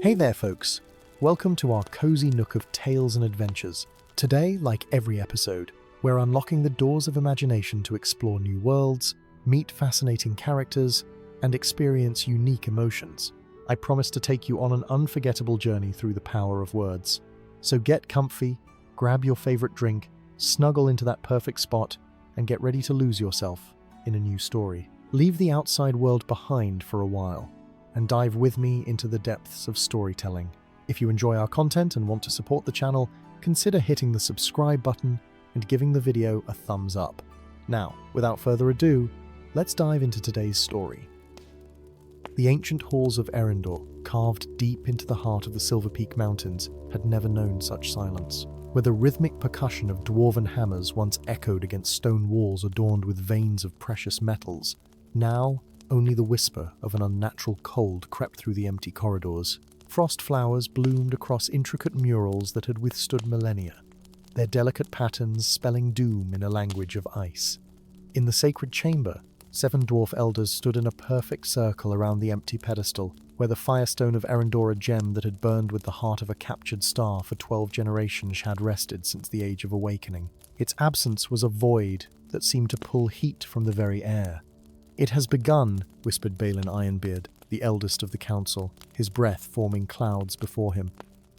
Hey there, folks. Welcome to our cozy nook of tales and adventures. Today, like every episode, we're unlocking the doors of imagination to explore new worlds, meet fascinating characters, and experience unique emotions. I promise to take you on an unforgettable journey through the power of words. So get comfy, grab your favorite drink, snuggle into that perfect spot, and get ready to lose yourself in a new story. Leave the outside world behind for a while, and dive with me into the depths of storytelling. If you enjoy our content and want to support the channel, consider hitting the subscribe button and giving the video a thumbs up. Now, without further ado, let's dive into today's story. The ancient halls of Eärendil, carved deep into the heart of the Silver Peak Mountains, had never known such silence. Where the rhythmic percussion of dwarven hammers once echoed against stone walls adorned with veins of precious metals, now only the whisper of an unnatural cold crept through the empty corridors. Frost flowers bloomed across intricate murals that had withstood millennia, their delicate patterns spelling doom in a language of ice. In the sacred chamber, 7 dwarf elders stood in a perfect circle around the empty pedestal, where the firestone of Eärendil, a gem that had burned with the heart of a captured star for 12 generations, had rested since the Age of Awakening. Its absence was a void that seemed to pull heat from the very air. "It has begun," whispered Balin Ironbeard, the eldest of the council, his breath forming clouds before him.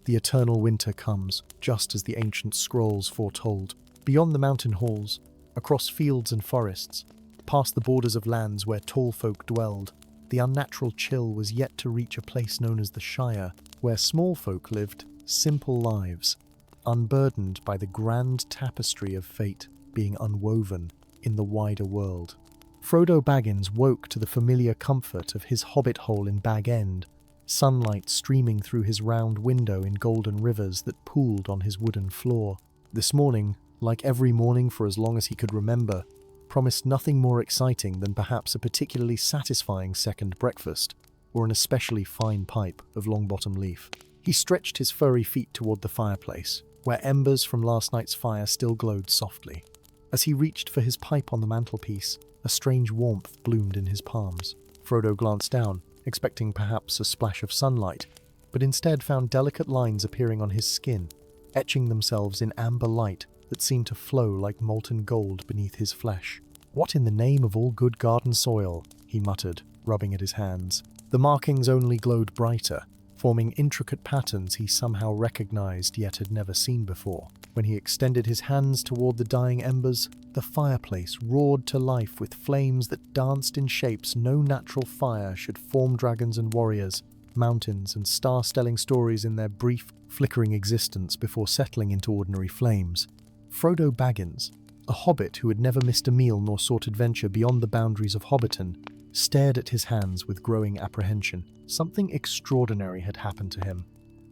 "The eternal winter comes, just as the ancient scrolls foretold. Beyond the mountain halls, across fields and forests, past the borders of lands where tall folk dwelled, the unnatural chill was yet to reach a place known as the Shire, where small folk lived simple lives, unburdened by the grand tapestry of fate being unwoven in the wider world." Frodo Baggins woke to the familiar comfort of his hobbit hole in Bag End, sunlight streaming through his round window in golden rivers that pooled on his wooden floor. This morning, like every morning for as long as he could remember, promised nothing more exciting than perhaps a particularly satisfying second breakfast, or an especially fine pipe of Longbottom leaf. He stretched his furry feet toward the fireplace, where embers from last night's fire still glowed softly. As he reached for his pipe on the mantelpiece, a strange warmth bloomed in his palms. Frodo glanced down, expecting perhaps a splash of sunlight, but instead found delicate lines appearing on his skin, etching themselves in amber light that seemed to flow like molten gold beneath his flesh. "What in the name of all good garden soil?" he muttered, rubbing at his hands. The markings only glowed brighter, forming intricate patterns he somehow recognized yet had never seen before. When he extended his hands toward the dying embers, the fireplace roared to life with flames that danced in shapes no natural fire should form dragons and warriors, mountains and star-stelling stories in their brief, flickering existence before settling into ordinary flames. Frodo Baggins, a hobbit who had never missed a meal nor sought adventure beyond the boundaries of Hobbiton, stared at his hands with growing apprehension. Something extraordinary had happened to him,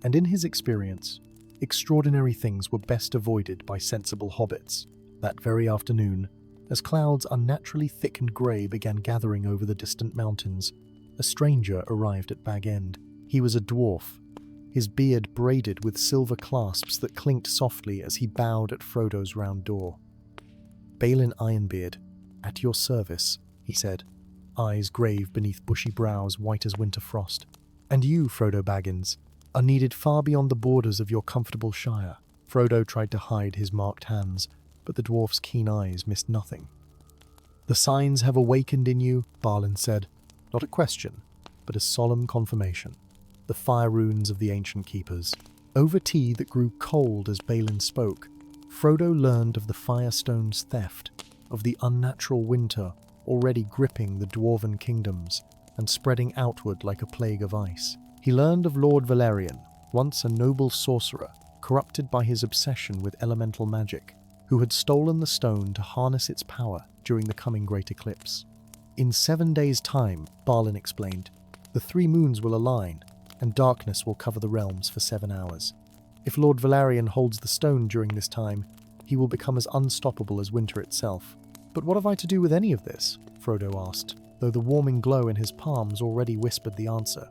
and in his experience, extraordinary things were best avoided by sensible hobbits. That very afternoon, as clouds unnaturally thick and grey began gathering over the distant mountains, a stranger arrived at Bag End. He was a dwarf, his beard braided with silver clasps that clinked softly as he bowed at Frodo's round door. "Balin Ironbeard, at your service," he said, eyes grave beneath bushy brows white as winter frost. "And you, Frodo Baggins, are needed far beyond the borders of your comfortable shire." Frodo tried to hide his marked hands, but the dwarf's keen eyes missed nothing. "The signs have awakened in you," Balin said, not a question, but a solemn confirmation. The fire runes of the ancient keepers. Over tea that grew cold as Balin spoke, Frodo learned of the Firestone's theft, of the unnatural winter already gripping the dwarven kingdoms and spreading outward like a plague of ice. He learned of Lord Valerian, once a noble sorcerer, corrupted by his obsession with elemental magic, who had stolen the stone to harness its power during the coming great eclipse. "In 7 days' time," Balin explained, "the 3 moons will align, and darkness will cover the realms for 7 hours. If Lord Valerian holds the stone during this time, he will become as unstoppable as winter itself." "But what have I to do with any of this?" Frodo asked, though the warming glow in his palms already whispered the answer.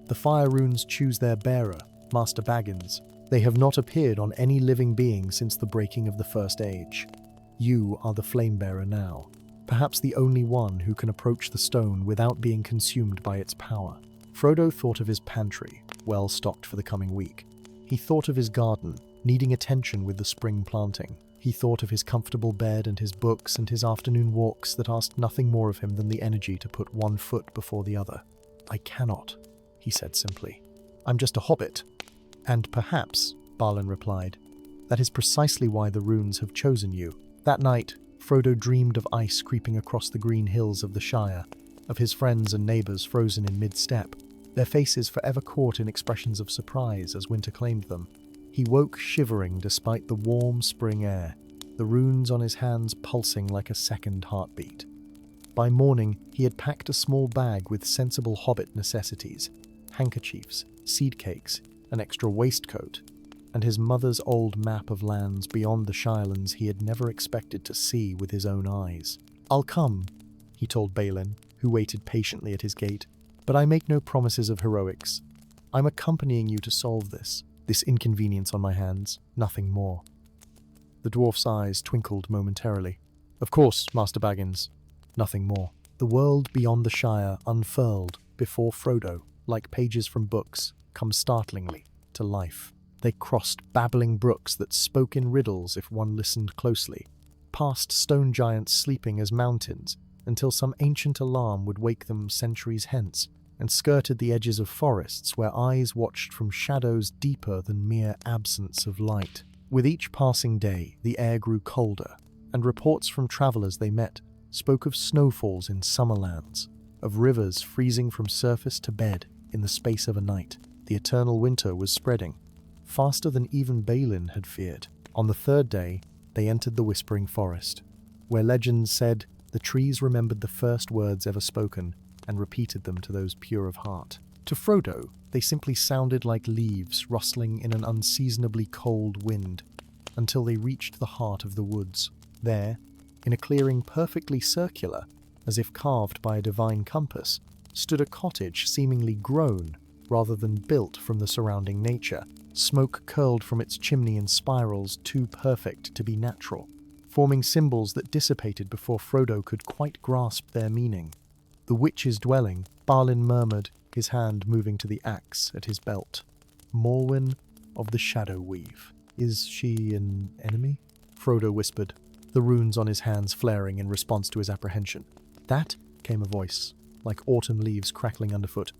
"The fire runes choose their bearer, Master Baggins. They have not appeared on any living being since the breaking of the First Age. You are the flame-bearer now, perhaps the only one who can approach the stone without being consumed by its power." Frodo thought of his pantry, well stocked for the coming week. He thought of his garden, needing attention with the spring planting. He thought of his comfortable bed and his books and his afternoon walks that asked nothing more of him than the energy to put one foot before the other. "I cannot," he said simply. "I'm just a hobbit." "And perhaps," Balin replied, "that is precisely why the runes have chosen you." That night, Frodo dreamed of ice creeping across the green hills of the Shire, of his friends and neighbours frozen in mid-step, their faces forever caught in expressions of surprise as winter claimed them. He woke shivering despite the warm spring air, the runes on his hands pulsing like a second heartbeat. By morning, he had packed a small bag with sensible hobbit necessities, handkerchiefs, seed cakes, an extra waistcoat, and his mother's old map of lands beyond the Shirelands he had never expected to see with his own eyes. "I'll come," he told Balin, who waited patiently at his gate, "but I make no promises of heroics. I'm accompanying you to solve this inconvenience on my hands, nothing more." The dwarf's eyes twinkled momentarily. "Of course, Master Baggins, nothing more." The world beyond the Shire unfurled before Frodo, like pages from books, come startlingly to life. They crossed babbling brooks that spoke in riddles if one listened closely, past stone giants sleeping as mountains until some ancient alarm would wake them centuries hence, and skirted the edges of forests where eyes watched from shadows deeper than mere absence of light. With each passing day, the air grew colder, and reports from travellers they met spoke of snowfalls in summerlands, of rivers freezing from surface to bed in the space of a night. The eternal winter was spreading, faster than even Balin had feared. On the third day, they entered the Whispering Forest, where legends said the trees remembered the first words ever spoken and repeated them to those pure of heart. To Frodo, they simply sounded like leaves rustling in an unseasonably cold wind, until they reached the heart of the woods. There, in a clearing perfectly circular, as if carved by a divine compass, stood a cottage seemingly grown rather than built from the surrounding nature. Smoke curled from its chimney in spirals too perfect to be natural, forming symbols that dissipated before Frodo could quite grasp their meaning. "The witch's dwelling," Balin murmured, his hand moving to the axe at his belt. "Morwen of the Shadow Weave. Is she an enemy?" Frodo whispered, the runes on his hands flaring in response to his apprehension. "That," came a voice, like autumn leaves crackling underfoot,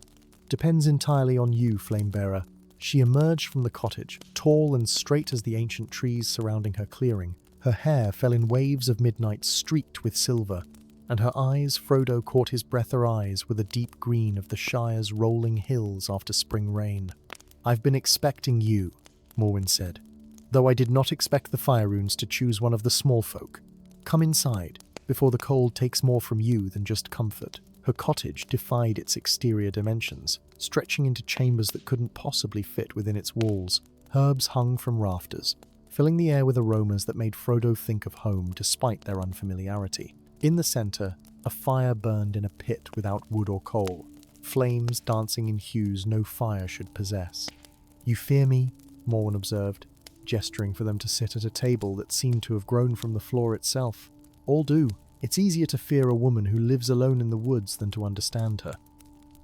"depends entirely on you, Flamebearer." She emerged from the cottage, tall and straight as the ancient trees surrounding her clearing. Her hair fell in waves of midnight streaked with silver, and her eyes, Frodo caught his breath her eyes, were the deep green of the Shire's rolling hills after spring rain. "I've been expecting you," Morwen said, "though I did not expect the fire runes to choose one of the small folk. Come inside, before the cold takes more from you than just comfort." Her cottage defied its exterior dimensions, stretching into chambers that couldn't possibly fit within its walls. Herbs hung from rafters, filling the air with aromas that made Frodo think of home despite their unfamiliarity. In the center, a fire burned in a pit without wood or coal, flames dancing in hues no fire should possess. "You fear me?" Morwen observed, gesturing for them to sit at a table that seemed to have grown from the floor itself. "All do. It's easier to fear a woman who lives alone in the woods than to understand her."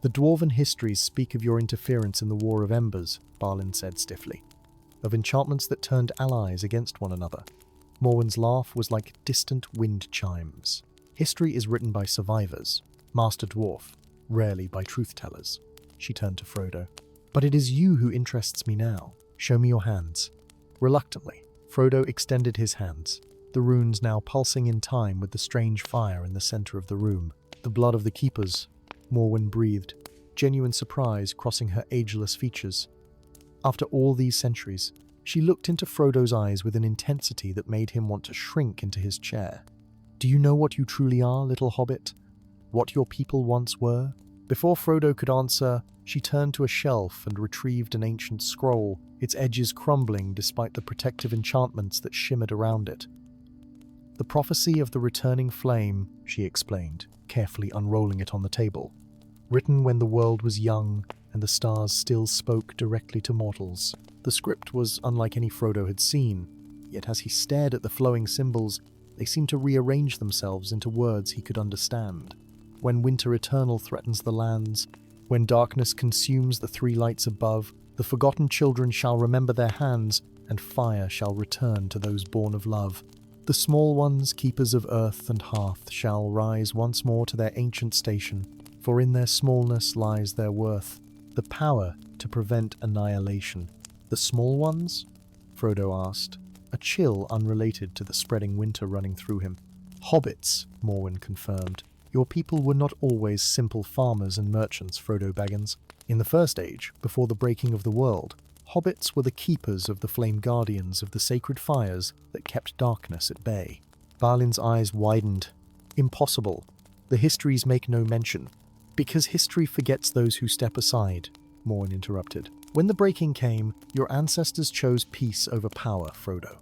"The dwarven histories speak of your interference in the War of Embers," Balin said stiffly, "of enchantments that turned allies against one another." Morwen's laugh was like distant wind chimes. "History is written by survivors, Master Dwarf, rarely by truth-tellers." She turned to Frodo. "But it is you who interests me now. Show me your hands." Reluctantly, Frodo extended his hands, the runes now pulsing in time with the strange fire in the center of the room. "The blood of the keepers," Morwen breathed, genuine surprise crossing her ageless features. After all these centuries, she looked into Frodo's eyes with an intensity that made him want to shrink into his chair. "Do you know what you truly are, little hobbit? What your people once were?" Before Frodo could answer, she turned to a shelf and retrieved an ancient scroll, its edges crumbling despite the protective enchantments that shimmered around it. "The prophecy of the returning flame," she explained, carefully unrolling it on the table. "Written when the world was young and the stars still spoke directly to mortals." The script was unlike any Frodo had seen, yet as he stared at the flowing symbols, they seemed to rearrange themselves into words he could understand. "When winter eternal threatens the lands, When darkness consumes the three lights above, the forgotten children shall remember their hands, and fire shall return to those born of love. The small ones, keepers of earth and hearth, shall rise once more to their ancient station, for in their smallness lies their worth, the power to prevent annihilation. The small ones? Frodo asked, a chill unrelated to the spreading winter running through him. Hobbits, Morwen confirmed. Your people were not always simple farmers and merchants, Frodo Baggins. In the First Age, before the breaking of the world, hobbits were the keepers of the flame guardians of the sacred fires that kept darkness at bay. Balin's eyes widened. Impossible. The histories make no mention. Because history forgets those who step aside, Morwen interrupted. When the breaking came, your ancestors chose peace over power, Frodo.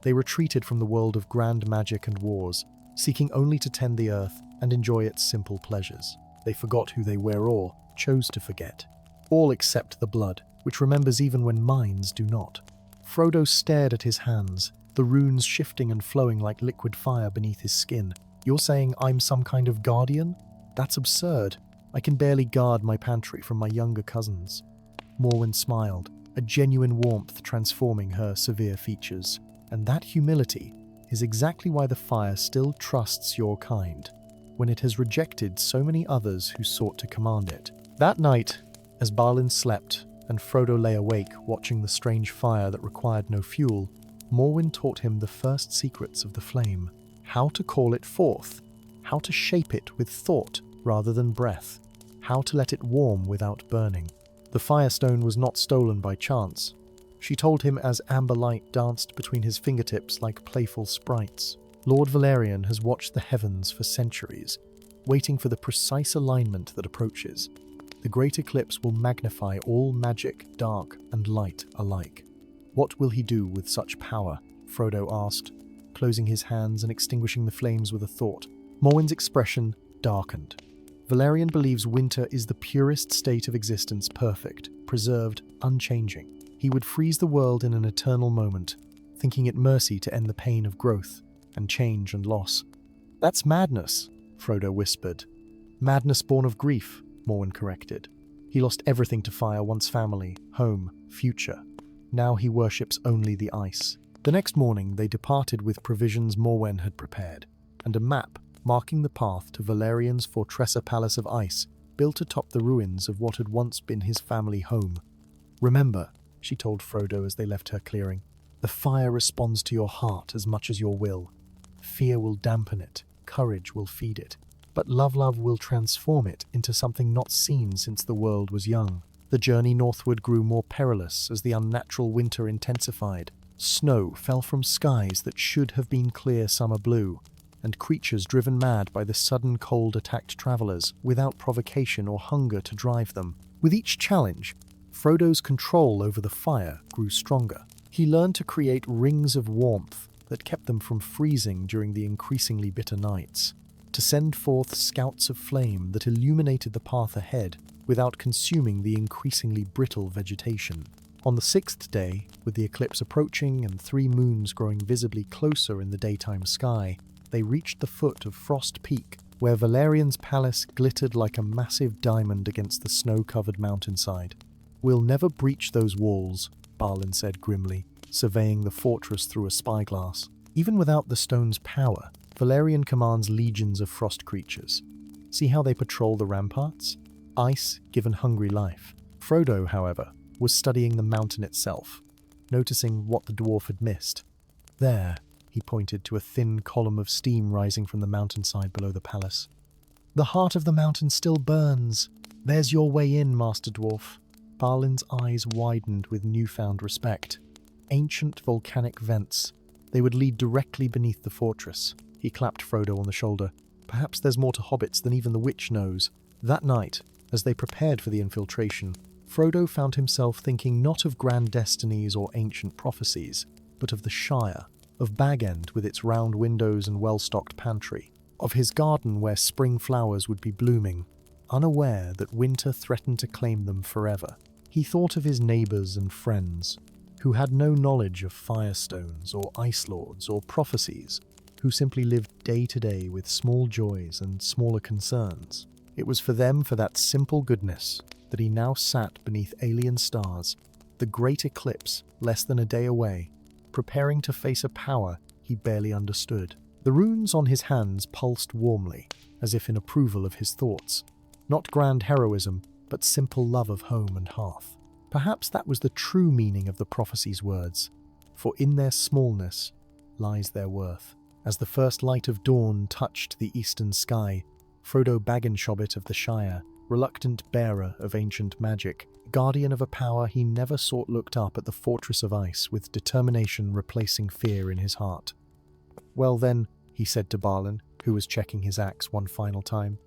They retreated from the world of grand magic and wars, seeking only to tend the earth and enjoy its simple pleasures. They forgot who they were or chose to forget. All except the blood, which remembers even when minds do not. Frodo stared at his hands, the runes shifting and flowing like liquid fire beneath his skin. You're saying I'm some kind of guardian? That's absurd. I can barely guard my pantry from my younger cousins. Morwen smiled, a genuine warmth transforming her severe features. And that humility is exactly why the fire still trusts your kind, when it has rejected so many others who sought to command it. That night, as Balin slept and Frodo lay awake watching the strange fire that required no fuel, Morwen taught him the first secrets of the flame, how to call it forth, how to shape it with thought rather than breath, how to let it warm without burning. The Firestone was not stolen by chance. She told him as amber light danced between his fingertips like playful sprites. Lord Valerian has watched the heavens for centuries, waiting for the precise alignment that approaches. The great eclipse will magnify all magic, dark, and light alike. What will he do with such power? Frodo asked, closing his hands and extinguishing the flames with a thought. Morwen's expression darkened. Valerian believes winter is the purest state of existence, perfect, preserved, unchanging. He would freeze the world in an eternal moment, thinking it mercy to end the pain of growth and change and loss. That's madness, Frodo whispered. Madness born of grief, Morwen corrected. He lost everything to fire, once family, home, future. Now he worships only the ice. The next morning they departed with provisions Morwen had prepared, and a map marking the path to Valerian's Fortressa Palace of Ice, built atop the ruins of what had once been his family home. Remember, she told Frodo as they left her clearing, the fire responds to your heart as much as your will. Fear will dampen it, courage will feed it, but love will transform it into something not seen since the world was young. The journey northward grew more perilous as the unnatural winter intensified. Snow fell from skies that should have been clear summer blue, and creatures driven mad by the sudden cold attacked travelers without provocation or hunger to drive them. With each challenge, Frodo's control over the fire grew stronger. He learned to create rings of warmth that kept them from freezing during the increasingly bitter nights, to send forth scouts of flame that illuminated the path ahead without consuming the increasingly brittle vegetation. On the sixth day, with the eclipse approaching and 3 moons growing visibly closer in the daytime sky, they reached the foot of Frost Peak, where Valerian's palace glittered like a massive diamond against the snow-covered mountainside. We'll never breach those walls, Balin said grimly, surveying the fortress through a spyglass. Even without the stone's power, Valerian commands legions of frost creatures. See how they patrol the ramparts? Ice given hungry life. Frodo, however, was studying the mountain itself, noticing what the dwarf had missed. There, he pointed to a thin column of steam rising from the mountainside below the palace. The heart of the mountain still burns. There's your way in, Master Dwarf. Balin's eyes widened with newfound respect. Ancient volcanic vents. They would lead directly beneath the fortress. He clapped Frodo on the shoulder. Perhaps there's more to hobbits than even the witch knows. That night, as they prepared for the infiltration, Frodo found himself thinking not of grand destinies or ancient prophecies, but of the Shire, of Bag End with its round windows and well-stocked pantry, of his garden where spring flowers would be blooming, unaware that winter threatened to claim them forever. He thought of his neighbours and friends, who had no knowledge of firestones or ice lords or prophecies, who simply lived day to day with small joys and smaller concerns. It was for them, for that simple goodness, that he now sat beneath alien stars, the great eclipse less than a day away, preparing to face a power he barely understood. The runes on his hands pulsed warmly, as if in approval of his thoughts. Not grand heroism, but simple love of home and hearth. Perhaps that was the true meaning of the prophecy's words, for in their smallness lies their worth. As the first light of dawn touched the eastern sky, Frodo Baggins of the Shire, reluctant bearer of ancient magic, guardian of a power he never sought, looked up at the fortress of ice with determination replacing fear in his heart. "Well then," he said to Balin, who was checking his axe one final time,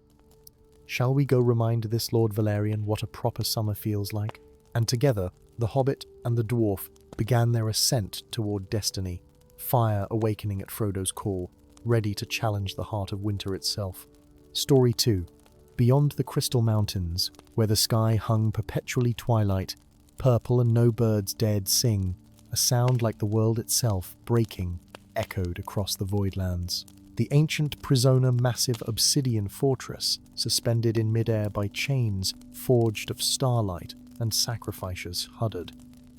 "shall we go remind this Lord Valerian what a proper summer feels like?" And together, the Hobbit and the Dwarf began their ascent toward destiny, fire awakening at Frodo's call, ready to challenge the heart of winter itself. Story 2. Beyond the Crystal Mountains, where the sky hung perpetually twilight, purple and no birds dared sing, a sound like the world itself breaking echoed across the voidlands. The ancient Prisona massive obsidian fortress, suspended in midair by chains forged of starlight and sacrifices, huddled.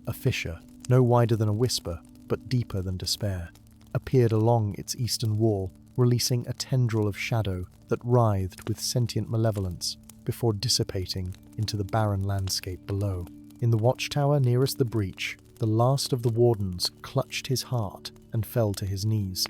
A fissure, no wider than a whisper, but deeper than despair, appeared along its eastern wall, releasing a tendril of shadow that writhed with sentient malevolence before dissipating into the barren landscape below. In the watchtower nearest the breach, the last of the wardens clutched his heart and fell to his knees.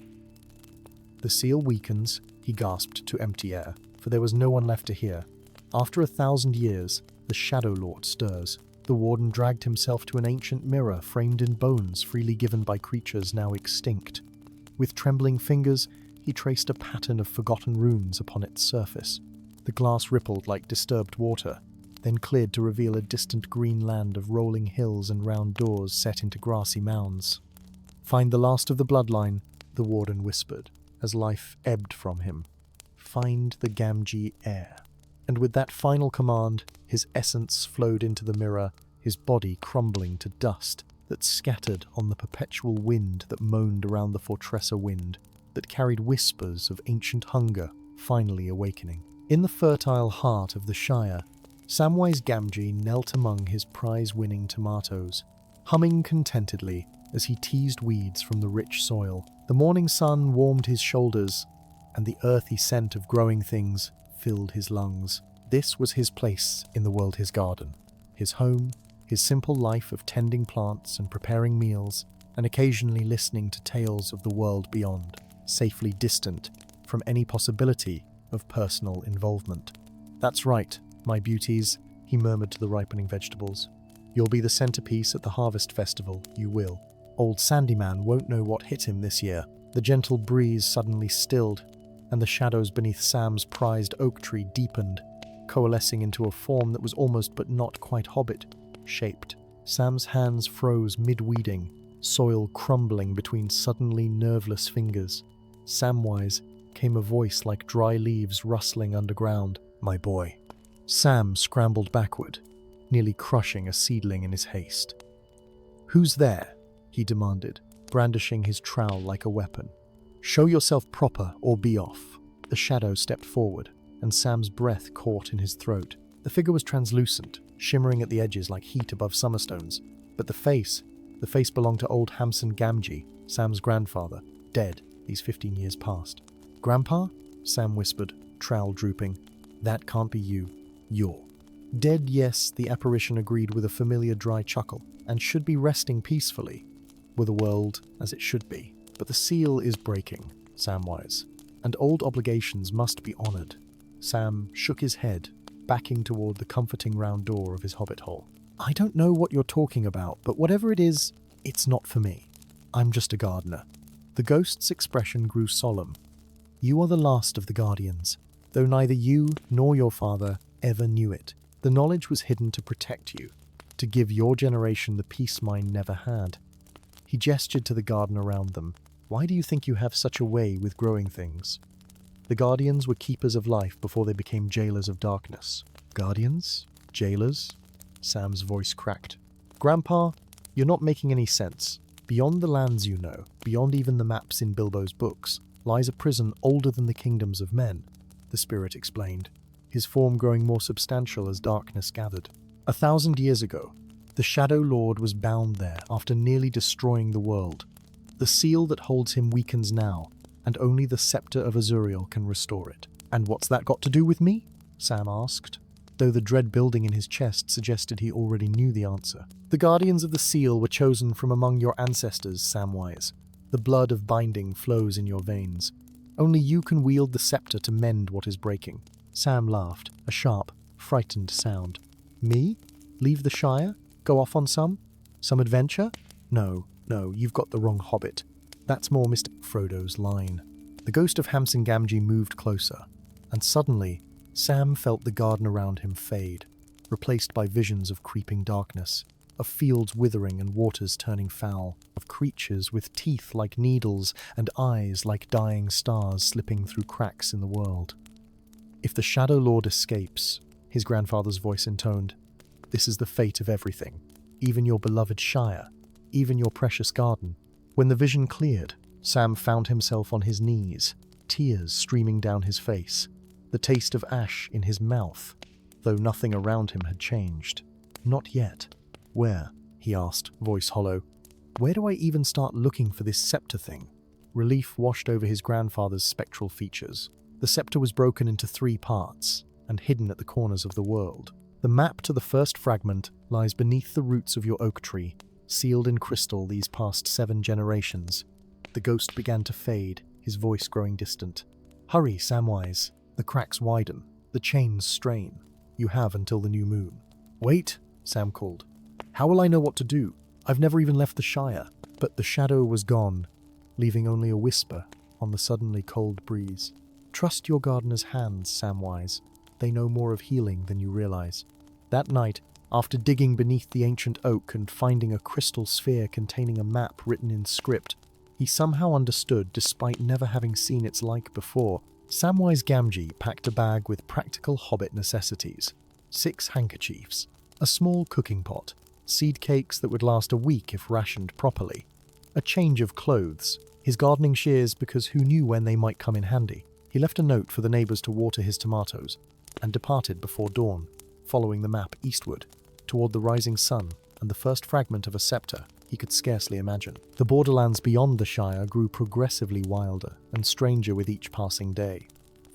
"The seal weakens," he gasped to empty air, for there was no one left to hear. "After 1,000 years, the Shadow Lord stirs." The warden dragged himself to an ancient mirror framed in bones freely given by creatures now extinct. With trembling fingers, he traced a pattern of forgotten runes upon its surface. The glass rippled like disturbed water, then cleared to reveal a distant green land of rolling hills and round doors set into grassy mounds. "Find the last of the bloodline," the warden whispered, as life ebbed from him. "Find the Gamgee heir." And with that final command, his essence flowed into the mirror, his body crumbling to dust that scattered on the perpetual wind that moaned around the Fortressa wind, that carried whispers of ancient hunger finally awakening. In the fertile heart of the Shire, Samwise Gamgee knelt among his prize-winning tomatoes, humming contentedly as he teased weeds from the rich soil. The morning sun warmed his shoulders, and the earthy scent of growing things filled his lungs. This was his place in the world, his garden, his home, his simple life of tending plants and preparing meals, and occasionally listening to tales of the world beyond, safely distant from any possibility of personal involvement. "That's right, my beauties," he murmured to the ripening vegetables. "You'll be the centerpiece at the harvest festival, you will. Old Sandyman won't know what hit him this year." The gentle breeze suddenly stilled, and the shadows beneath Sam's prized oak tree deepened, coalescing into a form that was almost but not quite Hobbit-shaped. Sam's hands froze mid-weeding, soil crumbling between suddenly nerveless fingers. Samwise came a voice like dry leaves rustling underground. "My boy." Sam scrambled backward, nearly crushing a seedling in his haste. "Who's there?" he demanded, brandishing his trowel like a weapon. "Show yourself proper or be off." The shadow stepped forward, and Sam's breath caught in his throat. The figure was translucent, shimmering at the edges like heat above summerstones. But the face belonged to old Hamson Gamgee, Sam's grandfather, dead these 15 years past. "Grandpa?" Sam whispered, trowel drooping. "That can't be you. You're." "Dead, yes," the apparition agreed with a familiar dry chuckle, "and should be resting peacefully, with the world as it should be. But the seal is breaking, Samwise, and old obligations must be honored." Sam shook his head, backing toward the comforting round door of his hobbit hole. "I don't know what you're talking about, but whatever it is, it's not for me. I'm just a gardener." The ghost's expression grew solemn. "You are the last of the Guardians, though neither you nor your father ever knew it. The knowledge was hidden to protect you, to give your generation the peace mine never had." He gestured to the garden around them. "Why do you think you have such a way with growing things?" The Guardians were keepers of life before they became jailers of darkness. "Guardians? Jailers?" Sam's voice cracked. "Grandpa, you're not making any sense. Beyond the lands you know, beyond even the maps in Bilbo's books, lies a prison older than the kingdoms of men," the spirit explained. his form growing more substantial as darkness gathered. 1,000 years ago, the Shadow Lord was bound there after nearly destroying the world. The seal that holds him weakens now, and only the scepter of Azuriel can restore it. "And what's that got to do with me?" Sam asked, though the dread building in his chest suggested he already knew the answer. "The Guardians of the Seal were chosen from among your ancestors, Samwise. The blood of binding flows in your veins. Only you can wield the scepter to mend what is breaking." Sam laughed, a sharp, frightened sound. "Me? Leave the Shire? Go off on some adventure? No, you've got the wrong Hobbit. That's more Mr. Frodo's line." The ghost of Hamsin Gamgee moved closer, and suddenly Sam felt the garden around him fade, replaced by visions of creeping darkness, of fields withering and waters turning foul, of creatures with teeth like needles and eyes like dying stars slipping through cracks in the world. "If the Shadow Lord escapes," his grandfather's voice intoned, "this is the fate of everything, even your beloved Shire, even your precious garden." When the vision cleared, Sam found himself on his knees, tears streaming down his face, the taste of ash in his mouth, though nothing around him had changed. "Not yet. Where?" he asked, voice hollow. "Where do I even start looking for this scepter thing?" Relief washed over his grandfather's spectral features. The scepter was broken into 3 parts and hidden at the corners of the world. "The map to the first fragment lies beneath the roots of your oak tree, sealed in crystal these past 7 generations." The ghost began to fade, his voice growing distant. "Hurry, Samwise. The cracks widen, the chains strain. You have until the new moon." "Wait," Sam called. "How will I know what to do? I've never even left the Shire." But the shadow was gone, leaving only a whisper on the suddenly cold breeze. "Trust your gardener's hands, Samwise. They know more of healing than you realize." That night, after digging beneath the ancient oak and finding a crystal sphere containing a map written in script, he somehow understood despite never having seen its like before. Samwise Gamgee packed a bag with practical Hobbit necessities: 6 handkerchiefs, a small cooking pot, seed cakes that would last a week if rationed properly, a change of clothes, his gardening shears because who knew when they might come in handy. He left a note for the neighbours to water his tomatoes, and departed before dawn, following the map eastward, toward the rising sun and the first fragment of a scepter he could scarcely imagine. The borderlands beyond the Shire grew progressively wilder and stranger with each passing day.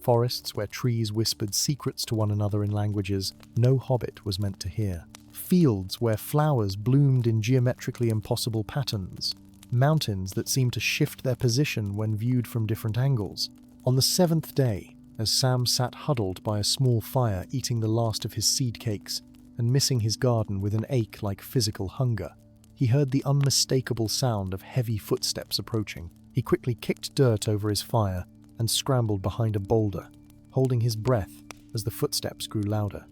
Forests where trees whispered secrets to one another in languages no Hobbit was meant to hear. Fields where flowers bloomed in geometrically impossible patterns. Mountains that seemed to shift their position when viewed from different angles. On the 7th day, as Sam sat huddled by a small fire eating the last of his seed cakes and missing his garden with an ache like physical hunger, he heard the unmistakable sound of heavy footsteps approaching. He quickly kicked dirt over his fire and scrambled behind a boulder, holding his breath as the footsteps grew louder.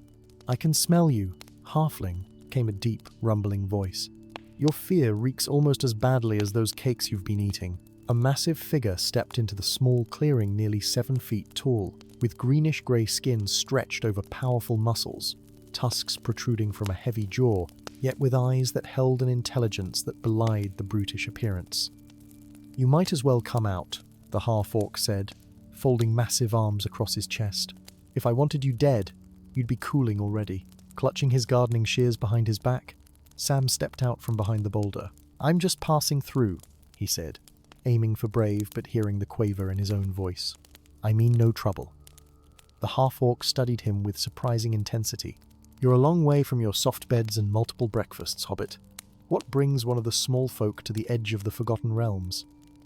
"I can smell you, halfling," came a deep, rumbling voice. "Your fear reeks almost as badly as those cakes you've been eating." A massive figure stepped into the small clearing nearly 7 feet tall, with greenish-grey skin stretched over powerful muscles, tusks protruding from a heavy jaw, yet with eyes that held an intelligence that belied the brutish appearance. "You might as well come out," the half-orc said, folding massive arms across his chest. "If I wanted you dead, you'd be cooling already." Clutching his gardening shears behind his back, Sam stepped out from behind the boulder. "I'm just passing through," he said, aiming for Brave but hearing the quaver in his own voice. "I mean no trouble." The half-orc studied him with surprising intensity. "You're a long way from your soft beds and multiple breakfasts, Hobbit. What brings one of the small folk to the edge of the Forgotten Realms?"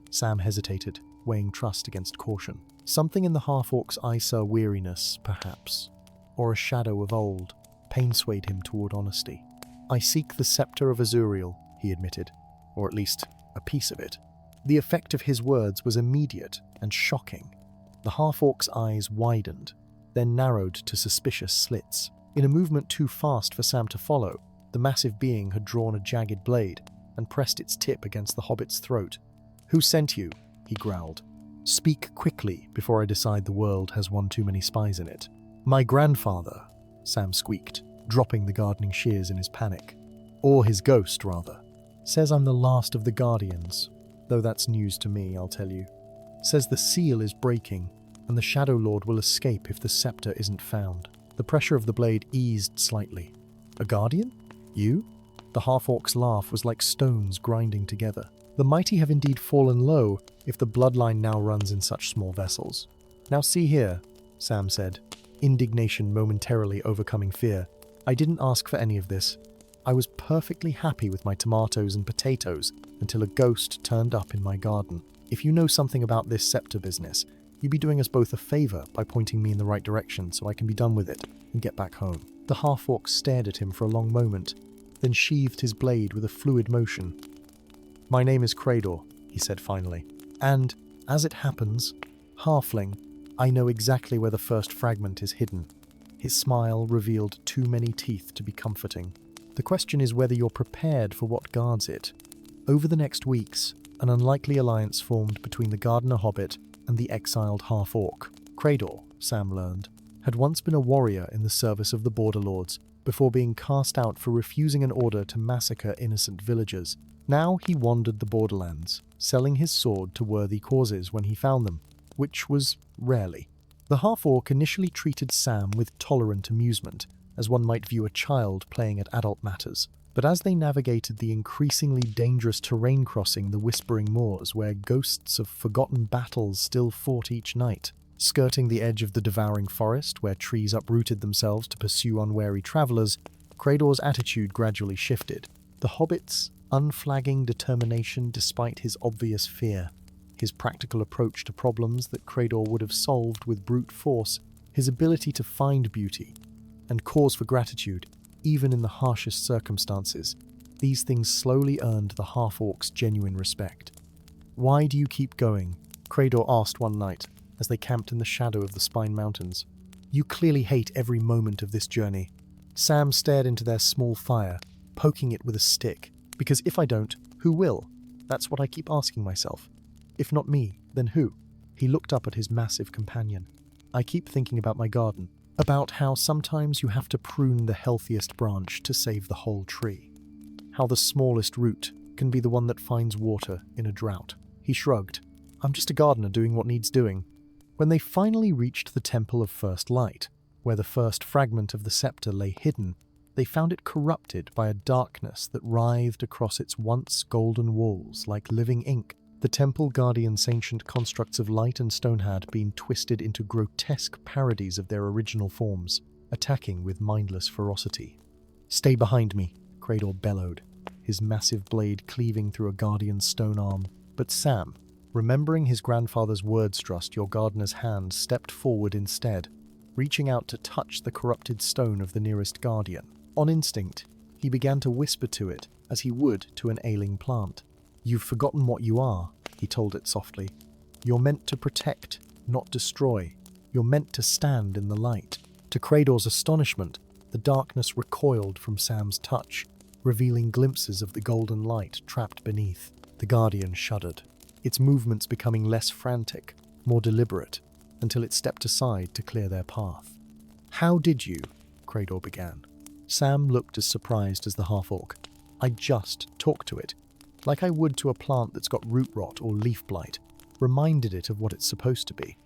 Sam hesitated, weighing trust against caution. Something in the half-orc's eye saw weariness, perhaps, or a shadow of old. Pain swayed him toward honesty. "I seek the scepter of Azuriel," he admitted, "or at least a piece of it." The effect of his words was immediate and shocking. The half-orc's eyes widened, then narrowed to suspicious slits. In a movement too fast for Sam to follow, the massive being had drawn a jagged blade and pressed its tip against the Hobbit's throat. "Who sent you?" he growled. "Speak quickly before I decide the world has one too many spies in it." "My grandfather," Sam squeaked, dropping the gardening shears in his panic. "Or his ghost, rather. Says I'm the last of the Guardians, though that's news to me, I'll tell you. Says the seal is breaking, and the Shadow Lord will escape if the scepter isn't found. The pressure of the blade eased slightly. A guardian? You? The half-orc's laugh was like stones grinding together. The mighty have indeed fallen low if the bloodline now runs in such small vessels. Now see here, Sam said, indignation momentarily overcoming fear. I didn't ask for any of this. I was perfectly happy with my tomatoes and potatoes until a ghost turned up in my garden. If you know something about this scepter business, you'd be doing us both a favor by pointing me in the right direction so I can be done with it and get back home. The half-orc stared at him for a long moment, then sheathed his blade with a fluid motion. My name is Crador, he said finally, and, as it happens, halfling, I know exactly where the first fragment is hidden. His smile revealed too many teeth to be comforting. The question is whether you're prepared for what guards it. Over the next weeks, an unlikely alliance formed between the gardener hobbit and the exiled half-orc. Crador, Sam learned, had once been a warrior in the service of the Border Lords before being cast out for refusing an order to massacre innocent villagers. Now he wandered the borderlands, selling his sword to worthy causes when he found them, which was rarely. The half-orc initially treated Sam with tolerant amusement, as one might view a child playing at adult matters. But as they navigated the increasingly dangerous terrain crossing the Whispering Moors, where ghosts of forgotten battles still fought each night, skirting the edge of the devouring forest where trees uprooted themselves to pursue unwary travelers, Crador's attitude gradually shifted. The hobbit's unflagging determination despite his obvious fear, his practical approach to problems that Crador would have solved with brute force, his ability to find beauty and cause for gratitude, even in the harshest circumstances, these things slowly earned the half-orc's genuine respect. Why do you keep going? Crador asked one night, as they camped in the shadow of the Spine Mountains. You clearly hate every moment of this journey. Sam stared into their small fire, poking it with a stick. Because if I don't, who will? That's what I keep asking myself. If not me, then who? He looked up at his massive companion. I keep thinking about my garden, about how sometimes you have to prune the healthiest branch to save the whole tree. How the smallest root can be the one that finds water in a drought. He shrugged. I'm just a gardener doing what needs doing. When they finally reached the Temple of First Light, where the first fragment of the scepter lay hidden, they found it corrupted by a darkness that writhed across its once golden walls like living ink. The Temple Guardian's ancient constructs of light and stone had been twisted into grotesque parodies of their original forms, attacking with mindless ferocity. Stay behind me, Crador bellowed, his massive blade cleaving through a Guardian's stone arm. But Sam, remembering his grandfather's wordstrust, your gardener's hand stepped forward instead, reaching out to touch the corrupted stone of the nearest Guardian. On instinct, he began to whisper to it as he would to an ailing plant. You've forgotten what you are, he told it softly. You're meant to protect, not destroy. You're meant to stand in the light. To Crador's astonishment, the darkness recoiled from Sam's touch, revealing glimpses of the golden light trapped beneath. The Guardian shuddered, its movements becoming less frantic, more deliberate, until it stepped aside to clear their path. How did you? Crador began. Sam looked as surprised as the half-orc. I just talked to it, like I would to a plant that's got root rot or leaf blight, reminded it of what it's supposed to be.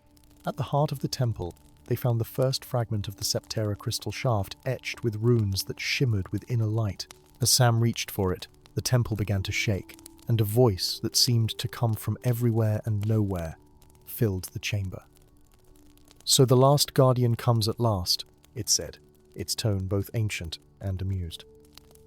At the heart of the temple, they found the first fragment of the Septera crystal shaft etched with runes that shimmered with inner light. As Sam reached for it, the temple began to shake, and a voice that seemed to come from everywhere and nowhere filled the chamber. So the last Guardian comes at last, it said, its tone both ancient and amused.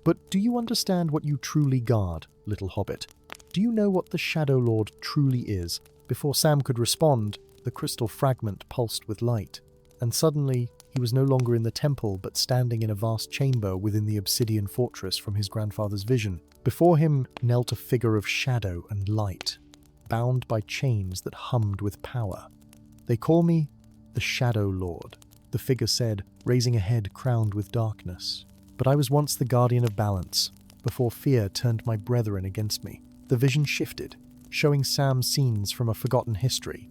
But do you understand what you truly guard, little hobbit? Do you know what the Shadow Lord truly is? Before Sam could respond, the crystal fragment pulsed with light, and suddenly he was no longer in the temple but standing in a vast chamber within the obsidian fortress from his grandfather's vision. Before him knelt a figure of shadow and light, bound by chains that hummed with power. They call me the Shadow Lord, the figure said, raising a head crowned with darkness. But I was once the guardian of balance, before fear turned my brethren against me. The vision shifted, showing Sam scenes from a forgotten history,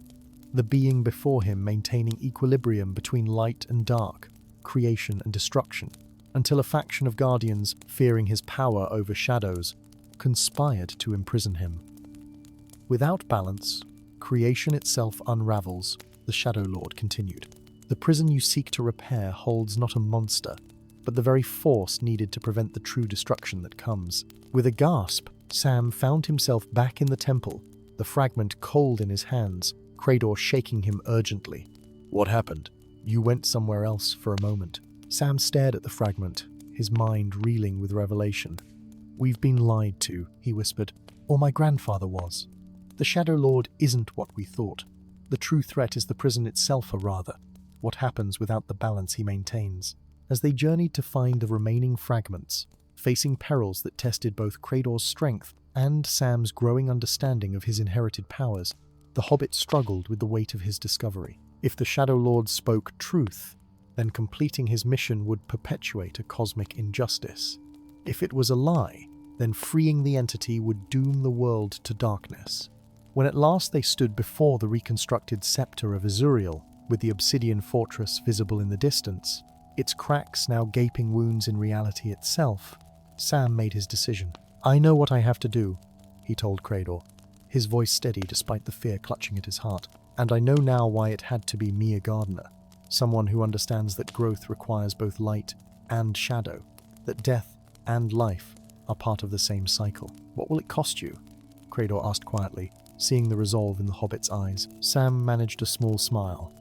the being before him maintaining equilibrium between light and dark, creation and destruction, until a faction of guardians, fearing his power over shadows, conspired to imprison him. Without balance, creation itself unravels, the Shadow Lord continued. "The prison you seek to repair holds not a monster, but the very force needed to prevent the true destruction that comes." With a gasp, Sam found himself back in the temple, the fragment cold in his hands, Credor shaking him urgently. "What happened? You went somewhere else for a moment." Sam stared at the fragment, his mind reeling with revelation. "We've been lied to," he whispered. "Or my grandfather was. The Shadow Lord isn't what we thought. The true threat is the prison itself, or rather, what happens without the balance he maintains." As they journeyed to find the remaining fragments, facing perils that tested both Credor's strength and Sam's growing understanding of his inherited powers, the Hobbit struggled with the weight of his discovery. If the Shadow Lord spoke truth, then completing his mission would perpetuate a cosmic injustice. If it was a lie, then freeing the entity would doom the world to darkness. When at last they stood before the reconstructed scepter of Azuriel, with the obsidian fortress visible in the distance, its cracks now gaping wounds in reality itself, Sam made his decision. "I know what I have to do," he told Credor, his voice steady despite the fear clutching at his heart. "And I know now why it had to be me, a gardener. Someone who understands that growth requires both light and shadow, that death and life are part of the same cycle." "What will it cost you?" Credor asked quietly, seeing the resolve in the Hobbit's eyes. Sam managed a small smile.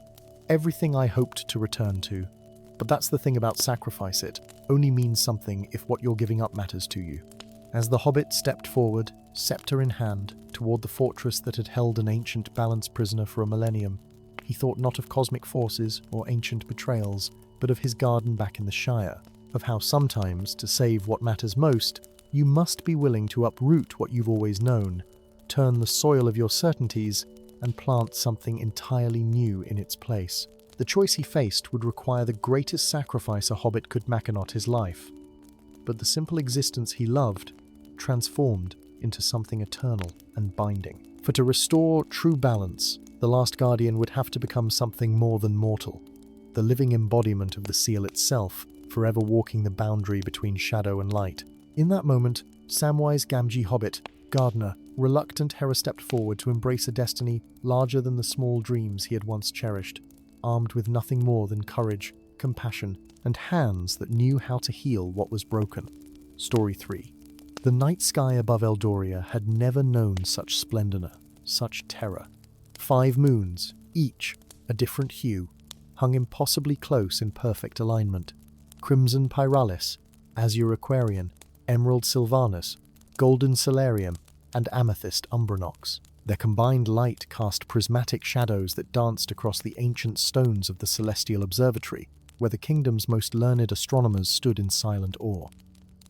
"Everything I hoped to return to. But that's the thing about sacrifice, it only means something if what you're giving up matters to you." As the Hobbit stepped forward, scepter in hand, toward the fortress that had held an ancient balance prisoner for a millennium, he thought not of cosmic forces or ancient betrayals, but of his garden back in the Shire, of how sometimes, to save what matters most, you must be willing to uproot what you've always known, turn the soil of your certainties, and plant something entirely new in its place. The choice he faced would require the greatest sacrifice a Hobbit could machinot his life. But the simple existence he loved transformed into something eternal and binding. For to restore true balance, the last guardian would have to become something more than mortal, the living embodiment of the seal itself, forever walking the boundary between shadow and light. In that moment, Samwise Gamgee Hobbit, gardener, reluctant Hera stepped forward to embrace a destiny larger than the small dreams he had once cherished, armed with nothing more than courage, compassion, and hands that knew how to heal what was broken. Story 3. The night sky above Eldoria had never known such splendor, such terror. 5 moons, each a different hue, hung impossibly close in perfect alignment. Crimson Pyralis, Azure Aquarian, Emerald Sylvanus, Golden Solarium, and Amethyst Umbranox. Their combined light cast prismatic shadows that danced across the ancient stones of the Celestial Observatory, where the kingdom's most learned astronomers stood in silent awe.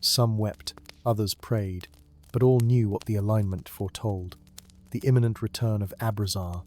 Some wept, others prayed, but all knew what the alignment foretold. The imminent return of Abrazar,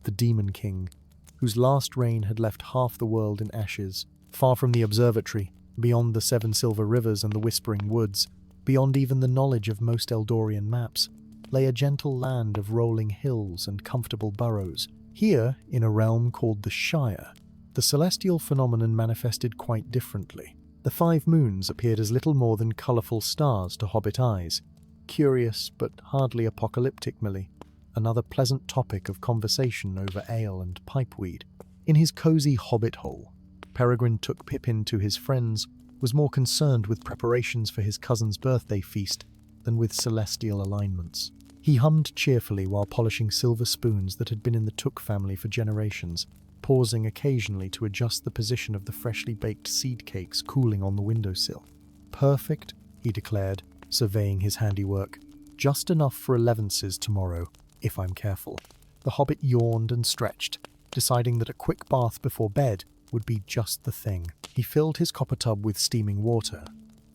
the Demon King, whose last reign had left half the world in ashes. Far from the observatory, beyond the 7 silver rivers and the whispering woods, beyond even the knowledge of most Eldorian maps, lay a gentle land of rolling hills and comfortable burrows. Here, in a realm called the Shire, the celestial phenomenon manifested quite differently. The 5 moons appeared as little more than colourful stars to Hobbit eyes, curious but hardly apocalyptic merely, another pleasant topic of conversation over ale and pipeweed. In his cosy Hobbit hole, Peregrine took Pippin to his friends, was more concerned with preparations for his cousin's birthday feast than with celestial alignments. He hummed cheerfully while polishing silver spoons that had been in the Took family for generations, pausing occasionally to adjust the position of the freshly baked seed cakes cooling on the windowsill. "Perfect," he declared, surveying his handiwork. "Just enough for 11s tomorrow, if I'm careful." The Hobbit yawned and stretched, deciding that a quick bath before bed would be just the thing. He filled his copper tub with steaming water,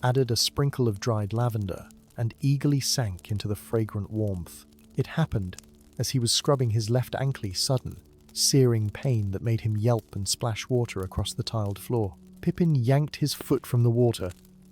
added a sprinkle of dried lavender, and eagerly sank into the fragrant warmth. It happened as he was scrubbing his left ankle, sudden, searing pain that made him yelp and splash water across the tiled floor. Pippin yanked his foot from the water,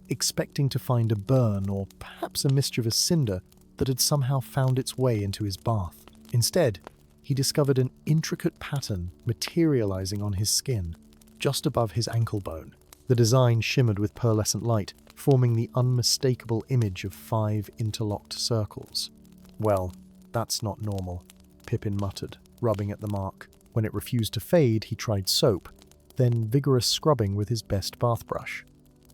expecting to find a burn or perhaps a mischievous cinder that had somehow found its way into his bath. Instead, he discovered an intricate pattern materializing on his skin, just above his ankle bone. The design shimmered with pearlescent light, forming the unmistakable image of 5 interlocked circles. "Well, that's not normal," Pippin muttered, rubbing at the mark. When it refused to fade, he tried soap, then vigorous scrubbing with his best bath brush.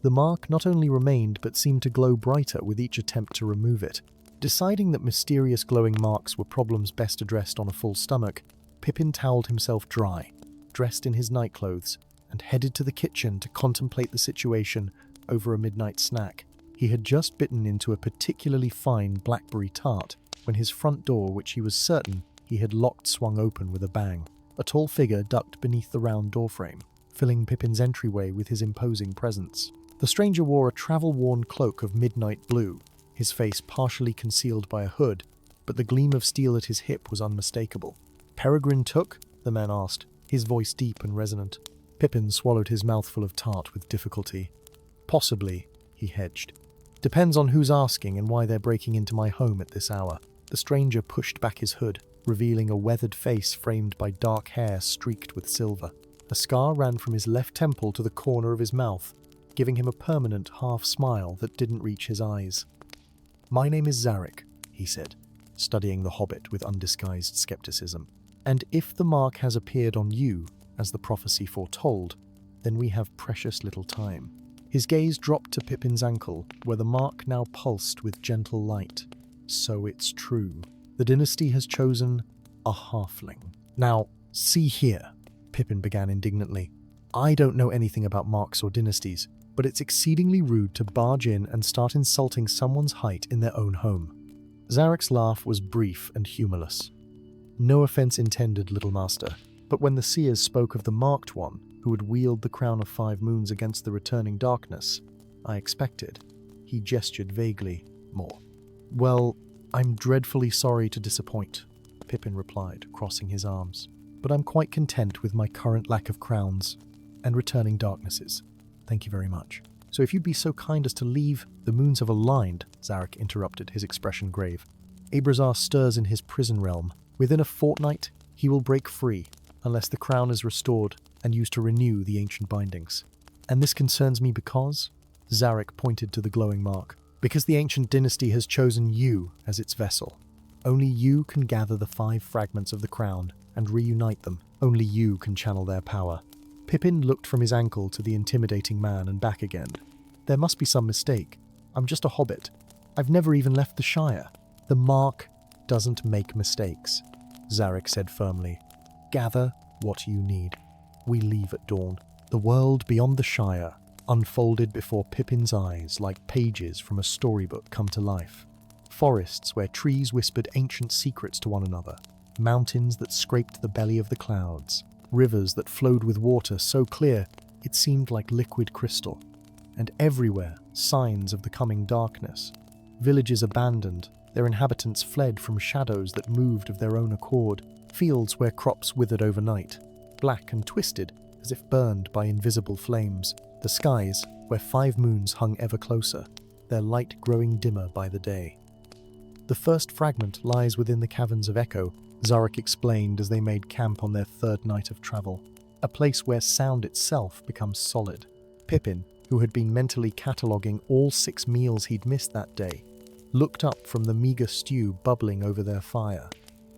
The mark not only remained but seemed to glow brighter with each attempt to remove it. Deciding that mysterious glowing marks were problems best addressed on a full stomach, Pippin toweled himself dry, dressed in his nightclothes, and headed to the kitchen to contemplate the situation over a midnight snack. He had just bitten into a particularly fine blackberry tart when his front door, which he was certain he had locked, swung open with a bang. A tall figure ducked beneath the round doorframe, filling Pippin's entryway with his imposing presence. The stranger wore a travel-worn cloak of midnight blue, his face partially concealed by a hood, but the gleam of steel at his hip was unmistakable. "Peregrine Took?" the man asked, his voice deep and resonant. Pippin swallowed his mouthful of tart with difficulty. "Possibly," he hedged. "Depends on who's asking and why they're breaking into my home at this hour." The stranger pushed back his hood, revealing a weathered face framed by dark hair streaked with silver. A scar ran from his left temple to the corner of his mouth, giving him a permanent half-smile that didn't reach his eyes. "My name is Zarek," he said, studying the Hobbit with undisguised skepticism. "And if the mark has appeared on you, as the prophecy foretold, then we have precious little time." His gaze dropped to Pippin's ankle, where the mark now pulsed with gentle light. "So it's true. The dynasty has chosen a halfling." "Now, see here," Pippin began indignantly. "I don't know anything about marks or dynasties, but it's exceedingly rude to barge in and start insulting someone's height in their own home." Zarek's laugh was brief and humorless. "No offense intended, little master, but when the seers spoke of the marked one who would wield the crown of 5 moons against the returning darkness, I expected," he gestured vaguely, "more." "Well, I'm dreadfully sorry to disappoint," Pippin replied, crossing his arms. "But I'm quite content with my current lack of crowns and returning darknesses. Thank you very much. So if you'd be so kind as to leave..." "The moons have aligned," Zarek interrupted, his expression grave. "Abrazar stirs in his prison realm. Within a fortnight, he will break free, unless the crown is restored and used to renew the ancient bindings. And this concerns me because..." Zarek pointed to the glowing mark. "Because the ancient dynasty has chosen you as its vessel. Only you can gather the 5 fragments of the crown and reunite them. Only you can channel their power." Pippin looked from his ankle to the intimidating man and back again. "There must be some mistake. I'm just a hobbit. I've never even left the Shire." "The mark doesn't make mistakes," Zarek said firmly. "Gather what you need. We leave at dawn." The world beyond the Shire unfolded before Pippin's eyes like pages from a storybook come to life. Forests where trees whispered ancient secrets to one another, mountains that scraped the belly of the clouds, rivers that flowed with water so clear it seemed like liquid crystal, and everywhere signs of the coming darkness. Villages abandoned, their inhabitants fled from shadows that moved of their own accord, fields where crops withered overnight, black and twisted as if burned by invisible flames, the skies where 5 moons hung ever closer, their light growing dimmer by the day. "The first fragment lies within the caverns of Echo," Zarek explained as they made camp on their 3rd night of travel, "a place where sound itself becomes solid." Pippin, who had been mentally cataloguing all 6 meals he'd missed that day, looked up from the meager stew bubbling over their fire.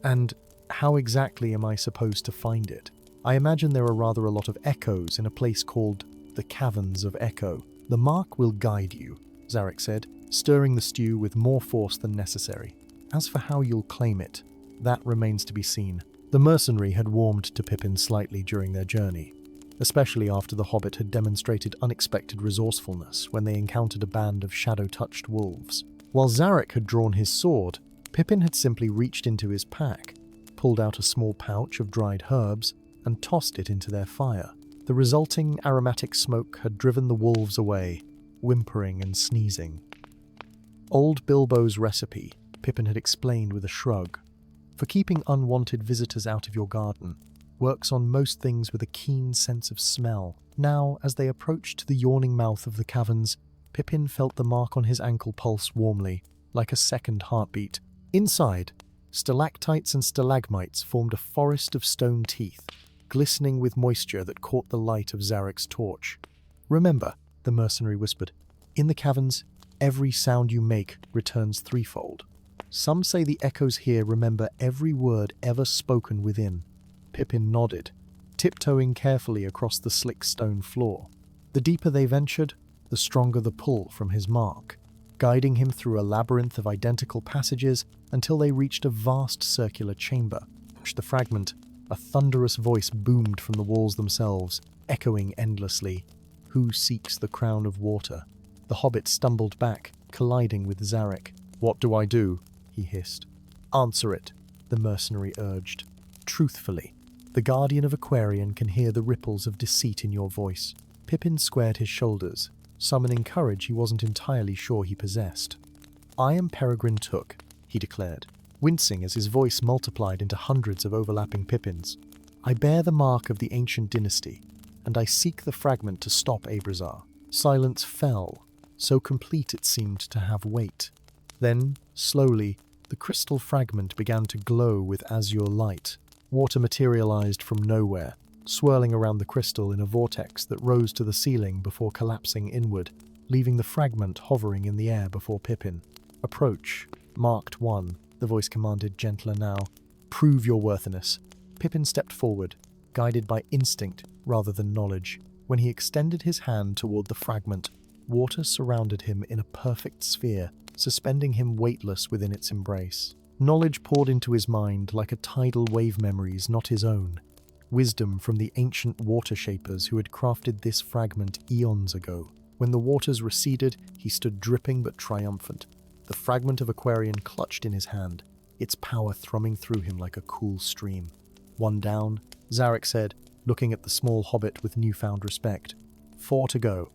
"And how exactly am I supposed to find it?" "I imagine there are rather a lot of echoes in a place called the Caverns of Echo. The mark will guide you," Zarek said, stirring the stew with more force than necessary. "As for how you'll claim it, that remains to be seen." The mercenary had warmed to Pippin slightly during their journey, especially after the Hobbit had demonstrated unexpected resourcefulness when they encountered a band of shadow-touched wolves. While Zarek had drawn his sword, Pippin had simply reached into his pack, pulled out a small pouch of dried herbs, and tossed it into their fire. The resulting aromatic smoke had driven the wolves away, whimpering and sneezing. "Old Bilbo's recipe," Pippin had explained with a shrug, "for keeping unwanted visitors out of your garden. Works on most things with a keen sense of smell." Now, as they approached the yawning mouth of the caverns, Pippin felt the mark on his ankle pulse warmly, like a second heartbeat. Inside, stalactites and stalagmites formed a forest of stone teeth, glistening with moisture that caught the light of Zarek's torch. "Remember," the mercenary whispered, "in the caverns, every sound you make returns threefold. Some say the echoes here remember every word ever spoken within." Pippin nodded, tiptoeing carefully across the slick stone floor. The deeper they ventured, the stronger the pull from his mark, guiding him through a labyrinth of identical passages until they reached a vast circular chamber. The fragment, a thunderous voice boomed from the walls themselves, echoing endlessly. "Who seeks the crown of water?" The hobbit stumbled back, colliding with Zarek. "What do I do?" he hissed. "Answer it," the mercenary urged. "Truthfully. The guardian of Aquarian can hear the ripples of deceit in your voice." Pippin squared his shoulders, summoning courage he wasn't entirely sure he possessed. "I am Peregrine Took," he declared, wincing as his voice multiplied into hundreds of overlapping Pippins. "I bear the mark of the ancient dynasty, and I seek the fragment to stop Abrazar." Silence fell, so complete it seemed to have weight. Then, slowly, the crystal fragment began to glow with azure light. Water materialized from nowhere, swirling around the crystal in a vortex that rose to the ceiling before collapsing inward, leaving the fragment hovering in the air before Pippin. "Approach, marked one," the voice commanded, gentler now. "Prove your worthiness." Pippin stepped forward, guided by instinct rather than knowledge. When he extended his hand toward the fragment, water surrounded him in a perfect sphere, suspending him weightless within its embrace. Knowledge poured into his mind like a tidal wave, memories not his own. Wisdom from the ancient water shapers who had crafted this fragment eons ago. When the waters receded, he stood dripping but triumphant. The fragment of Aquarian clutched in his hand, its power thrumming through him like a cool stream. "One down," Zarek said, looking at the small hobbit with newfound respect. "4 to go."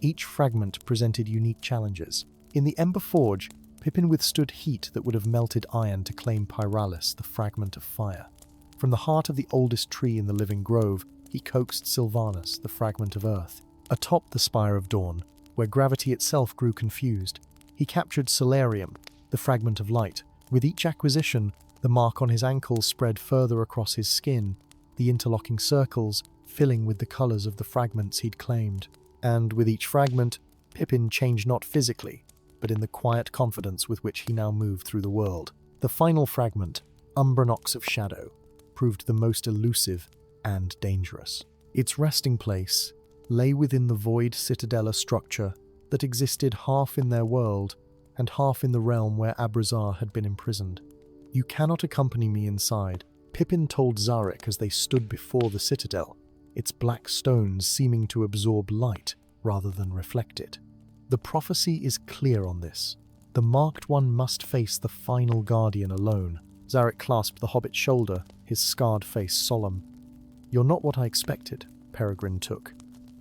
Each fragment presented unique challenges. In the Ember Forge, Pippin withstood heat that would have melted iron to claim Pyralis, the fragment of fire. From the heart of the oldest tree in the living grove, he coaxed Sylvanus, the fragment of earth. Atop the Spire of Dawn, where gravity itself grew confused, he captured Solarium, the fragment of light. With each acquisition, the mark on his ankles spread further across his skin, the interlocking circles filling with the colors of the fragments he'd claimed. And with each fragment, Pippin changed not physically, but in the quiet confidence with which he now moved through the world. The final fragment, Umbranox of Shadow, proved the most elusive and dangerous. Its resting place lay within the void citadella structure that existed half in their world and half in the realm where Abrazar had been imprisoned. "You cannot accompany me inside," Pippin told Zarek as they stood before the citadel, its black stones seeming to absorb light rather than reflect it. "The prophecy is clear on this. The marked one must face the final guardian alone." Zarek clasped the hobbit's shoulder, his scarred face solemn. "You're not what I expected," Peregrine Took,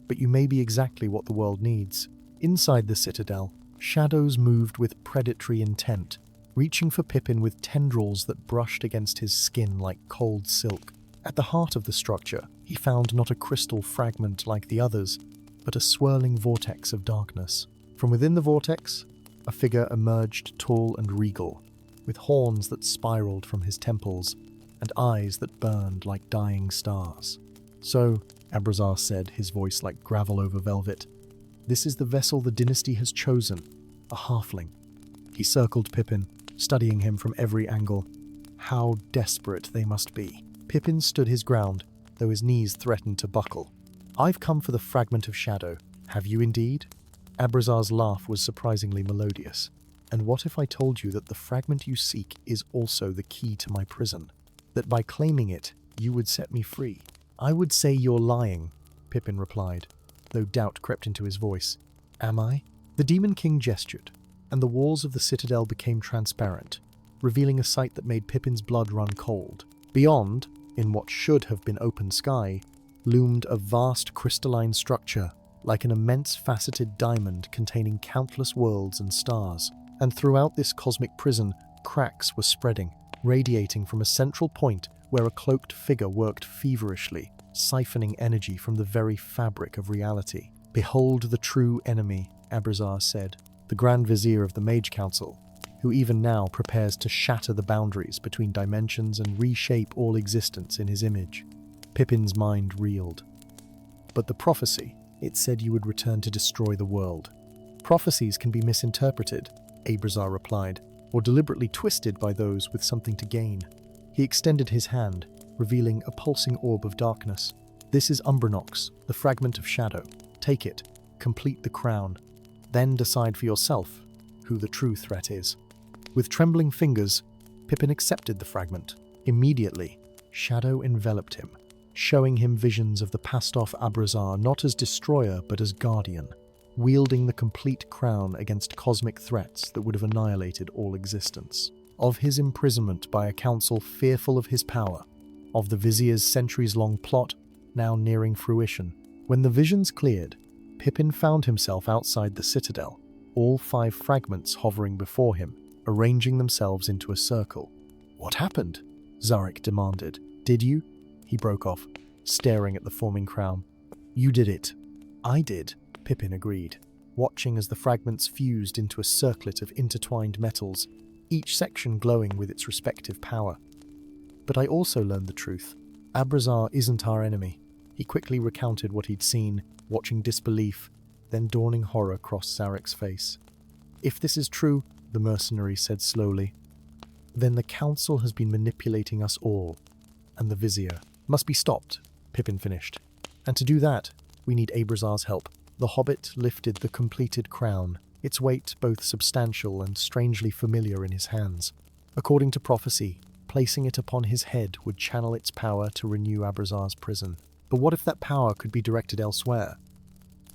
"but you may be exactly what the world needs." Inside the citadel, shadows moved with predatory intent, reaching for Pippin with tendrils that brushed against his skin like cold silk. At the heart of the structure, he found not a crystal fragment like the others, but a swirling vortex of darkness. From within the vortex, a figure emerged, tall and regal, with horns that spiraled from his temples and eyes that burned like dying stars. "So," Abrazar said, his voice like gravel over velvet, "this is the vessel the dynasty has chosen, a halfling." He circled Pippin, studying him from every angle. How desperate they must be. Pippin stood his ground, though his knees threatened to buckle. "I've come for the fragment of shadow. Have you indeed?" Abrazar's laugh was surprisingly melodious. "And what if I told you that the fragment you seek is also the key to my prison? That by claiming it, you would set me free?" "I would say you're lying," Pippin replied, though doubt crept into his voice. "Am I?" The Demon King gestured, and the walls of the citadel became transparent, revealing a sight that made Pippin's blood run cold. Beyond, in what should have been open sky, loomed a vast crystalline structure, like an immense faceted diamond containing countless worlds and stars. And throughout this cosmic prison, cracks were spreading, radiating from a central point where a cloaked figure worked feverishly, siphoning energy from the very fabric of reality. "Behold the true enemy," Abrazar said, the Grand Vizier of the Mage Council, who even now prepares to shatter the boundaries between dimensions and reshape all existence in his image. Pippin's mind reeled. "But the prophecy, it said you would return to destroy the world." "Prophecies can be misinterpreted," Abrazar replied, "or deliberately twisted by those with something to gain." He extended his hand, revealing a pulsing orb of darkness. "This is Umbranox, the fragment of shadow. Take it, complete the crown. Then decide for yourself who the true threat is." With trembling fingers, Pippin accepted the fragment. Immediately, shadow enveloped him, showing him visions of the passed-off Abrazar not as destroyer but as guardian, wielding the complete crown against cosmic threats that would have annihilated all existence. Of his imprisonment by a council fearful of his power, of the vizier's centuries-long plot now nearing fruition. When the visions cleared, Pippin found himself outside the citadel, all 5 fragments hovering before him, arranging themselves into a circle. "What happened?" Zarek demanded. "Did you?" He broke off, staring at the forming crown. "You did it." "I did," Pippin agreed, watching as the fragments fused into a circlet of intertwined metals, each section glowing with its respective power. "But I also learned the truth. Abrazar isn't our enemy." He quickly recounted what he'd seen, watching disbelief, then dawning horror crossed Zarek's face. "If this is true," the mercenary said slowly, "then the council has been manipulating us all, and the vizier must be stopped," Pippin finished. "And to do that, we need Abrazar's help." The hobbit lifted the completed crown, its weight both substantial and strangely familiar in his hands. According to prophecy, placing it upon his head would channel its power to renew Abrazar's prison. But what if that power could be directed elsewhere?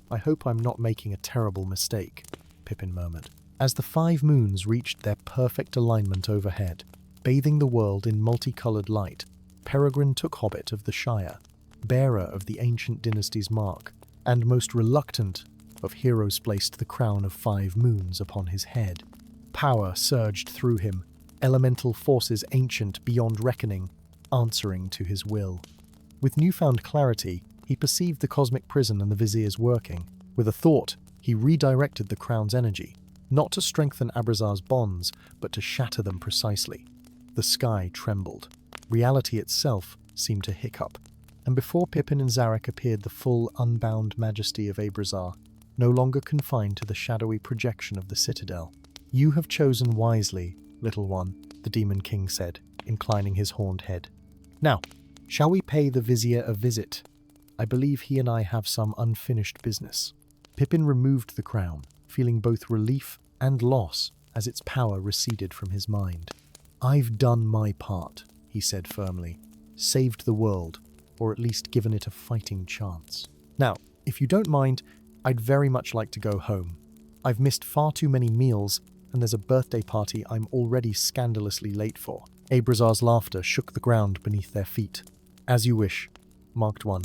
"I hope I'm not making a terrible mistake," Pippin murmured. As the 5 moons reached their perfect alignment overhead, bathing the world in multicolored light, Peregrine took Hobbit of the Shire, bearer of the ancient dynasty's mark, and most reluctant of heroes, placed the crown of 5 moons upon his head. Power surged through him, elemental forces ancient beyond reckoning, answering to his will. With newfound clarity, he perceived the cosmic prison and the viziers working. With a thought, he redirected the crown's energy, not to strengthen Abrazar's bonds, but to shatter them precisely. The sky trembled. Reality itself seemed to hiccup. And before Pippin and Zarek appeared the full, unbound majesty of Abrazar, no longer confined to the shadowy projection of the citadel. "You have chosen wisely, little one," the Demon King said, inclining his horned head. "Now, shall we pay the vizier a visit? I believe he and I have some unfinished business." Pippin removed the crown, feeling both relief and loss as its power receded from his mind. "I've done my part," he said firmly. "Saved the world, or at least given it a fighting chance. Now, if you don't mind, I'd very much like to go home. I've missed far too many meals, and there's a birthday party I'm already scandalously late for." Abrazar's laughter shook the ground beneath their feet. "As you wish, Marked One.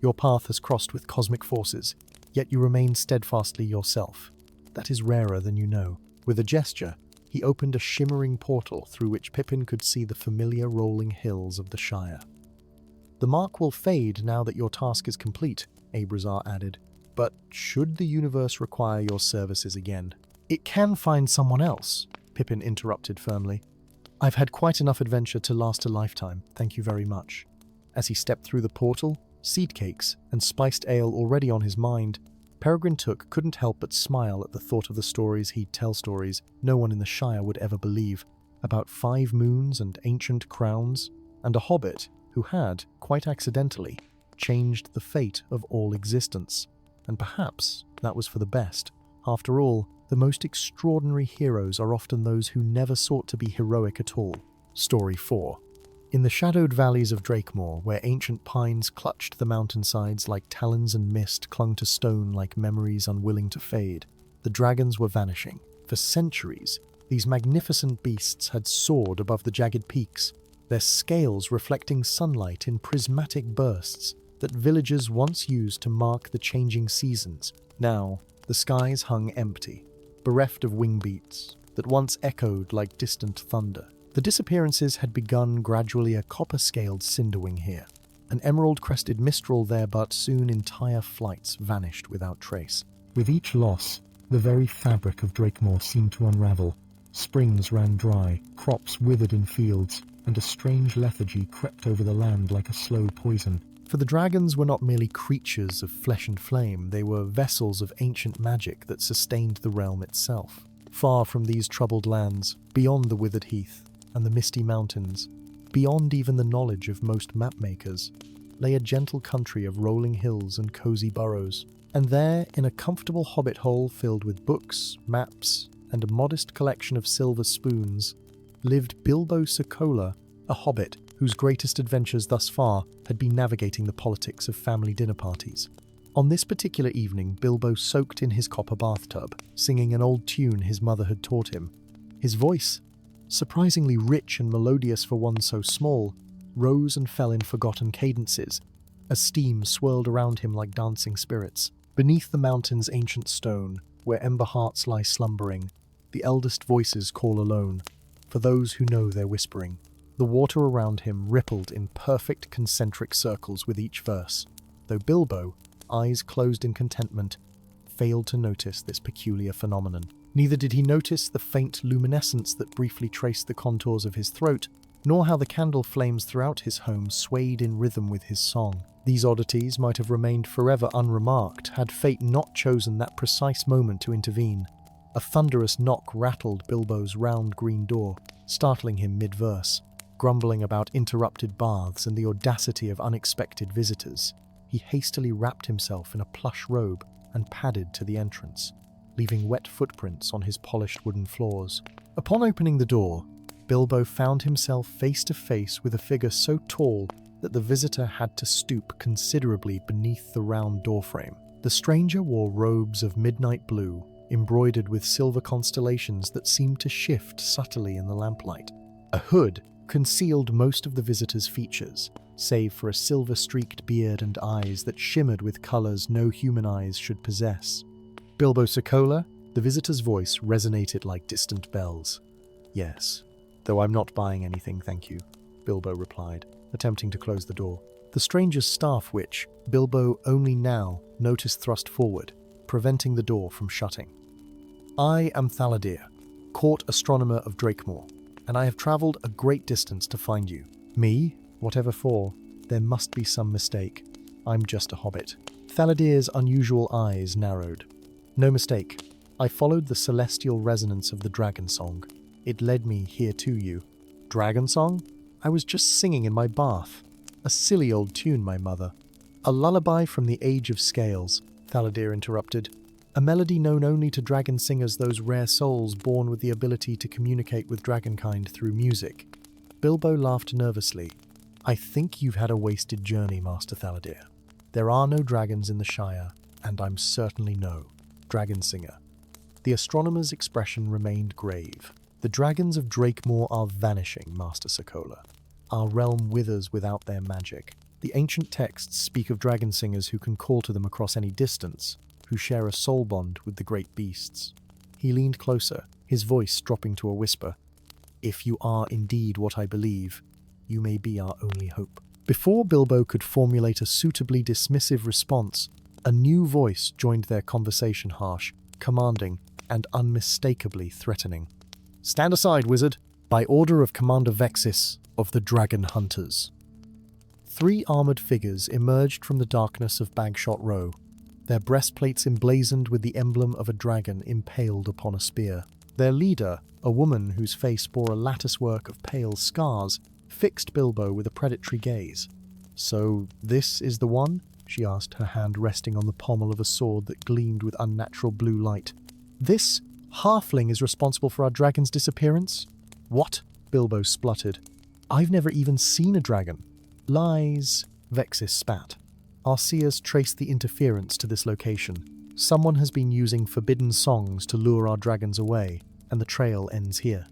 Your path has crossed with cosmic forces, yet you remain steadfastly yourself. That is rarer than you know." With a gesture, he opened a shimmering portal through which Pippin could see the familiar rolling hills of the Shire. "The mark will fade now that your task is complete," Abrazar added. "But should the universe require your services again—" "It can find someone else," Pippin interrupted firmly. "I've had quite enough adventure to last a lifetime, thank you very much." As he stepped through the portal, seed cakes and spiced ale already on his mind, Peregrine Took couldn't help but smile at the thought of the stories he'd tell, stories no one in the Shire would ever believe, about 5 moons and ancient crowns, and a hobbit who had, quite accidentally, changed the fate of all existence. And perhaps that was for the best. After all, the most extraordinary heroes are often those who never sought to be heroic at all. Story 4. In the shadowed valleys of Drakemore, where ancient pines clutched the mountainsides like talons and mist clung to stone like memories unwilling to fade, the dragons were vanishing. For centuries, these magnificent beasts had soared above the jagged peaks, their scales reflecting sunlight in prismatic bursts that villagers once used to mark the changing seasons. Now, the skies hung empty, bereft of wing beats that once echoed like distant thunder. The disappearances had begun gradually, a copper-scaled cinderwing here, an emerald-crested mistral there, but soon entire flights vanished without trace. With each loss, the very fabric of Drakemore seemed to unravel. Springs ran dry, crops withered in fields, and a strange lethargy crept over the land like a slow poison. For the dragons were not merely creatures of flesh and flame, they were vessels of ancient magic that sustained the realm itself. Far from these troubled lands, beyond the withered heath and the misty mountains, beyond even the knowledge of most mapmakers, lay a gentle country of rolling hills and cozy burrows. And there, in a comfortable hobbit hole filled with books, maps, and a modest collection of silver spoons, lived Bilbo Sokola, a hobbit whose greatest adventures thus far had been navigating the politics of family dinner parties. On this particular evening, Bilbo soaked in his copper bathtub, singing an old tune his mother had taught him. His voice, surprisingly rich and melodious for one so small, rose and fell in forgotten cadences, as steam swirled around him like dancing spirits. Beneath the mountain's ancient stone, where ember hearts lie slumbering, the eldest voices call alone, for those who know their whispering. The water around him rippled in perfect concentric circles with each verse, though Bilbo, eyes closed in contentment, failed to notice this peculiar phenomenon. Neither did he notice the faint luminescence that briefly traced the contours of his throat, nor how the candle flames throughout his home swayed in rhythm with his song. These oddities might have remained forever unremarked had fate not chosen that precise moment to intervene. A thunderous knock rattled Bilbo's round green door, startling him mid-verse. Grumbling about interrupted baths and the audacity of unexpected visitors, he hastily wrapped himself in a plush robe and padded to the entrance, leaving wet footprints on his polished wooden floors. Upon opening the door, Bilbo found himself face to face with a figure so tall that the visitor had to stoop considerably beneath the round doorframe. The stranger wore robes of midnight blue, embroidered with silver constellations that seemed to shift subtly in the lamplight. A hood concealed most of the visitor's features, save for a silver-streaked beard and eyes that shimmered with colors no human eyes should possess. Bilbo Sokola, the visitor's voice resonated like distant bells. "Yes, though I'm not buying anything, thank you," Bilbo replied, attempting to close the door. The stranger's staff which, Bilbo only now noticed thrust forward, preventing the door from shutting. "I am Thaladir, court astronomer of Drakemore, and I have travelled a great distance to find you." "Me? Whatever for? There must be some mistake. I'm just a hobbit." Thaladir's unusual eyes narrowed. "No mistake. I followed the celestial resonance of the dragon song. It led me here to you." "Dragon song? I was just singing in my bath. A silly old tune, my mother." "A lullaby from the age of scales," Thaladir interrupted. "A melody known only to dragon singers, those rare souls born with the ability to communicate with dragonkind through music." Bilbo laughed nervously. "I think you've had a wasted journey, Master Thaladir. There are no dragons in the Shire, and I'm certainly no dragon singer." The astronomer's expression remained grave. "The dragons of Drakemore are vanishing, Master Sokola. Our realm withers without their magic. The ancient texts speak of dragon singers who can call to them across any distance, who share a soul bond with the great beasts." He leaned closer, his voice dropping to a whisper. "If you are indeed what I believe, you may be our only hope." Before Bilbo could formulate a suitably dismissive response, a new voice joined their conversation, harsh, commanding, and unmistakably threatening. "Stand aside, wizard, by order of Commander Vexis of the Dragon Hunters." Three armored figures emerged from the darkness of Bagshot Row, their breastplates emblazoned with the emblem of a dragon impaled upon a spear. Their leader, a woman whose face bore a latticework of pale scars, fixed Bilbo with a predatory gaze. "So this is the one?" she asked, her hand resting on the pommel of a sword that gleamed with unnatural blue light. "This halfling is responsible for our dragon's disappearance?" "What?" Bilbo spluttered. "I've never even seen a dragon." "Lies," Vexis spat. "Our seers traced the interference to this location. Someone has been using forbidden songs to lure our dragons away, and the trail ends here."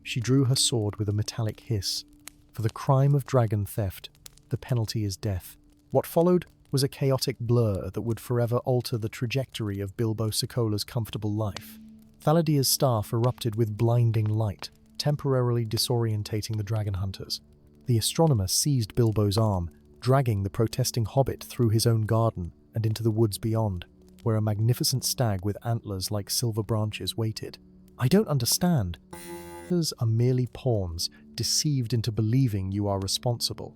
She drew her sword with a metallic hiss. "For the crime of dragon theft, the penalty is death." What followed was a chaotic blur that would forever alter the trajectory of Bilbo Sokola's comfortable life. Thaladir's staff erupted with blinding light, temporarily disorientating the dragon hunters. The astronomer seized Bilbo's arm, dragging the protesting hobbit through his own garden and into the woods beyond, where a magnificent stag with antlers like silver branches waited. "I don't understand. Others are merely pawns, deceived into believing you are responsible."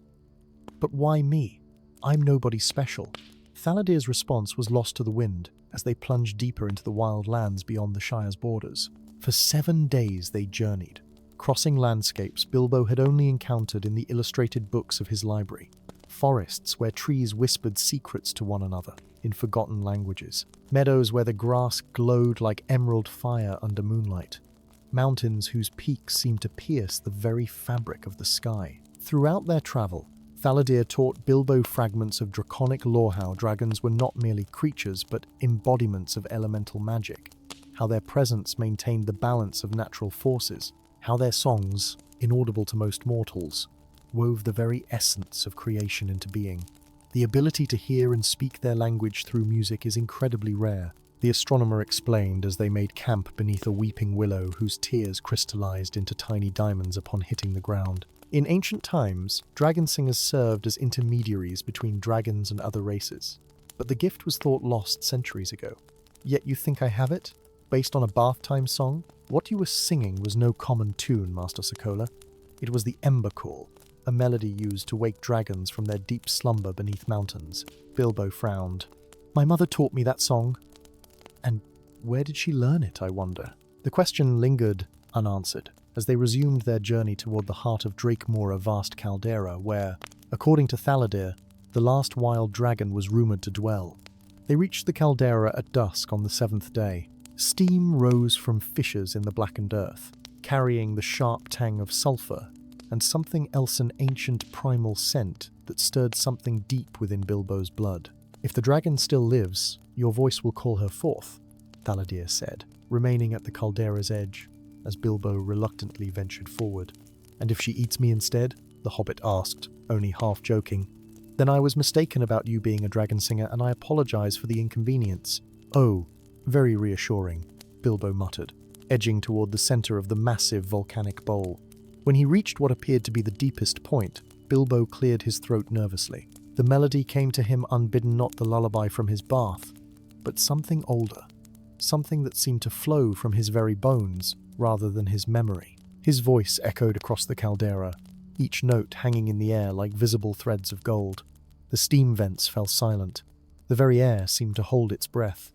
"But why me? I'm nobody special." Thaladir's response was lost to the wind as they plunged deeper into the wild lands beyond the Shire's borders. For 7 days they journeyed, crossing landscapes Bilbo had only encountered in the illustrated books of his library. Forests where trees whispered secrets to one another in forgotten languages. Meadows where the grass glowed like emerald fire under moonlight. Mountains whose peaks seemed to pierce the very fabric of the sky. Throughout their travel, Thaldir taught Bilbo fragments of draconic lore, how dragons were not merely creatures but embodiments of elemental magic, how their presence maintained the balance of natural forces, how their songs, inaudible to most mortals, wove the very essence of creation into being. The ability to hear and speak their language through music is incredibly rare, the astronomer explained as they made camp beneath a weeping willow whose tears crystallized into tiny diamonds upon hitting the ground. In ancient times, dragon singers served as intermediaries between dragons and other races, but the gift was thought lost centuries ago. Yet you think I have it? Based on a bath time song? What you were singing was no common tune, Master Sokola. It was the Ember Call, a melody used to wake dragons from their deep slumber beneath mountains. Bilbo frowned. My mother taught me that song. And where did she learn it, I wonder? The question lingered unanswered as they resumed their journey toward the heart of Drakemore, a vast caldera where, according to Thaldir, the last wild dragon was rumored to dwell. They reached the caldera at dusk on the 7th day. Steam rose from fissures in the blackened earth, carrying the sharp tang of sulphur and something else, an ancient primal scent that stirred something deep within Bilbo's blood. If the dragon still lives, your voice will call her forth, Thaldir said, remaining at the caldera's edge, as Bilbo reluctantly ventured forward. And if she eats me instead? The hobbit asked, only half joking. Then I was mistaken about you being a dragon singer, and I apologize for the inconvenience. Oh, very reassuring, Bilbo muttered, edging toward the center of the massive volcanic bowl. When he reached what appeared to be the deepest point, Bilbo cleared his throat nervously. The melody came to him unbidden, not the lullaby from his bath, but something older, something that seemed to flow from his very bones rather than his memory. His voice echoed across the caldera, each note hanging in the air like visible threads of gold. The steam vents fell silent. The very air seemed to hold its breath.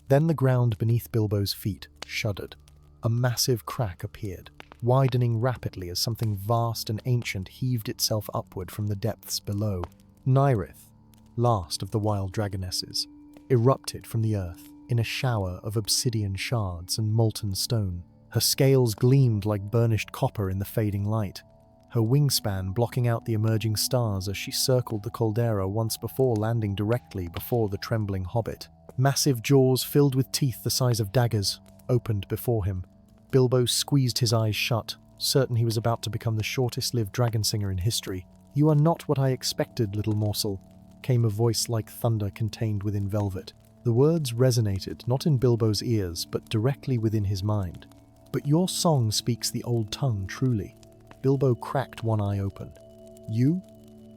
Then the ground beneath Bilbo's feet shuddered. A massive crack appeared, widening rapidly as something vast and ancient heaved itself upward from the depths below. Nyrith, last of the wild dragonesses, erupted from the earth in a shower of obsidian shards and molten stone. Her scales gleamed like burnished copper in the fading light, her wingspan blocking out the emerging stars as she circled the caldera once before, landing directly before the trembling hobbit. Massive jaws filled with teeth the size of daggers opened before him. Bilbo squeezed his eyes shut, certain he was about to become the shortest-lived dragon singer in history. "You are not what I expected, little morsel," came a voice like thunder contained within velvet. The words resonated not in Bilbo's ears, but directly within his mind. "But your song speaks the old tongue truly." Bilbo cracked one eye open. You're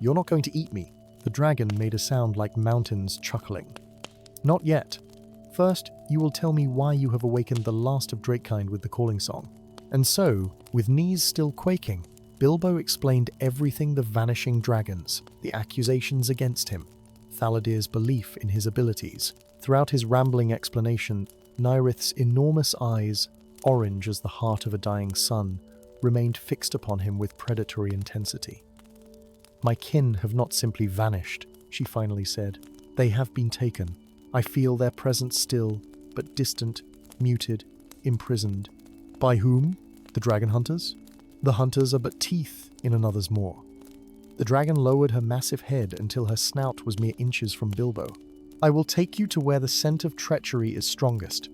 not going to eat me." The dragon made a sound like mountains chuckling. "Not yet. First, you will tell me why you have awakened the last of Drakekind with the calling song." And so, with knees still quaking, Bilbo explained everything: the vanishing dragons, the accusations against him, Thaldir's belief in his abilities. Throughout his rambling explanation, Nyrith's enormous eyes, orange as the heart of a dying sun, remained fixed upon him with predatory intensity. "My kin have not simply vanished," she finally said. "They have been taken. I feel their presence still, but distant, muted, imprisoned." "By whom? The dragon hunters?" "The hunters are but teeth in another's maw." The dragon lowered her massive head until her snout was mere inches from Bilbo. "I will take you to where the scent of treachery is strongest.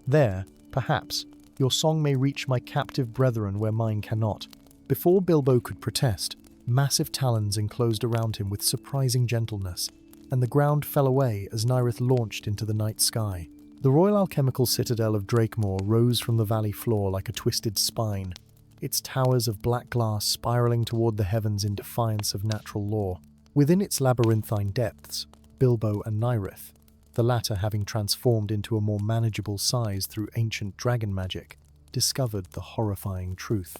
There, perhaps, your song may reach my captive brethren where mine cannot." Before Bilbo could protest, massive talons enclosed around him with surprising gentleness, and the ground fell away as Nyrith launched into the night sky. The royal alchemical citadel of Drakemore rose from the valley floor like a twisted spine, its towers of black glass spiraling toward the heavens in defiance of natural law. Within its labyrinthine depths, Bilbo and Nyrith, the latter having transformed into a more manageable size through ancient dragon magic, discovered the horrifying truth.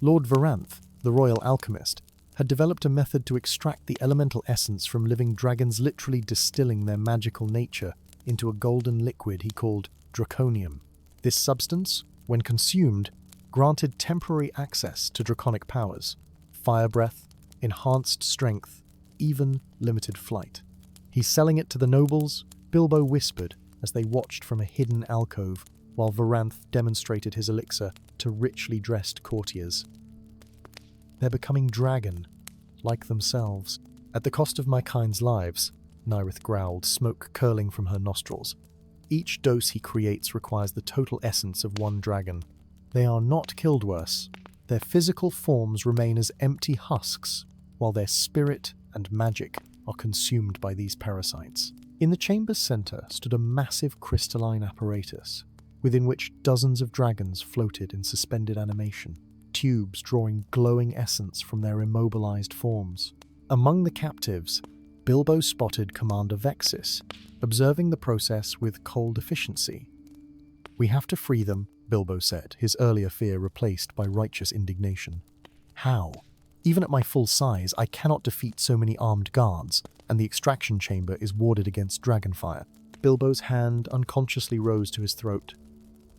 Lord Varanth, the royal alchemist, had developed a method to extract the elemental essence from living dragons, literally distilling their magical nature into a golden liquid he called draconium. This substance, when consumed, granted temporary access to draconic powers, fire breath, enhanced strength, even limited flight. "He's selling it to the nobles," Bilbo whispered as they watched from a hidden alcove while Varanth demonstrated his elixir to richly dressed courtiers. "They're becoming dragon, like themselves. At the cost of my kind's lives," Nyrith growled, smoke curling from her nostrils. "Each dose he creates requires the total essence of one dragon. They are not killed worse. Their physical forms remain as empty husks, while their spirit and magic are consumed by these parasites." In the chamber's center stood a massive crystalline apparatus, within which dozens of dragons floated in suspended animation, tubes drawing glowing essence from their immobilized forms. Among the captives, Bilbo spotted Commander Vexis, observing the process with cold efficiency. "We have to free them," Bilbo said, his earlier fear replaced by righteous indignation. "How? Even at my full size, I cannot defeat so many armed guards, and the extraction chamber is warded against dragonfire." Bilbo's hand unconsciously rose to his throat.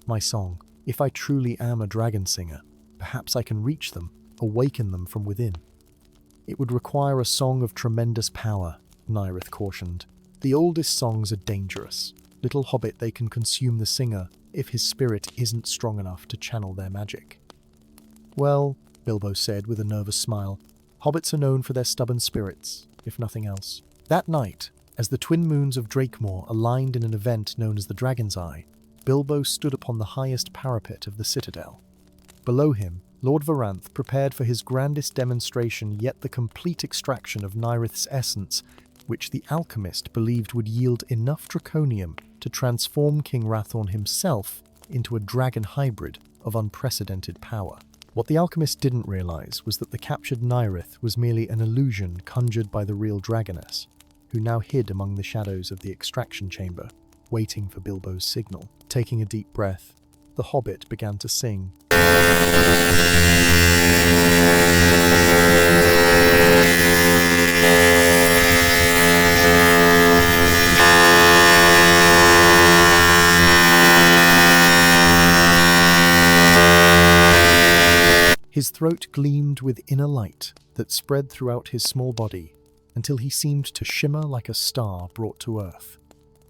"My song. If I truly am a dragon singer, perhaps I can reach them, awaken them from within." "It would require a song of tremendous power," Nyrith cautioned. "The oldest songs are dangerous. Little Hobbit, they can consume the singer if his spirit isn't strong enough to channel their magic." "Well," Bilbo said with a nervous smile, "hobbits are known for their stubborn spirits, if nothing else." That night, as the twin moons of Drakemore aligned in an event known as the Dragon's Eye, Bilbo stood upon the highest parapet of the citadel. Below him, Lord Varanth prepared for his grandest demonstration yet, the complete extraction of Nyrith's essence, which the alchemist believed would yield enough draconium to transform King Rathorn himself into a dragon hybrid of unprecedented power. What the alchemist didn't realize was that the captured Nyrith was merely an illusion conjured by the real dragoness, who now hid among the shadows of the extraction chamber, waiting for Bilbo's signal. Taking a deep breath, the Hobbit began to sing. His throat gleamed with inner light that spread throughout his small body until he seemed to shimmer like a star brought to earth.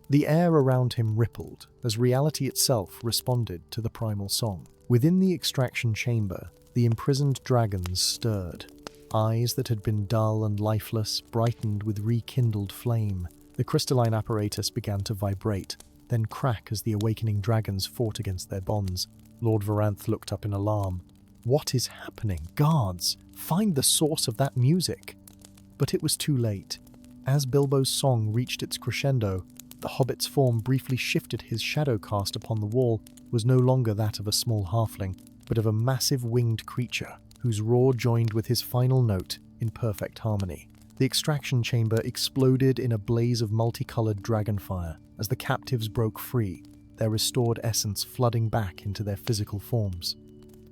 The air around him rippled as reality itself responded to the primal song. Within the extraction chamber, the imprisoned dragons stirred. Eyes that had been dull and lifeless brightened with rekindled flame. The crystalline apparatus began to vibrate, then crack as the awakening dragons fought against their bonds. Lord Varanth looked up in alarm. "What is happening? Guards, find the source of that music!" But it was too late. As Bilbo's song reached its crescendo, the Hobbit's form briefly shifted. His shadow cast upon the wall was no longer that of a small halfling, but of a massive winged creature, whose roar joined with his final note in perfect harmony. The extraction chamber exploded in a blaze of multicolored dragonfire as the captives broke free, their restored essence flooding back into their physical forms.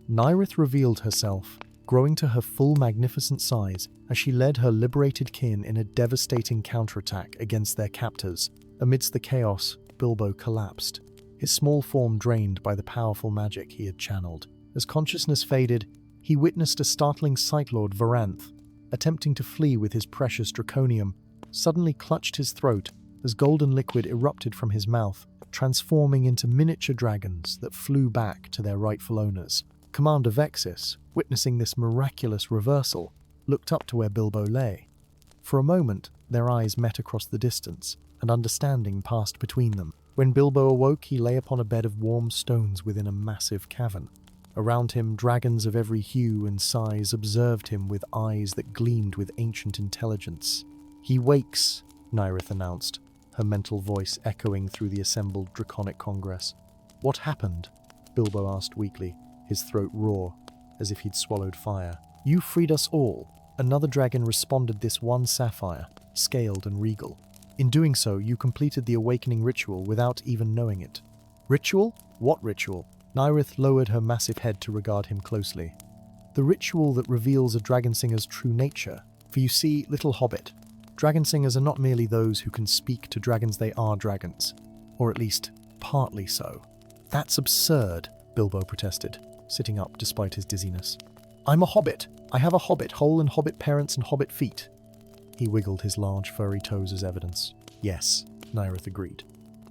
Nyrith revealed herself, growing to her full magnificent size as she led her liberated kin in a devastating counterattack against their captors. Amidst the chaos, Bilbo collapsed, his small form drained by the powerful magic he had channeled. As consciousness faded, he witnessed a startling sight. Lord Varanth, attempting to flee with his precious draconium, suddenly clutched his throat as golden liquid erupted from his mouth, transforming into miniature dragons that flew back to their rightful owners. Commander Vexis, witnessing this miraculous reversal, looked up to where Bilbo lay. For a moment, their eyes met across the distance, and understanding passed between them. When Bilbo awoke, he lay upon a bed of warm stones within a massive cavern. Around him, dragons of every hue and size observed him with eyes that gleamed with ancient intelligence. "He wakes," Nyrith announced, her mental voice echoing through the assembled draconic congress. "What happened?" Bilbo asked weakly, his throat raw, as if he'd swallowed fire. "You freed us all." Another dragon responded, this one sapphire, scaled and regal. "In doing so, you completed the awakening ritual without even knowing it." "Ritual? What ritual?" Nyrith lowered her massive head to regard him closely. "The ritual that reveals a dragon singer's true nature. For you see, little Hobbit, dragon singers are not merely those who can speak to dragons, they are dragons. Or at least, partly so." "That's absurd," Bilbo protested. sitting up despite his dizziness. "I'm a hobbit. I have a hobbit hole and hobbit parents and hobbit feet." He wiggled his large furry toes as evidence. "Yes," Nyrith agreed.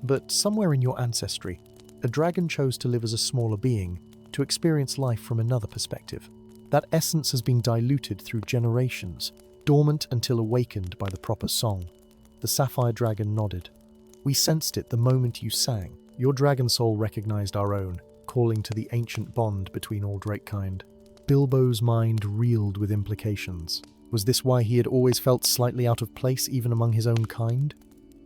"But somewhere in your ancestry, a dragon chose to live as a smaller being, to experience life from another perspective. That essence has been diluted through generations, dormant until awakened by the proper song." The sapphire dragon nodded. "We sensed it the moment you sang. Your dragon soul recognized our own, calling to the ancient bond between all Drakekind." Bilbo's mind reeled with implications. Was this why he had always felt slightly out of place even among his own kind?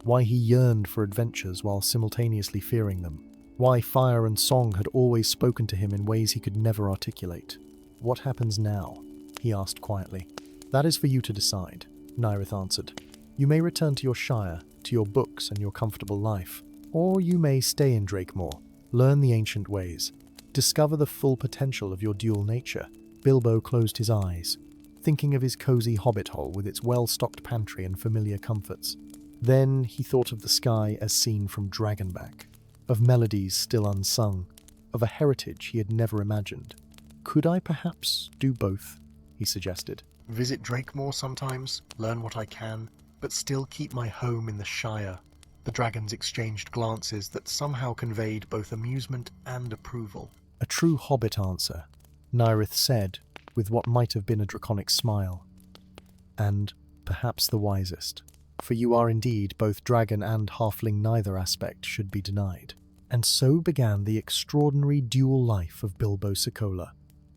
Why he yearned for adventures while simultaneously fearing them? Why fire and song had always spoken to him in ways he could never articulate? "What happens now?" he asked quietly. "That is for you to decide," Nyrith answered. "You may return to your shire, to your books and your comfortable life, or you may stay in Drakemore, learn the ancient ways, discover the full potential of your dual nature." Bilbo closed his eyes, thinking of his cozy hobbit hole with its well-stocked pantry and familiar comforts. Then he thought of the sky as seen from Dragonback, of melodies still unsung, of a heritage he had never imagined. "Could I perhaps do both?" he suggested. "Visit Drakemore sometimes, learn what I can, but still keep my home in the Shire." The dragons exchanged glances that somehow conveyed both amusement and approval. "A true hobbit answer," Nyrith said, with what might have been a draconic smile. "And perhaps the wisest. For you are indeed both dragon and halfling, neither aspect should be denied." And so began the extraordinary dual life of Bilbo Sokola.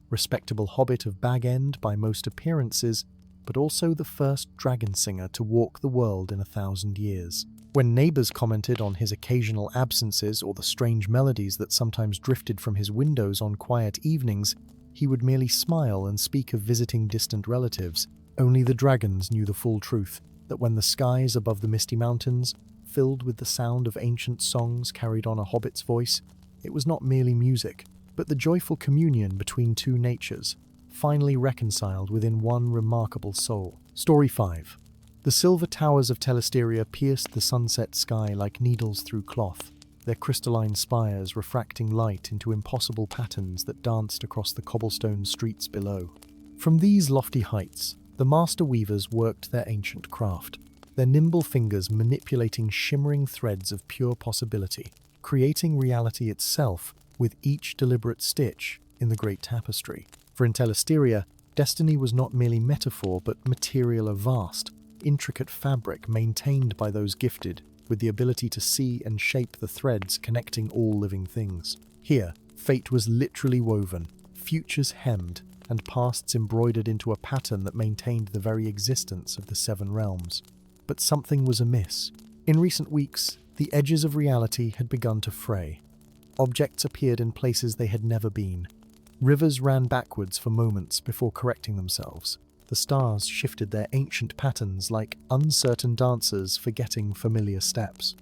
Respectable hobbit of Bag End by most appearances, but also the first dragon singer to walk the world in 1,000 years. When neighbours commented on his occasional absences or the strange melodies that sometimes drifted from his windows on quiet evenings, he would merely smile and speak of visiting distant relatives. Only the dragons knew the full truth, that when the skies above the misty mountains filled with the sound of ancient songs carried on a hobbit's voice, it was not merely music, but the joyful communion between two natures, finally reconciled within one remarkable soul. Story 5. The silver towers of Telesteria pierced the sunset sky like needles through cloth, their crystalline spires refracting light into impossible patterns that danced across the cobblestone streets below. From these lofty heights, the master weavers worked their ancient craft, their nimble fingers manipulating shimmering threads of pure possibility, creating reality itself with each deliberate stitch in the great tapestry. For in Telesteria, destiny was not merely metaphor but material of vast, intricate fabric maintained by those gifted with the ability to see and shape the threads connecting all living things. Here, fate was literally woven, futures hemmed, and pasts embroidered into a pattern that maintained the very existence of the Seven Realms. But something was amiss. In recent weeks, the edges of reality had begun to fray. Objects appeared in places they had never been. Rivers ran backwards for moments before correcting themselves. The stars shifted their ancient patterns like uncertain dancers forgetting familiar steps.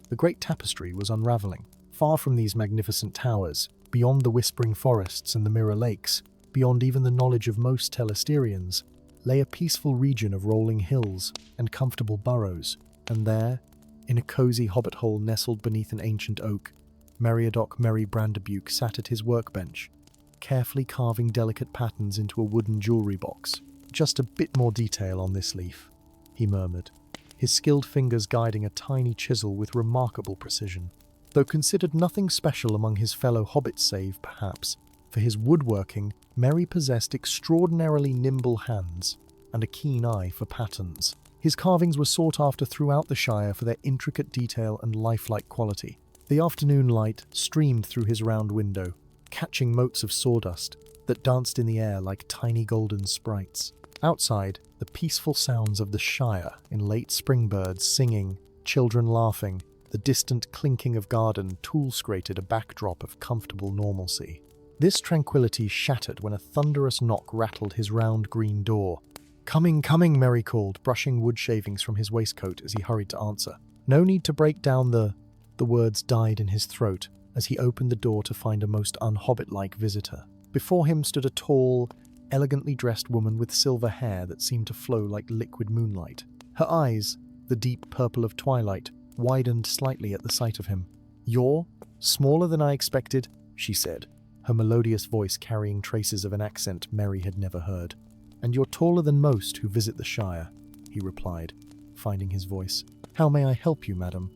The great tapestry was unraveling. Far from these magnificent towers, beyond the whispering forests and the mirror lakes, beyond even the knowledge of most Telesterians, lay a peaceful region of rolling hills and comfortable burrows, and there, in a cozy hobbit hole nestled beneath an ancient oak, Meriadoc Merry Brandebuke sat at his workbench, carefully carving delicate patterns into a wooden jewelry box. "Just a bit more detail on this leaf," he murmured, his skilled fingers guiding a tiny chisel with remarkable precision. Though considered nothing special among his fellow hobbits save, perhaps, for his woodworking, Merry possessed extraordinarily nimble hands and a keen eye for patterns. His carvings were sought after throughout the Shire for their intricate detail and lifelike quality. The afternoon light streamed through his round window, catching motes of sawdust that danced in the air like tiny golden sprites. Outside, the peaceful sounds of the Shire in late spring birds singing, children laughing, the distant clinking of garden tools created a backdrop of comfortable normalcy. This tranquility shattered when a thunderous knock rattled his round green door. "Coming, coming," Merry called, brushing wood shavings from his waistcoat as he hurried to answer. No need to break down the words died in his throat as he opened the door to find a most un-hobbit-like visitor. Before him stood a tall, elegantly dressed woman with silver hair that seemed to flow like liquid moonlight. Her eyes, the deep purple of twilight, widened slightly at the sight of him. "You're smaller than I expected," she said, her melodious voice carrying traces of an accent Merry had never heard. "And you're taller than most who visit the Shire," he replied, finding his voice. "How may I help you, madam?"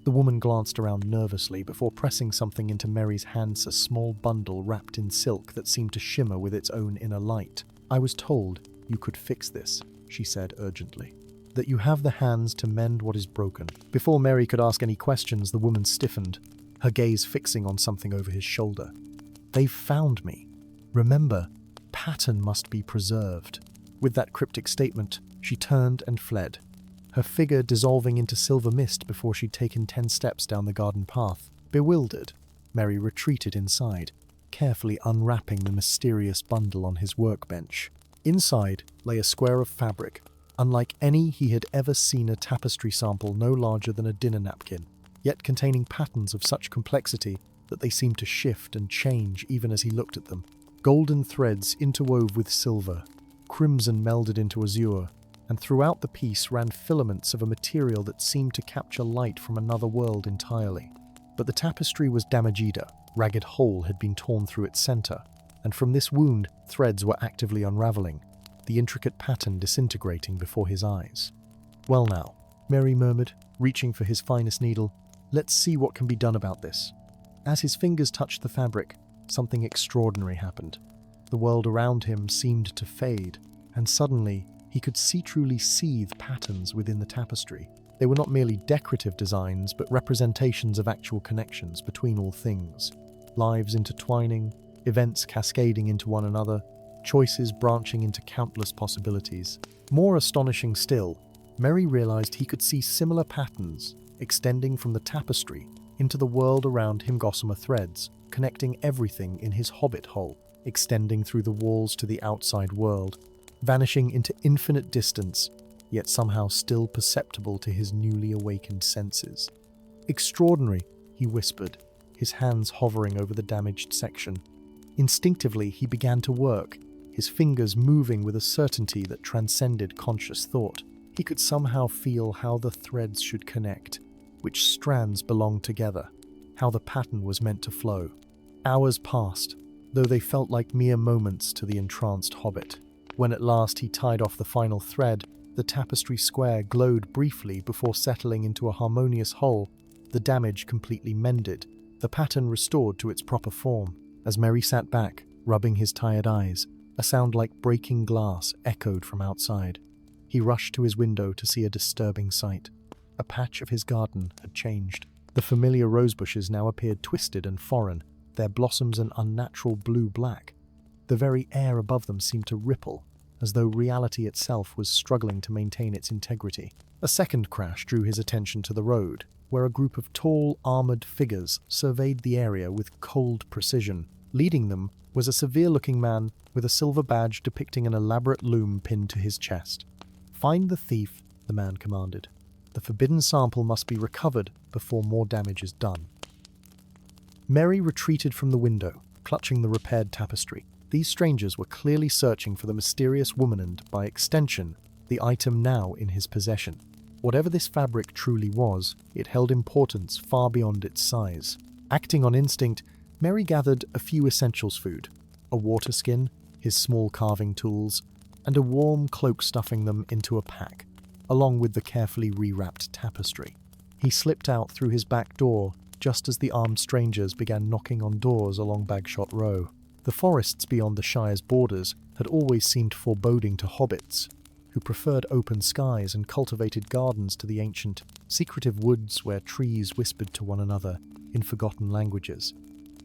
The woman glanced around nervously before pressing something into Merry's hands, a small bundle wrapped in silk that seemed to shimmer with its own inner light. "I was told you could fix this," she said urgently. "That you have the hands to mend what is broken." Before Merry could ask any questions, the woman stiffened, her gaze fixing on something over his shoulder. "They've found me. Remember, pattern must be preserved." With that cryptic statement, she turned and fled, her figure dissolving into silver mist before she'd taken 10 steps down the garden path. Bewildered, Merry retreated inside, carefully unwrapping the mysterious bundle on his workbench. Inside lay a square of fabric, unlike any he had ever seen, a tapestry sample no larger than a dinner napkin, yet containing patterns of such complexity that they seemed to shift and change even as he looked at them. Golden threads interwove with silver, crimson melded into azure, and throughout the piece ran filaments of a material that seemed to capture light from another world entirely. But the tapestry was damaged, a ragged hole had been torn through its center, and from this wound threads were actively unraveling, the intricate pattern disintegrating before his eyes. "Well now," Merry murmured, reaching for his finest needle, "let's see what can be done about this." As his fingers touched the fabric, something extraordinary happened. The world around him seemed to fade, and suddenly he could truly see the patterns within the tapestry. They were not merely decorative designs, but representations of actual connections between all things. Lives intertwining, events cascading into one another, choices branching into countless possibilities. More astonishing still, Merry realized he could see similar patterns extending from the tapestry into the world around him, gossamer threads, connecting everything in his hobbit hole, extending through the walls to the outside world, vanishing into infinite distance, yet somehow still perceptible to his newly awakened senses. "Extraordinary," he whispered, his hands hovering over the damaged section. Instinctively, he began to work, his fingers moving with a certainty that transcended conscious thought. He could somehow feel how the threads should connect, which strands belonged together, how the pattern was meant to flow. Hours passed, though they felt like mere moments to the entranced hobbit. When at last he tied off the final thread, the tapestry square glowed briefly before settling into a harmonious whole, the damage completely mended, the pattern restored to its proper form. As Merry sat back, rubbing his tired eyes, a sound like breaking glass echoed from outside. He rushed to his window to see a disturbing sight. A patch of his garden had changed. The familiar rosebushes now appeared twisted and foreign, their blossoms an unnatural blue-black. The very air above them seemed to ripple, as though reality itself was struggling to maintain its integrity. A second crash drew his attention to the road, where a group of tall, armored figures surveyed the area with cold precision. Leading them was a severe-looking man with a silver badge depicting an elaborate loom pinned to his chest. "Find the thief," the man commanded. "The forbidden sample must be recovered before more damage is done." Merry retreated from the window, clutching the repaired tapestry. These strangers were clearly searching for the mysterious woman and, by extension, the item now in his possession. Whatever this fabric truly was, it held importance far beyond its size. Acting on instinct, Merry gathered a few essentials: food, a water skin, his small carving tools, and a warm cloak stuffing them into a pack, along with the carefully rewrapped tapestry. He slipped out through his back door just as the armed strangers began knocking on doors along Bagshot Row. The forests beyond the Shire's borders had always seemed foreboding to hobbits, who preferred open skies and cultivated gardens to the ancient, secretive woods where trees whispered to one another in forgotten languages.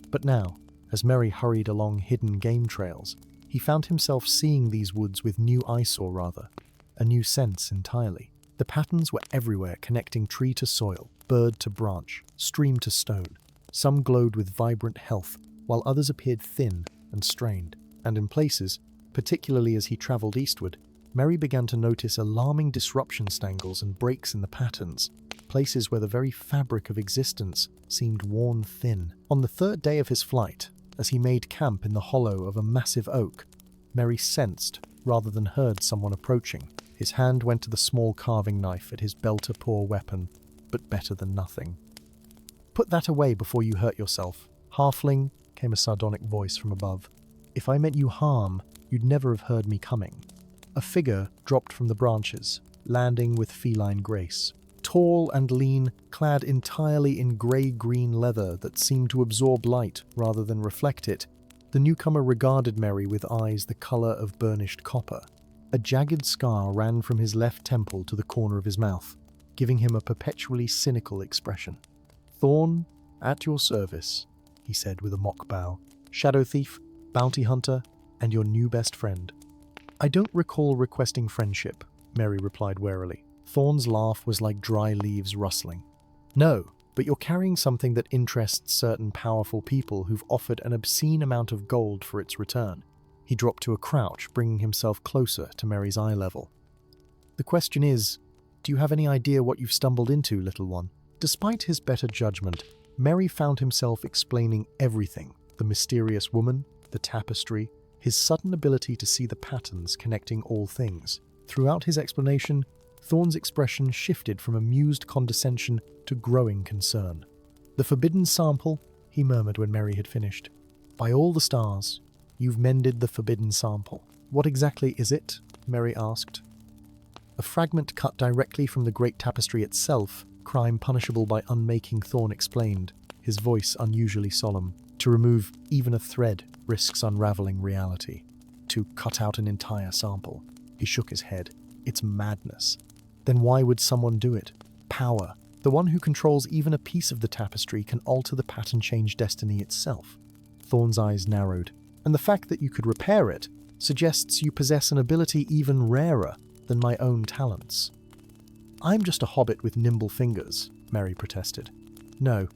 But now, as Merry hurried along hidden game trails, he found himself seeing these woods with new eyes, or rather, a new sense entirely. The patterns were everywhere, connecting tree to soil, bird to branch, stream to stone. Some glowed with vibrant health, while others appeared thin and strained. And in places, particularly as he travelled eastward, Merry began to notice alarming disruption stangles and breaks in the patterns, places where the very fabric of existence seemed worn thin. On the third day of his flight, as he made camp in the hollow of a massive oak, Merry sensed, rather than heard, someone approaching. His hand went to the small carving knife at his belt, a poor weapon, but better than nothing. "Put that away before you hurt yourself," Halfling came a sardonic voice from above. "If I meant you harm, you'd never have heard me coming." A figure dropped from the branches, landing with feline grace. Tall and lean, clad entirely in grey-green leather that seemed to absorb light rather than reflect it, the newcomer regarded Merry with eyes the colour of burnished copper. A jagged scar ran from his left temple to the corner of his mouth, giving him a perpetually cynical expression. "Thorn, at your service," he said with a mock bow. "Shadow thief, bounty hunter, and your new best friend." "I don't recall requesting friendship," Merry replied warily. Thorn's laugh was like dry leaves rustling. "No, but you're carrying something that interests certain powerful people who've offered an obscene amount of gold for its return." He dropped to a crouch, bringing himself closer to Merry's eye level. "The question is, do you have any idea what you've stumbled into, little one?" Despite his better judgment, Merry found himself explaining everything: the mysterious woman, the tapestry, his sudden ability to see the patterns connecting all things. Throughout his explanation, Thorn's expression shifted from amused condescension to growing concern. "The forbidden sample," he murmured when Merry had finished. "By all the stars, you've mended the forbidden sample." "What exactly is it?" Merry asked. "A fragment cut directly from the great tapestry itself, crime punishable by unmaking," Thorn explained, his voice unusually solemn. "To remove even a thread risks unraveling reality. To cut out an entire sample." He shook his head. "It's madness." "Then why would someone do it?" "Power. The one who controls even a piece of the tapestry can alter the pattern-change destiny itself." Thorn's eyes narrowed. "And the fact that you could repair it suggests you possess an ability even rarer than my own talents." "I'm just a hobbit with nimble fingers," Merry protested. "No,"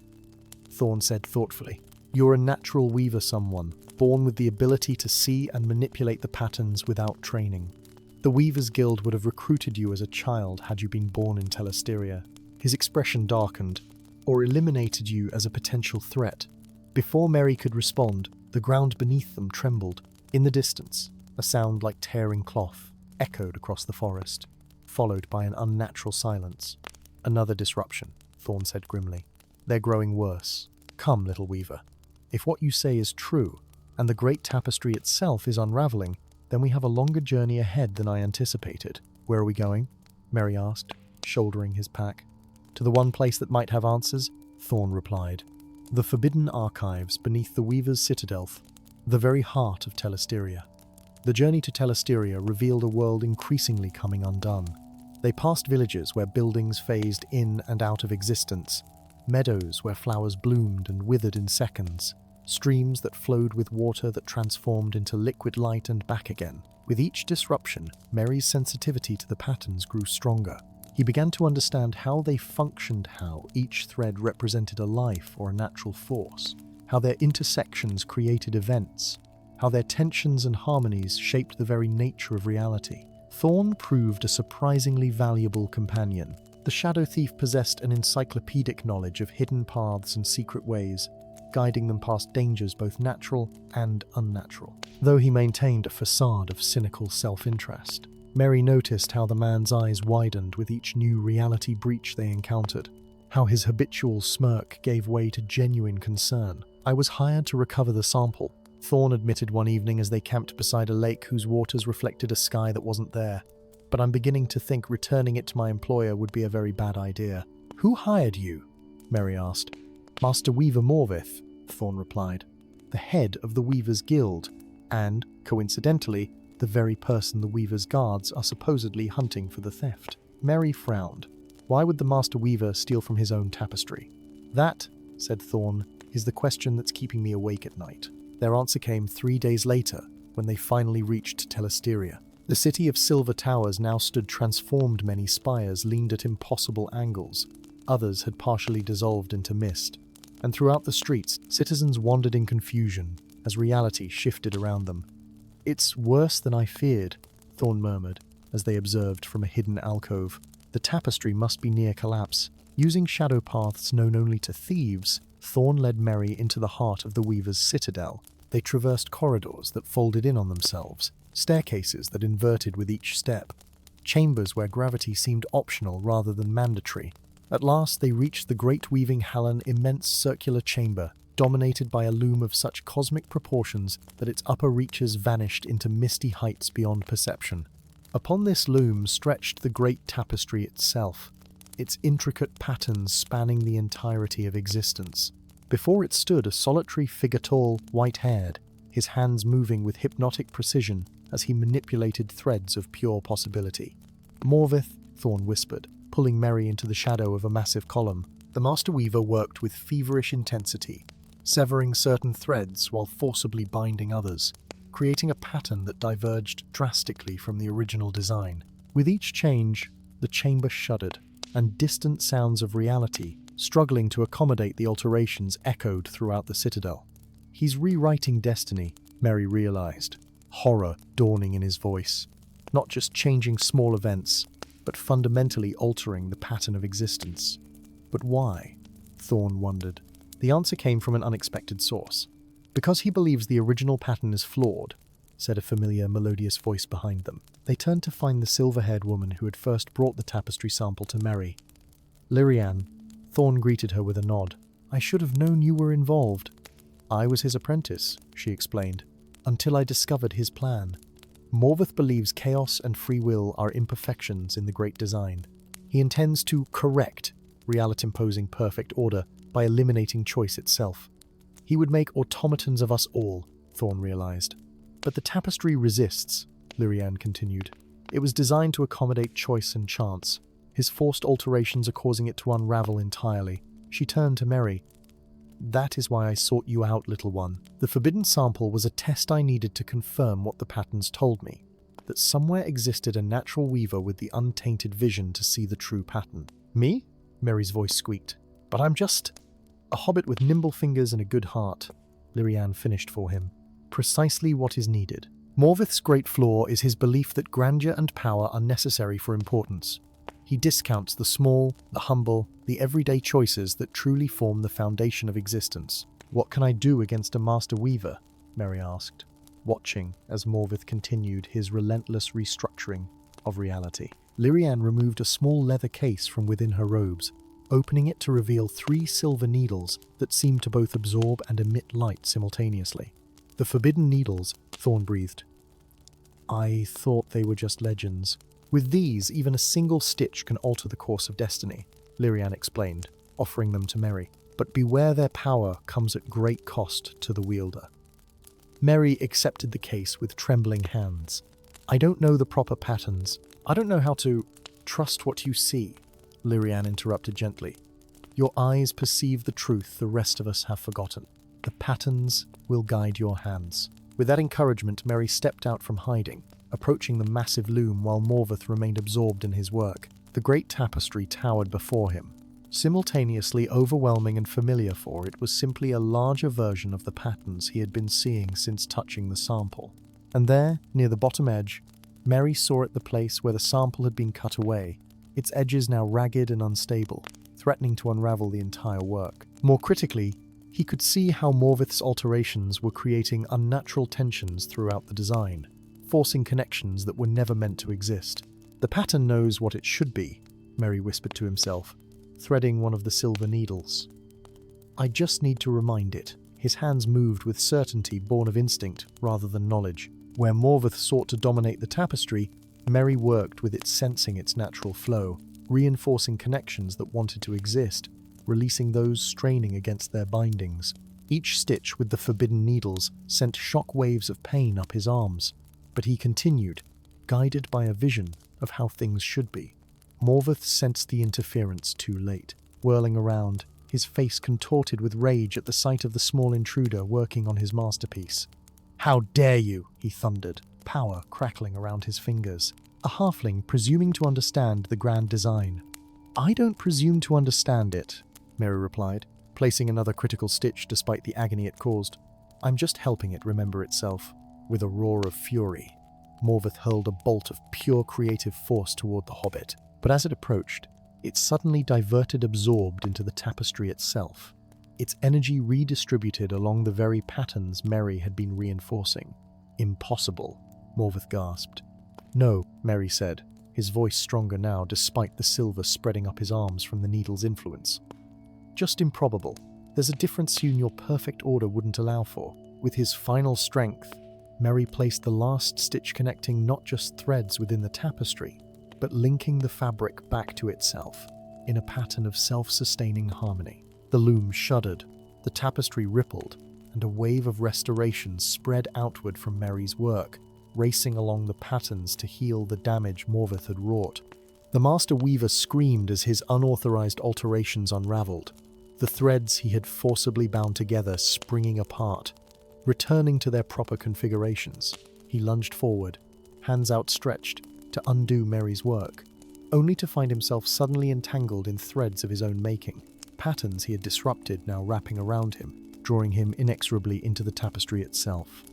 Thorn said thoughtfully. "You're a natural weaver, someone, born with the ability to see and manipulate the patterns without training. The Weavers Guild would have recruited you as a child had you been born in Telesteria." His expression darkened. "Or eliminated you as a potential threat." Before Merry could respond, the ground beneath them trembled. In the distance, a sound like tearing cloth echoed across the forest, followed by an unnatural silence. "Another disruption," Thorn said grimly. "They're growing worse. Come, little weaver. If what you say is true, and the great tapestry itself is unraveling, then we have a longer journey ahead than I anticipated." "Where are we going?" Merry asked, shouldering his pack. "To the one place that might have answers," Thorn replied. "The forbidden archives beneath the Weaver's Citadel, the very heart of Telesteria." The journey to Telesteria revealed a world increasingly coming undone. They passed villages where buildings phased in and out of existence, meadows where flowers bloomed and withered in seconds, streams that flowed with water that transformed into liquid light and back again. With each disruption, Merry's sensitivity to the patterns grew stronger. He began to understand how they functioned, how each thread represented a life or a natural force, how their intersections created events, how their tensions and harmonies shaped the very nature of reality. Thorn proved a surprisingly valuable companion. The Shadow Thief possessed an encyclopedic knowledge of hidden paths and secret ways, guiding them past dangers both natural and unnatural. Though he maintained a facade of cynical self-interest, Merry noticed how the man's eyes widened with each new reality breach they encountered, how his habitual smirk gave way to genuine concern. "I was hired to recover the sample," Thorn admitted one evening as they camped beside a lake whose waters reflected a sky that wasn't there. "But I'm beginning to think returning it to my employer would be a very bad idea." "Who hired you?" Merry asked. "Master Weaver Morvith," Thorn replied, "the head of the Weavers Guild, and, coincidentally, the very person the Weavers Guards are supposedly hunting for the theft." Merry frowned. "Why would the Master Weaver steal from his own tapestry?" "That," said Thorn, "is the question that's keeping me awake at night." Their answer came 3 days later, when they finally reached Telesteria. The city of Silver Towers now stood transformed. Many spires leaned at impossible angles. Others had partially dissolved into mist. And throughout the streets, citizens wandered in confusion as reality shifted around them. "It's worse than I feared," Thorn murmured, as they observed from a hidden alcove. "The tapestry must be near collapse." Using shadow paths known only to thieves, Thorn led Merry into the heart of the Weaver's Citadel. They traversed corridors that folded in on themselves, staircases that inverted with each step, chambers where gravity seemed optional rather than mandatory. At last they reached the Great Weaving Hallan immense circular chamber, dominated by a loom of such cosmic proportions that its upper reaches vanished into misty heights beyond perception. Upon this loom stretched the great tapestry itself, its intricate patterns spanning the entirety of existence. Before it stood a solitary figure, tall, white-haired, his hands moving with hypnotic precision as he manipulated threads of pure possibility. "Morvith," Thorn whispered, pulling Merry into the shadow of a massive column. The Master Weaver worked with feverish intensity, severing certain threads while forcibly binding others, creating a pattern that diverged drastically from the original design. With each change, the chamber shuddered, and distant sounds of reality, struggling to accommodate the alterations, echoed throughout the citadel. "He's rewriting destiny," Merry realized, horror dawning in his voice. "Not just changing small events, but fundamentally altering the pattern of existence." But why? Thorn wondered. The answer came from an unexpected source. "Because he believes the original pattern is flawed," said a familiar, melodious voice behind them. They turned to find the silver-haired woman who had first brought the tapestry sample to Merry. "Lyrian," Thorn greeted her with a nod. "I should have known you were involved." "I was his apprentice," she explained, "until I discovered his plan. Morvith believes chaos and free will are imperfections in the great design. He intends to correct reality-imposing perfect order by eliminating choice itself. He would make automatons of us all," Thorn realized. "But the tapestry resists," Lyrian continued. "It was designed to accommodate choice and chance. His forced alterations are causing it to unravel entirely." She turned to Merry. "That is why I sought you out, little one. The forbidden sample was a test I needed to confirm what the patterns told me, that somewhere existed a natural weaver with the untainted vision to see the true pattern." "Me?" Merry's voice squeaked. "But I'm just a hobbit with nimble fingers and a good heart," Lyrian finished for him. "Precisely what is needed. Morvith's great flaw is his belief that grandeur and power are necessary for importance. He discounts the small, the humble, the everyday choices that truly form the foundation of existence." "What can I do against a Master Weaver?" Merry asked, watching as Morvith continued his relentless restructuring of reality. Lyrian removed a small leather case from within her robes, opening it to reveal 3 silver needles that seemed to both absorb and emit light simultaneously. "The forbidden needles," Thorn breathed. "I thought they were just legends." "With these, even a single stitch can alter the course of destiny," Lyrian explained, offering them to Merry. "But beware, their power comes at great cost to the wielder." Merry accepted the case with trembling hands. "I don't know the proper patterns. I don't know how to trust what you see," Lyrian interrupted gently. "Your eyes perceive the truth the rest of us have forgotten. The patterns will guide your hands." With that encouragement, Merry stepped out from hiding, approaching the massive loom while Morvith remained absorbed in his work. The great tapestry towered before him, simultaneously overwhelming and familiar, for it was simply a larger version of the patterns he had been seeing since touching the sample. And there, near the bottom edge, Merry saw at the place where the sample had been cut away, its edges now ragged and unstable, threatening to unravel the entire work. More critically, he could see how Morvith's alterations were creating unnatural tensions throughout the design, forcing connections that were never meant to exist. "The pattern knows what it should be," Merry whispered to himself, threading one of the silver needles. "I just need to remind it." His hands moved with certainty born of instinct rather than knowledge. Where Morvith sought to dominate the tapestry, Merry worked with it, sensing its natural flow, reinforcing connections that wanted to exist, releasing those straining against their bindings. Each stitch with the forbidden needles sent shock waves of pain up his arms, but he continued, guided by a vision of how things should be. Morvith sensed the interference too late, whirling around, his face contorted with rage at the sight of the small intruder working on his masterpiece. "How dare you!" he thundered, power crackling around his fingers. A halfling presuming to understand the grand design. "I don't presume to understand it," Merry replied, placing another critical stitch despite the agony it caused. "I'm just helping it remember itself." With a roar of fury, Morvith hurled a bolt of pure creative force toward the hobbit, but as it approached, it suddenly diverted, absorbed into the tapestry itself. Its energy redistributed along the very patterns Merry had been reinforcing. "Impossible," Morvith gasped. "No," Merry said, his voice stronger now despite the silver spreading up his arms from the needle's influence. "Just improbable. There's a difference soon your perfect order wouldn't allow for. With his final strength, Merry placed the last stitch connecting not just threads within the tapestry, but linking the fabric back to itself in a pattern of self-sustaining harmony. The loom shuddered, the tapestry rippled, and a wave of restoration spread outward from Merry's work, racing along the patterns to heal the damage Morveth had wrought. The master weaver screamed as his unauthorized alterations unraveled, the threads he had forcibly bound together springing apart. Returning to their proper configurations, he lunged forward, hands outstretched, to undo Merry's work, only to find himself suddenly entangled in threads of his own making, patterns he had disrupted now wrapping around him, drawing him inexorably into the tapestry itself.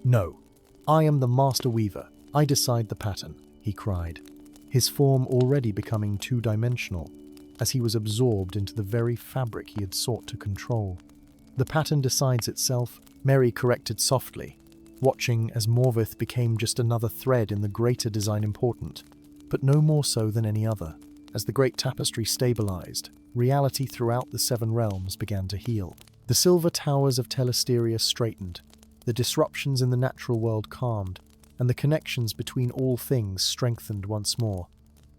"No, I am the master weaver. I decide the pattern," he cried, his form already becoming two-dimensional, as he was absorbed into the very fabric he had sought to control. "The pattern decides itself," Merry corrected softly, watching as Morveth became just another thread in the greater design important, but no more so than any other. As the great tapestry stabilized, reality throughout the Seven Realms began to heal. The silver towers of Telesteria straightened, the disruptions in the natural world calmed, and the connections between all things strengthened once more.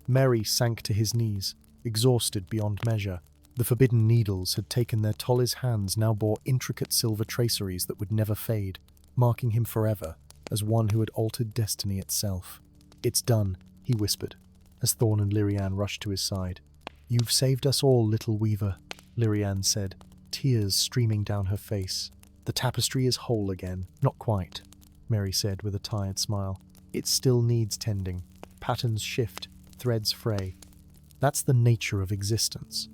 Merry sank to his knees, exhausted beyond measure. The forbidden needles had taken their toll. His hands now bore intricate silver traceries that would never fade, marking him forever as one who had altered destiny itself. "It's done," he whispered, as Thorn and Lyrian rushed to his side. "You've saved us all, little weaver," Lyrian said, tears streaming down her face. "The tapestry is whole again." "Not quite," Merry said with a tired smile. "It still needs tending. Patterns shift, threads fray. That's the nature of existence."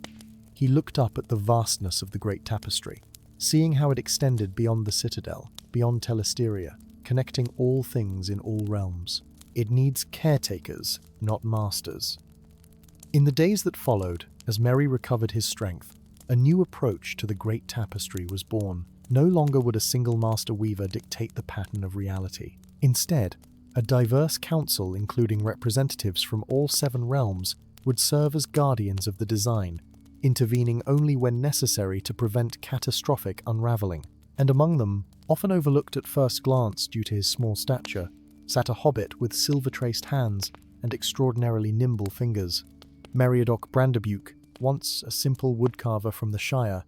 He looked up at the vastness of the great tapestry, seeing how it extended beyond the citadel, beyond Telesteria, connecting all things in all realms. It needs caretakers, not masters. In the days that followed, as Merry recovered his strength, a new approach to the great tapestry was born. No longer would a single master weaver dictate the pattern of reality. Instead, a diverse council including representatives from all seven realms would serve as guardians of the design, intervening only when necessary to prevent catastrophic unraveling. And among them, often overlooked at first glance due to his small stature, sat a hobbit with silver-traced hands and extraordinarily nimble fingers. Meriadoc Brandebuke, once a simple woodcarver from the Shire,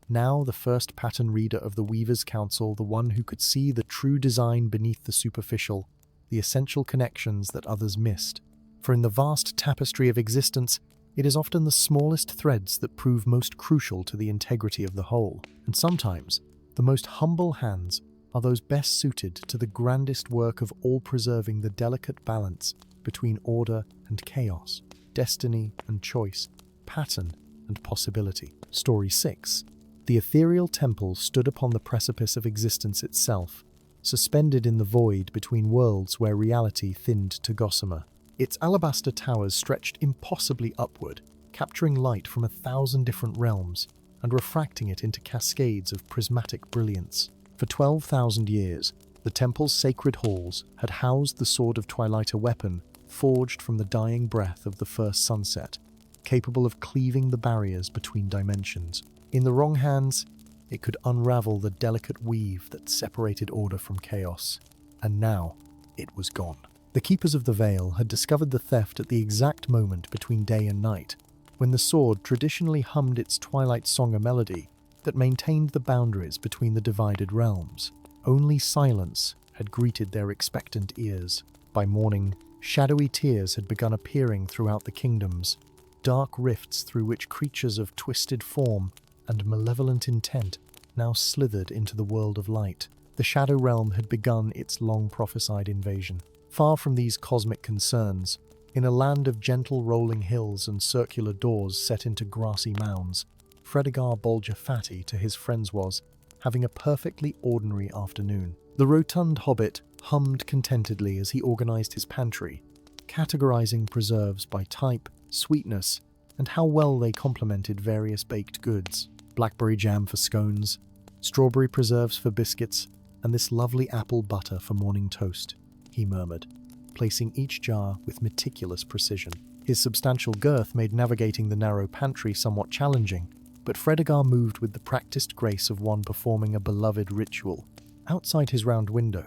now the first pattern reader of the Weavers' Council, the one who could see the true design beneath the superficial, the essential connections that others missed. For in the vast tapestry of existence, it is often the smallest threads that prove most crucial to the integrity of the whole, and sometimes the most humble hands are those best suited to the grandest work of all, preserving the delicate balance between order and chaos, destiny and choice, pattern and possibility. Story 6. The ethereal temple stood upon the precipice of existence itself, suspended in the void between worlds where reality thinned to gossamer. Its alabaster towers stretched impossibly upward, capturing light from 1,000 different realms and refracting it into cascades of prismatic brilliance. For 12,000 years, the temple's sacred halls had housed the Sword of Twilight, a weapon forged from the dying breath of the first sunset, capable of cleaving the barriers between dimensions. In the wrong hands, it could unravel the delicate weave that separated order from chaos. And now, it was gone. The Keepers of the Veil had discovered the theft at the exact moment between day and night, when the sword traditionally hummed its twilight song, a melody that maintained the boundaries between the divided realms. Only silence had greeted their expectant ears. By morning, shadowy tears had begun appearing throughout the kingdoms, dark rifts through which creatures of twisted form and malevolent intent now slithered into the world of light. The Shadow Realm had begun its long-prophesied invasion. Far from these cosmic concerns, in a land of gentle rolling hills and circular doors set into grassy mounds, Fredegar Bolger Fatty to his friends was having a perfectly ordinary afternoon. The rotund hobbit hummed contentedly as he organized his pantry, categorizing preserves by type, sweetness, and how well they complemented various baked goods. Blackberry jam for scones, strawberry preserves for biscuits, and this lovely apple butter for morning toast, he murmured, placing each jar with meticulous precision. His substantial girth made navigating the narrow pantry somewhat challenging, but Fredegar moved with the practiced grace of one performing a beloved ritual. Outside his round window,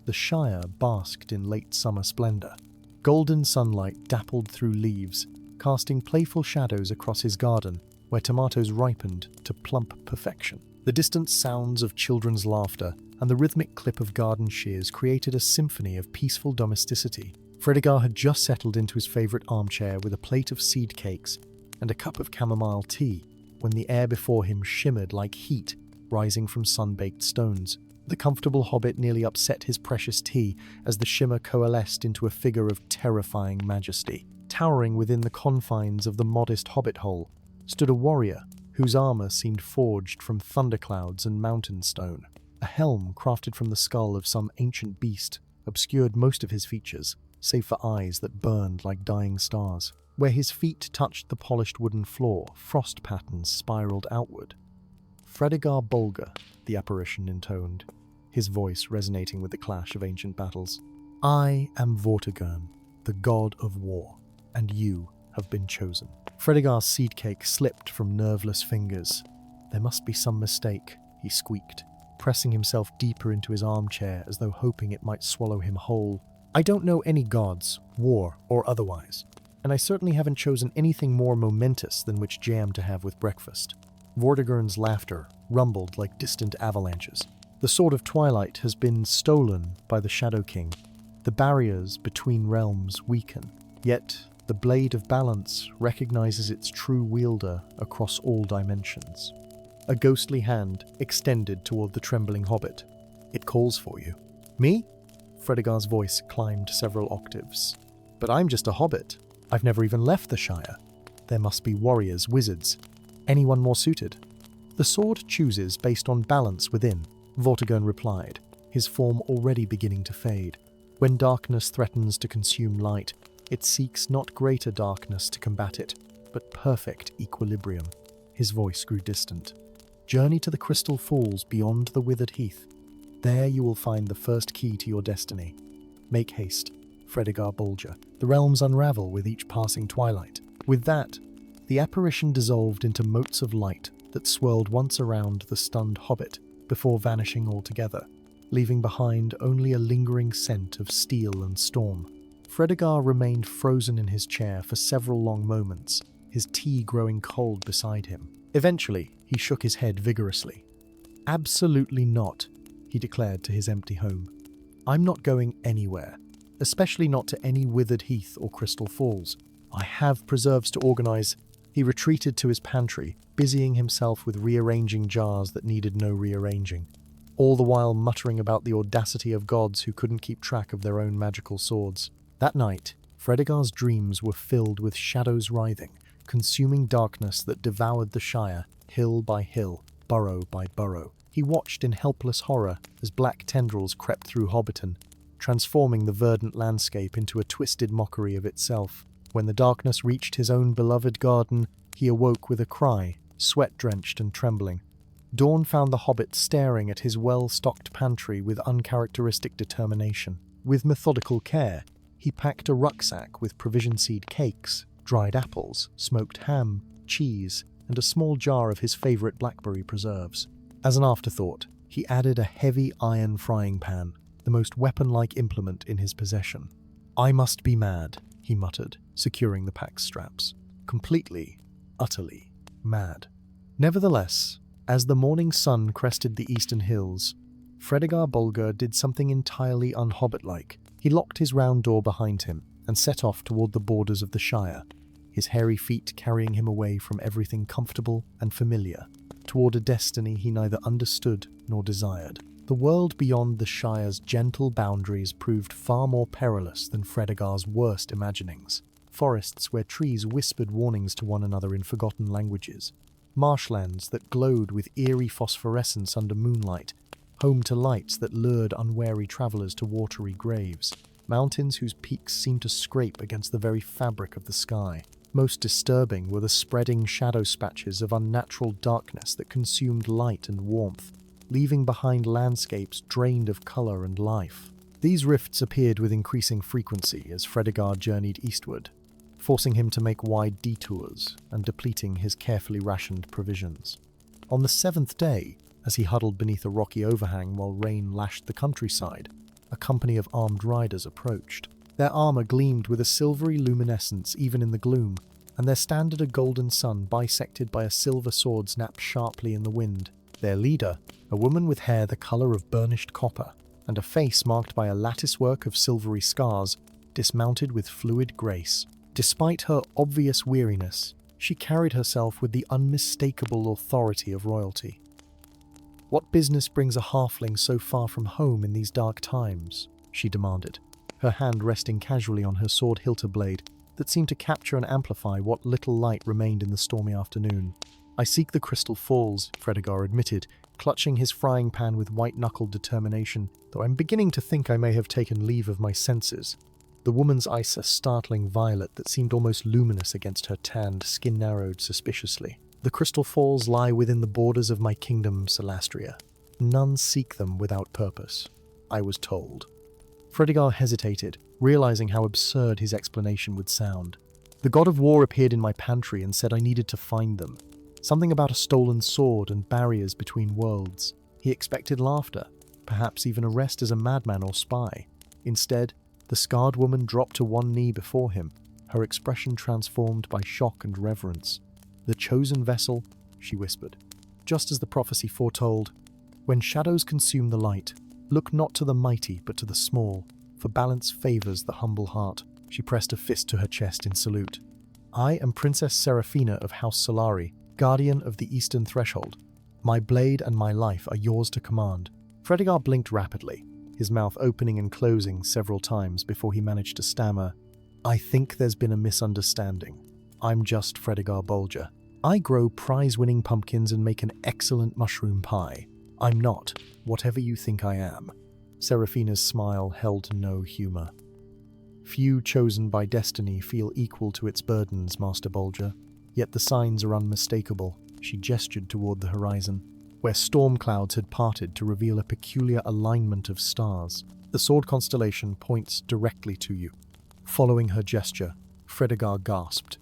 the Shire basked in late summer splendor. Golden sunlight dappled through leaves, casting playful shadows across his garden, where tomatoes ripened to plump perfection. The distant sounds of children's laughter and the rhythmic clip of garden shears created a symphony of peaceful domesticity. Fredegar had just settled into his favorite armchair with a plate of seed cakes and a cup of chamomile tea when the air before him shimmered like heat rising from sun-baked stones. The comfortable hobbit nearly upset his precious tea as the shimmer coalesced into a figure of terrifying majesty. Towering within the confines of the modest hobbit hole stood a warrior whose armor seemed forged from thunderclouds and mountain stone. A helm crafted from the skull of some ancient beast obscured most of his features, save for eyes that burned like dying stars. Where his feet touched the polished wooden floor, frost patterns spiraled outward. "Fredegar Bolger," the apparition intoned, his voice resonating with the clash of ancient battles. "I am Vortigern, the god of war, and you have been chosen." Fredegar's seed cake slipped from nerveless fingers. "There must be some mistake," he squeaked, pressing himself deeper into his armchair as though hoping it might swallow him whole. "I don't know any gods, war or otherwise, and I certainly haven't chosen anything more momentous than which jam to have with breakfast." Vortigern's laughter rumbled like distant avalanches. "The Sword of Twilight has been stolen by the Shadow King. The barriers between realms weaken, yet the Blade of Balance recognizes its true wielder across all dimensions." A ghostly hand extended toward the trembling hobbit. "It calls for you." "Me?" Fredegar's voice climbed several octaves. "But I'm just a hobbit. I've never even left the Shire. There must be warriors, wizards, anyone more suited." "The sword chooses based on balance within," Vortigern replied, his form already beginning to fade. "When darkness threatens to consume light, it seeks not greater darkness to combat it, but perfect equilibrium." His voice grew distant. "Journey to the crystal falls beyond the withered heath. There you will find the first key to your destiny. Make haste, Fredegar Bolger. The realms unravel with each passing twilight." With that, the apparition dissolved into motes of light that swirled once around the stunned hobbit before vanishing altogether, leaving behind only a lingering scent of steel and storm. Fredegar remained frozen in his chair for several long moments, his tea growing cold beside him. Eventually, he shook his head vigorously. "Absolutely not," he declared to his empty home. "I'm not going anywhere, especially not to any withered heath or crystal falls. I have preserves to organize." He retreated to his pantry, busying himself with rearranging jars that needed no rearranging, all the while muttering about the audacity of gods who couldn't keep track of their own magical swords. That night, Fredegar's dreams were filled with shadows writhing, consuming darkness that devoured the Shire, hill by hill, burrow by burrow. He watched in helpless horror as black tendrils crept through Hobbiton, transforming the verdant landscape into a twisted mockery of itself. When the darkness reached his own beloved garden, he awoke with a cry, sweat-drenched and trembling. Dawn found the hobbit staring at his well-stocked pantry with uncharacteristic determination. With methodical care, he packed a rucksack with provision seed cakes, dried apples, smoked ham, cheese, and a small jar of his favorite blackberry preserves. As an afterthought, he added a heavy iron frying pan, the most weapon-like implement in his possession. "I must be mad," he muttered, securing the pack's straps. "Completely, utterly mad." Nevertheless, as the morning sun crested the eastern hills, Fredegar Bolger did something entirely un-hobbit-like. He locked his round door behind him and set off toward the borders of the Shire, his hairy feet carrying him away from everything comfortable and familiar, toward a destiny he neither understood nor desired. The world beyond the Shire's gentle boundaries proved far more perilous than Fredegar's worst imaginings. Forests where trees whispered warnings to one another in forgotten languages. Marshlands that glowed with eerie phosphorescence under moonlight, home to lights that lured unwary travelers to watery graves. Mountains whose peaks seemed to scrape against the very fabric of the sky. Most disturbing were the spreading shadow spatches of unnatural darkness that consumed light and warmth, leaving behind landscapes drained of color and life. These rifts appeared with increasing frequency as Fredegar journeyed eastward, forcing him to make wide detours and depleting his carefully rationed provisions. On the seventh day, as he huddled beneath a rocky overhang while rain lashed the countryside, a company of armed riders approached. Their armor gleamed with a silvery luminescence even in the gloom, and their standard a golden sun bisected by a silver sword snapped sharply in the wind. Their leader, a woman with hair the color of burnished copper, and a face marked by a latticework of silvery scars, dismounted with fluid grace. Despite her obvious weariness, she carried herself with the unmistakable authority of royalty. "What business brings a halfling so far from home in these dark times?" she demanded, her hand resting casually on her sword hilter blade that seemed to capture and amplify what little light remained in the stormy afternoon. "I seek the Crystal Falls," Fredegar admitted, clutching his frying pan with white-knuckled determination, though I'm beginning to think I may have taken leave of my senses. The woman's eyes a startling violet that seemed almost luminous against her tanned skin narrowed suspiciously. "The Crystal Falls lie within the borders of my kingdom, Celastria. None seek them without purpose, I was told." Fredegar hesitated, realizing how absurd his explanation would sound. "The god of war appeared in my pantry and said I needed to find them. Something about a stolen sword and barriers between worlds. He expected laughter, perhaps even arrest as a madman or spy. Instead, the scarred woman dropped to one knee before him, her expression transformed by shock and reverence. 'The chosen vessel,' she whispered, just as the prophecy foretold. 'When shadows consume the light, look not to the mighty but to the small, for balance favors the humble heart.' She pressed a fist to her chest in salute. 'I am Princess Seraphina of House Solari, guardian of the Eastern Threshold. My blade and my life are yours to command.' Fredegar blinked rapidly, his mouth opening and closing several times before he managed to stammer, 'I think there's been a misunderstanding. I'm just Fredegar Bolger. I grow prize-winning pumpkins and make an excellent mushroom pie. I'm not whatever you think I am.' Seraphina's smile held no humor. 'Few chosen by destiny feel equal to its burdens, Master Bolger. Yet the signs are unmistakable.' She gestured toward the horizon, where storm clouds had parted to reveal a peculiar alignment of stars. 'The sword constellation points directly to you.' Following her gesture, Fredegar gasped.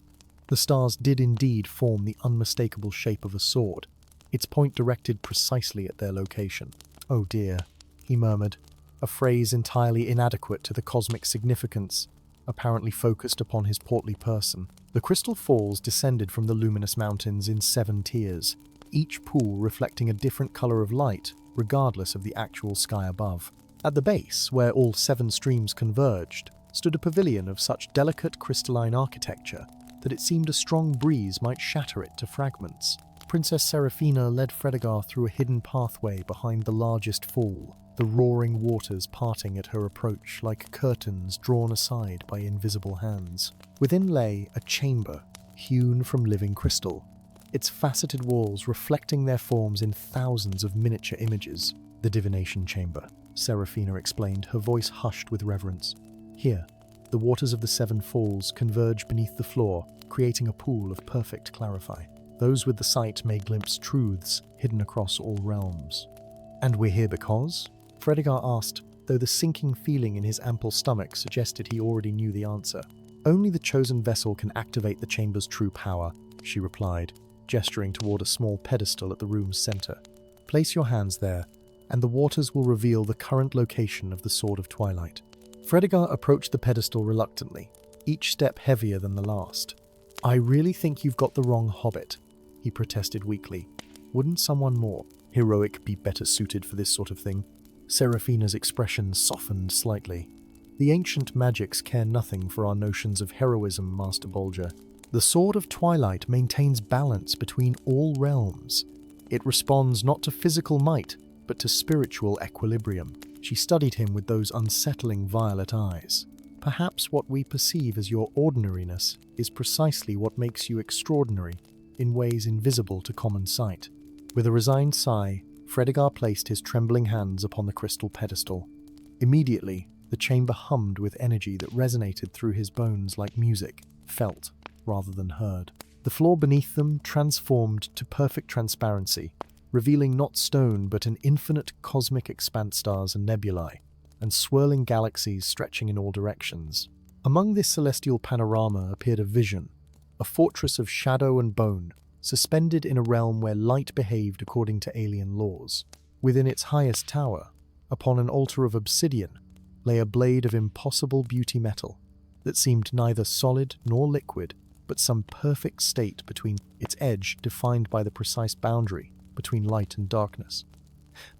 The stars did indeed form the unmistakable shape of a sword, its point directed precisely at their location. 'Oh dear,' he murmured, a phrase entirely inadequate to the cosmic significance apparently focused upon his portly person. The Crystal Falls descended from the luminous mountains in 7 tiers, each pool reflecting a different color of light, regardless of the actual sky above. At the base, where all 7 streams converged, stood a pavilion of such delicate crystalline architecture that it seemed a strong breeze might shatter it to fragments. Princess Seraphina led Fredegar through a hidden pathway behind the largest fall, the roaring waters parting at her approach like curtains drawn aside by invisible hands. Within lay a chamber, hewn from living crystal, its faceted walls reflecting their forms in thousands of miniature images. "The divination chamber," Seraphina explained, her voice hushed with reverence. "Here, the waters of the 7 falls converge beneath the floor, creating a pool of perfect clarify. Those with the sight may glimpse truths hidden across all realms." "And we're here because?" Fredegar asked, though the sinking feeling in his ample stomach suggested he already knew the answer. "Only the chosen vessel can activate the chamber's true power," she replied, gesturing toward a small pedestal at the room's center. "Place your hands there, and the waters will reveal the current location of the Sword of Twilight." Fredegar approached the pedestal reluctantly, each step heavier than the last. "I really think you've got the wrong Hobbit," he protested weakly. "Wouldn't someone more heroic be better suited for this sort of thing?" Seraphina's expression softened slightly. "The ancient magics care nothing for our notions of heroism, Master Bolger. The Sword of Twilight maintains balance between all realms. It responds not to physical might, but to spiritual equilibrium." She studied him with those unsettling violet eyes. "Perhaps what we perceive as your ordinariness is precisely what makes you extraordinary, in ways invisible to common sight." With a resigned sigh, Fredegar placed his trembling hands upon the crystal pedestal. Immediately, the chamber hummed with energy that resonated through his bones like music, felt rather than heard. The floor beneath them transformed to perfect transparency, revealing not stone but an infinite cosmic expanse, stars and nebulae, and swirling galaxies stretching in all directions. Among this celestial panorama appeared a vision, a fortress of shadow and bone, suspended in a realm where light behaved according to alien laws. Within its highest tower, upon an altar of obsidian, lay a blade of impossible beauty metal that seemed neither solid nor liquid, but some perfect state between its edge defined by the precise boundary between light and darkness.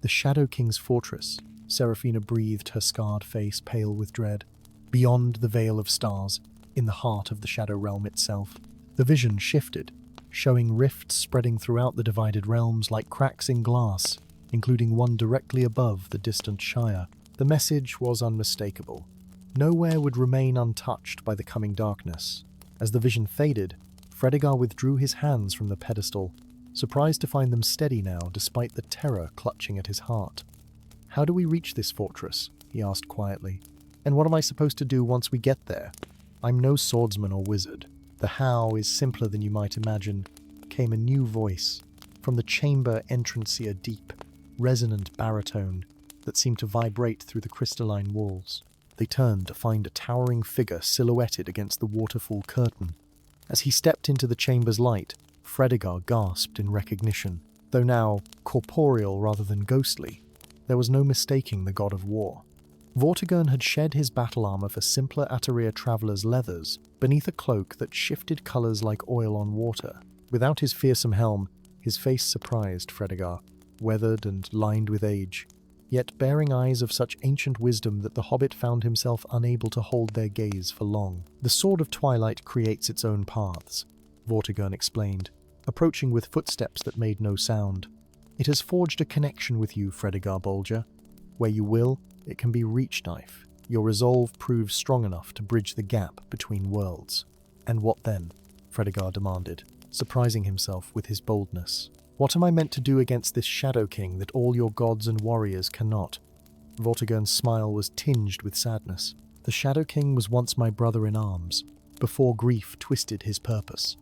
The Shadow King's fortress, Seraphina breathed, her scarred face pale with dread. Beyond the veil of stars, in the heart of the Shadow Realm itself, the vision shifted, showing rifts spreading throughout the divided realms like cracks in glass, including one directly above the distant Shire. The message was unmistakable. Nowhere would remain untouched by the coming darkness. As the vision faded, Fredegar withdrew his hands from the pedestal, surprised to find them steady now despite the terror clutching at his heart. "How do we reach this fortress?" he asked quietly. "And what am I supposed to do once we get there? I'm no swordsman or wizard." "The how is simpler than you might imagine," came a new voice from the chamber entrance, a deep, resonant baritone that seemed to vibrate through the crystalline walls. They turned to find a towering figure silhouetted against the waterfall curtain. As he stepped into the chamber's light, Fredegar gasped in recognition. Though now corporeal rather than ghostly, there was no mistaking the god of war. Vortigern had shed his battle armor for simpler Ataria traveler's leathers, beneath a cloak that shifted colors like oil on water. Without his fearsome helm, his face surprised Fredegar, weathered and lined with age, yet bearing eyes of such ancient wisdom that the hobbit found himself unable to hold their gaze for long. "The Sword of Twilight creates its own paths," Vortigern explained, approaching with footsteps that made no sound. "It has forged a connection with you, Fredegar Bolger. Where you will, it can be reach knife. Your resolve proves strong enough to bridge the gap between worlds." "And what then?" Fredegar demanded, surprising himself with his boldness. "What am I meant to do against this Shadow King that all your gods and warriors cannot?" Vortigern's smile was tinged with sadness. "The Shadow King was once my brother in arms, before grief twisted his purpose.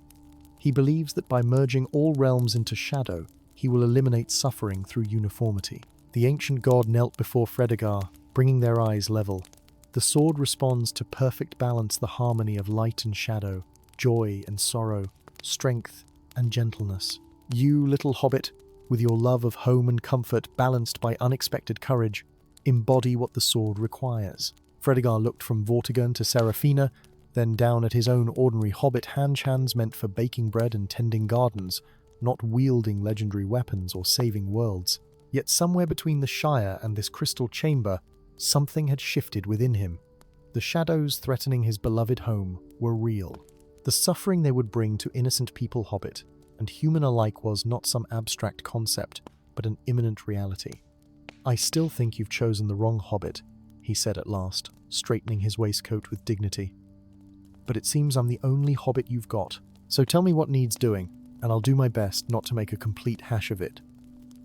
He believes that by merging all realms into shadow, he will eliminate suffering through uniformity." The ancient god knelt before Fredegar, bringing their eyes level. The sword responds to perfect balance, the harmony of light and shadow, joy and sorrow, strength and gentleness. You, little hobbit, with your love of home and comfort balanced by unexpected courage, embody what the sword requires. Fredegar looked from Vortigern to Seraphina, then down at his own ordinary hobbit hands meant for baking bread and tending gardens, not wielding legendary weapons or saving worlds. Yet somewhere between the Shire and this crystal chamber, something had shifted within him. The shadows threatening his beloved home were real. The suffering they would bring to innocent people hobbit and human alike was not some abstract concept, but an imminent reality. "I still think you've chosen the wrong hobbit," he said at last, straightening his waistcoat with dignity. "But it seems I'm the only hobbit you've got. So tell me what needs doing, and I'll do my best not to make a complete hash of it."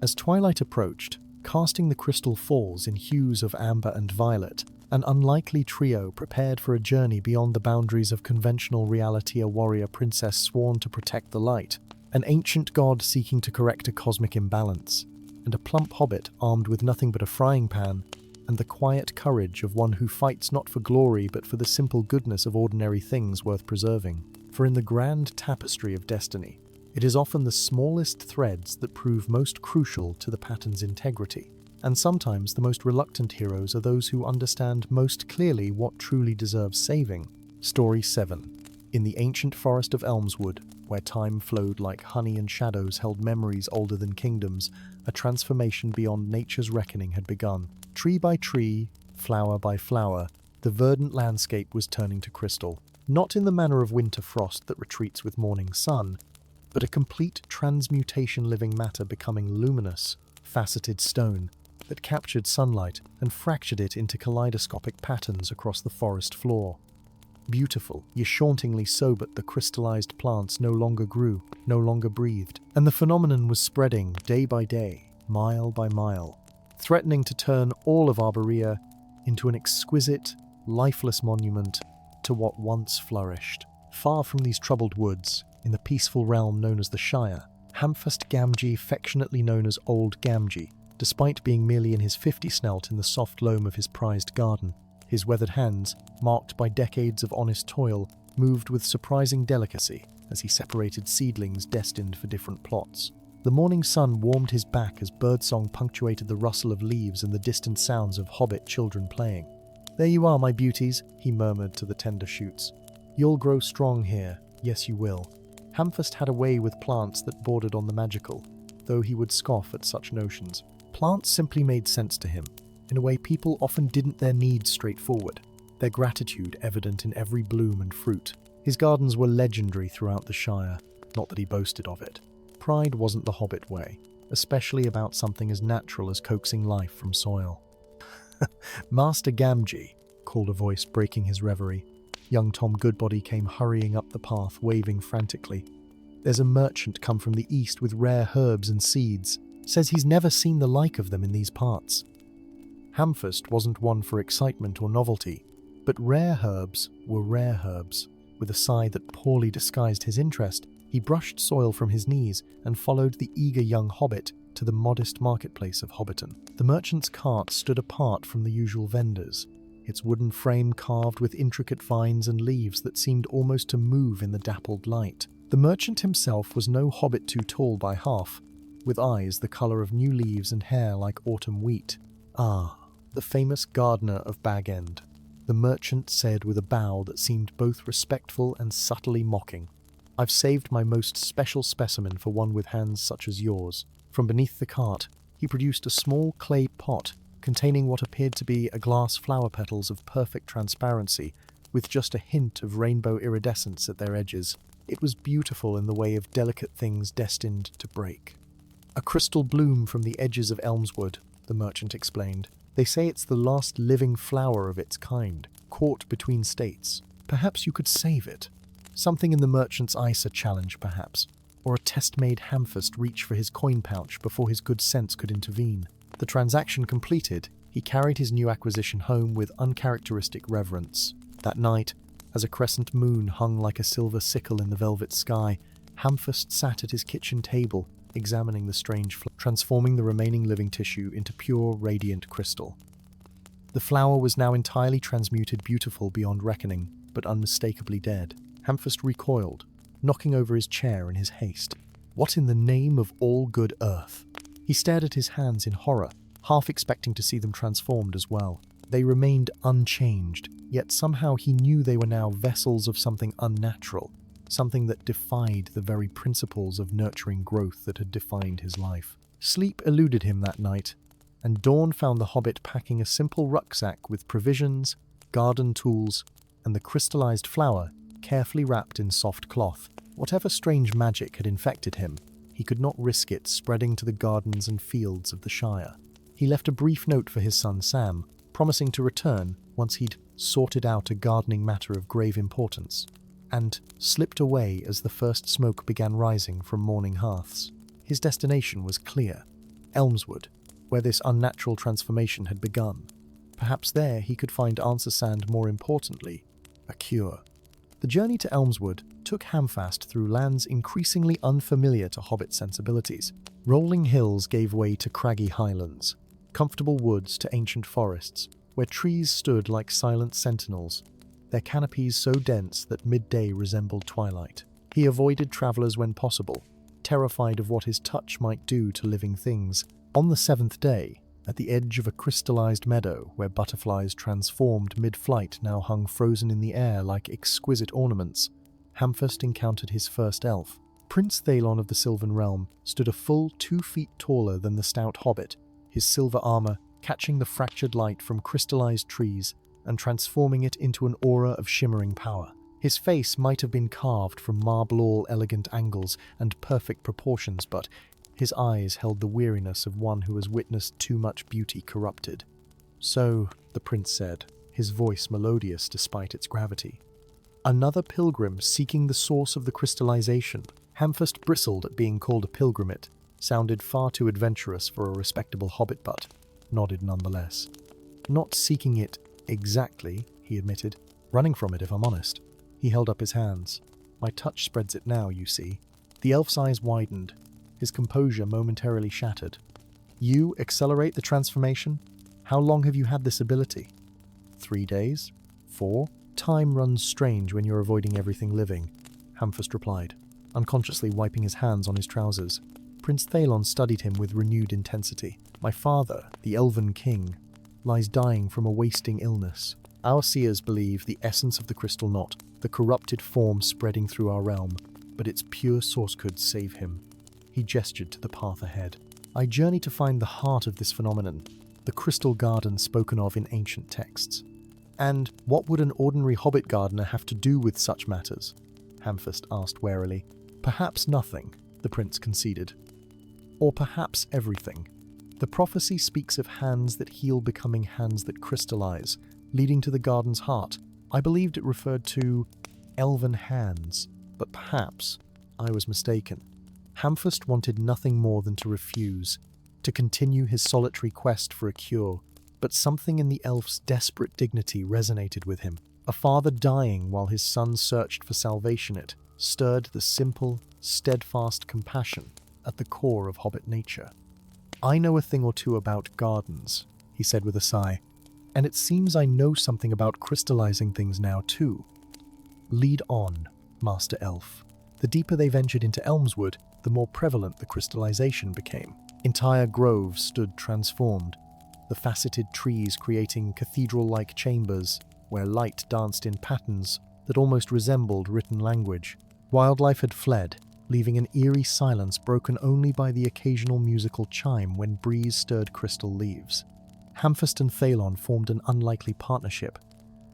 As twilight approached, casting the crystal falls in hues of amber and violet, an unlikely trio prepared for a journey beyond the boundaries of conventional reality, a warrior princess sworn to protect the light, an ancient god seeking to correct a cosmic imbalance, and a plump hobbit armed with nothing but a frying pan and the quiet courage of one who fights not for glory but for the simple goodness of ordinary things worth preserving. For in the grand tapestry of destiny, it is often the smallest threads that prove most crucial to the pattern's integrity, and sometimes the most reluctant heroes are those who understand most clearly what truly deserves saving. Story 7. In the ancient forest of Elmswood, where time flowed like honey and shadows held memories older than kingdoms, a transformation beyond nature's reckoning had begun. Tree by tree, flower by flower, the verdant landscape was turning to crystal, not in the manner of winter frost that retreats with morning sun, but a complete transmutation, living matter becoming luminous, faceted stone that captured sunlight and fractured it into kaleidoscopic patterns across the forest floor. Beautiful, yet hauntingly so, but the crystallized plants no longer grew, no longer breathed, and the phenomenon was spreading day by day, mile by mile, threatening to turn all of Arborea into an exquisite, lifeless monument to what once flourished. Far from these troubled woods, in the peaceful realm known as the Shire, Hamfast Gamgee, affectionately known as Old Gamgee, despite being merely in his 50 snelt in the soft loam of his prized garden, His weathered hands, marked by decades of honest toil, moved with surprising delicacy as he separated seedlings destined for different plots. The morning sun warmed his back as birdsong punctuated the rustle of leaves and the distant sounds of Hobbit children playing. "There you are, my beauties," he murmured to the tender shoots. "You'll grow strong here, yes you will." Hamfast had a way with plants that bordered on the magical, though he would scoff at such notions. Plants simply made sense to him, in a way people often didn't, their needs straightforward, their gratitude evident in every bloom and fruit. His gardens were legendary throughout the Shire, not that he boasted of it. Pride wasn't the Hobbit way, especially about something as natural as coaxing life from soil. "Master Gamgee," called a voice breaking his reverie. Young Tom Goodbody came hurrying up the path, waving frantically. "There's a merchant come from the east with rare herbs and seeds. Says he's never seen the like of them in these parts." Hamfast wasn't one for excitement or novelty, but rare herbs were rare herbs. With a sigh that poorly disguised his interest, he brushed soil from his knees and followed the eager young hobbit to the modest marketplace of Hobbiton. The merchant's cart stood apart from the usual vendors, its wooden frame carved with intricate vines and leaves that seemed almost to move in the dappled light. The merchant himself was no hobbit too tall by half, with eyes the colour of new leaves and hair like autumn wheat. "Ah, the famous gardener of Bag End," the merchant said with a bow that seemed both respectful and subtly mocking. "I've saved my most special specimen for one with hands such as yours." From beneath the cart, he produced a small clay pot containing what appeared to be a glass flower petals of perfect transparency, with just a hint of rainbow iridescence at their edges. It was beautiful in the way of delicate things destined to break. "A crystal bloom from the edges of Elmswood," the merchant explained. "They say it's the last living flower of its kind, caught between states. Perhaps you could save it." Something in the merchant's eyes a challenge, perhaps, or a test-made Hamfast reach for his coin pouch before his good sense could intervene. The transaction completed, he carried his new acquisition home with uncharacteristic reverence. That night, as a crescent moon hung like a silver sickle in the velvet sky, Hamfast sat at his kitchen table, examining the strange flower, transforming the remaining living tissue into pure, radiant crystal. The flower was now entirely transmuted, beautiful beyond reckoning, but unmistakably dead. Hamfast recoiled, knocking over his chair in his haste. What in the name of all good earth? He stared at his hands in horror, half expecting to see them transformed as well. They remained unchanged, yet somehow he knew they were now vessels of something unnatural, something that defied the very principles of nurturing growth that had defined his life. Sleep eluded him that night, and dawn found the hobbit packing a simple rucksack with provisions, garden tools, and the crystallized flower carefully wrapped in soft cloth. Whatever strange magic had infected him, he could not risk it spreading to the gardens and fields of the Shire. He left a brief note for his son Sam, promising to return once he'd sorted out a gardening matter of grave importance, and slipped away as the first smoke began rising from morning hearths. His destination was clear: Elmswood, where this unnatural transformation had begun. Perhaps there he could find answers and, more importantly, a cure. The journey to Elmswood took Hamfast through lands increasingly unfamiliar to Hobbit sensibilities. Rolling hills gave way to craggy highlands, comfortable woods to ancient forests, where trees stood like silent sentinels, their canopies so dense that midday resembled twilight. He avoided travellers when possible, terrified of what his touch might do to living things. On the seventh day, at the edge of a crystallized meadow where butterflies transformed mid-flight now hung frozen in the air like exquisite ornaments, Hamfast encountered his first elf. Prince Thalon of the Sylvan Realm stood a full 2 feet taller than the stout hobbit, his silver armor catching the fractured light from crystallized trees and transforming it into an aura of shimmering power. His face might have been carved from marble, all elegant angles and perfect proportions, but his eyes held the weariness of one who has witnessed too much beauty corrupted. "So," the prince said, his voice melodious despite its gravity. "Another pilgrim seeking the source of the crystallization." Hamfast bristled at being called a pilgrimate, sounded far too adventurous for a respectable hobbit, but nodded nonetheless. "Not seeking it exactly," he admitted. "Running from it, if I'm honest." He held up his hands. "My touch spreads it now, you see." The elf's eyes widened, his composure momentarily shattered. "You accelerate the transformation? How long have you had this ability?" 3 days? 4? Time runs strange when you're avoiding everything living, Hamfast replied, unconsciously wiping his hands on his trousers. Prince Thalon studied him with renewed intensity. My father, the Elven king, lies dying from a wasting illness. Our seers believe the essence of the crystal knot, the corrupted form spreading through our realm, but its pure source could save him. He gestured to the path ahead. I journey to find the heart of this phenomenon, the crystal garden spoken of in ancient texts. And what would an ordinary hobbit gardener have to do with such matters? Hamfast asked warily. Perhaps nothing, the prince conceded. Or perhaps everything. The prophecy speaks of hands that heal becoming hands that crystallize, leading to the garden's heart. I believed it referred to elven hands, but perhaps I was mistaken. Hamfast wanted nothing more than to refuse, to continue his solitary quest for a cure, but something in the elf's desperate dignity resonated with him. A father dying while his son searched for salvation, it stirred the simple, steadfast compassion at the core of hobbit nature. I know a thing or two about gardens, he said with a sigh, and it seems I know something about crystallizing things now too. Lead on, Master Elf. The deeper they ventured into Elmswood, the more prevalent the crystallization became. Entire groves stood transformed, the faceted trees creating cathedral-like chambers where light danced in patterns that almost resembled written language. Wildlife had fled, leaving an eerie silence broken only by the occasional musical chime when breeze stirred crystal leaves. Hamfast and Thalon formed an unlikely partnership.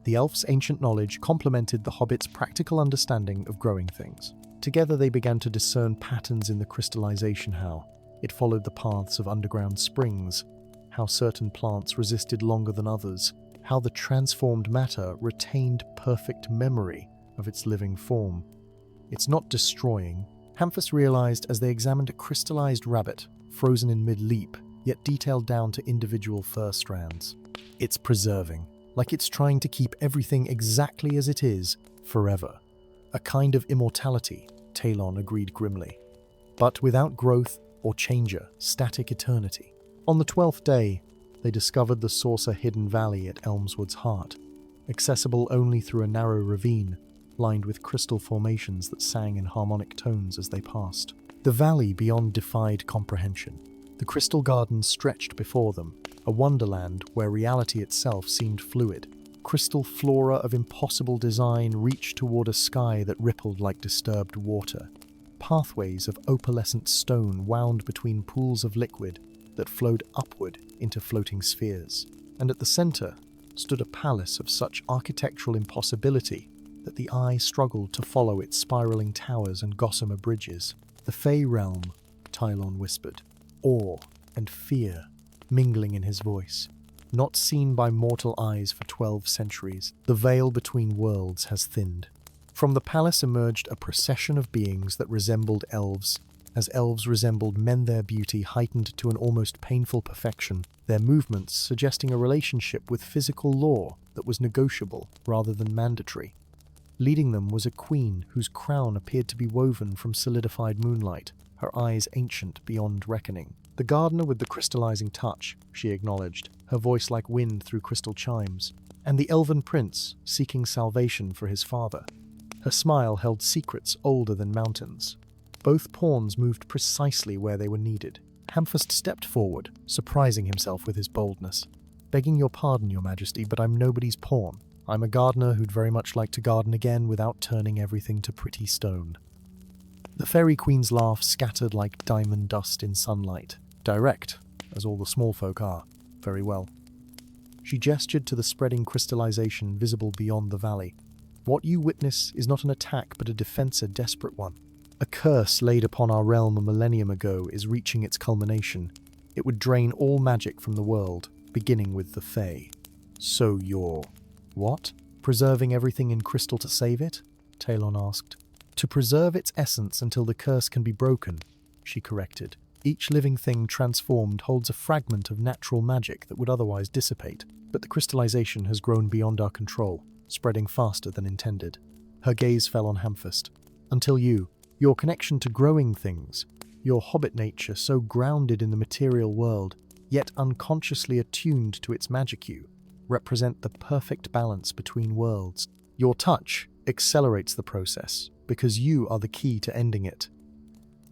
The elf's ancient knowledge complemented the hobbit's practical understanding of growing things. Together they began to discern patterns in the crystallization, how it followed the paths of underground springs, how certain plants resisted longer than others, how the transformed matter retained perfect memory of its living form. It's not destroying, Hamfast realized as they examined a crystallized rabbit, frozen in mid-leap, yet detailed down to individual fur strands. It's preserving, like it's trying to keep everything exactly as it is, forever. A kind of immortality, Talon agreed grimly. But without growth or changer, static eternity. On the 12th day, they discovered the saucer-hidden valley at Elmswood's heart, accessible only through a narrow ravine, lined with crystal formations that sang in harmonic tones as they passed. The valley beyond defied comprehension. The crystal garden stretched before them, a wonderland where reality itself seemed fluid. Crystal flora of impossible design reached toward a sky that rippled like disturbed water. Pathways of opalescent stone wound between pools of liquid that flowed upward into floating spheres. And at the center stood a palace of such architectural impossibility that the eye struggled to follow its spiraling towers and gossamer bridges. The Fey realm, Tylon whispered, awe and fear mingling in his voice. Not seen by mortal eyes for 12 centuries, the veil between worlds has thinned. From the palace emerged a procession of beings that resembled elves, as elves resembled men, their beauty heightened to an almost painful perfection, their movements suggesting a relationship with physical law that was negotiable rather than mandatory. Leading them was a queen whose crown appeared to be woven from solidified moonlight, her eyes ancient beyond reckoning. The gardener with the crystallizing touch, she acknowledged, her voice like wind through crystal chimes, and the elven prince seeking salvation for his father. Her smile held secrets older than mountains. Both pawns moved precisely where they were needed. Hamfast stepped forward, surprising himself with his boldness. Begging your pardon, your majesty, but I'm nobody's pawn. I'm a gardener who'd very much like to garden again without turning everything to pretty stone. The fairy queen's laugh scattered like diamond dust in sunlight. Direct, as all the small folk are. Very well. She gestured to the spreading crystallization visible beyond the valley. What you witness is not an attack, but a defense, a desperate one. A curse laid upon our realm a millennium ago is reaching its culmination. It would drain all magic from the world, beginning with the Fae. So you're... what? Preserving everything in crystal to save it? Talon asked. To preserve its essence until the curse can be broken, she corrected. Each living thing transformed holds a fragment of natural magic that would otherwise dissipate, but the crystallization has grown beyond our control, spreading faster than intended. Her gaze fell on Hamfast. Until your connection to growing things, your hobbit nature so grounded in the material world, yet unconsciously attuned to its magic, represent the perfect balance between worlds. Your touch accelerates the process because you are the key to ending it.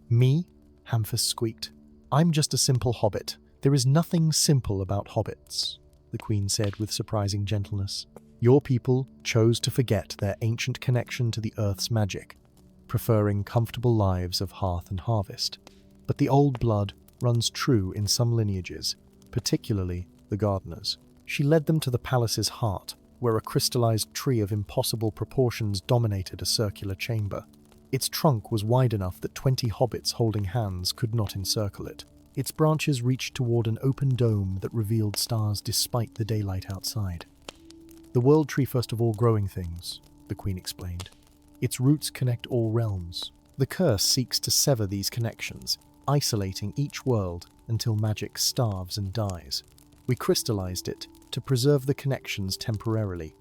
Me? Hamfist squeaked. I'm just a simple hobbit. There is nothing simple about hobbits, the Queen said with surprising gentleness. Your people chose to forget their ancient connection to the Earth's magic, preferring comfortable lives of hearth and harvest. But the old blood runs true in some lineages, particularly the gardeners. She led them to the palace's heart, where a crystallized tree of impossible proportions dominated a circular chamber. Its trunk was wide enough that 20 hobbits holding hands could not encircle it. Its branches reached toward an open dome that revealed stars despite the daylight outside. The world tree first of all growing things, the Queen explained. Its roots connect all realms. The curse seeks to sever these connections, isolating each world until magic starves and dies. We crystallized it to preserve the connections temporarily.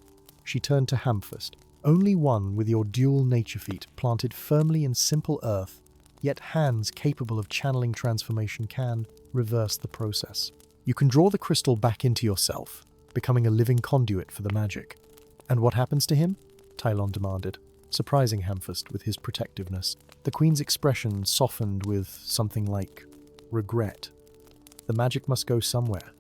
She turned to Hamfist. Only one with your dual nature feet planted firmly in simple earth, yet hands capable of channeling transformation can reverse the process. You can draw the crystal back into yourself, becoming a living conduit for the magic. And what happens to him? Tylon demanded, surprising Hamfist with his protectiveness. The Queen's expression softened with something like regret. The magic must go somewhere.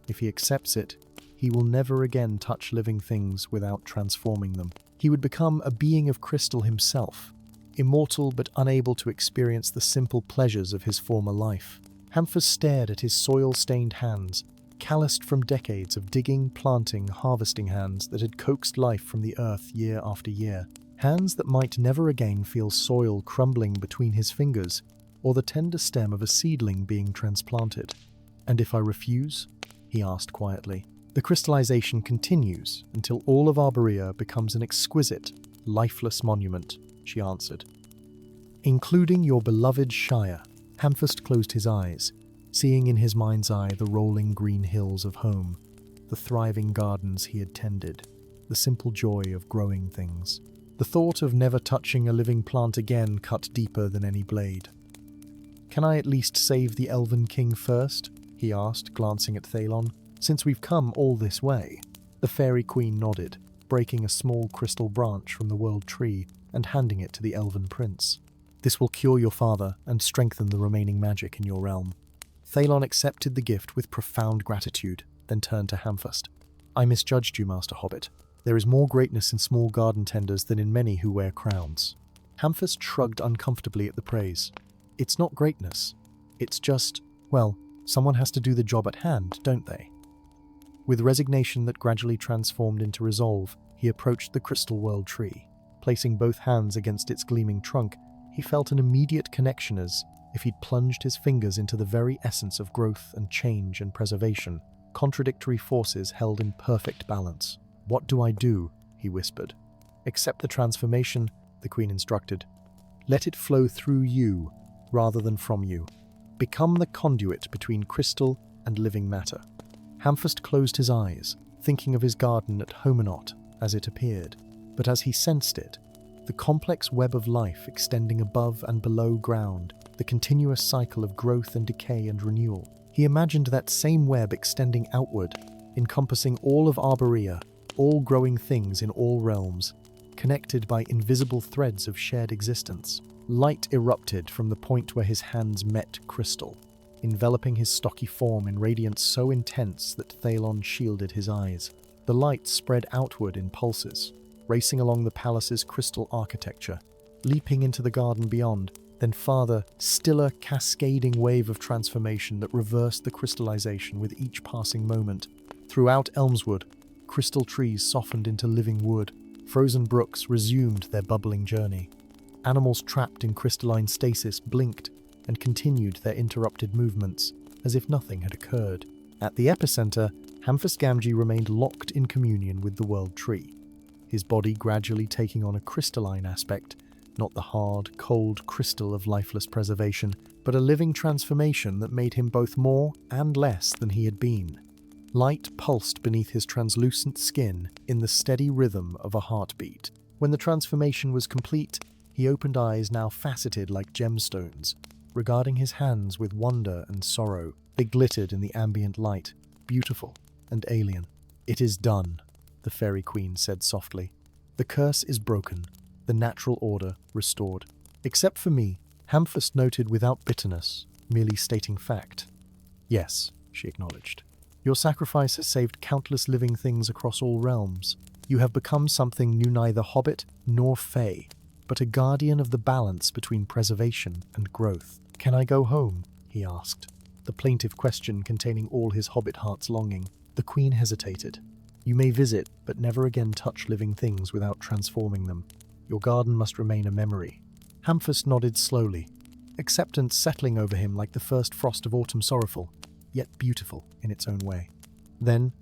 If he accepts it, he will never again touch living things without transforming them. He would become a being of crystal himself, immortal but unable to experience the simple pleasures of his former life. Hamfist stared at his soil-stained hands, calloused from decades of digging, planting, harvesting hands that had coaxed life from the earth year after year. Hands that might never again feel soil crumbling between his fingers, or the tender stem of a seedling being transplanted. And if I refuse? He asked quietly. The crystallization continues until all of Arborea becomes an exquisite, lifeless monument, she answered. Including your beloved Shire. Hamfist closed his eyes, seeing in his mind's eye the rolling green hills of home, the thriving gardens he had tended, the simple joy of growing things. The thought of never touching a living plant again cut deeper than any blade. Can I at least save the Elven King first? He asked, glancing at Thalon. Since we've come all this way. The Fairy Queen nodded, breaking a small crystal branch from the world tree and handing it to the Elven Prince. This will cure your father and strengthen the remaining magic in your realm. Thalon accepted the gift with profound gratitude, then turned to Hamfist. I misjudged you, Master Hobbit. There is more greatness in small garden tenders than in many who wear crowns. Hamfist shrugged uncomfortably at the praise. It's not greatness. It's just, well, someone has to do the job at hand, don't they? With resignation that gradually transformed into resolve, he approached the crystal world tree. Placing both hands against its gleaming trunk, he felt an immediate connection as if he'd plunged his fingers into the very essence of growth and change and preservation, contradictory forces held in perfect balance. What do I do? He whispered. Accept the transformation, the Queen instructed. Let it flow through you, rather than from you. Become the conduit between crystal and living matter. Hamfist closed his eyes, thinking of his garden at Homenot as it appeared, but as he sensed it, the complex web of life extending above and below ground, the continuous cycle of growth and decay and renewal, he imagined that same web extending outward, encompassing all of Arborea, all growing things in all realms, connected by invisible threads of shared existence. Light erupted from the point where his hands met crystal, enveloping his stocky form in radiance so intense that Thalon shielded his eyes. The light spread outward in pulses, racing along the palace's crystal architecture, leaping into the garden beyond, then farther, stiller, cascading wave of transformation that reversed the crystallization with each passing moment. Throughout Elmswood, crystal trees softened into living wood, frozen brooks resumed their bubbling journey. Animals trapped in crystalline stasis blinked and continued their interrupted movements, as if nothing had occurred. At the epicenter, Hamfist Gamgee remained locked in communion with the world tree, his body gradually taking on a crystalline aspect, not the hard, cold crystal of lifeless preservation, but a living transformation that made him both more and less than he had been. Light pulsed beneath his translucent skin in the steady rhythm of a heartbeat. When the transformation was complete, he opened eyes now faceted like gemstones, regarding his hands with wonder and sorrow. They glittered in the ambient light, beautiful and alien. "It is done," the Fairy Queen said softly. "The curse is broken, the natural order restored. Except for me," Hamfist noted without bitterness, merely stating fact. "Yes," she acknowledged. "Your sacrifice has saved countless living things across all realms. You have become something knew neither Hobbit nor Fae, but a guardian of the balance between preservation and growth." "Can I go home?" he asked, the plaintive question containing all his Hobbit heart's longing. The Queen hesitated. "You may visit, but never again touch living things without transforming them. Your garden must remain a memory." Hamfist nodded slowly, acceptance settling over him like the first frost of autumn, sorrowful, yet beautiful in its own way. "Then,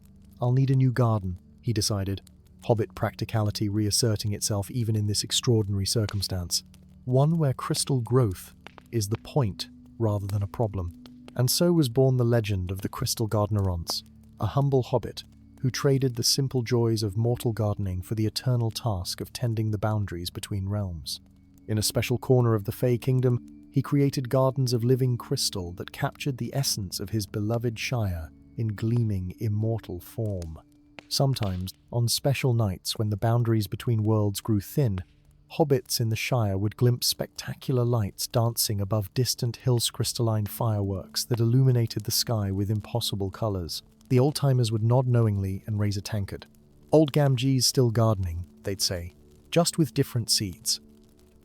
I'll need a new garden," he decided, Hobbit practicality reasserting itself even in this extraordinary circumstance. One where crystal growth is the point rather than a problem. And so was born the legend of the Crystal Gardenerons, a humble hobbit who traded the simple joys of mortal gardening for the eternal task of tending the boundaries between realms. In a special corner of the Fey Kingdom, he created gardens of living crystal that captured the essence of his beloved Shire in gleaming, immortal form. Sometimes, on special nights when the boundaries between worlds grew thin, hobbits in the Shire would glimpse spectacular lights dancing above distant hills' crystalline fireworks that illuminated the sky with impossible colours. The old-timers would nod knowingly and raise a tankard. "Old Gamgee's still gardening," they'd say, "just with different seeds."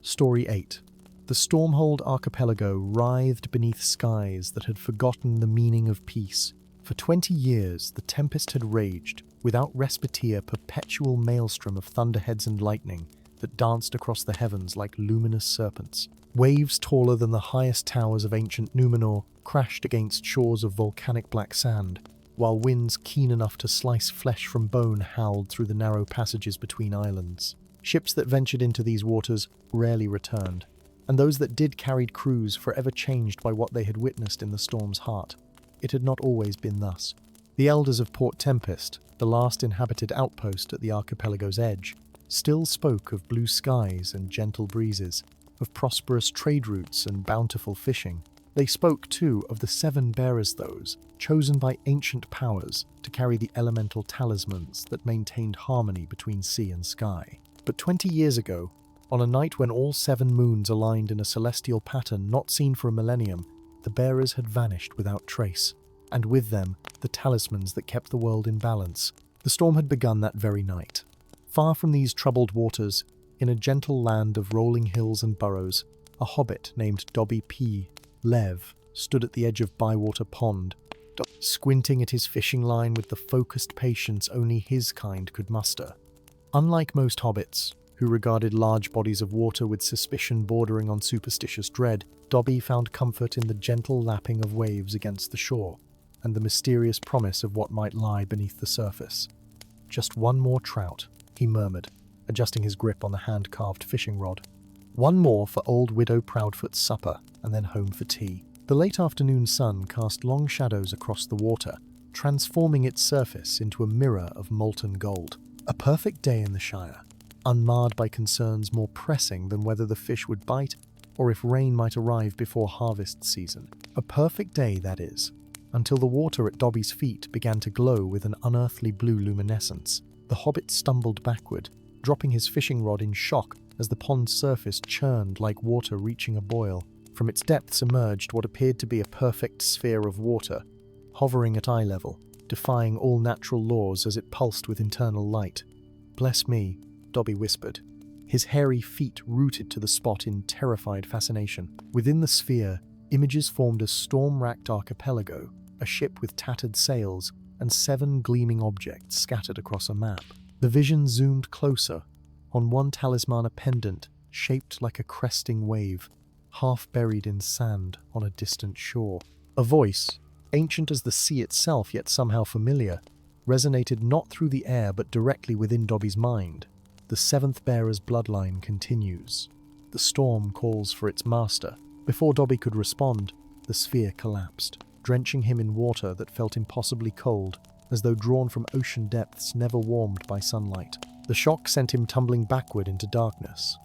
Story 8. The Stormhold Archipelago writhed beneath skies that had forgotten the meaning of peace. For 20 years, the tempest had raged, without respite, a perpetual maelstrom of thunderheads and lightning that danced across the heavens like luminous serpents. Waves taller than the highest towers of ancient Numenor crashed against shores of volcanic black sand, while winds keen enough to slice flesh from bone howled through the narrow passages between islands. Ships that ventured into these waters rarely returned, and those that did carried crews forever changed by what they had witnessed in the storm's heart. It had not always been thus. The elders of Port Tempest, the last inhabited outpost at the archipelago's edge, still spoke of blue skies and gentle breezes, of prosperous trade routes and bountiful fishing. They spoke, too, of the 7 bearers, those chosen by ancient powers to carry the elemental talismans that maintained harmony between sea and sky. But 20 years ago, on a night when all 7 moons aligned in a celestial pattern not seen for a millennium, the bearers had vanished without trace, and with them, the talismans that kept the world in balance. The storm had begun that very night. Far from these troubled waters, in a gentle land of rolling hills and burrows, a hobbit named Dobby P. Lev stood at the edge of Bywater Pond, squinting at his fishing line with the focused patience only his kind could muster. Unlike most hobbits, who regarded large bodies of water with suspicion bordering on superstitious dread, Dobby found comfort in the gentle lapping of waves against the shore, and the mysterious promise of what might lie beneath the surface. "Just one more trout," he murmured, adjusting his grip on the hand-carved fishing rod. "One more for old Widow Proudfoot's supper, and then home for tea." The late afternoon sun cast long shadows across the water, transforming its surface into a mirror of molten gold. A perfect day in the Shire, unmarred by concerns more pressing than whether the fish would bite or if rain might arrive before harvest season. A perfect day, that is, until the water at Dobby's feet began to glow with an unearthly blue luminescence. The hobbit stumbled backward, dropping his fishing rod in shock as the pond's surface churned like water reaching a boil. From its depths emerged what appeared to be a perfect sphere of water, hovering at eye level, defying all natural laws as it pulsed with internal light. "Bless me," Dobby whispered, his hairy feet rooted to the spot in terrified fascination. Within the sphere, images formed a storm-racked archipelago, a ship with tattered sails, and 7 gleaming objects scattered across a map. The vision zoomed closer, on one talisman a pendant shaped like a cresting wave, half buried in sand on a distant shore. A voice, ancient as the sea itself yet somehow familiar, resonated not through the air but directly within Dobby's mind. "The 7th bearer's bloodline continues. The storm calls for its master." Before Dobby could respond, the sphere collapsed, drenching him in water that felt impossibly cold, as though drawn from ocean depths never warmed by sunlight. The shock sent him tumbling backward into darkness.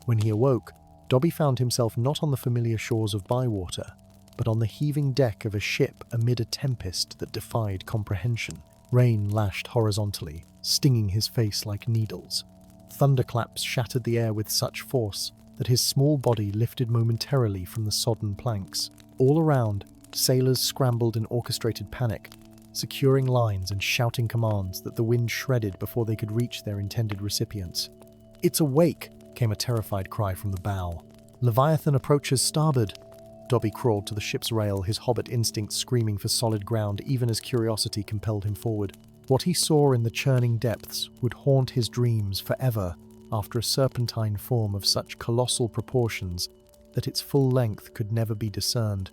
When he awoke, Dobby found himself not on the familiar shores of Bywater, but on the heaving deck of a ship amid a tempest that defied comprehension. Rain lashed horizontally, stinging his face like needles. Thunderclaps shattered the air with such force that his small body lifted momentarily from the sodden planks. All around, sailors scrambled in orchestrated panic, securing lines and shouting commands that the wind shredded before they could reach their intended recipients. "It's a wake!" came a terrified cry from the bow. "Leviathan approaches starboard!" Dobby crawled to the ship's rail, his hobbit instinct screaming for solid ground even as curiosity compelled him forward. What he saw in the churning depths would haunt his dreams forever after a serpentine form of such colossal proportions that its full length could never be discerned,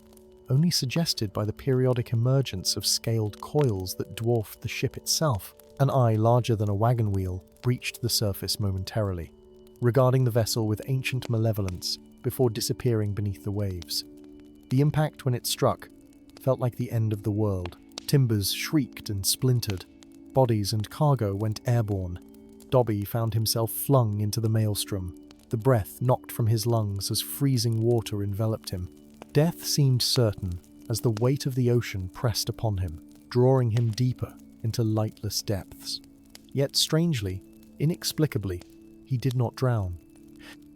only suggested by the periodic emergence of scaled coils that dwarfed the ship itself. An eye larger than a wagon wheel breached the surface momentarily, regarding the vessel with ancient malevolence before disappearing beneath the waves. The impact when it struck felt like the end of the world. Timbers shrieked and splintered. Bodies and cargo went airborne. Dobby found himself flung into the maelstrom, the breath knocked from his lungs as freezing water enveloped him. Death seemed certain as the weight of the ocean pressed upon him, drawing him deeper into lightless depths. Yet strangely, inexplicably, he did not drown.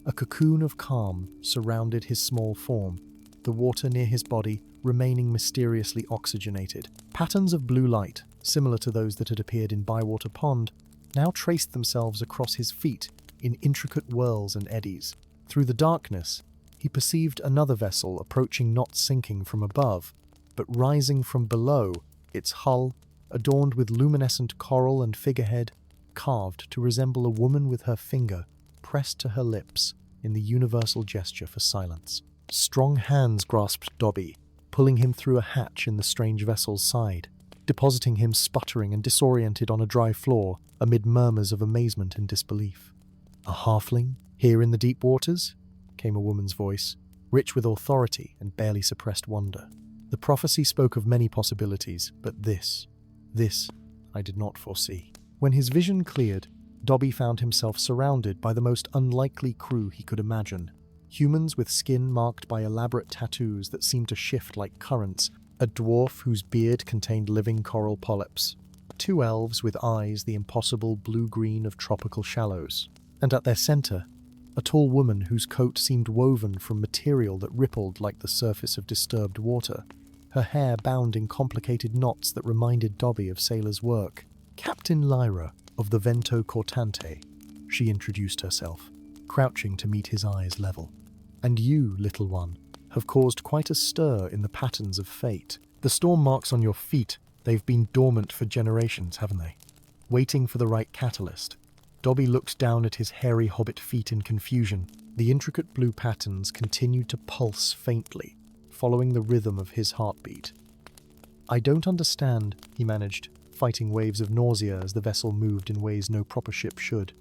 A cocoon of calm surrounded his small form, the water near his body remaining mysteriously oxygenated. Patterns of blue light, similar to those that had appeared in Bywater Pond, now traced themselves across his feet in intricate whirls and eddies. Through the darkness, he perceived another vessel approaching, not sinking from above, but rising from below, its hull, adorned with luminescent coral and figurehead, carved to resemble a woman with her finger pressed to her lips in the universal gesture for silence. Strong hands grasped Dobby, pulling him through a hatch in the strange vessel's side, depositing him sputtering and disoriented on a dry floor amid murmurs of amazement and disbelief. "A halfling, here in the deep waters?" came a woman's voice, rich with authority and barely suppressed wonder. The prophecy spoke of many possibilities, but this I did not foresee. When his vision cleared, Dobby found himself surrounded by the most unlikely crew he could imagine. Humans with skin marked by elaborate tattoos that seemed to shift like currents, a dwarf whose beard contained living coral polyps, 2 elves with eyes the impossible blue-green of tropical shallows, and at their center, a tall woman whose coat seemed woven from material that rippled like the surface of disturbed water, her hair bound in complicated knots that reminded Dobby of sailors' work. "Captain Lyra of the Vento Cortante," she introduced herself, crouching to meet his eyes level. "And you, little one, have caused quite a stir in the patterns of fate. The storm marks on your feet, they've been dormant for generations, haven't they? Waiting for the right catalyst." Dobby looked down at his hairy hobbit feet in confusion. The intricate blue patterns continued to pulse faintly, following the rhythm of his heartbeat. "I don't understand," he managed, fighting waves of nausea as the vessel moved in ways no proper ship should.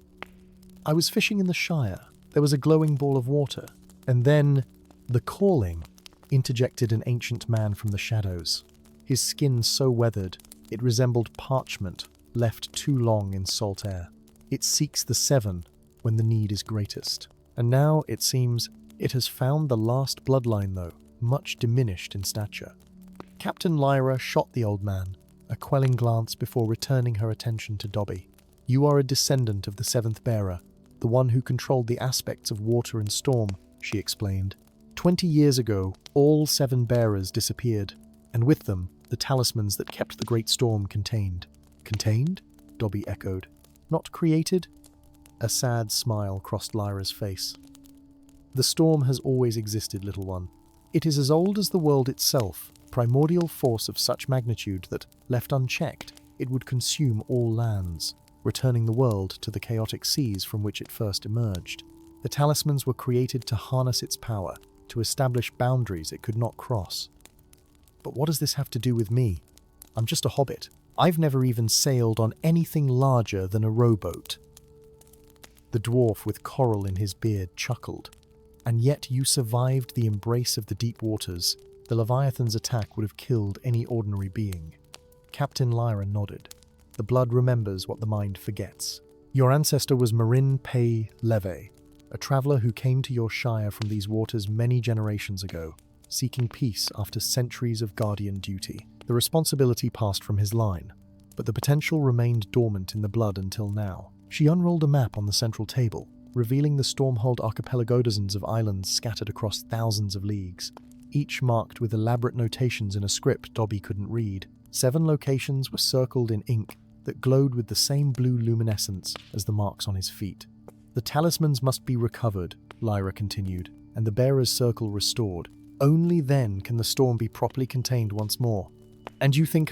"I was fishing in the Shire. There was a glowing ball of water. And then, the calling," interjected an ancient man from the shadows. His skin so weathered, it resembled parchment left too long in salt air. "It seeks the Seven when the need is greatest. And now, it seems, it has found the last bloodline, though, much diminished in stature." Captain Lyra shot the old man, a quelling glance before returning her attention to Dobby. "You are a descendant of the Seventh Bearer, the one who controlled the aspects of water and storm," she explained. 20 years ago, all 7 bearers disappeared, and with them, the talismans that kept the great storm contained. "Contained?" Dobby echoed. "Not created?" A sad smile crossed Lyra's face. "The storm has always existed, little one. It is as old as the world itself, primordial force of such magnitude that, left unchecked, it would consume all lands, returning the world to the chaotic seas from which it first emerged. The talismans were created to harness its power, to establish boundaries it could not cross. But what does this have to do with me? I'm just a hobbit. I've never even sailed on anything larger than a rowboat." The dwarf with coral in his beard chuckled. "And yet you survived the embrace of the deep waters. The Leviathan's attack would have killed any ordinary being." Captain Lyra nodded. "The blood remembers what the mind forgets. Your ancestor was Marin Pei Leve, a traveller who came to your shire from these waters many generations ago, seeking peace after centuries of guardian duty. The responsibility passed from his line. but the potential remained dormant in the blood until now. She unrolled a map on the central table, revealing the Stormhold archipelago, dozens of islands scattered across thousands of leagues, each marked with elaborate notations in a script Dobby couldn't read. 7 locations were circled in ink that glowed with the same blue luminescence as the marks on his feet. The talismans must be recovered, Lyra continued, and the bearer's circle restored. Only then can the storm be properly contained once more. And you think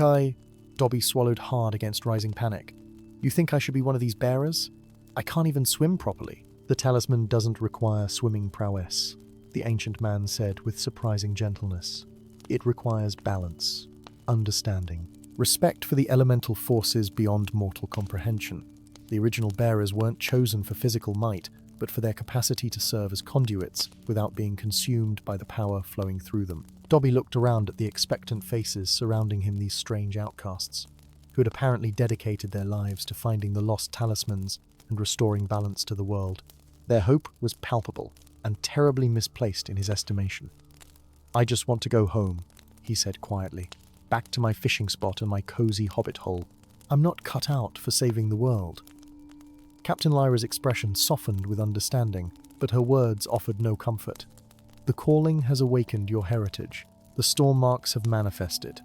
Dobby swallowed hard against rising panic. You think I should be one of these bearers? I can't even swim properly. The talisman doesn't require swimming prowess, the ancient man said with surprising gentleness. It requires balance, understanding, respect for the elemental forces beyond mortal comprehension. The original bearers weren't chosen for physical might, but for their capacity to serve as conduits without being consumed by the power flowing through them. Dobby looked around at the expectant faces surrounding him, these strange outcasts, who had apparently dedicated their lives to finding the lost talismans and restoring balance to the world. Their hope was palpable and terribly misplaced in his estimation. "I just want to go home," he said quietly, "back to my fishing spot and my cozy hobbit hole. I'm not cut out for saving the world." Captain Lyra's expression softened with understanding, but her words offered no comfort. "The calling has awakened your heritage. The storm marks have manifested.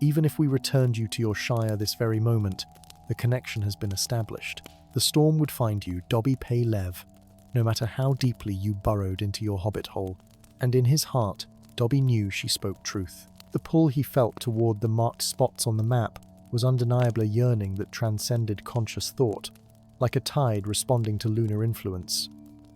Even if we returned you to your shire this very moment, the connection has been established. The storm would find you, Dobby Pay Lev, no matter how deeply you burrowed into your hobbit hole." And in his heart, Dobby knew she spoke truth. The pull he felt toward the marked spots on the map was undeniably a yearning that transcended conscious thought, like a tide responding to lunar influence.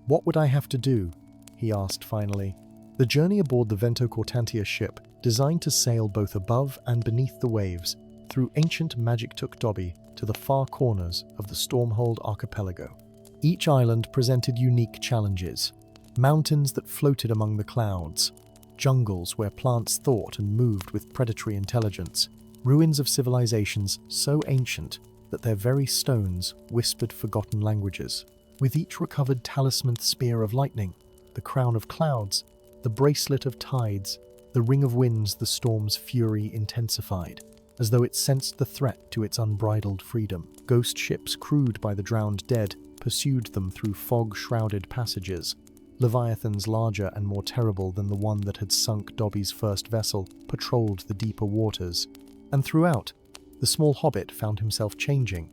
"What would I have to do?" he asked finally. The journey aboard the Vento Cortantia ship, designed to sail both above and beneath the waves, through ancient magic, took Dobby to the far corners of the Stormhold archipelago. Each island presented unique challenges: mountains that floated among the clouds, jungles where plants thought and moved with predatory intelligence, ruins of civilizations so ancient that their very stones whispered forgotten languages. With each recovered talisman, spear of lightning, the crown of clouds, the bracelet of tides, the ring of winds, the storm's fury intensified, as though it sensed the threat to its unbridled freedom. Ghost ships crewed by the drowned dead pursued them through fog-shrouded passages. Leviathans larger and more terrible than the one that had sunk Dobby's first vessel patrolled the deeper waters. And throughout, the small hobbit found himself changing.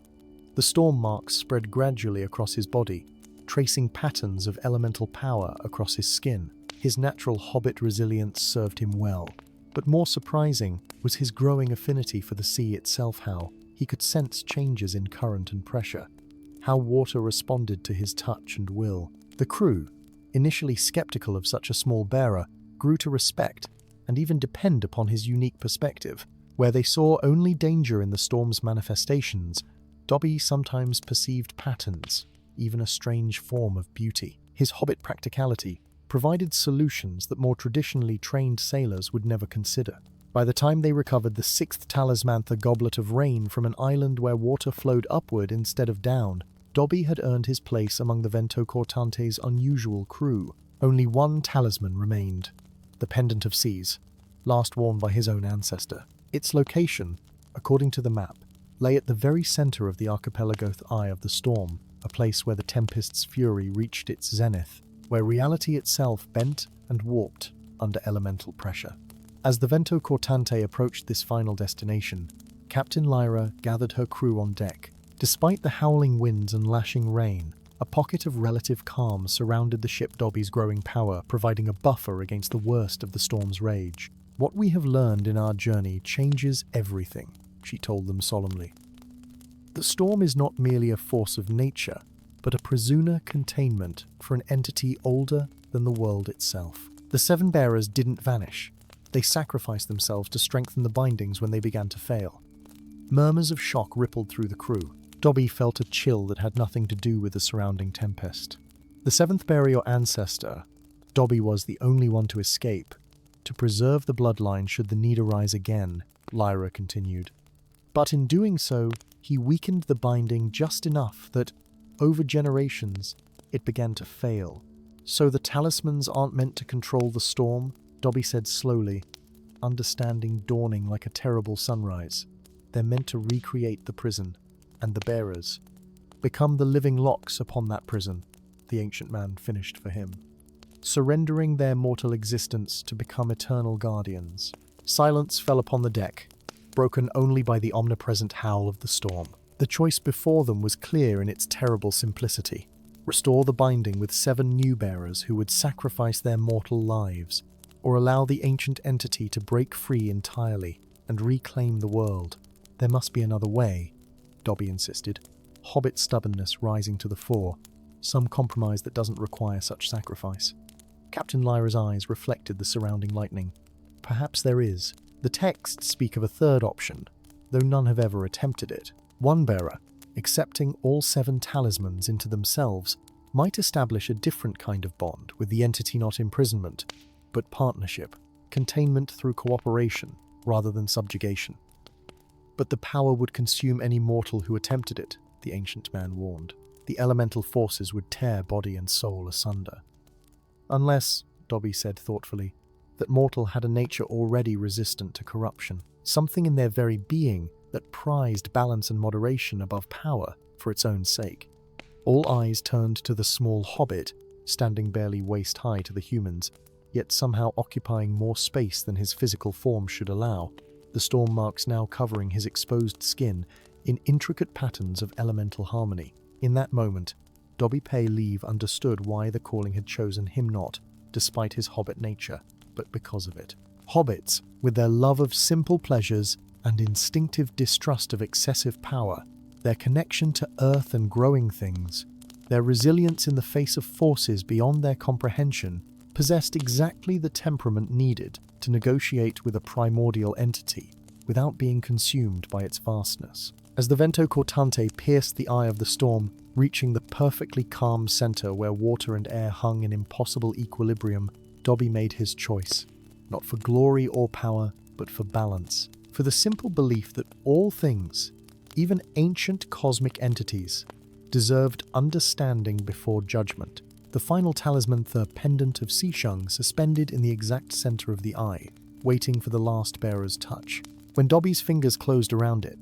The storm marks spread gradually across his body, tracing patterns of elemental power across his skin. His natural hobbit resilience served him well, but more surprising was his growing affinity for the sea itself. How he could sense changes in current and pressure, how water responded to his touch and will. The crew, initially skeptical of such a small bearer, grew to respect and even depend upon his unique perspective. Where they saw only danger in the storm's manifestations, Dobby sometimes perceived patterns, even a strange form of beauty. His hobbit practicality provided solutions that more traditionally trained sailors would never consider. By the time they recovered the 6th talisman, the Goblet of Rain, from an island where water flowed upward instead of down, Dobby had earned his place among the Vento Cortante's unusual crew. Only one talisman remained, the Pendant of Seas, last worn by his own ancestor. Its location, according to the map, lay at the very center of the archipelago's eye of the storm, a place where the tempest's fury reached its zenith, where reality itself bent and warped under elemental pressure. As the Vento Cortante approached this final destination, Captain Lyra gathered her crew on deck. Despite the howling winds and lashing rain, a pocket of relative calm surrounded the ship, Dobby's growing power providing a buffer against the worst of the storm's rage. "What we have learned in our journey changes everything," she told them solemnly. "The storm is not merely a force of nature, but a presuna containment for an entity older than the world itself." The 7 bearers didn't vanish. They sacrificed themselves to strengthen the bindings when they began to fail. Murmurs of shock rippled through the crew. Dobby felt a chill that had nothing to do with the surrounding tempest. The 7th bearer, your ancestor, Dobby was the only one to escape, to preserve the bloodline should the need arise again, Lyra continued. But in doing so, he weakened the binding just enough that, over generations, it began to fail. "So the talismans aren't meant to control the storm?" Dobby said slowly, understanding dawning like a terrible sunrise. They're meant to recreate the prison, and the bearers become the living locks upon that prison, the ancient man finished for him, surrendering their mortal existence to become eternal guardians. Silence fell upon the deck, broken only by the omnipresent howl of the storm. The choice before them was clear in its terrible simplicity. Restore the binding with 7 new bearers who would sacrifice their mortal lives, or allow the ancient entity to break free entirely and reclaim the world. There must be another way, Dobby insisted, Hobbit stubbornness rising to the fore, some compromise that doesn't require such sacrifice. Captain Lyra's eyes reflected the surrounding lightning. Perhaps there is. The texts speak of a third option, though none have ever attempted it. One bearer, accepting all 7 talismans into themselves, might establish a different kind of bond with the entity, not imprisonment, but partnership, containment through cooperation rather than subjugation. But the power would consume any mortal who attempted it, the ancient man warned. The elemental forces would tear body and soul asunder. Unless, Dobby said thoughtfully, that mortal had a nature already resistant to corruption, something in their very being that prized balance and moderation above power for its own sake. All eyes turned to the small hobbit, standing barely waist-high to the humans, yet somehow occupying more space than his physical form should allow, the storm marks now covering his exposed skin in intricate patterns of elemental harmony. In that moment, Dobby Pay Leave understood why the calling had chosen him, not despite his hobbit nature, but because of it. Hobbits, with their love of simple pleasures and instinctive distrust of excessive power, their connection to earth and growing things, their resilience in the face of forces beyond their comprehension, possessed exactly the temperament needed to negotiate with a primordial entity without being consumed by its vastness. As the vento cortante pierced the eye of the storm, reaching the perfectly calm center where water and air hung in impossible equilibrium, Dobby made his choice, not for glory or power, but for balance, for the simple belief that all things, even ancient cosmic entities, deserved understanding before judgment. The final talisman, the pendant of Seashung, suspended in the exact center of the eye, waiting for the last bearer's touch. When Dobby's fingers closed around it,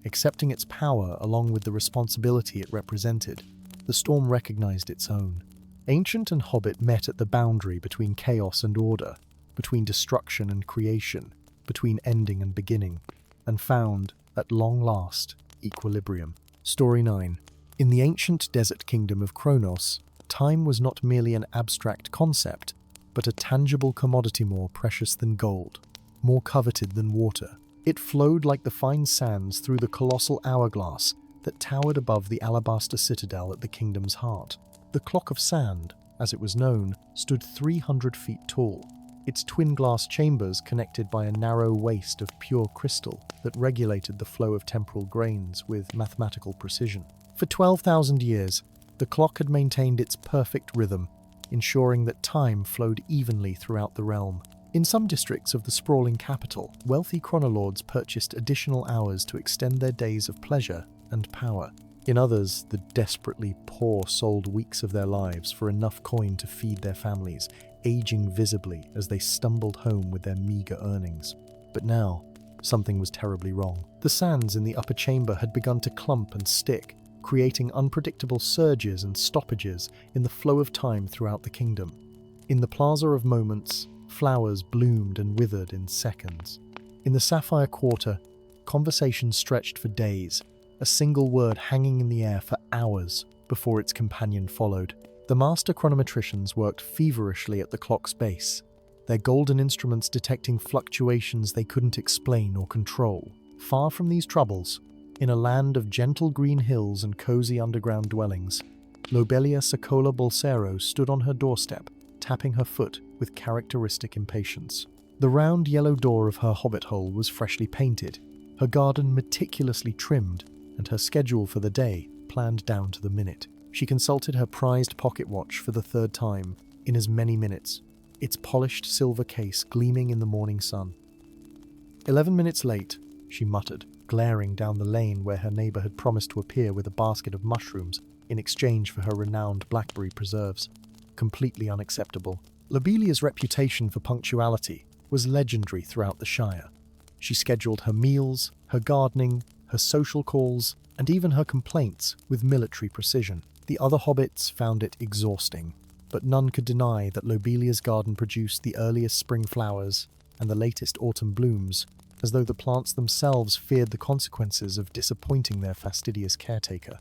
accepting its power along with the responsibility it represented, the storm recognized its own. Ancient and Hobbit met at the boundary between chaos and order, between destruction and creation, between ending and beginning, and found, at long last, equilibrium. Story 9. In the ancient desert kingdom of Kronos, time was not merely an abstract concept, but a tangible commodity more precious than gold, more coveted than water. It flowed like the fine sands through the colossal hourglass that towered above the alabaster citadel at the kingdom's heart. The clock of sand, as it was known, stood 300 feet tall, its twin glass chambers connected by a narrow waist of pure crystal that regulated the flow of temporal grains with mathematical precision. For 12,000 years, the clock had maintained its perfect rhythm, ensuring that time flowed evenly throughout the realm. In some districts of the sprawling capital, wealthy chronolords purchased additional hours to extend their days of pleasure and power. In others, the desperately poor sold weeks of their lives for enough coin to feed their families, aging visibly as they stumbled home with their meager earnings. But now, something was terribly wrong. The sands in the upper chamber had begun to clump and stick, creating unpredictable surges and stoppages in the flow of time throughout the kingdom. In the Plaza of Moments, flowers bloomed and withered in seconds. In the Sapphire Quarter, conversation stretched for days, a single word hanging in the air for hours before its companion followed. The master chronometricians worked feverishly at the clock's base, their golden instruments detecting fluctuations they couldn't explain or control. Far from these troubles, in a land of gentle green hills and cozy underground dwellings, Lobelia Socola Bolsero stood on her doorstep, tapping her foot with characteristic impatience. The round yellow door of her hobbit hole was freshly painted, her garden meticulously trimmed, and her schedule for the day planned down to the minute. She consulted her prized pocket watch for the 3rd time in as many minutes, its polished silver case gleaming in the morning sun. 11 minutes late, she muttered, glaring down the lane where her neighbor had promised to appear with a basket of mushrooms in exchange for her renowned blackberry preserves. Completely unacceptable. Lobelia's reputation for punctuality was legendary throughout the Shire. She scheduled her meals, her gardening, her social calls, and even her complaints with military precision. The other hobbits found it exhausting, but none could deny that Lobelia's garden produced the earliest spring flowers and the latest autumn blooms, as though the plants themselves feared the consequences of disappointing their fastidious caretaker.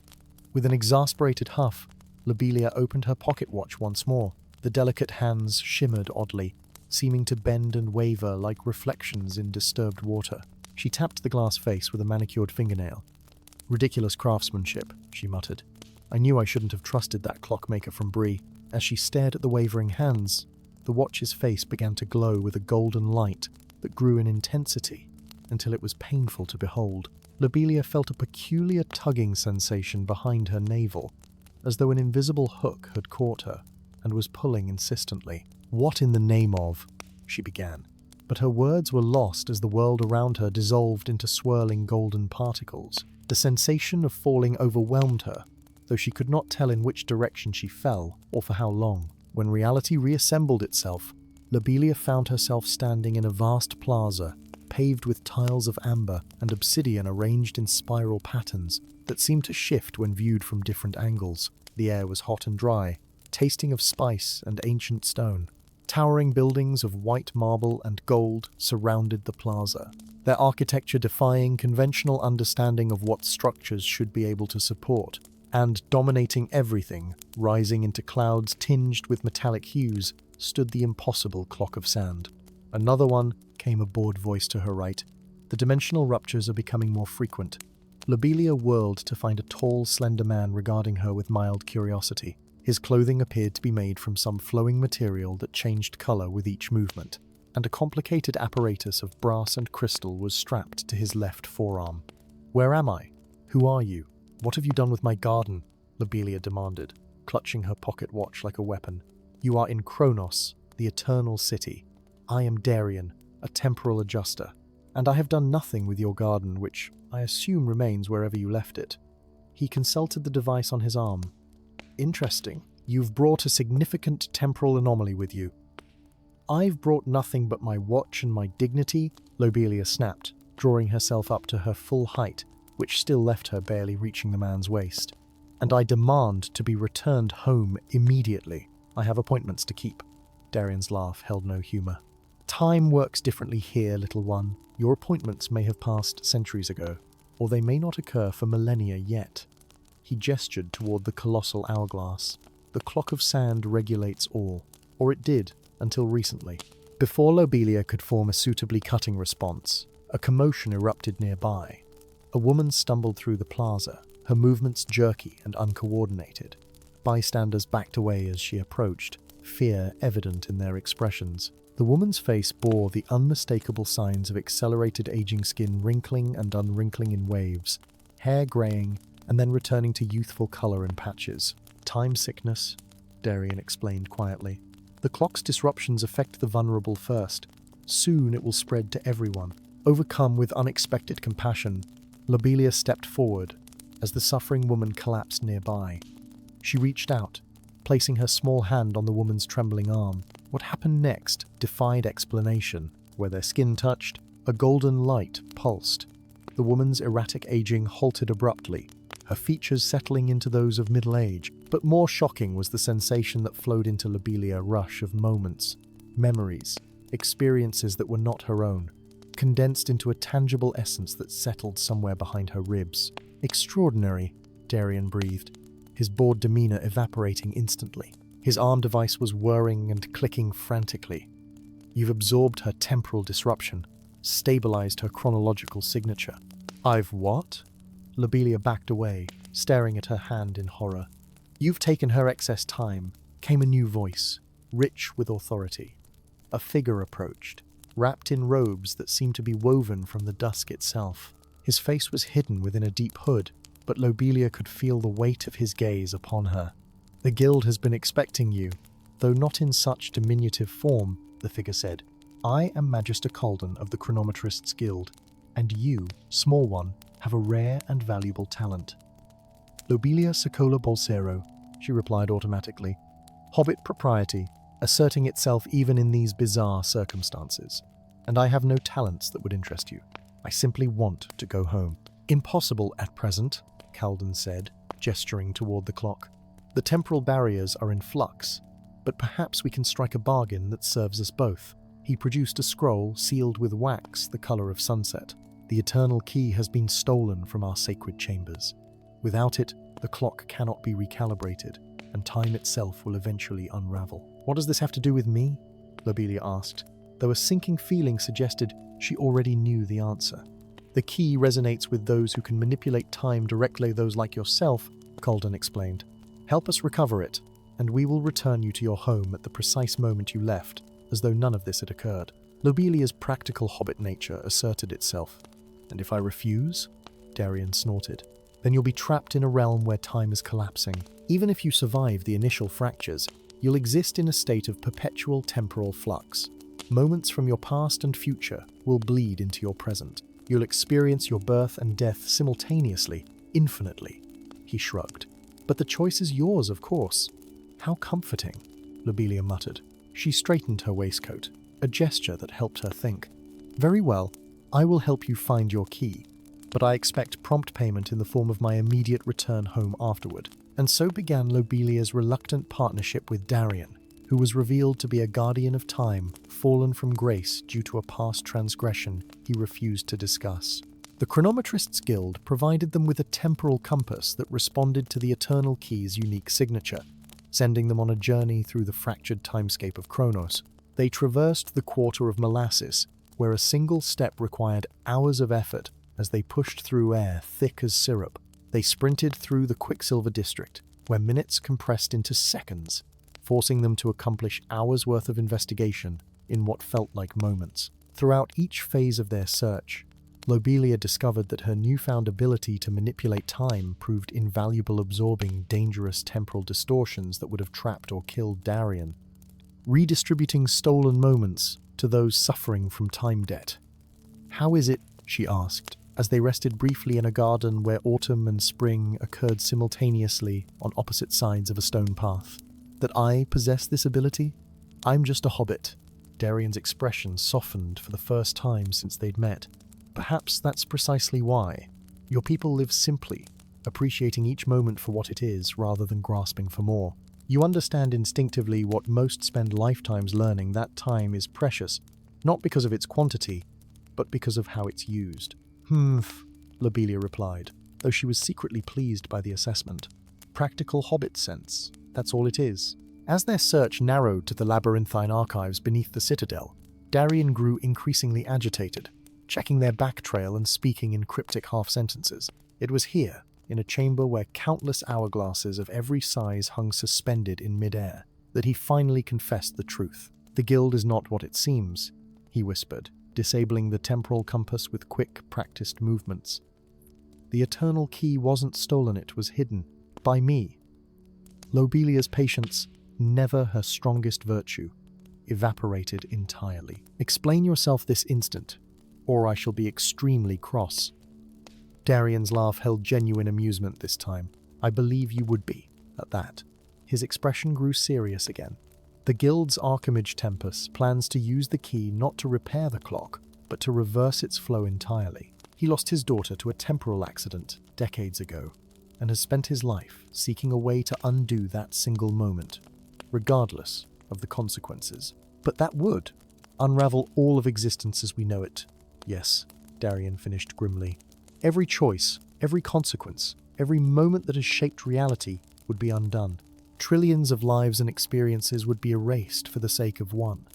With an exasperated huff, Lobelia opened her pocket watch once more. The delicate hands shimmered oddly, seeming to bend and waver like reflections in disturbed water. She tapped the glass face with a manicured fingernail. "Ridiculous craftsmanship," she muttered. "I knew I shouldn't have trusted that clockmaker from Bree." As she stared at the wavering hands, the watch's face began to glow with a golden light that grew in intensity until it was painful to behold. Lobelia felt a peculiar tugging sensation behind her navel, as though an invisible hook had caught her and was pulling insistently. "What in the name of?" she began. But her words were lost as the world around her dissolved into swirling golden particles. The sensation of falling overwhelmed her, though she could not tell in which direction she fell or for how long. When reality reassembled itself, Lobelia found herself standing in a vast plaza, paved with tiles of amber and obsidian arranged in spiral patterns that seemed to shift when viewed from different angles. The air was hot and dry, tasting of spice and ancient stone. Towering buildings of white marble and gold surrounded the plaza, their architecture defying conventional understanding of what structures should be able to support. And dominating everything, rising into clouds tinged with metallic hues, stood the impossible clock of sand. "Another one," came a bored voice to her right. "The dimensional ruptures are becoming more frequent." Lobelia whirled to find a tall, slender man regarding her with mild curiosity. His clothing appeared to be made from some flowing material that changed color with each movement, and a complicated apparatus of brass and crystal was strapped to his left forearm. "Where am I? Who are you? What have you done with my garden?" Lobelia demanded, clutching her pocket watch like a weapon. "You are in Kronos, the Eternal City. I am Darian, a temporal adjuster, and I have done nothing with your garden, which I assume remains wherever you left it." He consulted the device on his arm. "Interesting. You've brought a significant temporal anomaly with you." "I've brought nothing but my watch and my dignity," Lobelia snapped, drawing herself up to her full height, which still left her barely reaching the man's waist. "And I demand to be returned home immediately. I have appointments to keep." Darian's laugh held no humor. "Time works differently here, little one. Your appointments may have passed centuries ago, or they may not occur for millennia yet." He gestured toward the colossal hourglass. "The clock of sand regulates all, or it did until recently." Before Lobelia could form a suitably cutting response, a commotion erupted nearby. A woman stumbled through the plaza, her movements jerky and uncoordinated. Bystanders backed away as she approached, fear evident in their expressions. The woman's face bore the unmistakable signs of accelerated aging, skin wrinkling and unwrinkling in waves, hair graying and then returning to youthful color in patches. "Time sickness," Darian explained quietly. "The clock's disruptions affect the vulnerable first. Soon it will spread to everyone." Overcome with unexpected compassion, Lobelia stepped forward as the suffering woman collapsed nearby. She reached out, placing her small hand on the woman's trembling arm. What happened next defied explanation. Where their skin touched, a golden light pulsed. The woman's erratic aging halted abruptly, her features settling into those of middle age. But more shocking was the sensation that flowed into Lobelia, a rush of moments, memories, experiences that were not her own, condensed into a tangible essence that settled somewhere behind her ribs. "Extraordinary," Darian breathed, his bored demeanor evaporating instantly. His arm device was whirring and clicking frantically. "You've absorbed her temporal disruption, stabilized her chronological signature." "I've what?" Lobelia backed away, staring at her hand in horror. "You've taken her excess time," came a new voice, rich with authority. A figure approached, wrapped in robes that seemed to be woven from the dusk itself. His face was hidden within a deep hood, but Lobelia could feel the weight of his gaze upon her. "The guild has been expecting you, though not in such diminutive form," the figure said. "I am Magister Colden of the Chronometrists Guild, and you, small one, have a rare and valuable talent." "Lobelia Socola Bolsero," she replied automatically. "Hobbit propriety, asserting itself even in these bizarre circumstances. And I have no talents that would interest you. I simply want to go home." "Impossible at present," Calden said, gesturing toward the clock. "The temporal barriers are in flux, but perhaps we can strike a bargain that serves us both." He produced a scroll sealed with wax the color of sunset. "The eternal key has been stolen from our sacred chambers. Without it, the clock cannot be recalibrated, and time itself will eventually unravel." "What does this have to do with me?" Lobelia asked, though a sinking feeling suggested she already knew the answer. "The key resonates with those who can manipulate time directly, those like yourself," Calden explained. "Help us recover it, and we will return you to your home at the precise moment you left, as though none of this had occurred." Lobelia's practical hobbit nature asserted itself. "And if I refuse?" Darian snorted. "Then you'll be trapped in a realm where time is collapsing. Even if you survive the initial fractures, you'll exist in a state of perpetual temporal flux. Moments from your past and future will bleed into your present. You'll experience your birth and death simultaneously, infinitely." He shrugged. "But the choice is yours, of course." "How comforting," Lobelia muttered. She straightened her waistcoat, a gesture that helped her think. "Very well, I will help you find your key, but I expect prompt payment in the form of my immediate return home afterward." And so began Lobelia's reluctant partnership with Darian, who was revealed to be a guardian of time, fallen from grace due to a past transgression he refused to discuss. The Chronometrists Guild provided them with a temporal compass that responded to the Eternal Key's unique signature, sending them on a journey through the fractured timescape of Chronos. They traversed the quarter of Molasses, where a single step required hours of effort as they pushed through air thick as syrup. They sprinted through the Quicksilver District, where minutes compressed into seconds, forcing them to accomplish hours' worth of investigation in what felt like moments. Throughout each phase of their search, Lobelia discovered that her newfound ability to manipulate time proved invaluable, absorbing dangerous temporal distortions that would have trapped or killed Darian, redistributing stolen moments to those suffering from time debt. "How is it," she asked, as they rested briefly in a garden where autumn and spring occurred simultaneously on opposite sides of a stone path, "that I possess this ability? I'm just a hobbit." Darian's expression softened for the first time since they'd met. "Perhaps that's precisely why. Your people live simply, appreciating each moment for what it is rather than grasping for more. You understand instinctively what most spend lifetimes learning: that time is precious, not because of its quantity, but because of how it's used." Lobelia replied, though she was secretly pleased by the assessment. "Practical hobbit sense, that's all it is." As their search narrowed to the labyrinthine archives beneath the citadel, Darian grew increasingly agitated, checking their back trail and speaking in cryptic half-sentences. It was here, in a chamber where countless hourglasses of every size hung suspended in mid-air, that he finally confessed the truth. "The guild is not what it seems," he whispered, disabling the temporal compass with quick, practiced movements. "The eternal key wasn't stolen, it was hidden. By me." Lobelia's patience, never her strongest virtue, evaporated entirely. "Explain yourself this instant, or I shall be extremely cross." Darian's laugh held genuine amusement this time. "I believe you would be, at that." His expression grew serious again. "The Guild's Archimage Tempest plans to use the key not to repair the clock, but to reverse its flow entirely. He lost his daughter to a temporal accident decades ago, and has spent his life seeking a way to undo that single moment, regardless of the consequences. But that would unravel all of existence as we know it." "Yes," Darian finished grimly. "Every choice, every consequence, every moment that has shaped reality would be undone. Trillions of lives and experiences would be erased for the sake of one."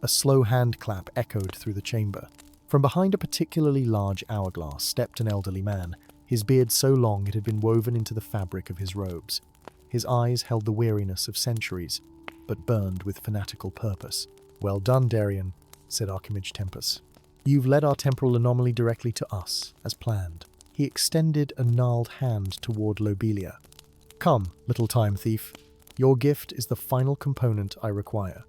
A slow hand clap echoed through the chamber. From behind a particularly large hourglass stepped an elderly man, his beard so long it had been woven into the fabric of his robes. His eyes held the weariness of centuries, but burned with fanatical purpose. "Well done, Darian," said Archimage Tempest. "You've led our temporal anomaly directly to us, as planned." He extended a gnarled hand toward Lobelia. "Come, little time thief. Your gift is the final component I require."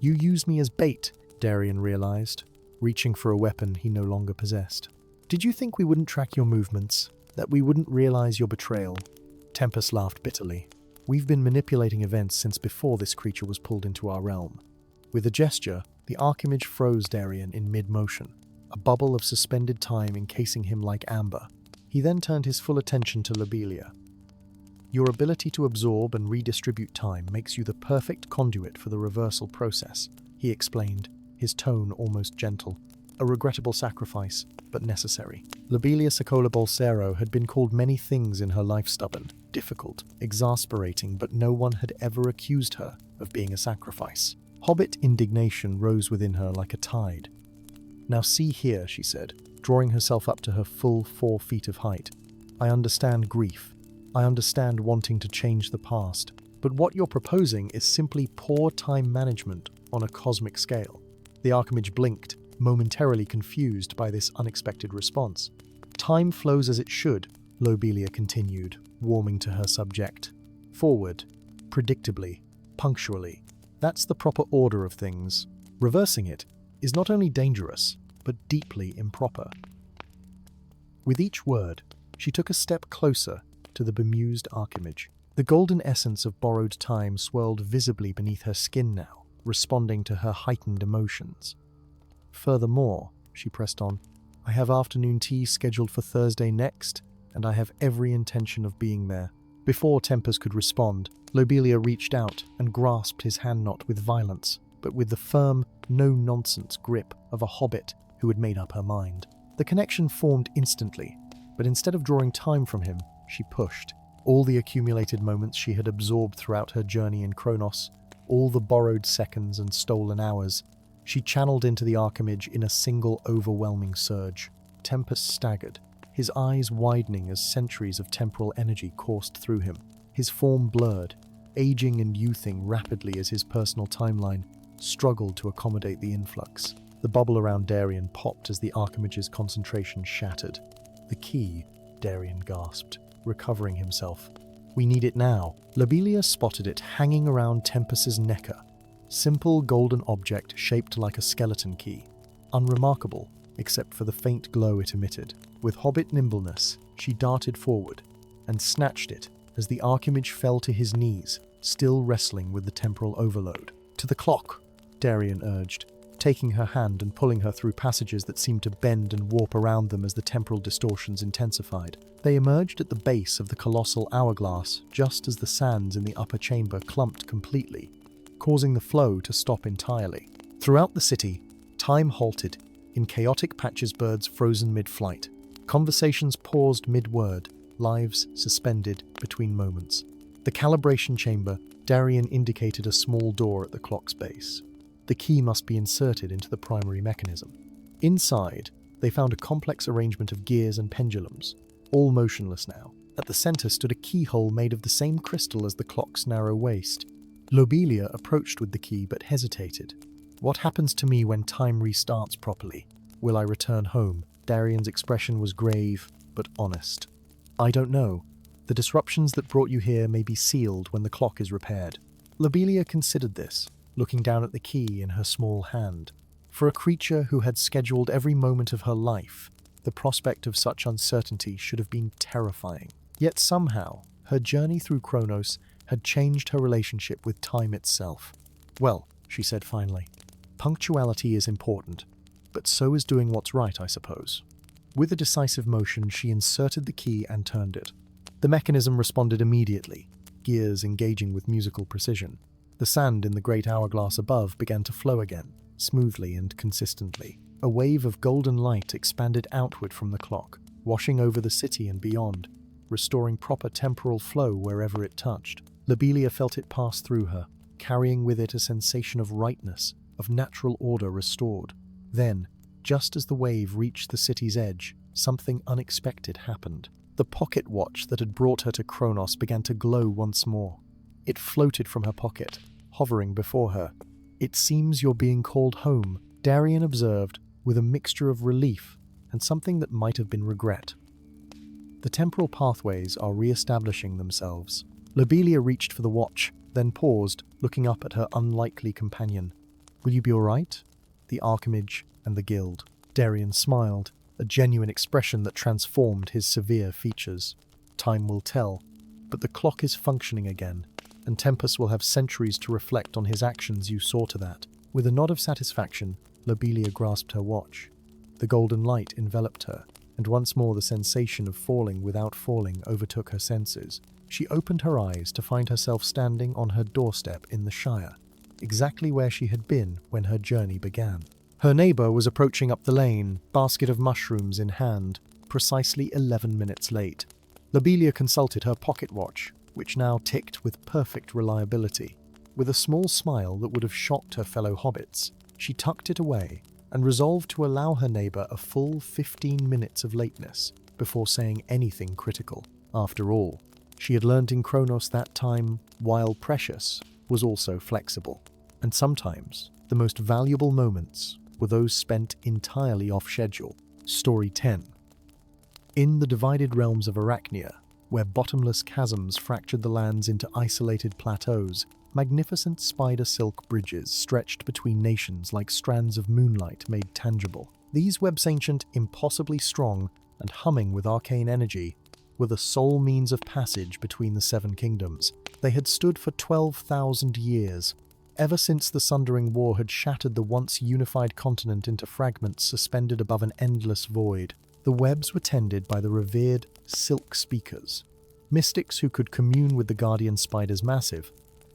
"You used me as bait," Darian realized, reaching for a weapon he no longer possessed. "Did you think we wouldn't track your movements? That we wouldn't realize your betrayal?" Tempest laughed bitterly. "We've been manipulating events since before this creature was pulled into our realm." With a gesture, the Archimage froze Darian in mid-motion. a bubble of suspended time encasing him like amber. He then turned his full attention to Lobelia. Your ability to absorb and redistribute time makes you the perfect conduit for the reversal process, he explained, his tone almost gentle. A regrettable sacrifice, but necessary. Lobelia Socola Bolsero had been called many things in her life: stubborn, difficult, exasperating, but no one had ever accused her of being a sacrifice. Hobbit indignation rose within her like a tide. Now see here, she said, drawing herself up to her full 4 feet of height. I understand grief. I understand wanting to change the past. But what you're proposing is simply poor time management on a cosmic scale. The Archimage blinked, momentarily confused by this unexpected response. Time flows as it should, Lobelia continued, warming to her subject. Forward, predictably, punctually. That's the proper order of things. Reversing it is not only dangerous, but deeply improper. With each word, she took a step closer to the bemused Archimage. The golden essence of borrowed time swirled visibly beneath her skin now, responding to her heightened emotions. Furthermore, she pressed on, I have afternoon tea scheduled for Thursday next, and I have every intention of being there. Before Tempest could respond, Lobelia reached out and grasped his hand knot with violence, but with the firm, no-nonsense grip of a hobbit who had made up her mind. The connection formed instantly, but instead of drawing time from him, she pushed. All the accumulated moments she had absorbed throughout her journey in Kronos, all the borrowed seconds and stolen hours, she channeled into the Archimage in a single overwhelming surge. Tempest staggered, his eyes widening as centuries of temporal energy coursed through him. His form blurred, aging and youthing rapidly as his personal timeline struggled to accommodate the influx. The bubble around Darien popped as the Archimage's concentration shattered. The key, Darien gasped, recovering himself. We need it now. Lobelia spotted it hanging around Tempest's necker. Simple golden object shaped like a skeleton key. Unremarkable, except for the faint glow it emitted. With hobbit nimbleness, she darted forward and snatched it as the Archimage fell to his knees, still wrestling with the temporal overload. To the clock, Darien urged, taking her hand and pulling her through passages that seemed to bend and warp around them as the temporal distortions intensified. They emerged at the base of the colossal hourglass just as the sands in the upper chamber clumped completely, causing the flow to stop entirely. Throughout the city, time halted, in chaotic patches birds frozen mid-flight. Conversations paused mid-word, lives suspended between moments. The calibration chamber, Darien indicated a small door at the clock's base. The key must be inserted into the primary mechanism. Inside, they found a complex arrangement of gears and pendulums, all motionless now. At the center stood a keyhole made of the same crystal as the clock's narrow waist. Lobelia approached with the key but hesitated. What happens to me when time restarts properly? Will I return home? Darien's expression was grave but honest. I don't know. The disruptions that brought you here may be sealed when the clock is repaired. Lobelia considered this, looking down at the key in her small hand. For a creature who had scheduled every moment of her life, the prospect of such uncertainty should have been terrifying. Yet somehow, her journey through Kronos had changed her relationship with time itself. Well, she said finally, punctuality is important, but so is doing what's right, I suppose. With a decisive motion, she inserted the key and turned it. The mechanism responded immediately, gears engaging with musical precision. The sand in the great hourglass above began to flow again, smoothly and consistently. A wave of golden light expanded outward from the clock, washing over the city and beyond, restoring proper temporal flow wherever it touched. Lobelia felt it pass through her, carrying with it a sensation of rightness, of natural order restored. Then, just as the wave reached the city's edge, something unexpected happened. The pocket watch that had brought her to Kronos began to glow once more. It floated from her pocket, hovering before her. It seems you're being called home, Darien observed, with a mixture of relief and something that might have been regret. The temporal pathways are re-establishing themselves. Lobelia reached for the watch, then paused, looking up at her unlikely companion. Will you be all right? The Archimage and the Guild. Darien smiled, a genuine expression that transformed his severe features. Time will tell, but the clock is functioning again, and Tempest will have centuries to reflect on his actions. You saw to that. With a nod of satisfaction, Lobelia grasped her watch. The golden light enveloped her, and once more the sensation of falling without falling overtook her senses. She opened her eyes to find herself standing on her doorstep in the Shire, exactly where she had been when her journey began. Her neighbour was approaching up the lane, basket of mushrooms in hand, precisely 11 minutes late. Lobelia consulted her pocket watch, which now ticked with perfect reliability. With a small smile that would have shocked her fellow hobbits, she tucked it away and resolved to allow her neighbour a full 15 minutes of lateness before saying anything critical. After all, she had learned in Kronos that time, while precious, was also flexible. And sometimes, the most valuable moments were those spent entirely off schedule. Story 10. In the divided realms of Arachnia, where bottomless chasms fractured the lands into isolated plateaus, magnificent spider silk bridges stretched between nations like strands of moonlight made tangible. These webs, ancient, impossibly strong, and humming with arcane energy, were the sole means of passage between the seven kingdoms. They had stood for 12,000 years, ever since the Sundering War had shattered the once unified continent into fragments suspended above an endless void. The webs were tended by the revered Silk Speakers, mystics who could commune with the guardian spider's massive,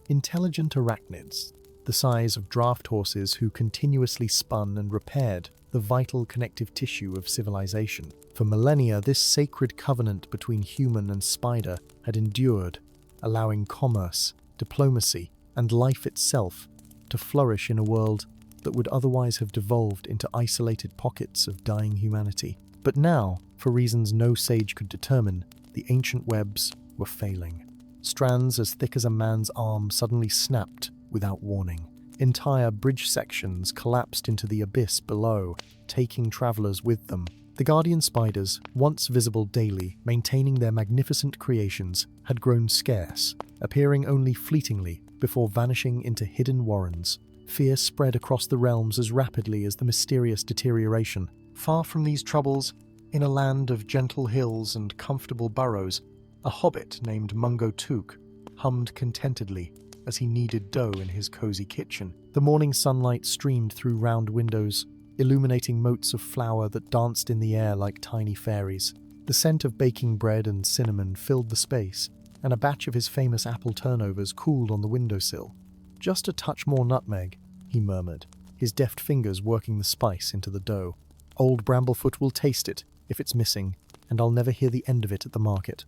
intelligent arachnids, the size of draft horses who continuously spun and repaired the vital connective tissue of civilization. For millennia, this sacred covenant between human and spider had endured, allowing commerce, diplomacy, and life itself to flourish in a world that would otherwise have devolved into isolated pockets of dying humanity. But now, for reasons no sage could determine, the ancient webs were failing. Strands as thick as a man's arm suddenly snapped without warning. Entire bridge sections collapsed into the abyss below, taking travelers with them. The guardian spiders, once visible daily, maintaining their magnificent creations, had grown scarce, appearing only fleetingly before vanishing into hidden warrens. Fear spread across the realms as rapidly as the mysterious deterioration. Far from these troubles, in a land of gentle hills and comfortable burrows, a hobbit named Mungo Took hummed contentedly as he kneaded dough in his cozy kitchen. The morning sunlight streamed through round windows, illuminating motes of flour that danced in the air like tiny fairies. The scent of baking bread and cinnamon filled the space, and a batch of his famous apple turnovers cooled on the windowsill. "Just a touch more nutmeg," he murmured, his deft fingers working the spice into the dough. "Old Bramblefoot will taste it if it's missing, and I'll never hear the end of it at the market."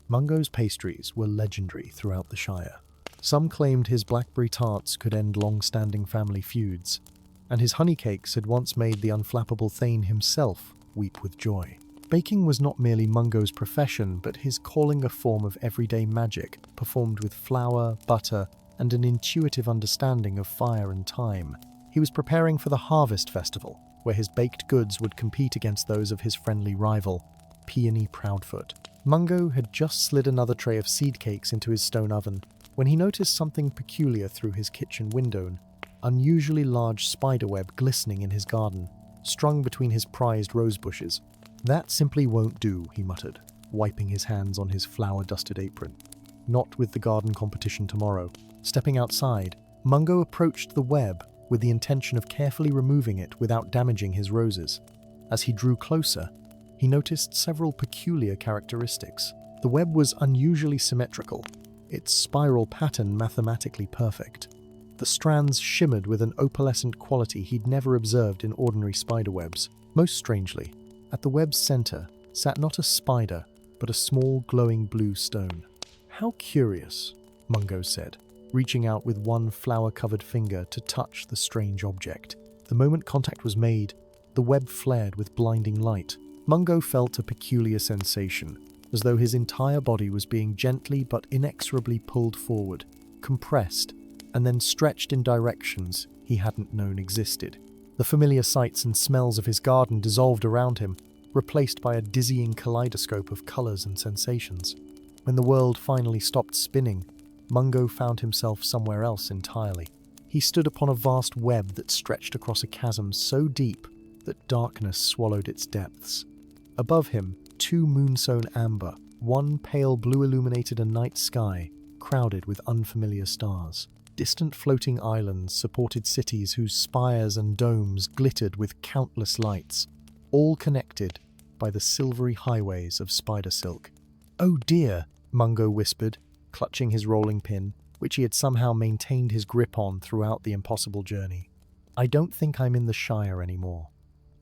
Mungo's pastries were legendary throughout the Shire. Some claimed his blackberry tarts could end long-standing family feuds, and his honey cakes had once made the unflappable Thane himself weep with joy. Baking was not merely Mungo's profession, but his calling, a form of everyday magic, performed with flour, butter, and an intuitive understanding of fire and time. He was preparing for the Harvest Festival, where his baked goods would compete against those of his friendly rival, Peony Proudfoot. Mungo had just slid another tray of seed cakes into his stone oven when he noticed something peculiar through his kitchen window: an unusually large spiderweb glistening in his garden, strung between his prized rose bushes. "That simply won't do," he muttered, wiping his hands on his flour-dusted apron. "Not with the garden competition tomorrow." Stepping outside, Mungo approached the web with the intention of carefully removing it without damaging his roses. As he drew closer, he noticed several peculiar characteristics. The web was unusually symmetrical, its spiral pattern mathematically perfect. The strands shimmered with an opalescent quality he'd never observed in ordinary spiderwebs. Most strangely, at the web's center sat not a spider, but a small glowing blue stone. "How curious," Mungo said, reaching out with one flower-covered finger to touch the strange object. The moment contact was made, the web flared with blinding light. Mungo felt a peculiar sensation, as though his entire body was being gently but inexorably pulled forward, compressed, and then stretched in directions he hadn't known existed. The familiar sights and smells of his garden dissolved around him, replaced by a dizzying kaleidoscope of colors and sensations. When the world finally stopped spinning, Mungo found himself somewhere else entirely. He stood upon a vast web that stretched across a chasm so deep that darkness swallowed its depths. Above him, two moonsown amber, one pale blue illuminated a night sky crowded with unfamiliar stars. Distant floating islands supported cities whose spires and domes glittered with countless lights. all connected by the silvery highways of spider silk. "Oh dear," Mungo whispered, clutching his rolling pin, which he had somehow maintained his grip on throughout the impossible journey. "I don't think I'm in the Shire anymore."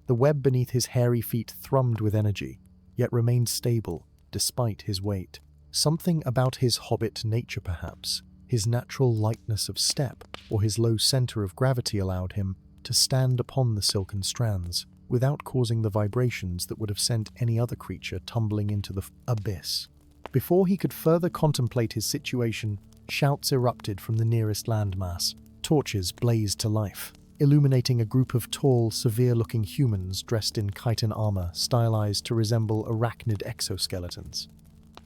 The web beneath his hairy feet thrummed with energy, yet remained stable despite his weight. Something about his hobbit nature, perhaps, his natural lightness of step, or his low center of gravity allowed him to stand upon the silken strands without causing the vibrations that would have sent any other creature tumbling into the abyss. Before he could further contemplate his situation, shouts erupted from the nearest landmass. Torches blazed to life, illuminating a group of tall, severe-looking humans dressed in chitin armor, stylized to resemble arachnid exoskeletons.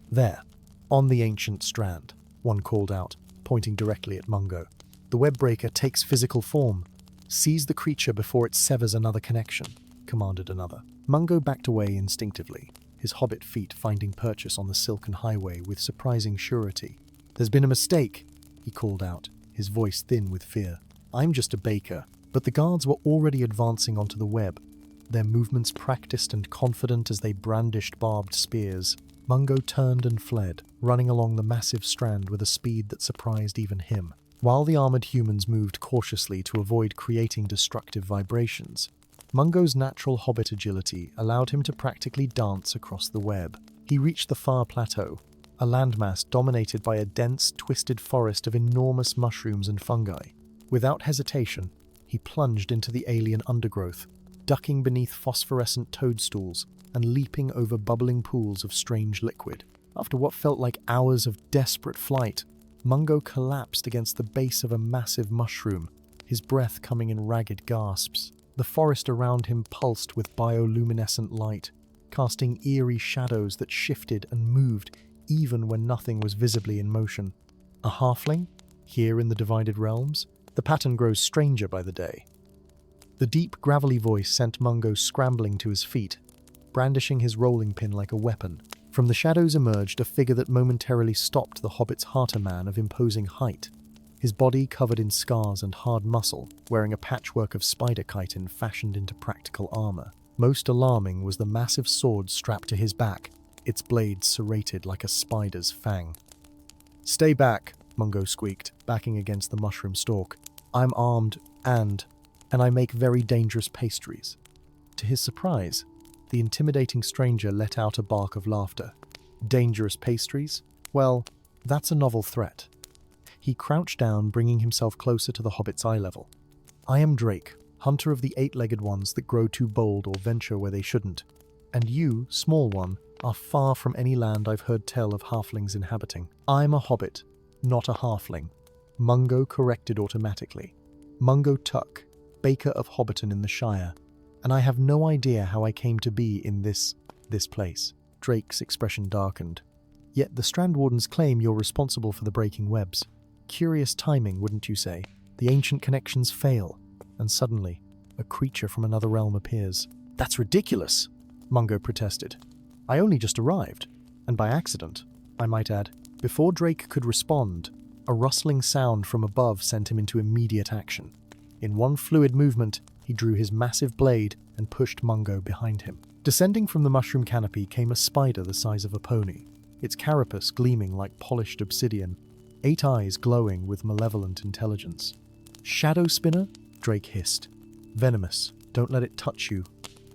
"There, on the ancient strand," one called out, pointing directly at Mungo. "The webbreaker takes physical form. Seize the creature before it severs another connection," commanded another. Mungo backed away instinctively, his hobbit feet finding purchase on the silken highway with surprising surety. "There's been a mistake," he called out, his voice thin with fear. "I'm just a baker." But the guards were already advancing onto the web, their movements practiced and confident as they brandished barbed spears. Mungo turned and fled, running along the massive strand with a speed that surprised even him. While the armored humans moved cautiously to avoid creating destructive vibrations, Mungo's natural hobbit agility allowed him to practically dance across the web. He reached the far plateau, a landmass dominated by a dense, twisted forest of enormous mushrooms and fungi. Without hesitation, he plunged into the alien undergrowth, ducking beneath phosphorescent toadstools and leaping over bubbling pools of strange liquid. After what felt like hours of desperate flight, Mungo collapsed against the base of a massive mushroom, his breath coming in ragged gasps. The forest around him pulsed with bioluminescent light, casting eerie shadows that shifted and moved even when nothing was visibly in motion. A halfling? Here in the Divided Realms? The pattern grows stranger by the day. The deep, gravelly voice sent Mungo scrambling to his feet, brandishing his rolling pin like a weapon. From the shadows emerged a figure that momentarily stopped the hobbit's harter man of imposing height, his body covered in scars and hard muscle, wearing a patchwork of spider chitin fashioned into practical armor. Most alarming was the massive sword strapped to his back, its blade serrated like a spider's fang. "Stay back," Mungo squeaked, backing against the mushroom stalk. "I'm armed and I make very dangerous pastries." To his surprise, the intimidating stranger let out a bark of laughter. "Dangerous pastries? Well, that's a novel threat." He crouched down, bringing himself closer to the hobbit's eye level. "I am Drake, hunter of the eight-legged ones that grow too bold or venture where they shouldn't. And you, small one, are far from any land I've heard tell of halflings inhabiting. I'm a hobbit, not a halfling." Mungo corrected automatically. "Mungo Tuck, baker of Hobbiton in the Shire, and I have no idea how I came to be in this place." Drake's expression darkened. "Yet the Strand Wardens claim you're responsible for the breaking webs. Curious timing, wouldn't you say? The ancient connections fail, and suddenly, a creature from another realm appears." "That's ridiculous," Mungo protested. "I only just arrived, and by accident, I might add." Before Drake could respond, a rustling sound from above sent him into immediate action. In one fluid movement, he drew his massive blade and pushed Mungo behind him. Descending from the mushroom canopy came a spider the size of a pony, its carapace gleaming like polished obsidian, 8 eyes glowing with malevolent intelligence. "Shadow Spinner?" Drake hissed. "Venomous. Don't let it touch you."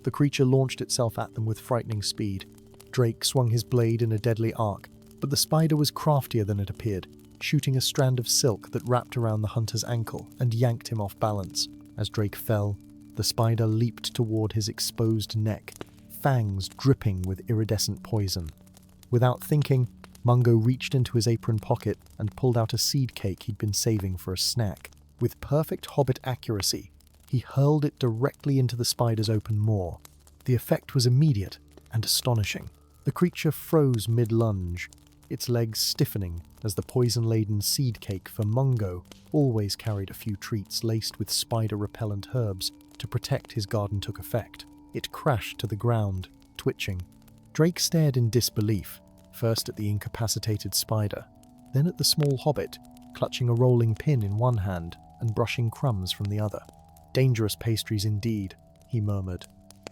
The creature launched itself at them with frightening speed. Drake swung his blade in a deadly arc, but the spider was craftier than it appeared, shooting a strand of silk that wrapped around the hunter's ankle and yanked him off balance. As Drake fell, the spider leaped toward his exposed neck, fangs dripping with iridescent poison. Without thinking, Mungo reached into his apron pocket and pulled out a seed cake he'd been saving for a snack. With perfect hobbit accuracy, he hurled it directly into the spider's open maw. The effect was immediate and astonishing. The creature froze mid-lunge, its legs stiffening as the poison-laden seed cake for Mungo always carried a few treats laced with spider-repellent herbs to protect his garden took effect. It crashed to the ground, twitching. Drake stared in disbelief, first at the incapacitated spider, then at the small hobbit, clutching a rolling pin in one hand and brushing crumbs from the other. "Dangerous pastries indeed," he murmured.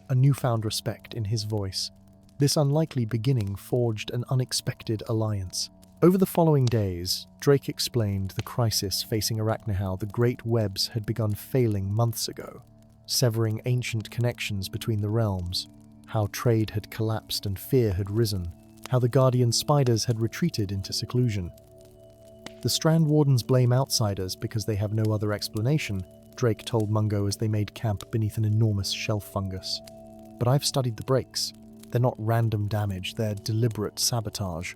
a newfound respect in his voice. This unlikely beginning forged an unexpected alliance. Over the following days, Drake explained the crisis facing Arachne, how the great webs had begun failing months ago, severing ancient connections between the realms, how trade had collapsed and fear had risen, how the guardian spiders had retreated into seclusion. The Strand Wardens blame outsiders because they have no other explanation, Drake told Mungo as they made camp beneath an enormous shelf fungus. But I've studied the breaks. They're not random damage, they're deliberate sabotage.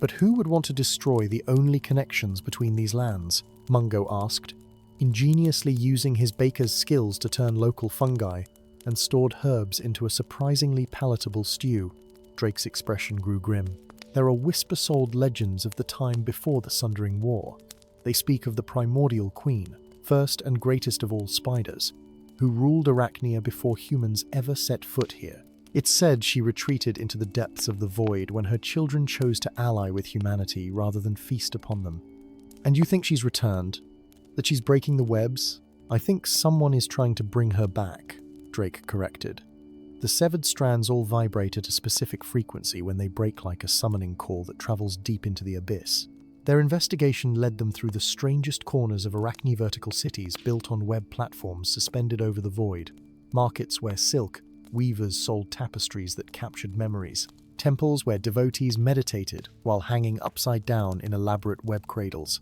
But who would want to destroy the only connections between these lands? Mungo asked, ingeniously using his baker's skills to turn local fungi and stored herbs into a surprisingly palatable stew. Drake's expression grew grim. There are whisper-souled legends of the time before the Sundering War. They speak of the primordial queen, first and greatest of all spiders, who ruled Arachnia before humans ever set foot here. It's said she retreated into the depths of the void when her children chose to ally with humanity rather than feast upon them. And you think she's returned? That she's breaking the webs? I think someone is trying to bring her back, Drake corrected. The severed strands all vibrate at a specific frequency when they break, like a summoning call that travels deep into the abyss. Their investigation led them through the strangest corners of Arachne vertical cities built on web platforms suspended over the void, markets where weavers sold tapestries that captured memories, temples where devotees meditated while hanging upside down in elaborate web cradles.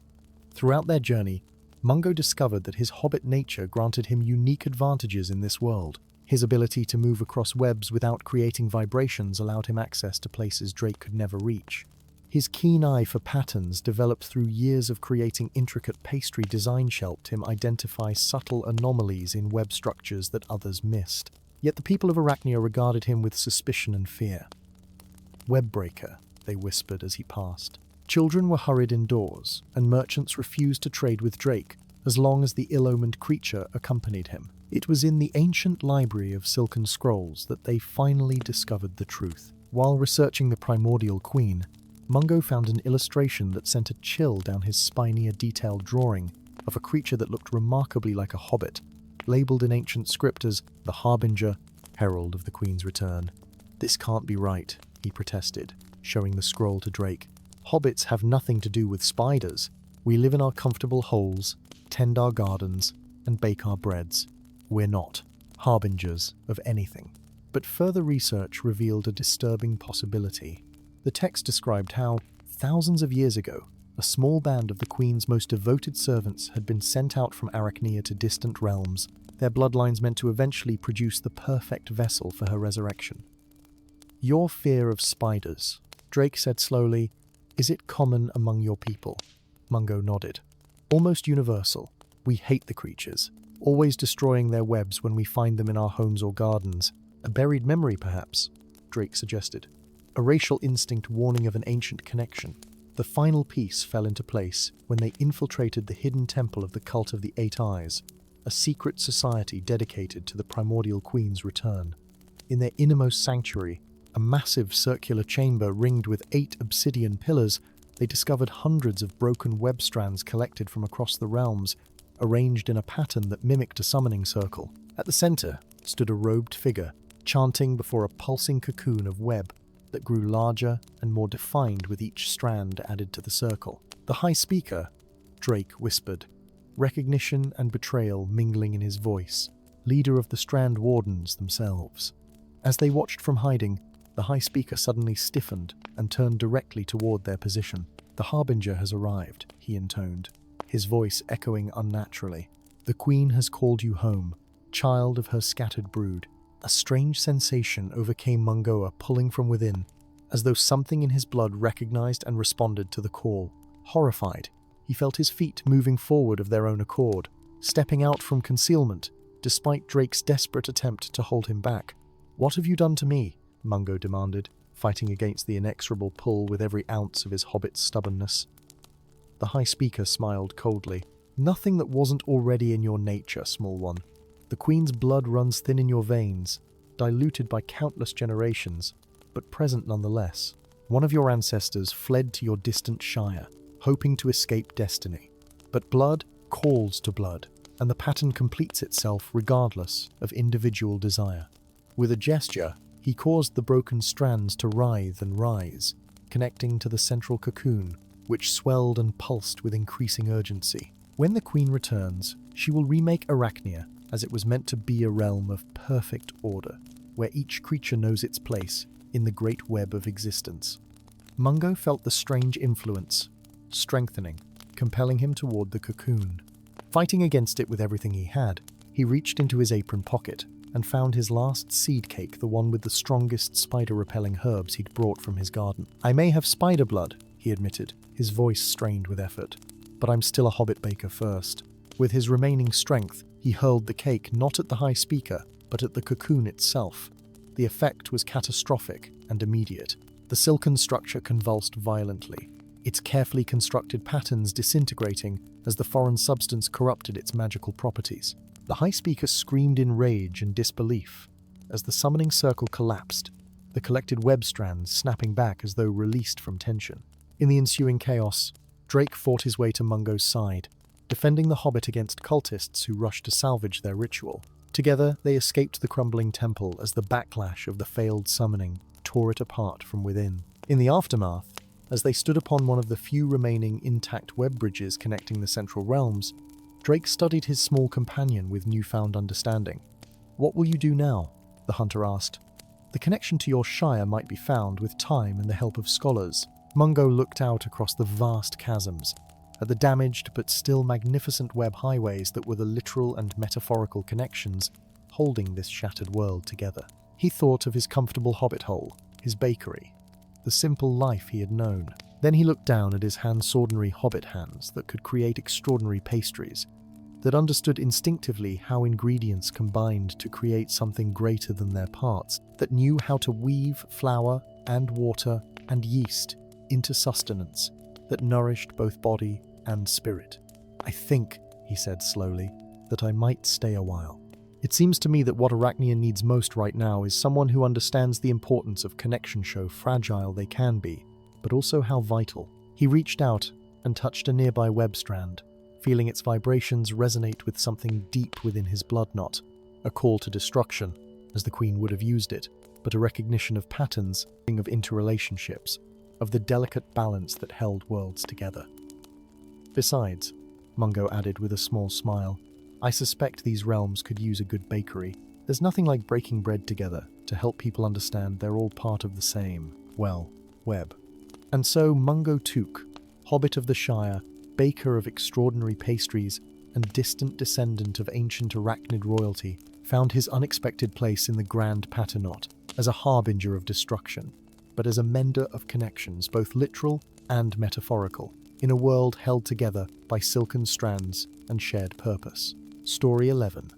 Throughout their journey, Mungo discovered that his hobbit nature granted him unique advantages in this world. His ability to move across webs without creating vibrations allowed him access to places Drake could never reach. His keen eye for patterns, developed through years of creating intricate pastry design, helped him identify subtle anomalies in web structures that others missed. Yet the people of Arachnia regarded him with suspicion and fear. "Webbreaker," they whispered as he passed. Children were hurried indoors, and merchants refused to trade with Drake as long as the ill-omened creature accompanied him. It was in the ancient library of silken scrolls that they finally discovered the truth. While researching the primordial queen, Mungo found an illustration that sent a chill down his spine, a detailed drawing of a creature that looked remarkably like a hobbit, labeled in ancient script as the Harbinger, herald of the Queen's return. "This can't be right," he protested, showing the scroll to Drake. "Hobbits have nothing to do with spiders. We live in our comfortable holes, tend our gardens, and bake our breads. We're not harbingers of anything." But further research revealed a disturbing possibility. The text described how, thousands of years ago, a small band of the Queen's most devoted servants had been sent out from Arachnia to distant realms, their bloodlines meant to eventually produce the perfect vessel for her resurrection. "Your fear of spiders," Drake said slowly, "is it common among your people?" Mungo nodded. "Almost universal. We hate the creatures, always destroying their webs when we find them in our homes or gardens. A buried memory, perhaps," Drake suggested. A racial instinct warning of an ancient connection. The final piece fell into place when they infiltrated the hidden temple of the Cult of the Eight Eyes, a secret society dedicated to the primordial queen's return. In their innermost sanctuary, a massive circular chamber ringed with 8 obsidian pillars, they discovered hundreds of broken web strands collected from across the realms, arranged in a pattern that mimicked a summoning circle. At the center stood a robed figure, chanting before a pulsing cocoon of web that grew larger and more defined with each strand added to the circle. "The High Speaker," Drake whispered, recognition and betrayal mingling in his voice, leader of the Strand Wardens themselves. As they watched from hiding, the High Speaker suddenly stiffened and turned directly toward their position. "The Harbinger has arrived," he intoned, his voice echoing unnaturally. "The Queen has called you home, child of her scattered brood." A strange sensation overcame Mungoa, pulling from within, as though something in his blood recognized and responded to the call. Horrified, he felt his feet moving forward of their own accord, stepping out from concealment, despite Drake's desperate attempt to hold him back. "What have you done to me?" Mungo demanded, fighting against the inexorable pull with every ounce of his hobbit's stubbornness. The High Speaker smiled coldly. "Nothing that wasn't already in your nature, small one. The Queen's blood runs thin in your veins, diluted by countless generations, but present nonetheless. One of your ancestors fled to your distant shire, hoping to escape destiny. But blood calls to blood, and the pattern completes itself regardless of individual desire. With a gesture, he caused the broken strands to writhe and rise, connecting to the central cocoon, which swelled and pulsed with increasing urgency. When the Queen returns, she will remake Arachnia as it was meant to be a realm of perfect order, where each creature knows its place in the great web of existence. Mungo felt the strange influence, strengthening, compelling him toward the cocoon. Fighting against it with everything he had, he reached into his apron pocket and found his last seed cake, the one with the strongest spider-repelling herbs he'd brought from his garden. "I may have spider blood," he admitted, his voice strained with effort, "but I'm still a hobbit baker first." With his remaining strength, he hurled the cake not at the high speaker, but at the cocoon itself. The effect was catastrophic and immediate. The silken structure convulsed violently, its carefully constructed patterns disintegrating as the foreign substance corrupted its magical properties. The high speaker screamed in rage and disbelief. As the summoning circle collapsed, the collected web strands snapping back as though released from tension. In the ensuing chaos, Drake fought his way to Mungo's side, defending the hobbit against cultists who rushed to salvage their ritual. Together, they escaped the crumbling temple as the backlash of the failed summoning tore it apart from within. In the aftermath, as they stood upon one of the few remaining intact web bridges connecting the central realms, Drake studied his small companion with newfound understanding. "What will you do now?" the hunter asked. "The connection to your shire might be found with time and the help of scholars." Mungo looked out across the vast chasms, at the damaged but still magnificent web highways that were the literal and metaphorical connections holding this shattered world together. He thought of his comfortable hobbit hole, his bakery, the simple life he had known. Then he looked down at his hands-ordinary hobbit hands that could create extraordinary pastries, that understood instinctively how ingredients combined to create something greater than their parts, that knew how to weave flour and water and yeast into sustenance that nourished both body and spirit. "I think," he said slowly, "that I might stay a while. It seems to me that what Arachnia needs most right now is someone who understands the importance of connection, so fragile they can be, but also how vital." He reached out and touched a nearby web strand, feeling its vibrations resonate with something deep within his blood knot, a call to destruction, as the Queen would have used it, but a recognition of patterns, of interrelationships, of the delicate balance that held worlds together. "Besides," Mungo added with a small smile, "I suspect these realms could use a good bakery. There's nothing like breaking bread together to help people understand they're all part of the same, well, web." And so Mungo Took, hobbit of the Shire, baker of extraordinary pastries, and distant descendant of ancient arachnid royalty, found his unexpected place in the grand Paternot, as a harbinger of destruction, but as a mender of connections, both literal and metaphorical, in a world held together by silken strands and shared purpose. Story 11.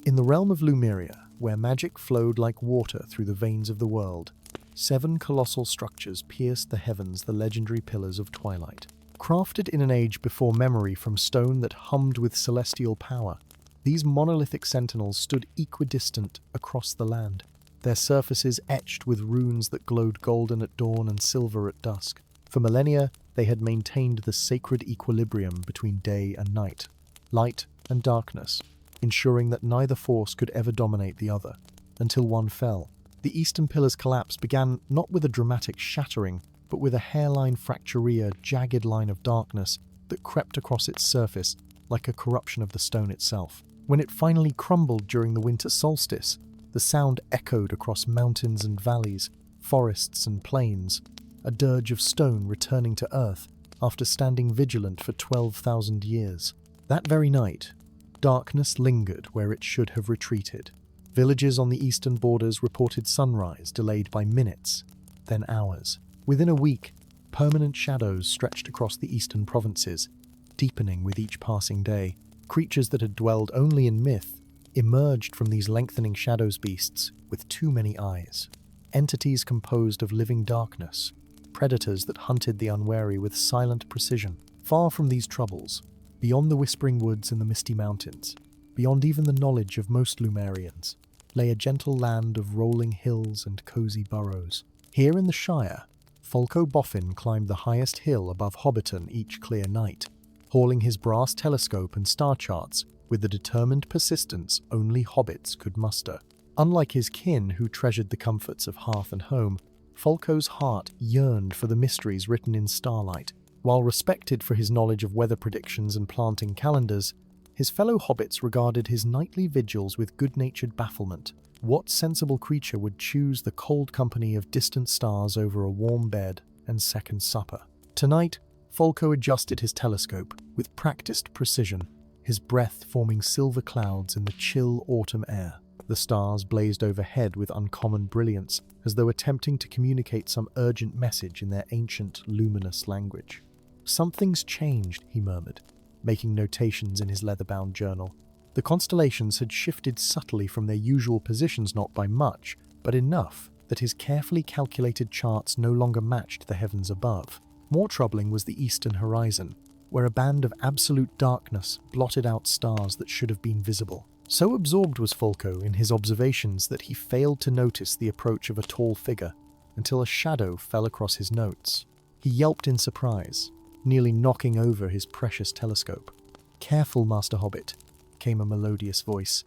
In the realm of Lumeria, where magic flowed like water through the veins of the world, 7 colossal structures pierced the heavens, the legendary pillars of twilight. Crafted in an age before memory from stone that hummed with celestial power, these monolithic sentinels stood equidistant across the land, their surfaces etched with runes that glowed golden at dawn and silver at dusk. For millennia, they had maintained the sacred equilibrium between day and night, light and darkness, ensuring that neither force could ever dominate the other, until one fell. The eastern pillar's collapse began not with a dramatic shattering, but with a hairline fracture, jagged line of darkness that crept across its surface like a corruption of the stone itself. When it finally crumbled during the winter solstice, the sound echoed across mountains and valleys, forests and plains, a dirge of stone returning to earth after standing vigilant for 12,000 years. That very night, darkness lingered where it should have retreated. Villages on the eastern borders reported sunrise delayed by minutes, then hours. Within a week, permanent shadows stretched across the eastern provinces, deepening with each passing day. Creatures that had dwelled only in myth emerged from these lengthening shadows, beasts with too many eyes. Entities composed of living darkness, predators that hunted the unwary with silent precision. Far from these troubles, beyond the whispering woods and the misty mountains, beyond even the knowledge of most Lumerians, lay a gentle land of rolling hills and cozy burrows. Here in the Shire, Folco Boffin climbed the highest hill above Hobbiton each clear night, hauling his brass telescope and star charts with the determined persistence only hobbits could muster. Unlike his kin who treasured the comforts of hearth and home, Folco's heart yearned for the mysteries written in starlight. While respected for his knowledge of weather predictions and planting calendars, his fellow hobbits regarded his nightly vigils with good-natured bafflement. What sensible creature would choose the cold company of distant stars over a warm bed and second supper? Tonight, Folco adjusted his telescope with practiced precision, his breath forming silver clouds in the chill autumn air. The stars blazed overhead with uncommon brilliance, as though attempting to communicate some urgent message in their ancient, luminous language. "Something's changed," he murmured, making notations in his leather-bound journal. The constellations had shifted subtly from their usual positions, not by much, but enough that his carefully calculated charts no longer matched the heavens above. More troubling was the eastern horizon, where a band of absolute darkness blotted out stars that should have been visible. So absorbed was Folco in his observations that he failed to notice the approach of a tall figure until a shadow fell across his notes. He yelped in surprise, nearly knocking over his precious telescope. "Careful, Master Hobbit," came a melodious voice.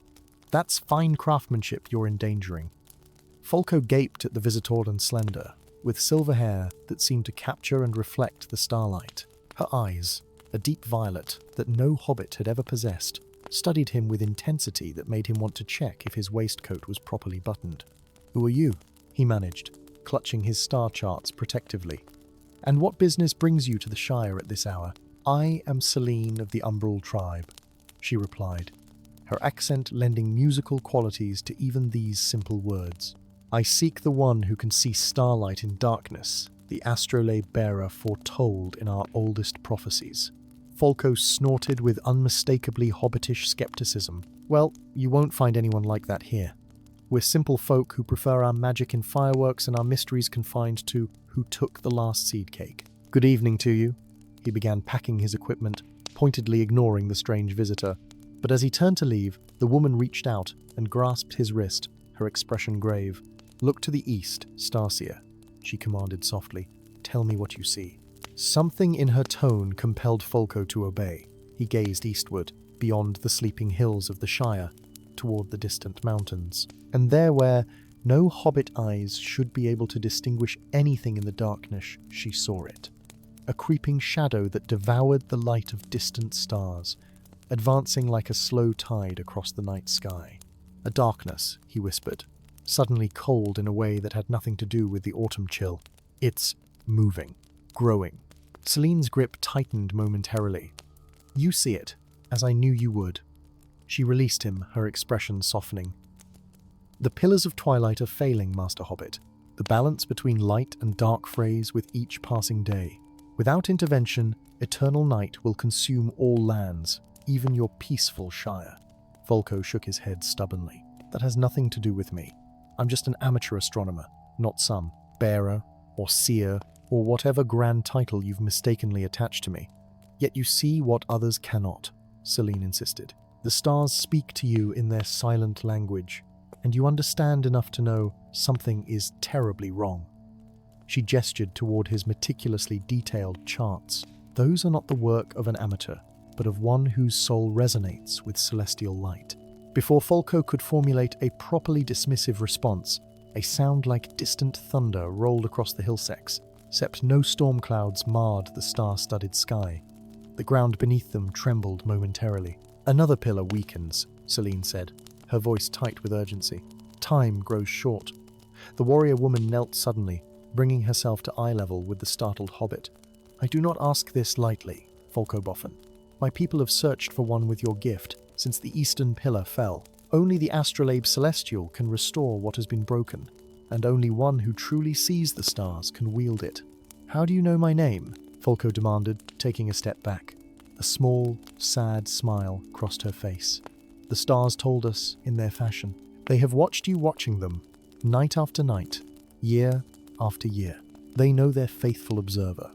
"That's fine craftsmanship you're endangering." Folco gaped at the visitor slender, with silver hair that seemed to capture and reflect the starlight. Her eyes, a deep violet that no hobbit had ever possessed, studied him with intensity that made him want to check if his waistcoat was properly buttoned. "Who are you?" he managed, clutching his star charts protectively. "And what business brings you to the Shire at this hour?" "I am Selene of the Umbral tribe," she replied, her accent lending musical qualities to even these simple words. "I seek the one who can see starlight in darkness, the astrolabe bearer foretold in our oldest prophecies." Folco snorted with unmistakably hobbitish skepticism. "Well, you won't find anyone like that here. We're simple folk who prefer our magic in fireworks and our mysteries confined to who took the last seed cake." "Good evening to you." He began packing his equipment, pointedly ignoring the strange visitor. But as he turned to leave, the woman reached out and grasped his wrist, her expression grave. "Look to the east, Starseer," she commanded softly. "Tell me what you see." Something in her tone compelled Folco to obey. He gazed eastward, beyond the sleeping hills of the Shire, toward the distant mountains. And there where no hobbit eyes should be able to distinguish anything in the darkness, she saw it. A creeping shadow that devoured the light of distant stars, advancing like a slow tide across the night sky. "A darkness," he whispered, suddenly cold in a way that had nothing to do with the autumn chill. "It's moving, growing." Selene's grip tightened momentarily. "You see it, as I knew you would." She released him, her expression softening. "The pillars of twilight are failing, Master Hobbit. The balance between light and dark frays with each passing day. Without intervention, eternal night will consume all lands, even your peaceful Shire." Folco shook his head stubbornly. "That has nothing to do with me. I'm just an amateur astronomer, not some bearer or seer or whatever grand title you've mistakenly attached to me." "Yet you see what others cannot," Selene insisted. "The stars speak to you in their silent language, and you understand enough to know something is terribly wrong." She gestured toward his meticulously detailed charts. "Those are not the work of an amateur, but of one whose soul resonates with celestial light." Before Folco could formulate a properly dismissive response, a sound like distant thunder rolled across the hillsecks, except no storm clouds marred the star-studded sky. The ground beneath them trembled momentarily. "Another pillar weakens," Selene said, her voice tight with urgency. "Time grows short." The warrior woman knelt suddenly, bringing herself to eye level with the startled hobbit. "I do not ask this lightly, Folco Boffin. My people have searched for one with your gift since the eastern pillar fell. Only the astrolabe celestial can restore what has been broken, and only one who truly sees the stars can wield it." "How do you know my name?" Folco demanded, taking a step back. A small, sad smile crossed her face. "The stars told us in their fashion. They have watched you watching them, night after night, year after year. They know their faithful observer."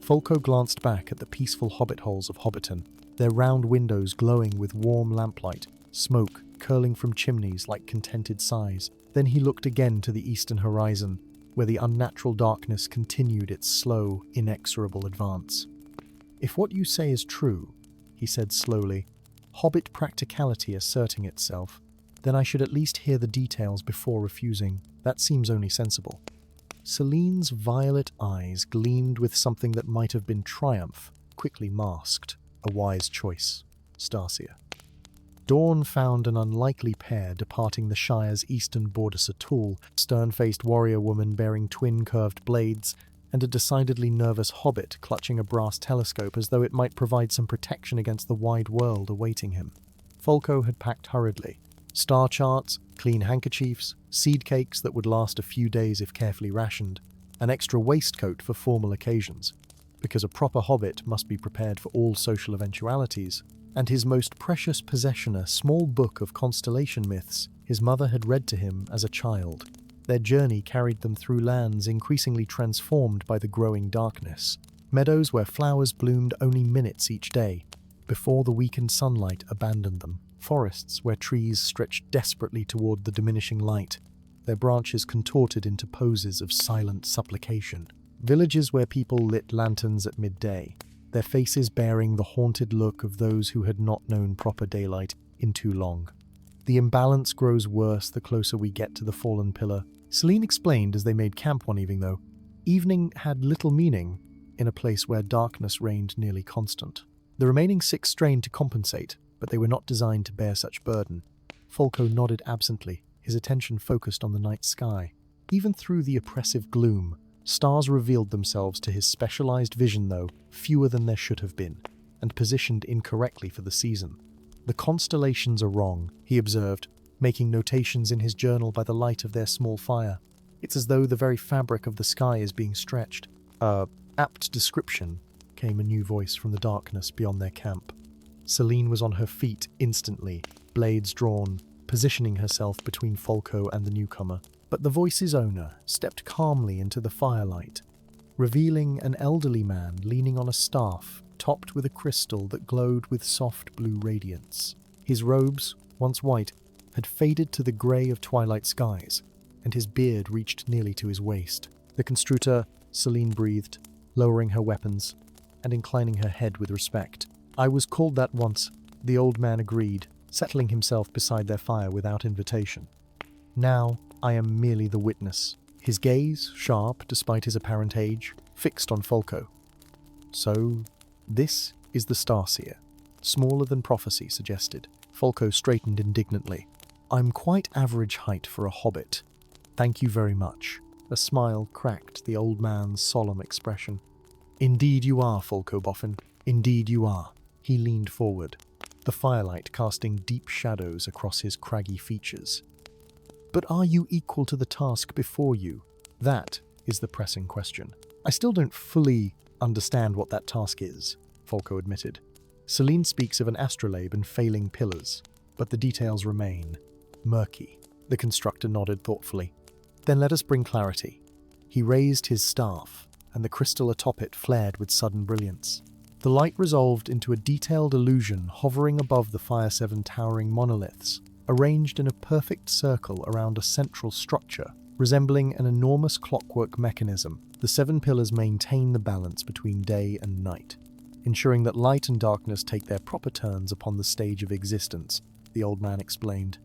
Folco glanced back at the peaceful hobbit holes of Hobbiton, their round windows glowing with warm lamplight, smoke curling from chimneys like contented sighs. Then he looked again to the eastern horizon, where the unnatural darkness continued its slow, inexorable advance. "If what you say is true," he said slowly, hobbit practicality asserting itself, Then I should at least hear the details before refusing. That seems only sensible. Celine's violet eyes gleamed with something that might have been triumph, quickly masked. A wise choice. Stasia. Dawn found an unlikely pair departing the Shire's eastern border Satul, stern-faced warrior woman bearing twin curved blades, and a decidedly nervous hobbit clutching a brass telescope as though it might provide some protection against the wide world awaiting him. Folko had packed hurriedly. Star charts, clean handkerchiefs, seed cakes that would last a few days if carefully rationed, an extra waistcoat for formal occasions, because a proper hobbit must be prepared for all social eventualities, and his most precious possession, a small book of constellation myths his mother had read to him as a child. Their journey carried them through lands increasingly transformed by the growing darkness, meadows where flowers bloomed only minutes each day, before the weakened sunlight abandoned them, forests where trees stretched desperately toward the diminishing light, their branches contorted into poses of silent supplication, villages where people lit lanterns at midday, their faces bearing the haunted look of those who had not known proper daylight in too long. The imbalance grows worse the closer we get to the fallen pillar. Celine explained as they made camp one evening, though. Evening had little meaning in a place where darkness reigned nearly constant. The remaining 6 strained to compensate, but they were not designed to bear such burden. Folko nodded absently, his attention focused on the night sky. Even through the oppressive gloom, stars revealed themselves to his specialized vision, though fewer than there should have been, and positioned incorrectly for the season. The constellations are wrong, he observed, making notations in his journal by the light of their small fire. It's as though the very fabric of the sky is being stretched. Apt description, came a new voice from the darkness beyond their camp. Celine was on her feet instantly, blades drawn, positioning herself between Folko and the newcomer. But the voice's owner stepped calmly into the firelight, revealing an elderly man leaning on a staff topped with a crystal that glowed with soft blue radiance. His robes, once white, had faded to the grey of twilight skies, and his beard reached nearly to his waist. The constructor, Celine breathed, lowering her weapons and inclining her head with respect. "I was called that once," the old man agreed, settling himself beside their fire without invitation. "Now I am merely the witness." His gaze, sharp despite his apparent age, fixed on Folko. "So, this is the Starseer. Smaller than prophecy suggested." Folko straightened indignantly. "I'm quite average height for a hobbit. Thank you very much." A smile cracked the old man's solemn expression. "Indeed you are, Folko Boffin. Indeed you are." He leaned forward, the firelight casting deep shadows across his craggy features. "But are you equal to the task before you? That is the pressing question." "I still don't fully understand what that task is," Folko admitted. "Celine speaks of an astrolabe and failing pillars, but the details remain murky." The constructor nodded thoughtfully. "Then let us bring clarity." He raised his staff, and the crystal atop it flared with sudden brilliance. The light resolved into a detailed illusion hovering above the Fire Seven towering monoliths, arranged in a perfect circle around a central structure, resembling an enormous clockwork mechanism. The 7 pillars maintain the balance between day and night, ensuring that light and darkness take their proper turns upon the stage of existence, the old man explained.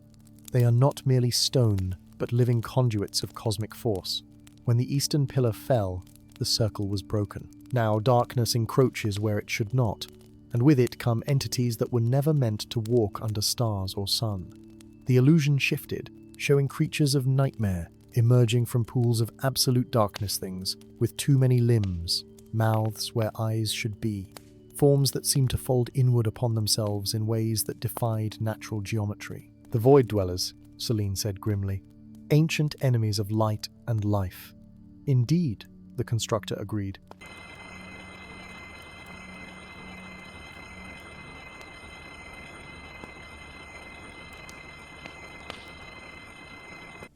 They are not merely stone, but living conduits of cosmic force. When the eastern pillar fell, the circle was broken. Now darkness encroaches where it should not, and with it come entities that were never meant to walk under stars or sun. The illusion shifted, showing creatures of nightmare emerging from pools of absolute darkness, things with too many limbs, mouths where eyes should be, forms that seemed to fold inward upon themselves in ways that defied natural geometry. "The Void Dwellers," Celine said grimly, "ancient enemies of light and life." "Indeed," the constructor agreed.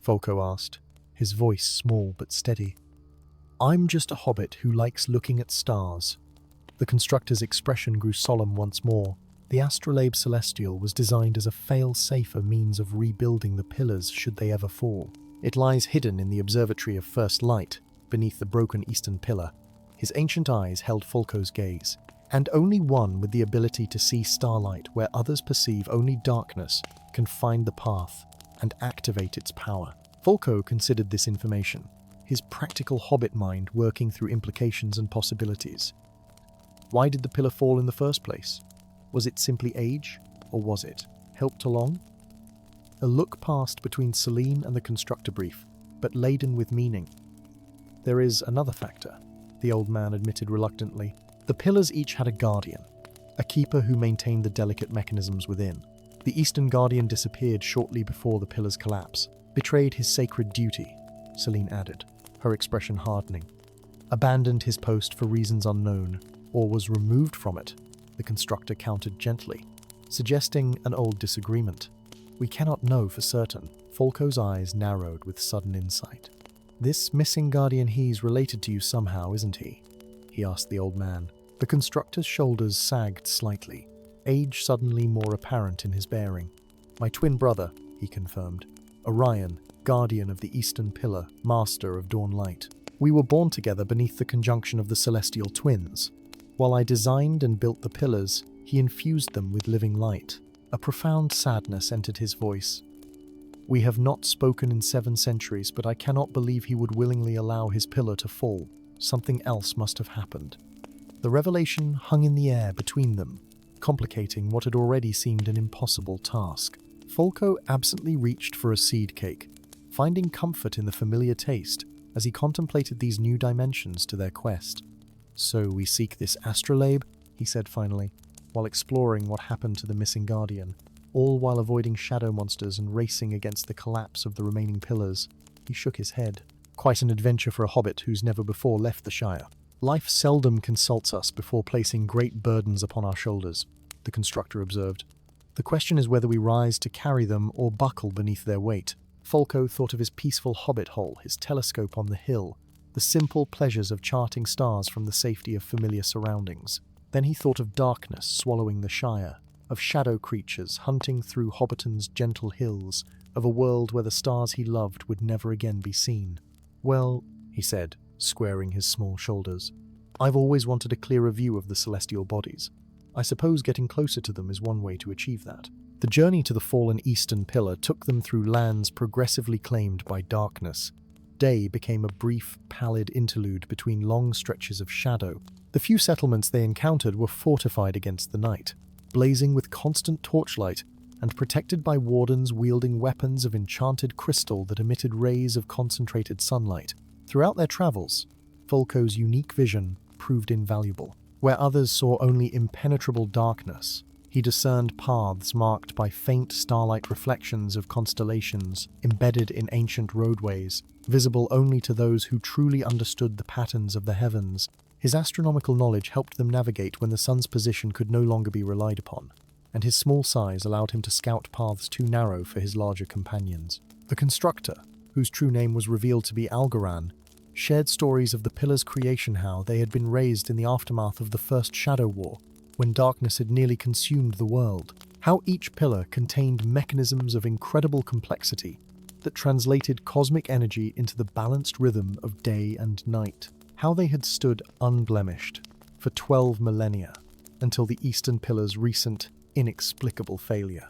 Folko asked, his voice small but steady. "I'm just a hobbit who likes looking at stars." The constructor's expression grew solemn once more. The astrolabe celestial was designed as a fail-safer means of rebuilding the pillars should they ever fall. It lies hidden in the observatory of First Light, beneath the broken eastern pillar. His ancient eyes held Folko's gaze. And only one with the ability to see starlight where others perceive only darkness can find the path and activate its power. Folko considered this information, his practical hobbit mind working through implications and possibilities. Why did the pillar fall in the first place? Was it simply age, or was it helped along? A look passed between Celine and the constructor brief, but laden with meaning. There is another factor, the old man admitted reluctantly. The pillars each had a guardian, a keeper who maintained the delicate mechanisms within. The Eastern Guardian disappeared shortly before the pillar's collapse, betrayed his sacred duty, Celine added, her expression hardening. Abandoned his post for reasons unknown, or was removed from it, the constructor countered gently, suggesting an old disagreement. We cannot know for certain. Folko's eyes narrowed with sudden insight. This missing guardian he's related to you somehow, isn't he? He asked the old man. The constructor's shoulders sagged slightly, age suddenly more apparent in his bearing. My twin brother, he confirmed. Orion, guardian of the Eastern Pillar, master of dawn light. We were born together beneath the conjunction of the celestial twins. While I designed and built the pillars, he infused them with living light. A profound sadness entered his voice. We have not spoken in 7 centuries, but I cannot believe he would willingly allow his pillar to fall. Something else must have happened. The revelation hung in the air between them, complicating what had already seemed an impossible task. Folko absently reached for a seed cake, finding comfort in the familiar taste as he contemplated these new dimensions to their quest. So we seek this astrolabe, he said finally, while exploring what happened to the missing guardian, all while avoiding shadow monsters and racing against the collapse of the remaining pillars. He shook his head. Quite an adventure for a hobbit who's never before left the Shire. Life seldom consults us before placing great burdens upon our shoulders, the constructor observed. The question is whether we rise to carry them or buckle beneath their weight. Folko thought of his peaceful hobbit hole, his telescope on the hill, the simple pleasures of charting stars from the safety of familiar surroundings. Then he thought of darkness swallowing the Shire, of shadow creatures hunting through Hobbiton's gentle hills, of a world where the stars he loved would never again be seen. Well, he said, squaring his small shoulders, I've always wanted a clearer view of the celestial bodies. I suppose getting closer to them is one way to achieve that. The journey to the fallen Eastern Pillar took them through lands progressively claimed by darkness. Day became a brief, pallid interlude between long stretches of shadow. The few settlements they encountered were fortified against the night, blazing with constant torchlight and protected by wardens wielding weapons of enchanted crystal that emitted rays of concentrated sunlight. Throughout their travels, Folko's unique vision proved invaluable. Where others saw only impenetrable darkness, he discerned paths marked by faint starlight reflections of constellations embedded in ancient roadways, visible only to those who truly understood the patterns of the heavens. His astronomical knowledge helped them navigate when the sun's position could no longer be relied upon, and his small size allowed him to scout paths too narrow for his larger companions. The constructor, whose true name was revealed to be Algaran, shared stories of the pillars' creation, how they had been raised in the aftermath of the First Shadow War, when darkness had nearly consumed the world, how each pillar contained mechanisms of incredible complexity that translated cosmic energy into the balanced rhythm of day and night, how they had stood unblemished for 12 millennia until the Eastern Pillar's recent, inexplicable failure.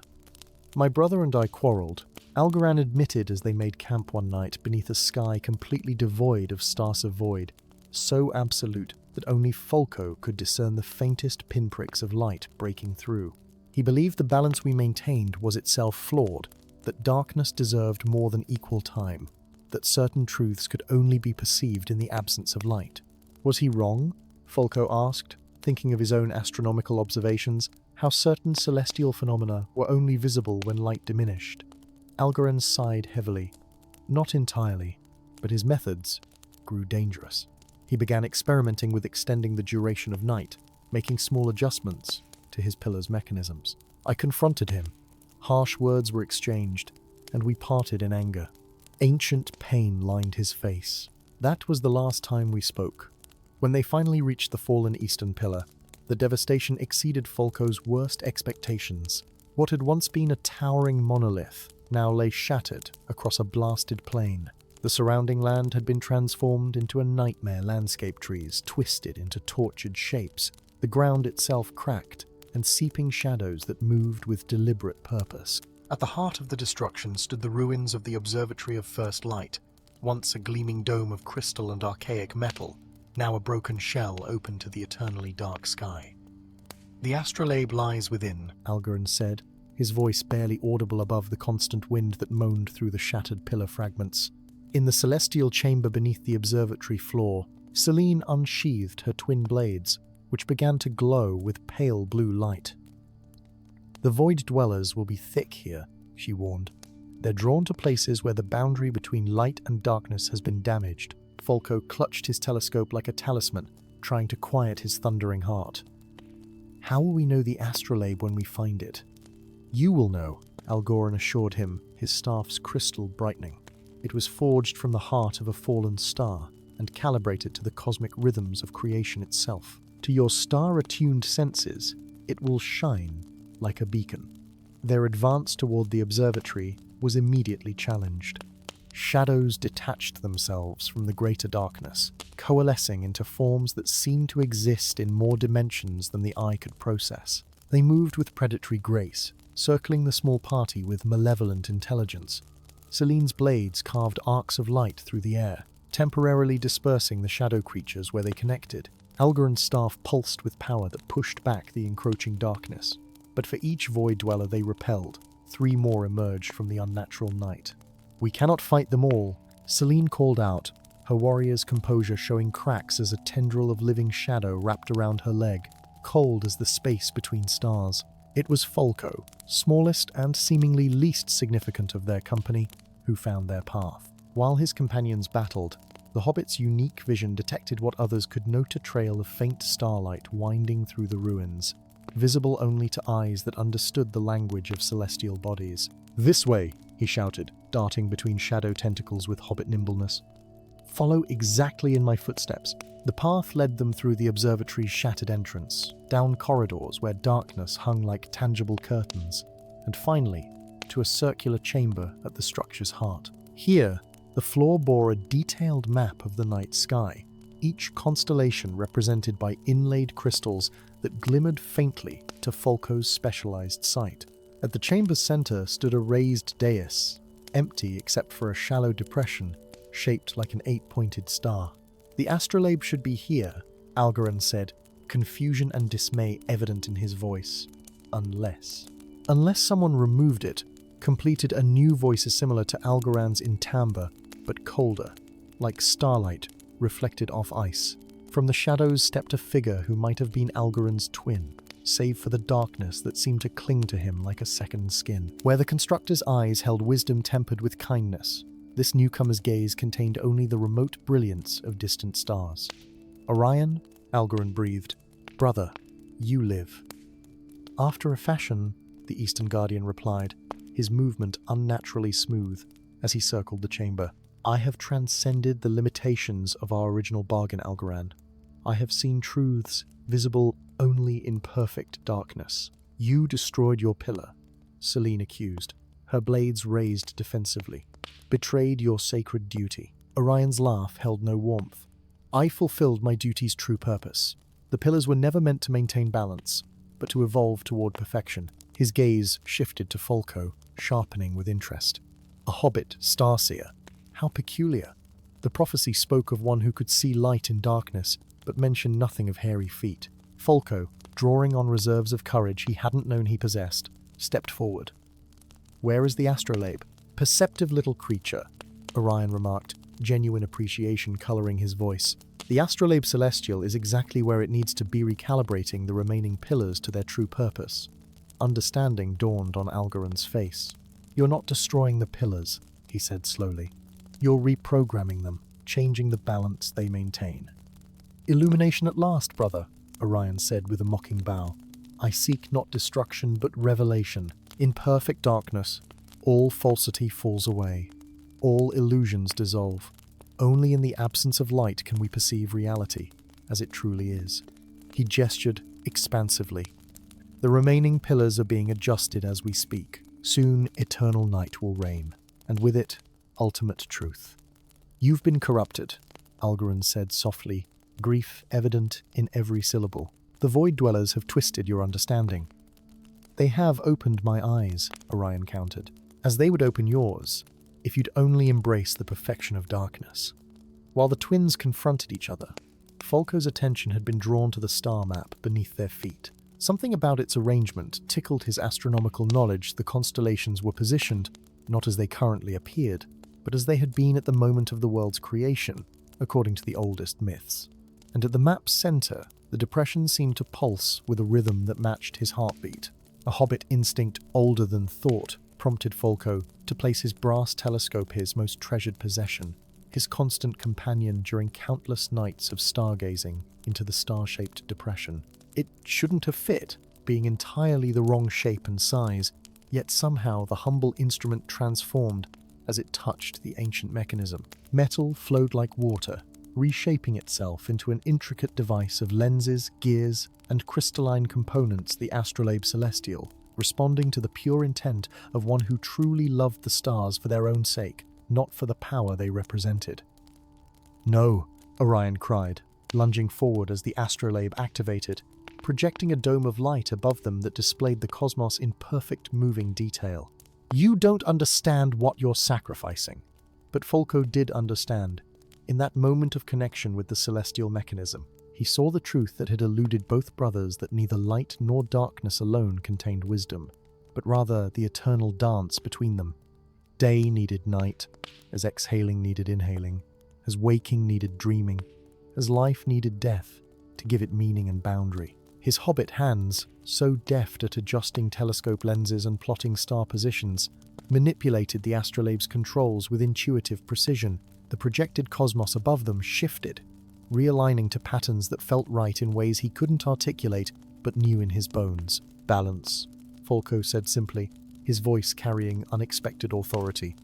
My brother and I quarreled, Algaran admitted as they made camp one night beneath a sky completely devoid of stars of void, so absolute that only Folko could discern the faintest pinpricks of light breaking through. He believed the balance we maintained was itself flawed, that darkness deserved more than equal time, that certain truths could only be perceived in the absence of light. Was he wrong? Folko asked, thinking of his own astronomical observations, how certain celestial phenomena were only visible when light diminished. Algaran sighed heavily. Not entirely, but his methods grew dangerous. He began experimenting with extending the duration of night, making small adjustments to his pillar's mechanisms. I confronted him. Harsh words were exchanged, and we parted in anger. Ancient pain lined his face. That was the last time we spoke. When they finally reached the fallen Eastern Pillar, the devastation exceeded Folko's worst expectations. What had once been a towering monolith now lay shattered across a blasted plain. The surrounding land had been transformed into a nightmare landscape, trees twisted into tortured shapes, The ground itself cracked, and seeping shadows that moved with deliberate purpose. At the heart of the destruction stood the ruins of the Observatory of First Light, once a gleaming dome of crystal and archaic metal, now a broken shell open to the eternally dark sky. "The astrolabe lies within," Algaran said, his voice barely audible above the constant wind that moaned through the shattered pillar fragments. In the celestial chamber beneath the observatory floor, Selene unsheathed her twin blades, which began to glow with pale blue light. "The Void Dwellers will be thick here," she warned. "They're drawn to places where the boundary between light and darkness has been damaged." Folco clutched his telescope like a talisman, trying to quiet his thundering heart. "How will we know the astrolabe when we find it?" "You will know," Algoran assured him, his staff's crystal brightening. It was forged from the heart of a fallen star and calibrated to the cosmic rhythms of creation itself. To your star-attuned senses, it will shine like a beacon. Their advance toward the observatory was immediately challenged. Shadows detached themselves from the greater darkness, coalescing into forms that seemed to exist in more dimensions than the eye could process. They moved with predatory grace, circling the small party with malevolent intelligence. Selene's blades carved arcs of light through the air, temporarily dispersing the shadow creatures where they connected. Algaran's staff pulsed with power that pushed back the encroaching darkness. But for each void dweller they repelled, 3 more emerged from the unnatural night. "We cannot fight them all," Selene called out, her warrior's composure showing cracks as a tendril of living shadow wrapped around her leg, cold as the space between stars. It was Folco, smallest and seemingly least significant of their company, who found their path. While his companions battled, the Hobbit's unique vision detected what others could note: a trail of faint starlight winding through the ruins, visible only to eyes that understood the language of celestial bodies. "This way," he shouted, darting between shadow tentacles with Hobbit nimbleness. "Follow exactly in my footsteps." The path led them through the observatory's shattered entrance, down corridors where darkness hung like tangible curtains, and finally, to a circular chamber at the structure's heart. Here, the floor bore a detailed map of the night sky, each constellation represented by inlaid crystals that glimmered faintly to Folco's specialized sight. At the chamber's center stood a raised dais, empty except for a shallow depression shaped like an 8-pointed star. "The astrolabe should be here," Algaran said, confusion and dismay evident in his voice. Unless someone removed it," completed a new voice similar to Algaran's in timbre, but colder, like starlight reflected off ice. From the shadows stepped a figure who might have been Algaran's twin, save for the darkness that seemed to cling to him like a second skin. Where the constructor's eyes held wisdom tempered with kindness, this newcomer's gaze contained only the remote brilliance of distant stars. "Orion," Algaran breathed, "brother, you live." "After a fashion," the Eastern Guardian replied, his movement unnaturally smooth as he circled the chamber. "I have transcended the limitations of our original bargain, Algaran. I have seen truths visible only in perfect darkness. You destroyed your pillar," Selene accused, her blades raised defensively. "Betrayed your sacred duty." Orion's laugh held no warmth. "I fulfilled my duty's true purpose. The pillars were never meant to maintain balance, but to evolve toward perfection." His gaze shifted to Folco, sharpening with interest. "A hobbit, starseer. How peculiar. The prophecy spoke of one who could see light in darkness, but mentioned nothing of hairy feet." Folco, drawing on reserves of courage he hadn't known he possessed, stepped forward. "Where is the astrolabe?" "Perceptive little creature," Orion remarked, genuine appreciation coloring his voice. "The astrolabe celestial is exactly where it needs to be, recalibrating the remaining pillars to their true purpose." Understanding dawned on Algaran's face. "You're not destroying the pillars," he said slowly. "You're reprogramming them, changing the balance they maintain." "Illumination at last, brother," Orion said with a mocking bow. "I seek not destruction but revelation. In perfect darkness, all falsity falls away. All illusions dissolve. Only in the absence of light can we perceive reality as it truly is." He gestured expansively. "The remaining pillars are being adjusted as we speak. Soon eternal night will reign, and with it, ultimate truth." "You've been corrupted," Algaran said softly, grief evident in every syllable. The Void Dwellers have twisted your understanding. They have opened my eyes, Orion countered, as they would open yours, if you'd only embrace the perfection of darkness. While the twins confronted each other, Folco's attention had been drawn to the star map beneath their feet. Something about its arrangement tickled his astronomical knowledge. The constellations were positioned, not as they currently appeared, but as they had been at the moment of the world's creation, according to the oldest myths. And at the map's center, the depression seemed to pulse with a rhythm that matched his heartbeat. A Hobbit instinct older than thought prompted Folco to place his brass telescope, his most treasured possession, his constant companion during countless nights of stargazing into the star-shaped depression. It shouldn't have fit, being entirely the wrong shape and size, yet somehow the humble instrument transformed as it touched the ancient mechanism. Metal flowed like water, reshaping itself into an intricate device of lenses, gears, and crystalline components, the astrolabe celestial, responding to the pure intent of one who truly loved the stars for their own sake, not for the power they represented. "No," Orion cried, lunging forward as the astrolabe activated, projecting a dome of light above them that displayed the cosmos in perfect moving detail. "You don't understand what you're sacrificing." But Folco did understand. In that moment of connection with the celestial mechanism, he saw the truth that had eluded both brothers, that neither light nor darkness alone contained wisdom, but rather the eternal dance between them. Day needed night, as exhaling needed inhaling, as waking needed dreaming, as life needed death to give it meaning and boundary. His hobbit hands, so deft at adjusting telescope lenses and plotting star positions, manipulated the astrolabe's controls with intuitive precision. The projected cosmos above them shifted, realigning to patterns that felt right in ways he couldn't articulate but knew in his bones. "Balance," Folco said simply, his voice carrying unexpected authority.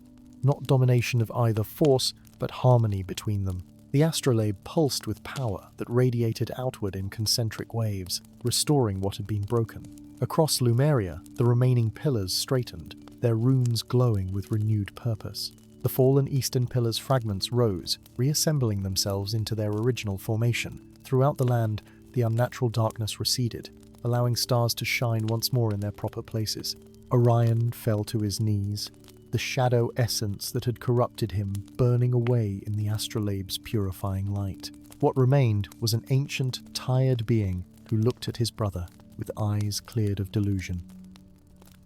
Not domination of either force, but harmony between them. The astrolabe pulsed with power that radiated outward in concentric waves, restoring what had been broken. Across Lumeria, the remaining pillars straightened, their runes glowing with renewed purpose. The fallen eastern pillars' fragments rose, reassembling themselves into their original formation. Throughout the land, the unnatural darkness receded, allowing stars to shine once more in their proper places. Orion fell to his knees, the shadow essence that had corrupted him burning away in the astrolabe's purifying light. What remained was an ancient, tired being who looked at his brother with eyes cleared of delusion.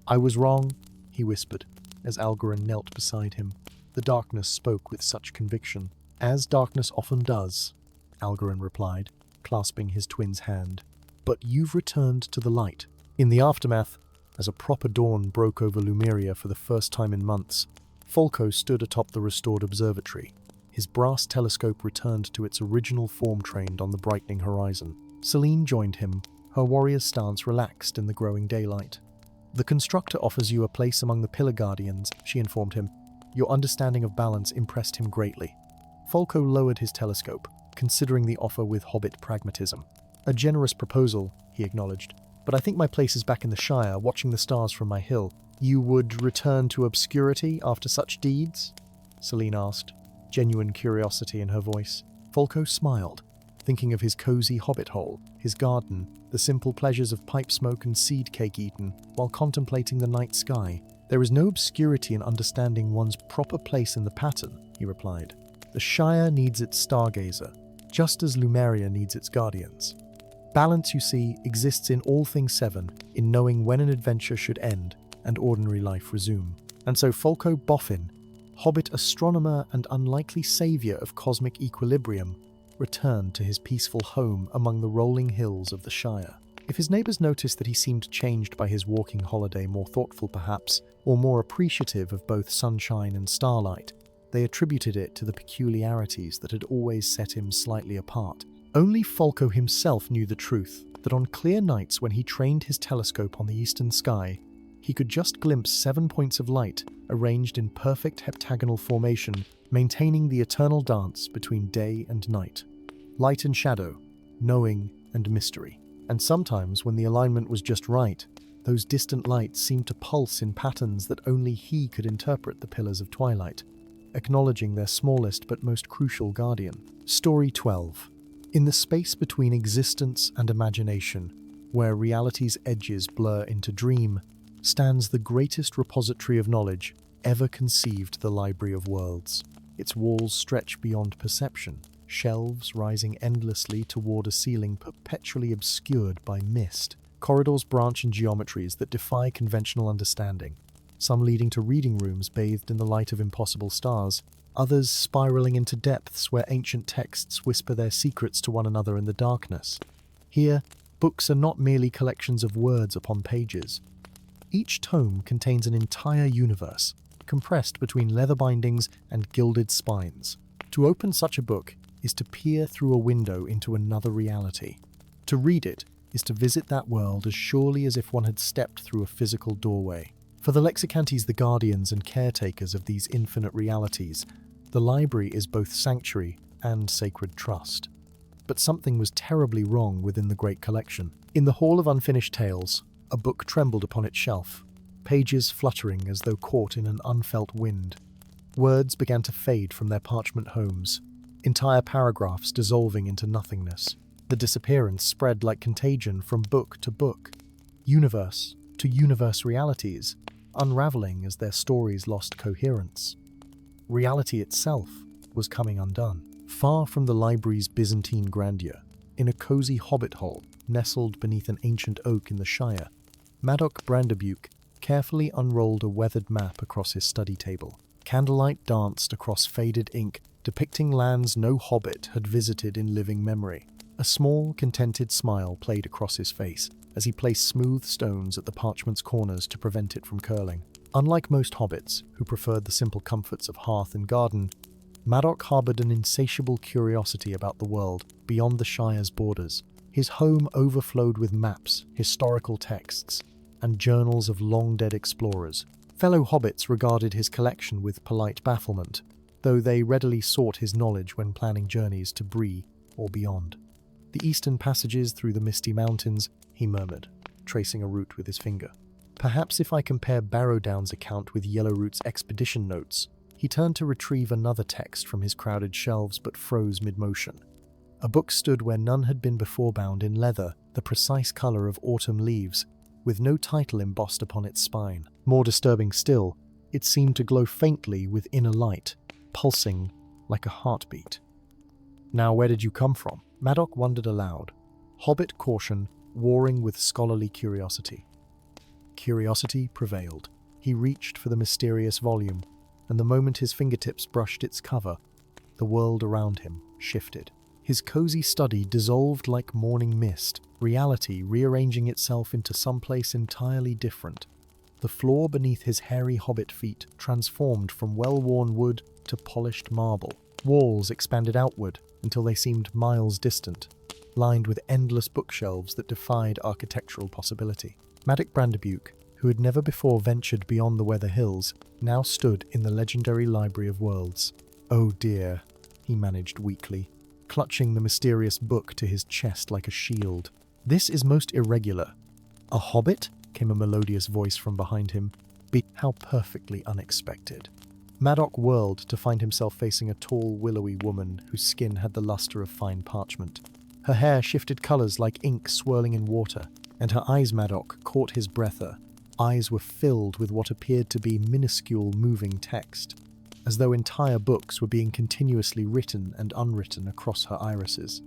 "I was wrong," he whispered, as Algarin knelt beside him. The darkness spoke with such conviction. "As darkness often does," Algarin replied, clasping his twin's hand. "But you've returned to the light." In the aftermath, as a proper dawn broke over Lumeria for the first time in months, Folco stood atop the restored observatory. His brass telescope returned to its original form, trained on the brightening horizon. Celine joined him, her warrior's stance relaxed in the growing daylight. "The constructor offers you a place among the Pillar Guardians," she informed him. Your understanding of balance impressed him greatly. Folco lowered his telescope, considering the offer with Hobbit pragmatism. "A generous proposal," he acknowledged, "but I think my place is back in the Shire, watching the stars from my hill." "You would return to obscurity after such deeds?" Celine asked, genuine curiosity in her voice. Folco smiled, thinking of his cozy hobbit hole, his garden, the simple pleasures of pipe smoke and seed cake eaten, while contemplating the night sky. "There is no obscurity in understanding one's proper place in the pattern," he replied. "The Shire needs its stargazer, just as Lumeria needs its guardians. Balance, you see, exists in all things seven, in knowing when an adventure should end and ordinary life resume." And so Folco Boffin, hobbit astronomer and unlikely saviour of cosmic equilibrium, returned to his peaceful home among the rolling hills of the Shire. If his neighbours noticed that he seemed changed by his walking holiday, more thoughtful perhaps, or more appreciative of both sunshine and starlight, they attributed it to the peculiarities that had always set him slightly apart. Only Folco himself knew the truth, that on clear nights when he trained his telescope on the eastern sky, he could just glimpse 7 points of light arranged in perfect heptagonal formation, maintaining the eternal dance between day and night. Light and shadow, knowing and mystery. And sometimes, when the alignment was just right, those distant lights seemed to pulse in patterns that only he could interpret, the pillars of twilight, acknowledging their smallest but most crucial guardian. Story 12. In the space between existence and imagination, where reality's edges blur into dream, stands the greatest repository of knowledge ever conceived, the Library of Worlds. Its walls stretch beyond perception, shelves rising endlessly toward a ceiling perpetually obscured by mist. Corridors branch in geometries that defy conventional understanding, some leading to reading rooms bathed in the light of impossible stars, others spiraling into depths where ancient texts whisper their secrets to one another in the darkness. Here, books are not merely collections of words upon pages. Each tome contains an entire universe, compressed between leather bindings and gilded spines. To open such a book is to peer through a window into another reality. To read it is to visit that world as surely as if one had stepped through a physical doorway. For the Lexicantes, the guardians and caretakers of these infinite realities, the library is both sanctuary and sacred trust. But something was terribly wrong within the great collection. In the Hall of Unfinished Tales, a book trembled upon its shelf, pages fluttering as though caught in an unfelt wind. Words began to fade from their parchment homes, entire paragraphs dissolving into nothingness. The disappearance spread like contagion from book to book, universe to universe realities, unraveling as their stories lost coherence. Reality itself was coming undone. Far from the library's Byzantine grandeur, in a cozy hobbit hole nestled beneath an ancient oak in the Shire, Maddock Brandebuke carefully unrolled a weathered map across his study table. Candlelight danced across faded ink, depicting lands no hobbit had visited in living memory. A small, contented smile played across his face as he placed smooth stones at the parchment's corners to prevent it from curling. Unlike most hobbits, who preferred the simple comforts of hearth and garden, Maddock harbored an insatiable curiosity about the world beyond the Shire's borders. His home overflowed with maps, historical texts, and journals of long-dead explorers. Fellow hobbits regarded his collection with polite bafflement, though they readily sought his knowledge when planning journeys to Bree or beyond. "The eastern passages through the misty mountains," he murmured, tracing a route with his finger. "Perhaps if I compare Barrowdown's account with Yellowroot's expedition notes." He turned to retrieve another text from his crowded shelves but froze mid-motion. A book stood where none had been before, bound in leather, the precise colour of autumn leaves, with no title embossed upon its spine. More disturbing still, it seemed to glow faintly with inner light, pulsing like a heartbeat. "Now where did you come from?" Maddock wondered aloud, hobbit caution warring with scholarly curiosity. Curiosity prevailed. He reached for the mysterious volume, and the moment his fingertips brushed its cover, the world around him shifted. His cozy study dissolved like morning mist, reality rearranging itself into someplace entirely different. The floor beneath his hairy hobbit feet transformed from well-worn wood to polished marble. Walls expanded outward until they seemed miles distant, lined with endless bookshelves that defied architectural possibility. Maddock Brandebuke, who had never before ventured beyond the Weather Hills, now stood in the legendary Library of Worlds. "Oh dear," he managed weakly, clutching the mysterious book to his chest like a shield. "This is most irregular." "A hobbit?" came a melodious voice from behind him. How perfectly unexpected. Maddock whirled to find himself facing a tall, willowy woman whose skin had the luster of fine parchment. Her hair shifted colours like ink swirling in water, and her eyes, Maddock caught his breath. Eyes were filled with what appeared to be minuscule moving text, as though entire books were being continuously written and unwritten across her irises.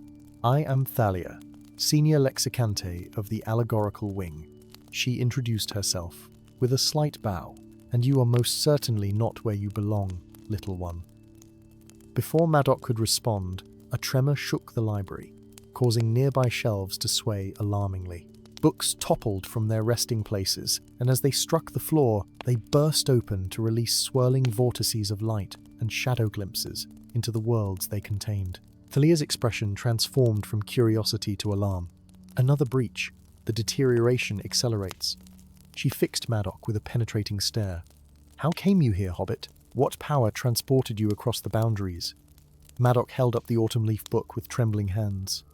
"I am Thalia, senior lexicante of the allegorical wing," she introduced herself, with a slight bow, "and you are most certainly not where you belong, little one." Before Maddock could respond, a tremor shook the library, causing nearby shelves to sway alarmingly. Books toppled from their resting places, and as they struck the floor, they burst open to release swirling vortices of light and shadow glimpses into the worlds they contained. Thalia's expression transformed from curiosity to alarm. Another breach. The deterioration accelerates. She fixed Maddock with a penetrating stare. "How came you here, Hobbit? What power transported you across the boundaries?" Maddock held up the autumn leaf book with trembling hands.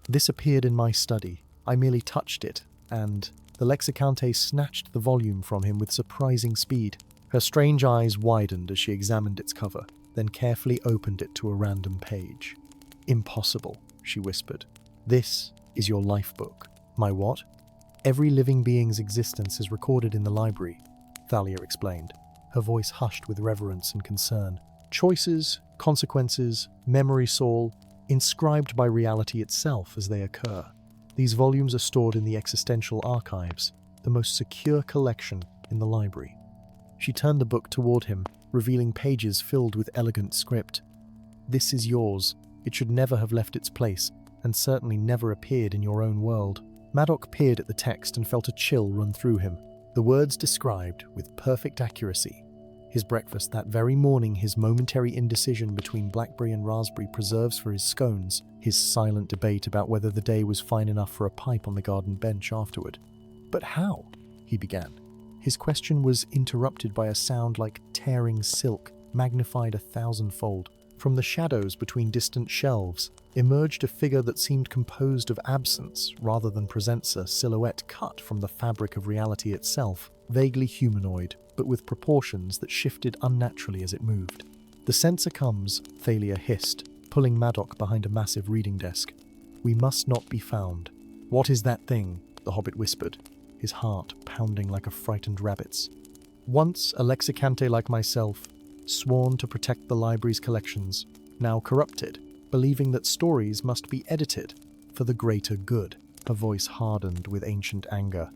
"This appeared in my study. I merely touched it, and..." The Lexicante snatched the volume from him with surprising speed. Her strange eyes widened as she examined its cover, then carefully opened it to a random page. "Impossible." she whispered. "This is your life book." "My what?" "Every living being's existence is recorded in the library," Thalia explained, her voice hushed with reverence and concern. "Choices, consequences, memories all, inscribed by reality itself as they occur. These volumes are stored in the existential archives, the most secure collection in the library." She turned the book toward him, revealing pages filled with elegant script. "This is yours. It should never have left its place, and certainly never appeared in your own world." Maddox peered at the text and felt a chill run through him. The words described, with perfect accuracy, his breakfast that very morning, his momentary indecision between blackberry and raspberry preserves for his scones, his silent debate about whether the day was fine enough for a pipe on the garden bench afterward. "But how?" he began. His question was interrupted by a sound like tearing silk, magnified 1,000-fold. From the shadows between distant shelves emerged a figure that seemed composed of absence rather than presents a silhouette cut from the fabric of reality itself, vaguely humanoid, but with proportions that shifted unnaturally as it moved. "The censor comes," Thalia hissed, pulling Maddox behind a massive reading desk. "We must not be found." "What is that thing?" the Hobbit whispered, his heart pounding like a frightened rabbit's. "Once a lexicante like myself, sworn to protect the library's collections, now corrupted, believing that stories must be edited for the greater good." Her voice hardened with ancient anger.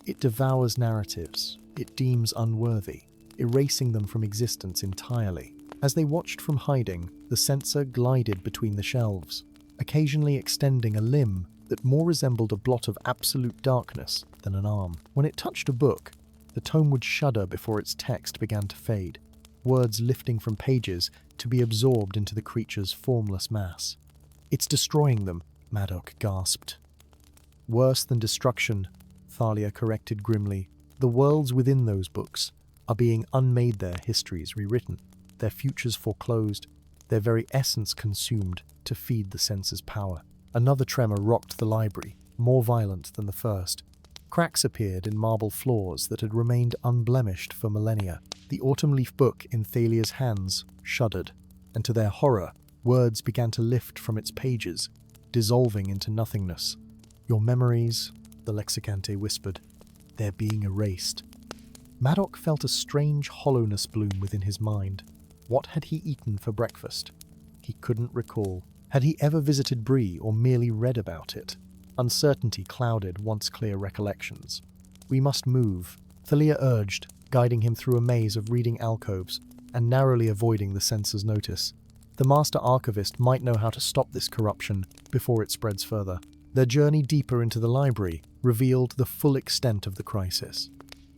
"It devours narratives it deems unworthy, erasing them from existence entirely." As they watched from hiding, the censor glided between the shelves, occasionally extending a limb that more resembled a blot of absolute darkness than an arm. When it touched a book, the tome would shudder before its text began to fade, words lifting from pages to be absorbed into the creature's formless mass. "It's destroying them," Maddox gasped. "Worse than destruction," Thalia corrected grimly. "The worlds within those books are being unmade, their histories rewritten, their futures foreclosed, their very essence consumed to feed the sensor's power." Another tremor rocked the library, more violent than the first. Cracks appeared in marble floors that had remained unblemished for millennia. The autumn leaf book in Thalia's hands shuddered, and to their horror, words began to lift from its pages, dissolving into nothingness. "Your memories," the lexicante whispered, "they're being erased." Maddox felt a strange hollowness bloom within his mind. What had he eaten for breakfast? He couldn't recall. Had he ever visited Bree or merely read about it? Uncertainty clouded once clear recollections. "We must move," Thalia urged, guiding him through a maze of reading alcoves and narrowly avoiding the censor's notice. The master archivist might know how to stop this corruption before it spreads further. Their journey deeper into the library revealed the full extent of the crisis.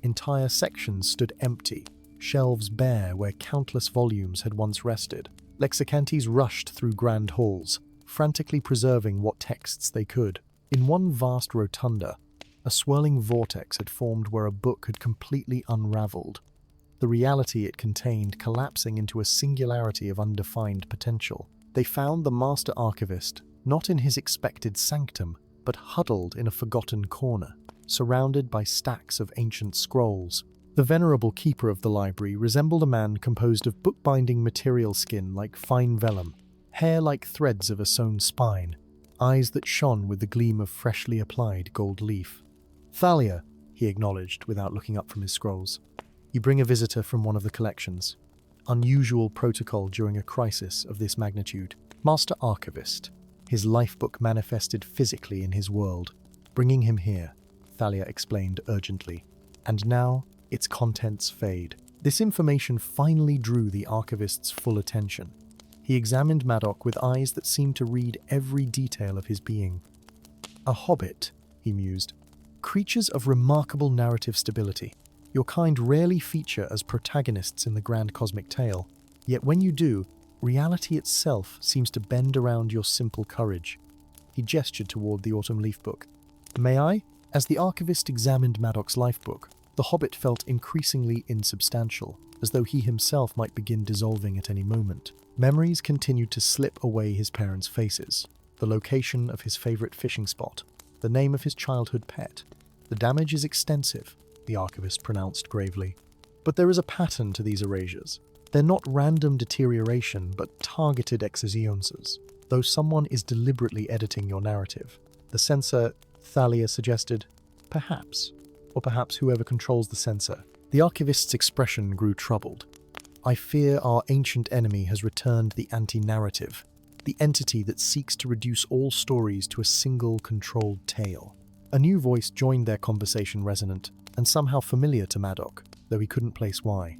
Entire sections stood empty, shelves bare where countless volumes had once rested. Lexicantes rushed through grand halls, frantically preserving what texts they could. In one vast rotunda, a swirling vortex had formed where a book had completely unraveled, the reality it contained collapsing into a singularity of undefined potential. They found the master archivist, not in his expected sanctum, but huddled in a forgotten corner, surrounded by stacks of ancient scrolls. The venerable keeper of the library resembled a man composed of bookbinding material, skin like fine vellum, hair like threads of a sewn spine, eyes that shone with the gleam of freshly applied gold leaf. "Thalia," he acknowledged without looking up from his scrolls. "You bring a visitor from one of the collections. Unusual protocol during a crisis of this magnitude." Master Archivist. His lifebook manifested physically in his world. "Bringing him here," Thalia explained urgently. "And now its contents fade." This information finally drew the archivist's full attention. He examined Maddox with eyes that seemed to read every detail of his being. "A hobbit," he mused. "Creatures of remarkable narrative stability. Your kind rarely feature as protagonists in the grand cosmic tale. Yet when you do, reality itself seems to bend around your simple courage." He gestured toward the autumn leaf book. "May I?" As the archivist examined Maddox's lifebook, the hobbit felt increasingly insubstantial, as though he himself might begin dissolving at any moment. Memories continued to slip away his parents' faces, the location of his favorite fishing spot, the name of his childhood pet. "The damage is extensive," the archivist pronounced gravely. "But there is a pattern to these erasures. They're not random deterioration, but targeted excisions. though someone is deliberately editing your narrative. The censor, Thalia suggested, perhaps, or perhaps whoever controls the censor. The archivist's expression grew troubled. I fear our ancient enemy has returned the anti-narrative, the entity that seeks to reduce all stories to a single controlled tale. A new voice joined their conversation, resonant and somehow familiar to Madoc, though he couldn't place why.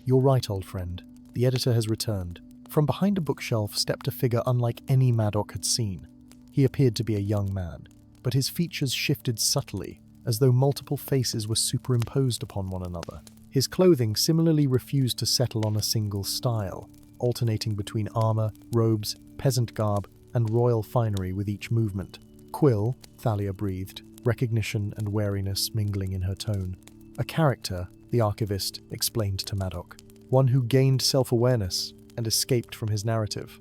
You're right, old friend. The editor has returned. From behind a bookshelf stepped a figure unlike any Madoc had seen. He appeared to be a young man, but his features shifted subtly, as though multiple faces were superimposed upon one another. His clothing similarly refused to settle on a single style, alternating between armor, robes, peasant garb, and royal finery with each movement. Quill, Thalia breathed, recognition and wariness mingling in her tone. A character, the archivist explained to Madoc. One who gained self-awareness and escaped from his narrative.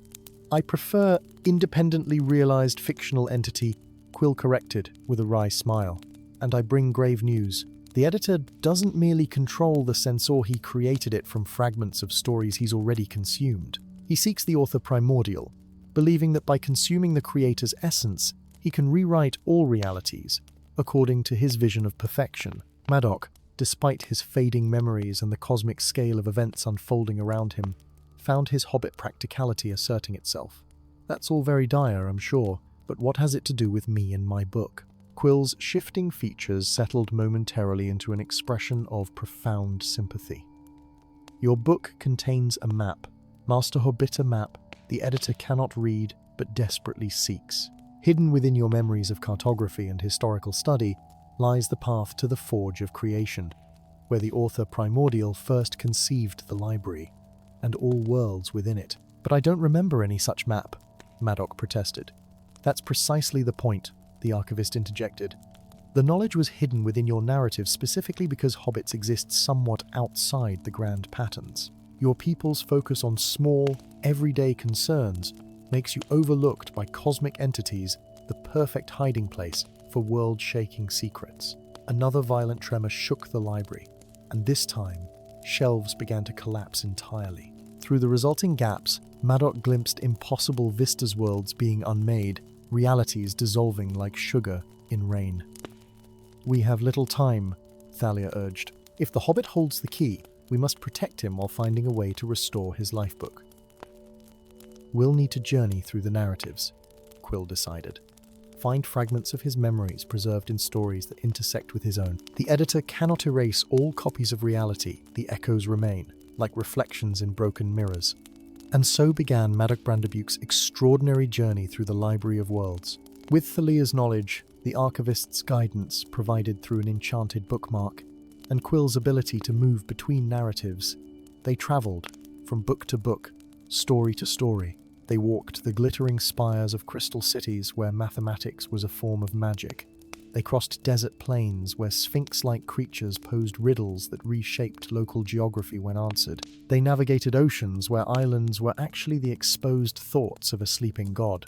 I prefer independently realized fictional entity, Quill corrected with a wry smile. And I bring grave news. The editor doesn't merely control the censor, he created it from fragments of stories he's already consumed. He seeks the author primordial, believing that by consuming the creator's essence, he can rewrite all realities, according to his vision of perfection. Madoc, despite his fading memories and the cosmic scale of events unfolding around him, found his Hobbit practicality asserting itself. That's all very dire, I'm sure, but what has it to do with me and my book? Quill's shifting features settled momentarily into an expression of profound sympathy. Your book contains a map, Master Hobbita map, the editor cannot read but desperately seeks. Hidden within your memories of cartography and historical study lies the path to the Forge of Creation, where the author primordial first conceived the library, and all worlds within it. But I don't remember any such map, Madoc protested. That's precisely the point, the archivist interjected. The knowledge was hidden within your narrative specifically because hobbits exist somewhat outside the grand patterns. Your people's focus on small, everyday concerns makes you overlooked by cosmic entities, the perfect hiding place for world-shaking secrets. Another violent tremor shook the library, and this time, shelves began to collapse entirely. Through the resulting gaps, Madoc glimpsed impossible vistas worlds being unmade, realities dissolving like sugar in rain. We have little time, Thalia urged. If the Hobbit holds the key, we must protect him while finding a way to restore his lifebook. We'll need to journey through the narratives, Quill decided. Find fragments of his memories preserved in stories that intersect with his own. The editor cannot erase all copies of reality, the echoes remain, like reflections in broken mirrors. And so began Madoc Brandebuke's extraordinary journey through the Library of Worlds. With Thalia's knowledge, the archivist's guidance provided through an enchanted bookmark, and Quill's ability to move between narratives, they travelled from book to book, story to story. They walked the glittering spires of crystal cities where mathematics was a form of magic. They crossed desert plains where sphinx-like creatures posed riddles that reshaped local geography when answered. They navigated oceans where islands were actually the exposed thoughts of a sleeping god.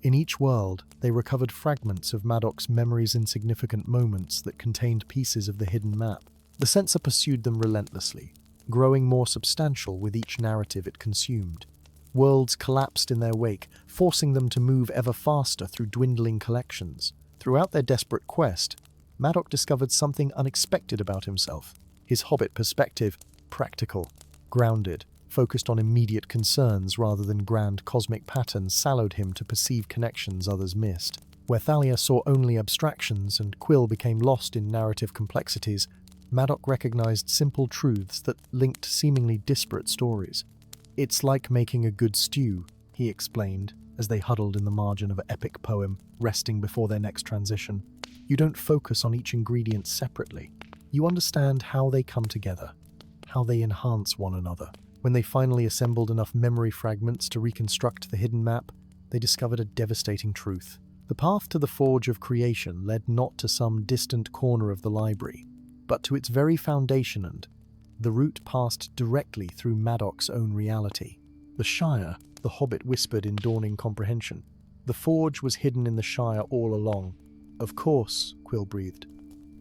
In each world, they recovered fragments of Madoc's memory's insignificant moments that contained pieces of the hidden map. The censor pursued them relentlessly, growing more substantial with each narrative it consumed. Worlds collapsed in their wake, forcing them to move ever faster through dwindling collections. Throughout their desperate quest, Madoc discovered something unexpected about himself. His Hobbit perspective, practical, grounded, focused on immediate concerns rather than grand cosmic patterns, sallowed him to perceive connections others missed. Where Thalia saw only abstractions and Quill became lost in narrative complexities, Madoc recognized simple truths that linked seemingly disparate stories. It's like making a good stew, he explained, as they huddled in the margin of an epic poem, resting before their next transition. You don't focus on each ingredient separately. You understand how they come together, how they enhance one another. When they finally assembled enough memory fragments to reconstruct the hidden map, they discovered a devastating truth. The path to the Forge of Creation led not to some distant corner of the library, but to its very foundation, and the route passed directly through Madoc's own reality. The Shire, the Hobbit whispered in dawning comprehension. The forge was hidden in the Shire all along. Of course, Quill breathed.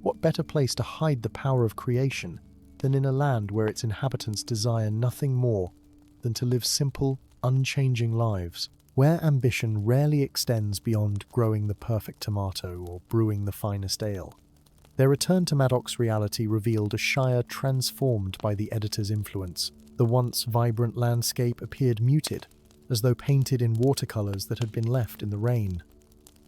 What better place to hide the power of creation than in a land where its inhabitants desire nothing more than to live simple, unchanging lives? where ambition rarely extends beyond growing the perfect tomato or brewing the finest ale. Their return to Madoc's reality revealed a Shire transformed by the editor's influence. The once vibrant landscape appeared muted, as though painted in watercolors that had been left in the rain.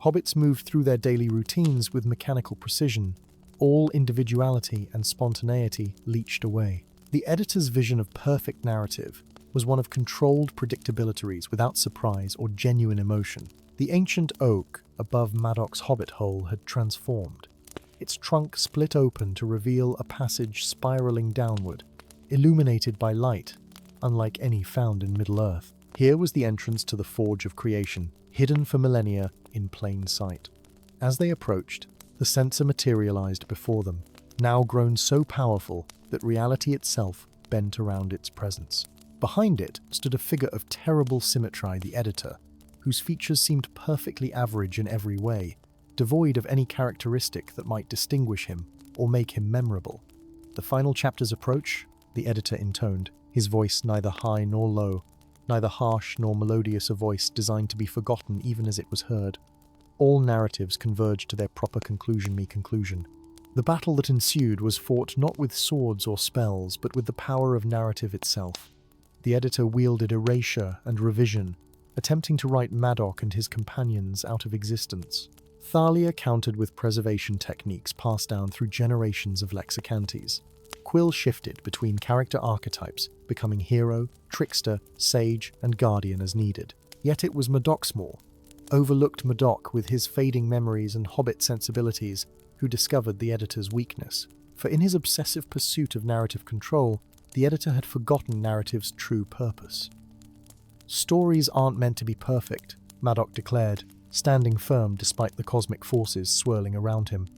Hobbits moved through their daily routines with mechanical precision. All individuality and spontaneity leached away. The editor's vision of perfect narrative was one of controlled predictabilities without surprise or genuine emotion. The ancient oak above Madoc's hobbit hole had transformed. Its trunk split open to reveal a passage spiraling downward, illuminated by light, unlike any found in Middle-earth. Here was the entrance to the Forge of Creation, hidden for millennia in plain sight. As they approached, the censer materialized before them, now grown so powerful that reality itself bent around its presence. Behind it stood a figure of terrible symmetry, the editor, whose features seemed perfectly average in every way, devoid of any characteristic that might distinguish him or make him memorable. The final chapter's approach, the editor intoned, his voice neither high nor low, neither harsh nor melodious a voice designed to be forgotten even as it was heard. All narratives converged to their proper conclusion. The battle that ensued was fought not with swords or spells, but with the power of narrative itself. The editor wielded erasure and revision, attempting to write Madoc and his companions out of existence. Thalia countered with preservation techniques passed down through generations of lexicantes. Quill shifted between character archetypes, becoming hero, trickster, sage, and guardian as needed. Yet it was Madocsmore, overlooked Madoc with his fading memories and hobbit sensibilities, who discovered the editor's weakness. For in his obsessive pursuit of narrative control, the editor had forgotten narrative's true purpose. "Stories aren't meant to be perfect," Madoc declared, standing firm despite the cosmic forces swirling around him.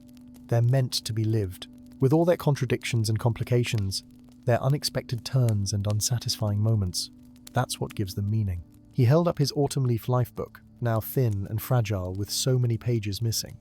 "They're meant to be lived, with all their contradictions and complications, their unexpected turns and unsatisfying moments. That's what gives them meaning." He held up his autumn leaf lifebook, now thin and fragile with so many pages missing.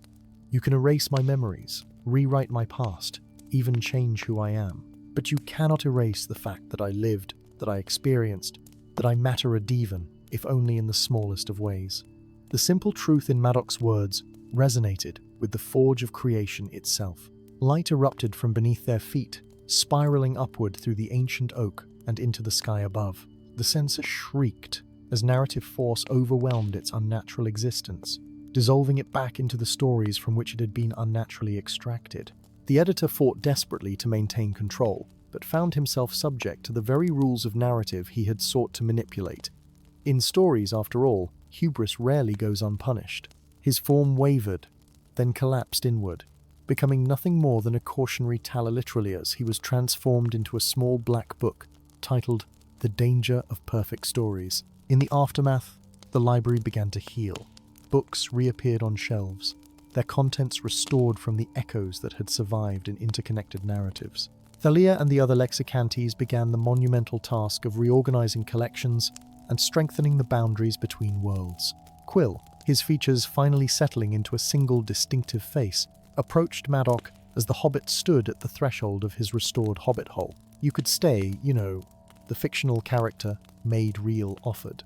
"You can erase my memories, rewrite my past, even change who I am. But you cannot erase the fact that I lived, that I experienced, that I matter a divan, if only in the smallest of ways." The simple truth in Madoc's words resonated with the Forge of Creation itself. Light erupted from beneath their feet, spiraling upward through the ancient oak and into the sky above. The censer shrieked as narrative force overwhelmed its unnatural existence, dissolving it back into the stories from which it had been unnaturally extracted. The editor fought desperately to maintain control, but found himself subject to the very rules of narrative he had sought to manipulate. In stories, after all, hubris rarely goes unpunished. His form wavered, then collapsed inward, becoming nothing more than a cautionary tale literally as he was transformed into a small black book titled The Danger of Perfect Stories. In the aftermath, the library began to heal. Books reappeared on shelves, their contents restored from the echoes that had survived in interconnected narratives. Thalia and the other lexicantes began the monumental task of reorganizing collections and strengthening the boundaries between worlds. Quill, his features finally settling into a single distinctive face, approached Madoc as the Hobbit stood at the threshold of his restored hobbit hole. "You could stay, the fictional character made real offered.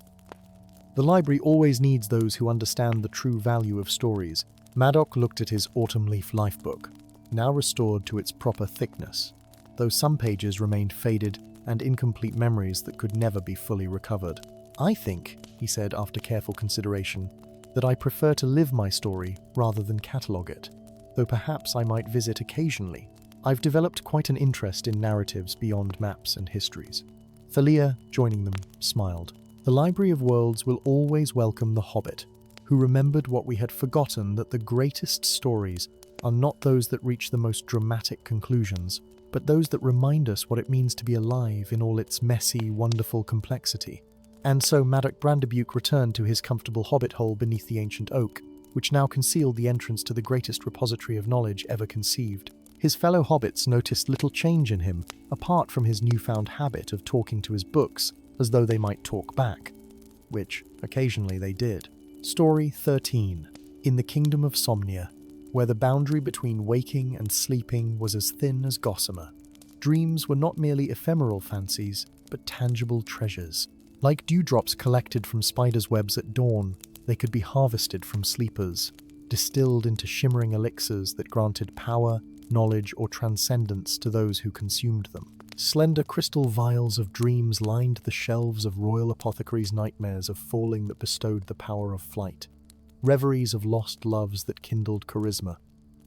"The library always needs those who understand the true value of stories." Madoc looked at his autumn leaf lifebook, now restored to its proper thickness, though some pages remained faded and incomplete memories that could never be fully recovered. "I think," he said after careful consideration, "that I prefer to live my story rather than catalogue it, though perhaps I might visit occasionally. I've developed quite an interest in narratives beyond maps and histories." Thalia, joining them, smiled. "The Library of Worlds will always welcome the Hobbit, who remembered what we had forgotten, that the greatest stories are not those that reach the most dramatic conclusions, but those that remind us what it means to be alive in all its messy, wonderful complexity." And so Madoc Brandebuke returned to his comfortable hobbit hole beneath the ancient oak, which now concealed the entrance to the greatest repository of knowledge ever conceived. His fellow hobbits noticed little change in him, apart from his newfound habit of talking to his books as though they might talk back, which occasionally they did. Story 13. In the Kingdom of Somnia, where the boundary between waking and sleeping was as thin as gossamer. Dreams were not merely ephemeral fancies, but tangible treasures. Like dewdrops collected from spiders' webs at dawn, they could be harvested from sleepers, distilled into shimmering elixirs that granted power, knowledge, or transcendence to those who consumed them. Slender crystal vials of dreams lined the shelves of royal apothecaries' nightmares of falling that bestowed the power of flight, reveries of lost loves that kindled charisma,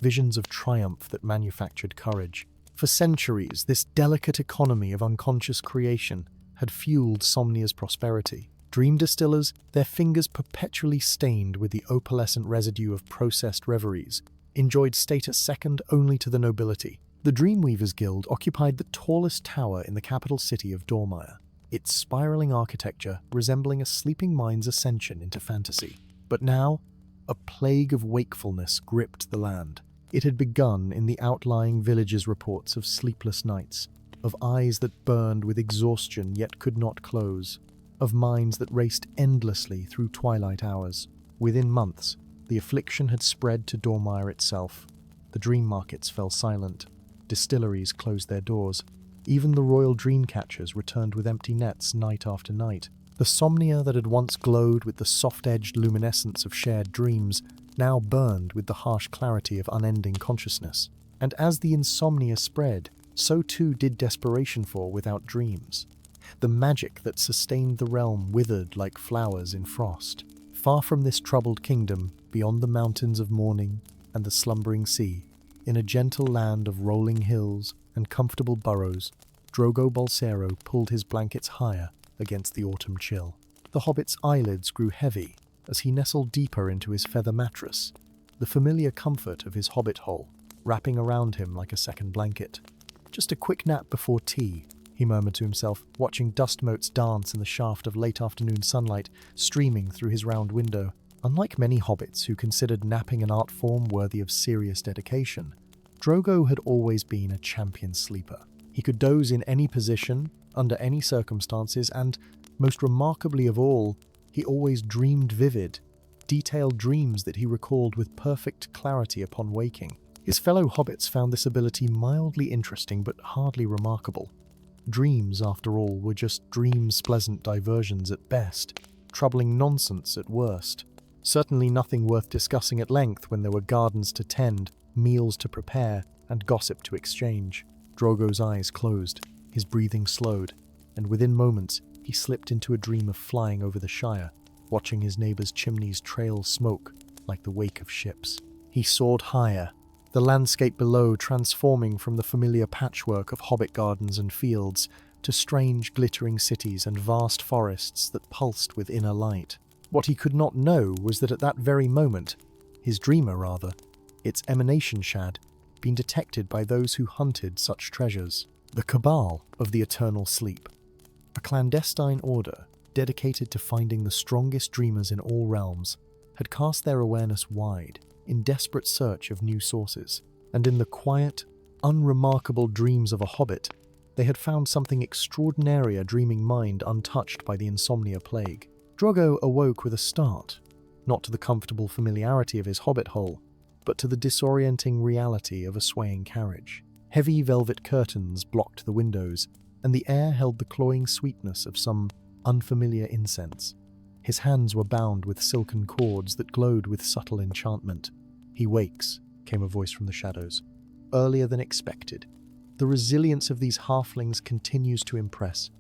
visions of triumph that manufactured courage. For centuries, this delicate economy of unconscious creation had fueled Somnia's prosperity. Dream distillers, their fingers perpetually stained with the opalescent residue of processed reveries, enjoyed status second only to the nobility. The Dreamweavers Guild occupied the tallest tower in the capital city of Dormire, its spiraling architecture resembling a sleeping mind's ascension into fantasy. But now, a plague of wakefulness gripped the land. It had begun in the outlying villages' reports of sleepless nights, of eyes that burned with exhaustion yet could not close, of minds that raced endlessly through twilight hours. Within months, the affliction had spread to Dormire itself. The dream markets fell silent. Distilleries closed their doors. Even the royal dream catchers returned with empty nets night after night. The Somnia that had once glowed with the soft-edged luminescence of shared dreams now burned with the harsh clarity of unending consciousness. And as the insomnia spread, so too did desperation for without dreams. The magic that sustained the realm withered like flowers in frost. Far from this troubled kingdom, beyond the mountains of morning and the slumbering sea, in a gentle land of rolling hills and comfortable burrows, Drogo Bolsero pulled his blankets higher against the autumn chill. The hobbit's eyelids grew heavy as he nestled deeper into his feather mattress, the familiar comfort of his hobbit hole wrapping around him like a second blanket. Just a quick nap before tea, he murmured to himself, watching dust motes dance in the shaft of late afternoon sunlight streaming through his round window. Unlike many hobbits who considered napping an art form worthy of serious dedication, Drogo had always been a champion sleeper. He could doze in any position, under any circumstances, and, most remarkably of all, he always dreamed vivid, detailed dreams that he recalled with perfect clarity upon waking. His fellow hobbits found this ability mildly interesting but hardly remarkable. Dreams, after all, were just dreams' pleasant diversions at best, troubling nonsense at worst. Certainly nothing worth discussing at length when there were gardens to tend, meals to prepare, and gossip to exchange. Drogo's eyes closed, his breathing slowed, and within moments he slipped into a dream of flying over the Shire, watching his neighbours' chimneys trail smoke like the wake of ships. He soared higher, the landscape below transforming from the familiar patchwork of hobbit gardens and fields to strange glittering cities and vast forests that pulsed with inner light. What he could not know was that at that very moment, his dreamer rather, its emanation shad, been detected by those who hunted such treasures. The Cabal of the Eternal Sleep, a clandestine order dedicated to finding the strongest dreamers in all realms, had cast their awareness wide in desperate search of new sources, and in the quiet, unremarkable dreams of a hobbit, they had found something extraordinary, a dreaming mind untouched by the insomnia plague. Drogo awoke with a start, not to the comfortable familiarity of his hobbit hole, but to the disorienting reality of a swaying carriage. Heavy velvet curtains blocked the windows, and the air held the cloying sweetness of some unfamiliar incense. His hands were bound with silken cords that glowed with subtle enchantment. "He wakes," came a voice from the shadows. "Earlier than expected. The resilience of these halflings continues to impress."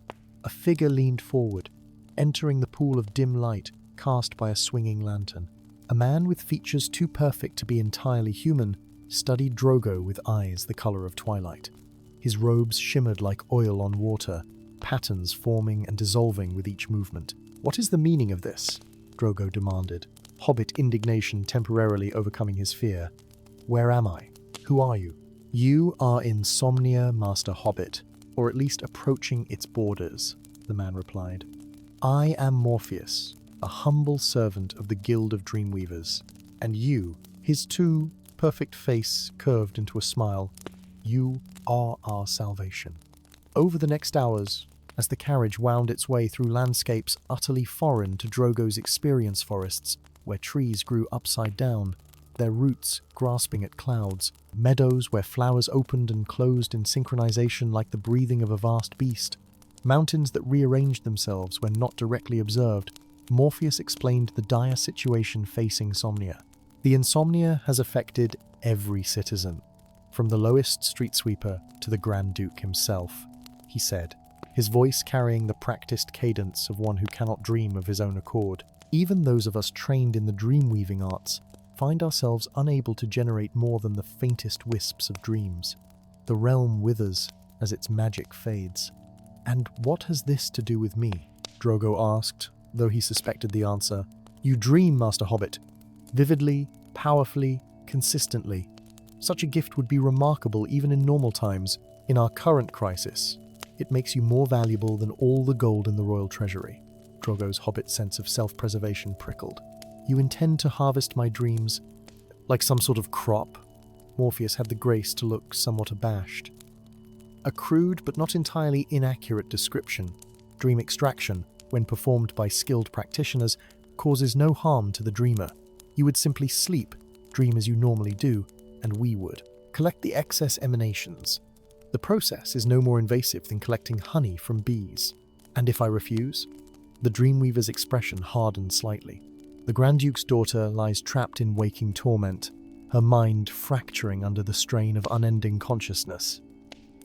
A figure leaned forward, entering the pool of dim light cast by a swinging lantern. A man with features too perfect to be entirely human studied Drogo with eyes the color of twilight. His robes shimmered like oil on water, patterns forming and dissolving with each movement. "What is the meaning of this?" Drogo demanded, hobbit indignation temporarily overcoming his fear. "Where am I? Who are you?" "You are Insomnia, Master Hobbit, or at least approaching its borders," the man replied. "I am Morpheus, a humble servant of the Guild of Dreamweavers, and you," his too perfect face curved into a smile, "you are our salvation." Over the next hours, as the carriage wound its way through landscapes utterly foreign to Drogo's experience, forests where trees grew upside down, their roots grasping at clouds, meadows where flowers opened and closed in synchronization like the breathing of a vast beast, mountains that rearranged themselves when not directly observed, Morpheus explained the dire situation facing Somnia. The insomnia has affected every citizen, from the lowest street sweeper to the Grand Duke himself, he said, his voice carrying the practiced cadence of one who cannot dream of his own accord. Even those of us trained in the dream-weaving arts find ourselves unable to generate more than the faintest wisps of dreams. The realm withers as its magic fades. "And what has this to do with me?" Drogo asked, though he suspected the answer. "You dream, Master Hobbit. Vividly, powerfully, consistently. Such a gift would be remarkable even in normal times. In our current crisis, it makes you more valuable than all the gold in the royal treasury." Drogo's Hobbit sense of self-preservation prickled. "You intend to harvest my dreams like some sort of crop?" Morpheus had the grace to look somewhat abashed. A crude but not entirely inaccurate description. Dream extraction, when performed by skilled practitioners, causes no harm to the dreamer. You would simply sleep, dream as you normally do, and we would collect the excess emanations. The process is no more invasive than collecting honey from bees. "And if I refuse?" The Dreamweaver's expression hardened slightly. The Grand Duke's daughter lies trapped in waking torment, her mind fracturing under the strain of unending consciousness.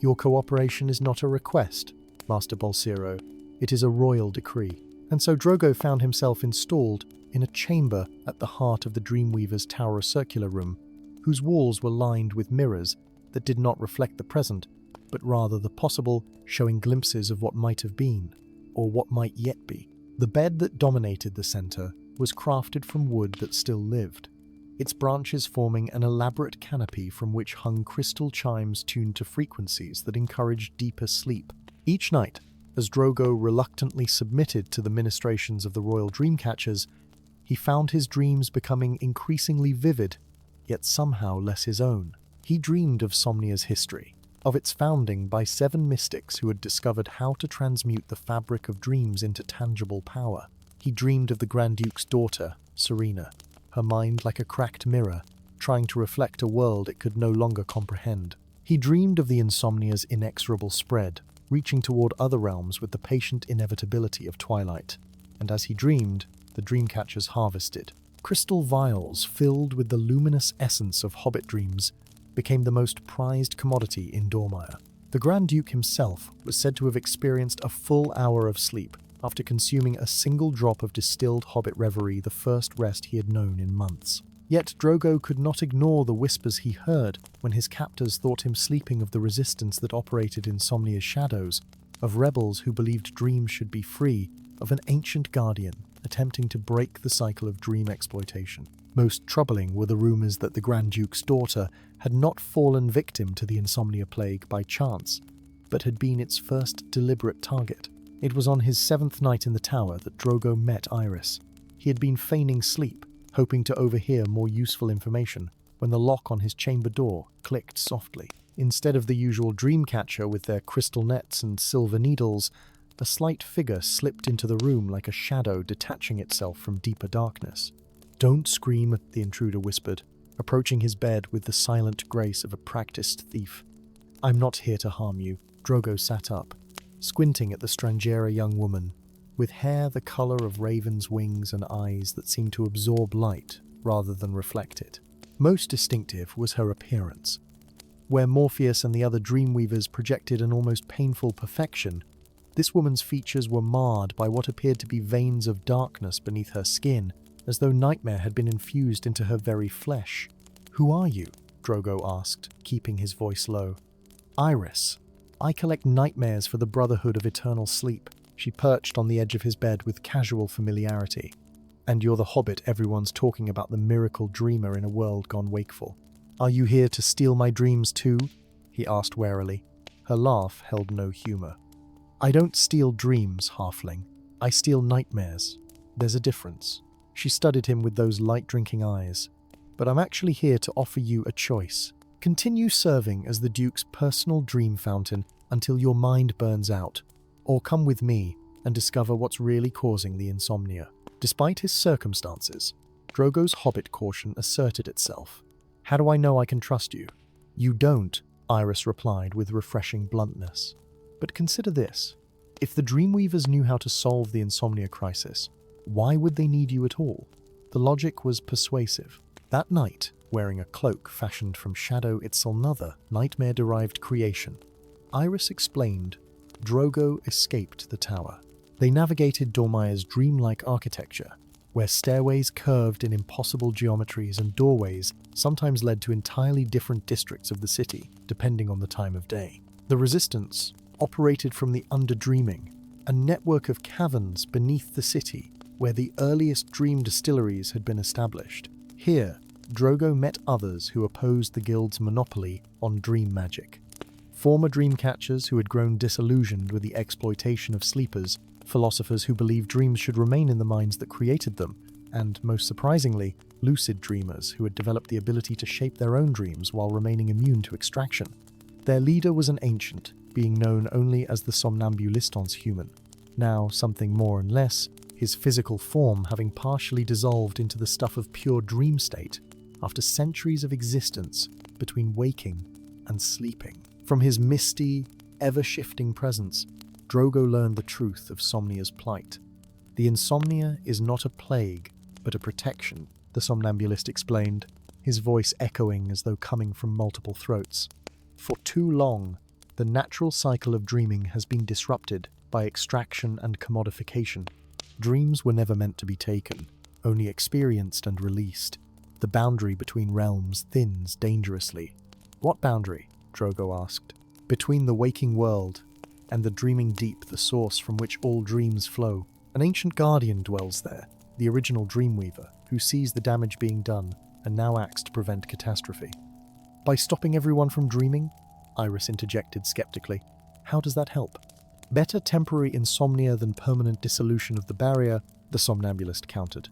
"Your cooperation is not a request, Master Bolsero. It is a royal decree." And so Drogo found himself installed in a chamber at the heart of the Dreamweaver's tower circular room, whose walls were lined with mirrors that did not reflect the present, but rather the possible, showing glimpses of what might have been, or what might yet be. The bed that dominated the center was crafted from wood that still lived, its branches forming an elaborate canopy from which hung crystal chimes tuned to frequencies that encouraged deeper sleep. Each night, as Drogo reluctantly submitted to the ministrations of the royal dreamcatchers, he found his dreams becoming increasingly vivid, yet somehow less his own. He dreamed of Somnia's history, of its founding by 7 mystics who had discovered how to transmute the fabric of dreams into tangible power. He dreamed of the Grand Duke's daughter, Serena, her mind like a cracked mirror, trying to reflect a world it could no longer comprehend. He dreamed of the insomnia's inexorable spread, reaching toward other realms with the patient inevitability of twilight. And as he dreamed, the dreamcatchers harvested. Crystal vials filled with the luminous essence of Hobbit dreams became the most prized commodity in Dormire. The Grand Duke himself was said to have experienced a full hour of sleep after consuming a single drop of distilled Hobbit reverie, the first rest he had known in months. Yet Drogo could not ignore the whispers he heard when his captors thought him sleeping of the resistance that operated in Somnia's shadows, of rebels who believed dreams should be free, of an ancient guardian attempting to break the cycle of dream exploitation. Most troubling were the rumors that the Grand Duke's daughter had not fallen victim to the insomnia plague by chance, but had been its first deliberate target. It was on his 7th night in the tower that Drogo met Iris. He had been feigning sleep, hoping to overhear more useful information, when the lock on his chamber door clicked softly. Instead of the usual dreamcatcher with their crystal nets and silver needles, a slight figure slipped into the room like a shadow detaching itself from deeper darkness. "Don't scream," the intruder whispered, approaching his bed with the silent grace of a practiced thief. "I'm not here to harm you." Drogo sat up, squinting at the Strangiera young woman, with hair the color of raven's wings and eyes that seemed to absorb light rather than reflect it. Most distinctive was her appearance. Where Morpheus and the other Dreamweavers projected an almost painful perfection, this woman's features were marred by what appeared to be veins of darkness beneath her skin, as though nightmare had been infused into her very flesh. "Who are you?" Drogo asked, keeping his voice low. "Iris. I collect nightmares for the Brotherhood of Eternal Sleep." She perched on the edge of his bed with casual familiarity. "And you're the Hobbit everyone's talking about, the miracle dreamer in a world gone wakeful. Are you here to steal my dreams too?" he asked warily. Her laugh held no humor. "I don't steal dreams, halfling. I steal nightmares. There's a difference." She studied him with those light-drinking eyes. "But I'm actually here to offer you a choice. Continue serving as the Duke's personal dream fountain until your mind burns out, or come with me and discover what's really causing the insomnia." Despite his circumstances, Drogo's Hobbit caution asserted itself. "How do I know I can trust you?" "You don't," Iris replied with refreshing bluntness. "But consider this. If the Dreamweavers knew how to solve the insomnia crisis, why would they need you at all? The logic was persuasive. That night, wearing a cloak fashioned from Shadow Itzalnother, nightmare-derived creation, Iris explained, Drogo escaped the tower. They navigated Dormire's dreamlike architecture, where stairways curved in impossible geometries and doorways sometimes led to entirely different districts of the city, depending on the time of day. The Resistance operated from the Underdreaming, a network of caverns beneath the city where the earliest dream distilleries had been established. Here, Drogo met others who opposed the guild's monopoly on dream magic. Former dream catchers who had grown disillusioned with the exploitation of sleepers, philosophers who believed dreams should remain in the minds that created them, and, most surprisingly, lucid dreamers who had developed the ability to shape their own dreams while remaining immune to extraction. Their leader was an ancient, being known only as the somnambulistance human, now something more and less, his physical form having partially dissolved into the stuff of pure dream state after centuries of existence between waking and sleeping. From his misty, ever-shifting presence, Drogo learned the truth of Somnia's plight. The insomnia is not a plague, but a protection, the somnambulist explained, his voice echoing as though coming from multiple throats. For too long, the natural cycle of dreaming has been disrupted by extraction and commodification. Dreams were never meant to be taken, only experienced and released. The boundary between realms thins dangerously. What boundary? Drogo asked. Between the waking world and the dreaming deep, the source from which all dreams flow. An ancient guardian dwells there, the original Dreamweaver, who sees the damage being done and now acts to prevent catastrophe. By stopping everyone from dreaming? Iris interjected skeptically. How does that help? Better temporary insomnia than permanent dissolution of the barrier, the somnambulist countered.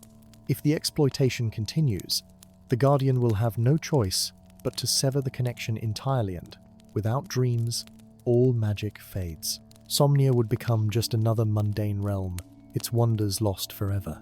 If the exploitation continues, the Guardian will have no choice but to sever the connection entirely and, without dreams, all magic fades. Somnia would become just another mundane realm, its wonders lost forever.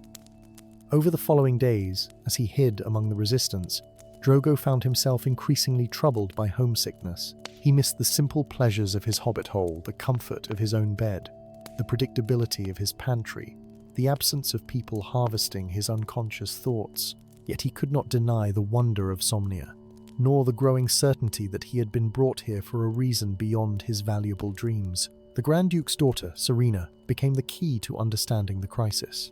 Over the following days, as he hid among the Resistance, Drogo found himself increasingly troubled by homesickness. He missed the simple pleasures of his hobbit hole, the comfort of his own bed, the predictability of his pantry, the absence of people harvesting his unconscious thoughts. Yet he could not deny the wonder of Somnia, nor the growing certainty that he had been brought here for a reason beyond his valuable dreams. The Grand Duke's daughter, Serena, became the key to understanding the crisis.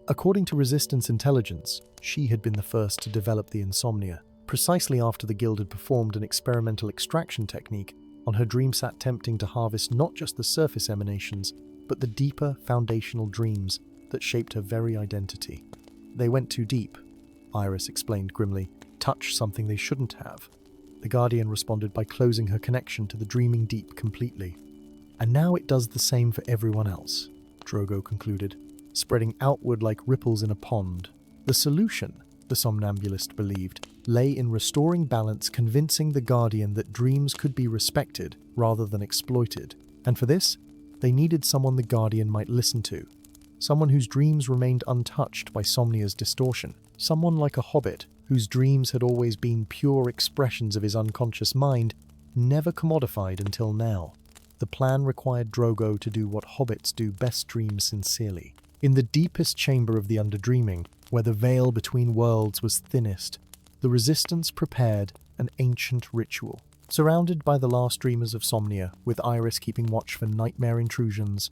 According to Resistance intelligence, she had been the first to develop the insomnia, precisely after the guild had performed an experimental extraction technique on her dreamsat, attempting to harvest not just the surface emanations, but the deeper foundational dreams that shaped her very identity. They went too deep, Iris explained grimly, touched something they shouldn't have. The Guardian responded by closing her connection to the dreaming deep completely. And now it does the same for everyone else, Drogo concluded, spreading outward like ripples in a pond. The solution, the somnambulist believed, lay in restoring balance, convincing the Guardian that dreams could be respected rather than exploited. And for this, they needed someone the Guardian might listen to. Someone whose dreams remained untouched by Somnia's distortion. Someone like a hobbit, whose dreams had always been pure expressions of his unconscious mind, never commodified until now. The plan required Drogo to do what hobbits do best: dream sincerely. In the deepest chamber of the Underdreaming, where the veil between worlds was thinnest, the Resistance prepared an ancient ritual. Surrounded by the last dreamers of Somnia, with Iris keeping watch for nightmare intrusions,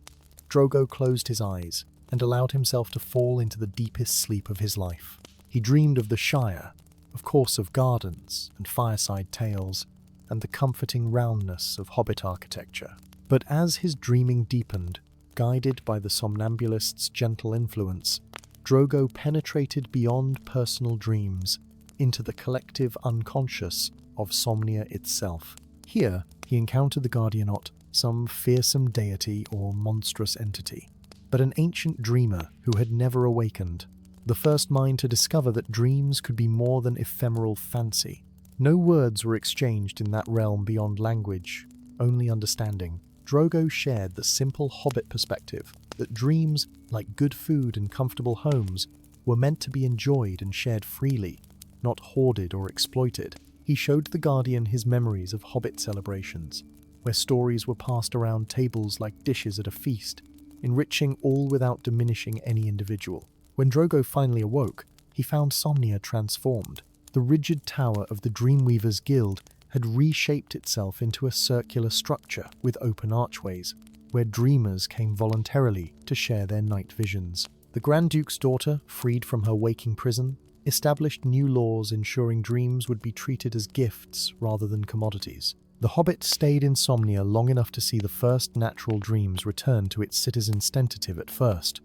Drogo closed his eyes and allowed himself to fall into the deepest sleep of his life. He dreamed of the Shire, of course of gardens and fireside tales, and the comforting roundness of hobbit architecture. But as his dreaming deepened, guided by the somnambulist's gentle influence, Drogo penetrated beyond personal dreams into the collective unconscious of Somnia itself. Here, he encountered the Guardian, not some fearsome deity or monstrous entity, but an ancient dreamer who had never awakened, the first mind to discover that dreams could be more than ephemeral fancy. No words were exchanged in that realm beyond language, only understanding. Drogo shared the simple hobbit perspective that dreams, like good food and comfortable homes, were meant to be enjoyed and shared freely, not hoarded or exploited. He showed the Guardian his memories of hobbit celebrations, where stories were passed around tables like dishes at a feast, enriching all without diminishing any individual. When Drogo finally awoke, he found Somnia transformed. The rigid tower of the Dreamweavers Guild had reshaped itself into a circular structure with open archways, where dreamers came voluntarily to share their night visions. The Grand Duke's daughter, freed from her waking prison, established new laws ensuring dreams would be treated as gifts rather than commodities. The Hobbit stayed in Somnia long enough to see the first natural dreams return to its citizens tentative at first,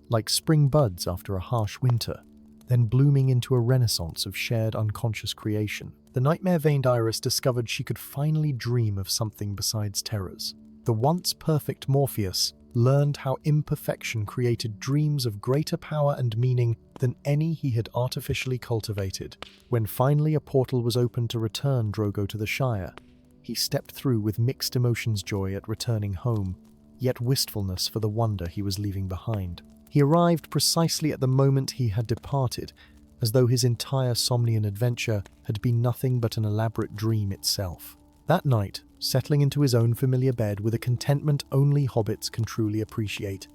like spring buds after a harsh winter, then blooming into a renaissance of shared unconscious creation. The nightmare-veined Iris discovered she could finally dream of something besides terrors. The once perfect Morpheus learned how imperfection created dreams of greater power and meaning than any he had artificially cultivated. When finally a portal was opened to return Drogo to the Shire, he stepped through with mixed emotions, joy at returning home, yet wistfulness for the wonder he was leaving behind. He arrived precisely at the moment he had departed, as though his entire Somnian adventure had been nothing but an elaborate dream itself. That night, settling into his own familiar bed with a contentment only hobbits can truly appreciate,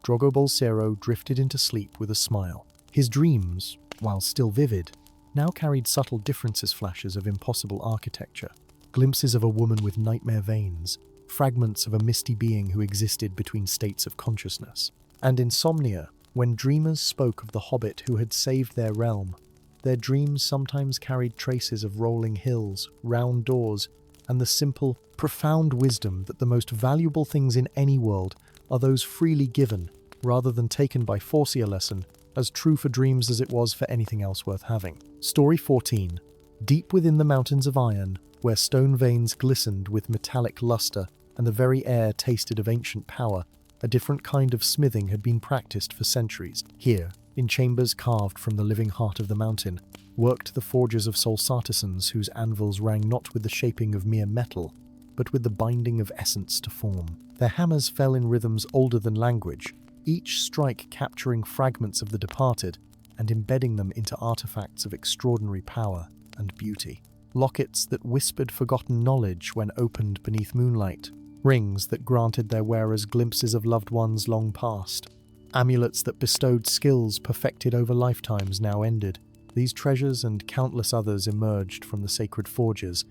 Drogo Bolsero drifted into sleep with a smile. His dreams, while still vivid, now carried subtle differences, flashes of impossible architecture, glimpses of a woman with nightmare veins, fragments of a misty being who existed between states of consciousness. And in Somnia, when dreamers spoke of the hobbit who had saved their realm, their dreams sometimes carried traces of rolling hills, round doors, and the simple, profound wisdom that the most valuable things in any world are those freely given, rather than taken by force. A lesson as true for dreams as it was for anything else worth having. Story 14. Deep within the mountains of iron, where stone veins glistened with metallic luster and the very air tasted of ancient power, a different kind of smithing had been practiced for centuries. Here, in chambers carved from the living heart of the mountain, worked the forgers of soul artisans whose anvils rang not with the shaping of mere metal, but with the binding of essence to form. Their hammers fell in rhythms older than language, each strike capturing fragments of the departed and embedding them into artifacts of extraordinary power and beauty. Lockets that whispered forgotten knowledge when opened beneath moonlight, rings that granted their wearers glimpses of loved ones long past, amulets that bestowed skills perfected over lifetimes now ended. These treasures and countless others emerged from the sacred forges,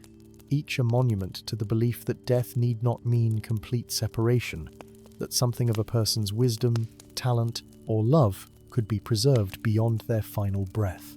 each a monument to the belief that death need not mean complete separation, that something of a person's wisdom, talent, or love could be preserved beyond their final breath.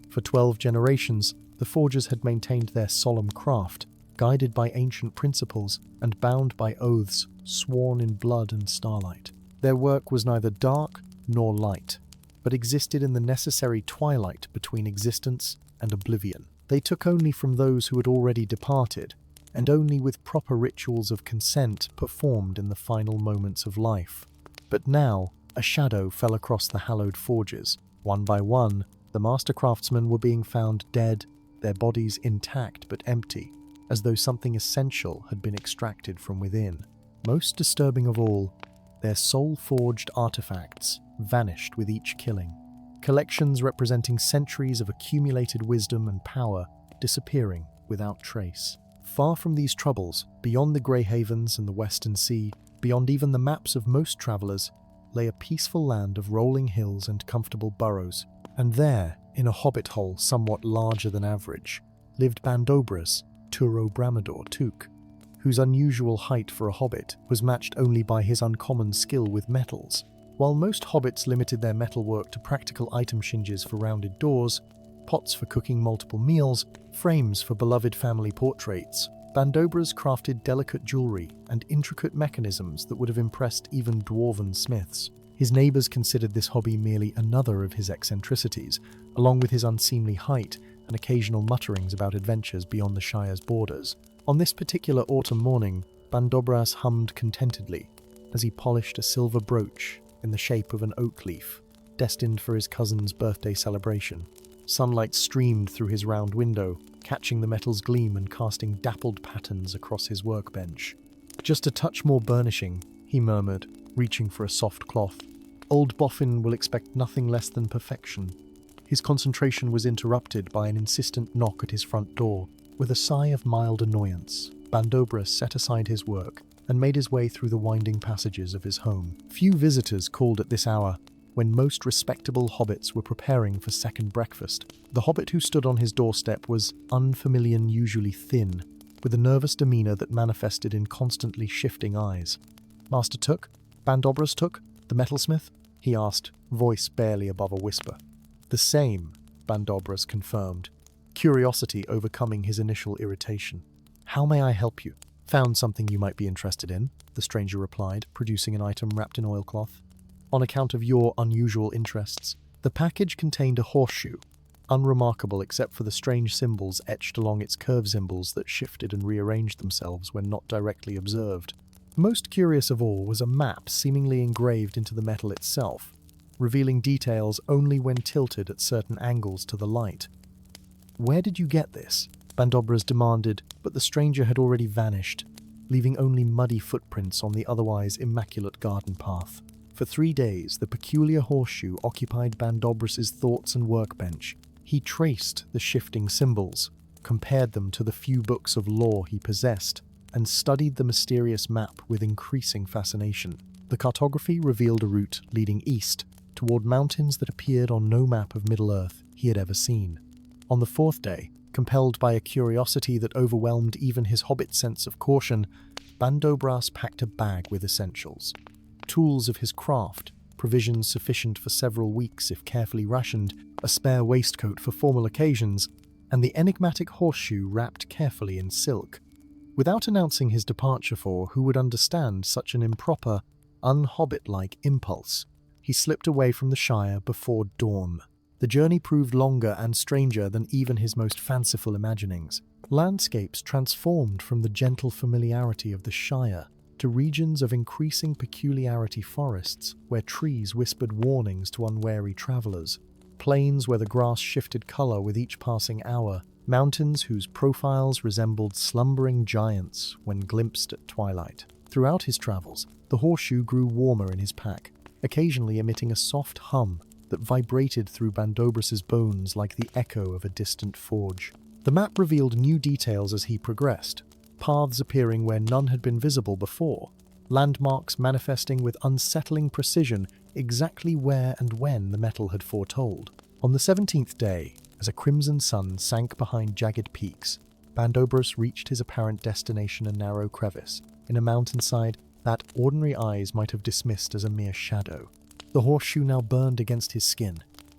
For 12 generations, the forgers had maintained their solemn craft, guided by ancient principles and bound by oaths sworn in blood and starlight. Their work was neither dark nor light, but existed in the necessary twilight between existence and oblivion. They took only from those who had already departed, and only with proper rituals of consent performed in the final moments of life. But now, a shadow fell across the hallowed forges. One by one, the master craftsmen were being found dead, their bodies intact but empty, as though something essential had been extracted from within. Most disturbing of all, their soul-forged artifacts vanished with each killing, collections representing centuries of accumulated wisdom and power disappearing without trace. Far from these troubles, beyond the Grey Havens and the Western Sea, beyond even the maps of most travellers, lay a peaceful land of rolling hills and comfortable burrows. And there, in a hobbit hole somewhat larger than average, lived Bandobras, Turo Bramador Took, whose unusual height for a hobbit was matched only by his uncommon skill with metals. While most hobbits limited their metalwork to practical item shinges for rounded doors, pots for cooking multiple meals, frames for beloved family portraits, Bandobras crafted delicate jewelry and intricate mechanisms that would have impressed even dwarven smiths. His neighbours considered this hobby merely another of his eccentricities, along with his unseemly height and occasional mutterings about adventures beyond the Shire's borders. On this particular autumn morning, Bandobras hummed contentedly as he polished a silver brooch in the shape of an oak leaf, destined for his cousin's birthday celebration. Sunlight streamed through his round window, catching the metal's gleam and casting dappled patterns across his workbench. "Just a touch more burnishing," he murmured, reaching for a soft cloth. "Old Boffin will expect nothing less than perfection." His concentration was interrupted by an insistent knock at his front door. With a sigh of mild annoyance, Bandobras set aside his work and made his way through the winding passages of his home. Few visitors called at this hour, when most respectable hobbits were preparing for second breakfast. The hobbit who stood on his doorstep was unfamiliar and usually thin, with a nervous demeanour that manifested in constantly shifting eyes. "Master Took? Bandobras Took? The metalsmith?" he asked, voice barely above a whisper. "The same," Bandobras confirmed, curiosity overcoming his initial irritation. "How may I help you?" "Found something you might be interested in," the stranger replied, producing an item wrapped in oilcloth. "On account of your unusual interests." The package contained a horseshoe, unremarkable except for the strange symbols etched along its curved symbols that shifted and rearranged themselves when not directly observed. Most curious of all was a map seemingly engraved into the metal itself, revealing details only when tilted at certain angles to the light. "Where did you get this?" Bandobras demanded, but the stranger had already vanished, leaving only muddy footprints on the otherwise immaculate garden path. For 3 days, the peculiar horseshoe occupied Bandobras's thoughts and workbench. He traced the shifting symbols, compared them to the few books of lore he possessed, and studied the mysterious map with increasing fascination. The cartography revealed a route leading east, toward mountains that appeared on no map of Middle-earth he had ever seen. On the 4th day, compelled by a curiosity that overwhelmed even his hobbit sense of caution, Bandobras packed a bag with essentials. Tools of his craft, provisions sufficient for several weeks if carefully rationed, a spare waistcoat for formal occasions, and the enigmatic horseshoe wrapped carefully in silk. Without announcing his departure for who would understand such an improper, un-hobbit-like impulse, he slipped away from the Shire before dawn. The journey proved longer and stranger than even his most fanciful imaginings. Landscapes transformed from the gentle familiarity of the Shire to regions of increasing peculiarity, forests where trees whispered warnings to unwary travelers, plains where the grass shifted color with each passing hour, mountains whose profiles resembled slumbering giants when glimpsed at twilight. Throughout his travels, the horseshoe grew warmer in his pack, occasionally emitting a soft hum that vibrated through Bandobras's bones like the echo of a distant forge. The map revealed new details as he progressed, paths appearing where none had been visible before, landmarks manifesting with unsettling precision exactly where and when the metal had foretold. On the 17th day, as a crimson sun sank behind jagged peaks, Bandobras reached his apparent destination, a narrow crevice in a mountainside that ordinary eyes might have dismissed as a mere shadow. The horseshoe now burned against his skin,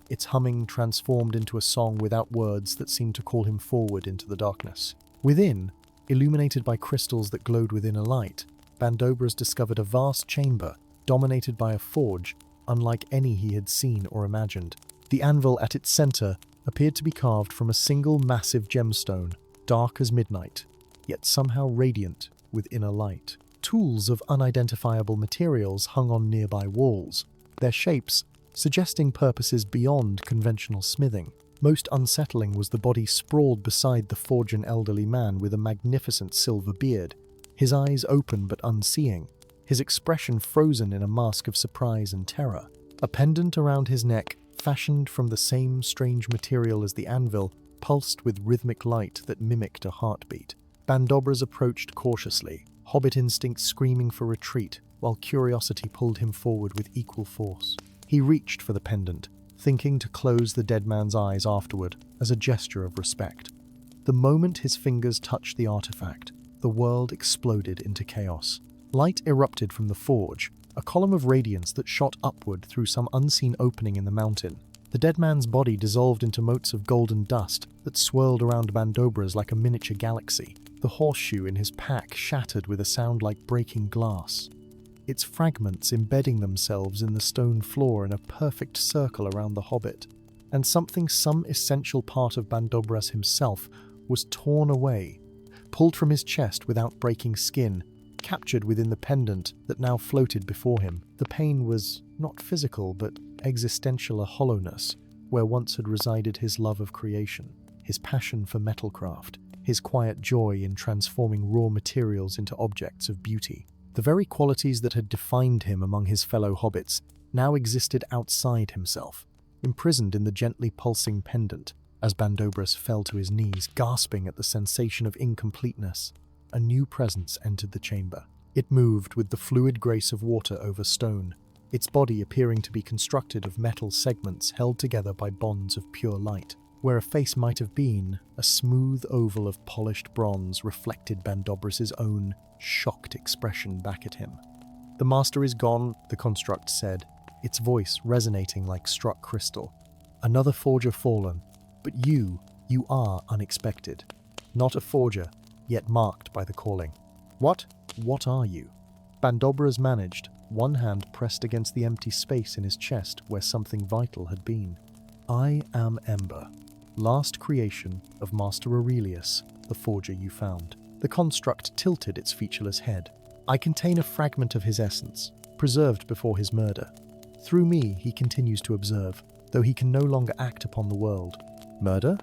its humming transformed into a song without words that seemed to call him forward into the darkness. Within, illuminated by crystals that glowed within a light, Bandobras discovered a vast chamber dominated by a forge unlike any he had seen or imagined. The anvil at its center appeared to be carved from a single massive gemstone, dark as midnight, yet somehow radiant with inner light. Tools of unidentifiable materials hung on nearby walls, their shapes suggesting purposes beyond conventional smithing. Most unsettling was the body sprawled beside the forge, an elderly man with a magnificent silver beard, his eyes open but unseeing, his expression frozen in a mask of surprise and terror. A pendant around his neck, fashioned from the same strange material as the anvil, pulsed with rhythmic light that mimicked a heartbeat. Bandobras approached cautiously, hobbit instinct screaming for retreat, while curiosity pulled him forward with equal force. He reached for the pendant, thinking to close the dead man's eyes afterward as a gesture of respect. The moment his fingers touched the artifact, the world exploded into chaos. Light erupted from the forge, a column of radiance that shot upward through some unseen opening in the mountain. The dead man's body dissolved into motes of golden dust that swirled around Bandobras like a miniature galaxy. The horseshoe in his pack shattered with a sound like breaking glass, its fragments embedding themselves in the stone floor in a perfect circle around the hobbit. And some essential part of Bandobras himself was torn away, pulled from his chest without breaking skin, captured within the pendant that now floated before him. The pain was not physical, but existential, a hollowness where once had resided his love of creation, his passion for metalcraft, his quiet joy in transforming raw materials into objects of beauty. The very qualities that had defined him among his fellow hobbits now existed outside himself, imprisoned in the gently pulsing pendant. As Bandobras fell to his knees, gasping at the sensation of incompleteness, a new presence entered the chamber. It moved with the fluid grace of water over stone, its body appearing to be constructed of metal segments held together by bonds of pure light. Where a face might have been, a smooth oval of polished bronze reflected Bandobras's own shocked expression back at him. "The master is gone," the construct said, its voice resonating like struck crystal. "Another forger fallen, but you are unexpected. Not a forger, yet marked by the calling." What are you?" Bandobras managed, one hand pressed against the empty space in his chest where something vital had been. "I am Ember, last creation of Master Aurelius, the forger you found." The construct tilted its featureless head. "I contain a fragment of his essence, preserved before his murder. Through me he continues to observe, though he can no longer act upon the world." "Murder?"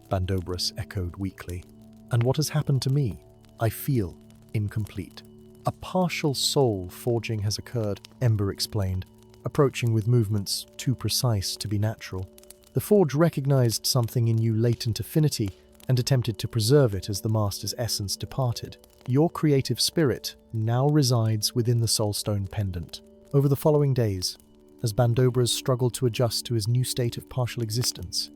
Bandobras echoed weakly. "And what has happened to me? I feel incomplete." "A partial soul forging has occurred," Ember explained, approaching with movements too precise to be natural. "The forge recognized something in you latent affinity and attempted to preserve it as the master's essence departed. Your creative spirit now resides within the soulstone pendant." Over the following days, as Bandobras struggled to adjust to his new state of partial existence,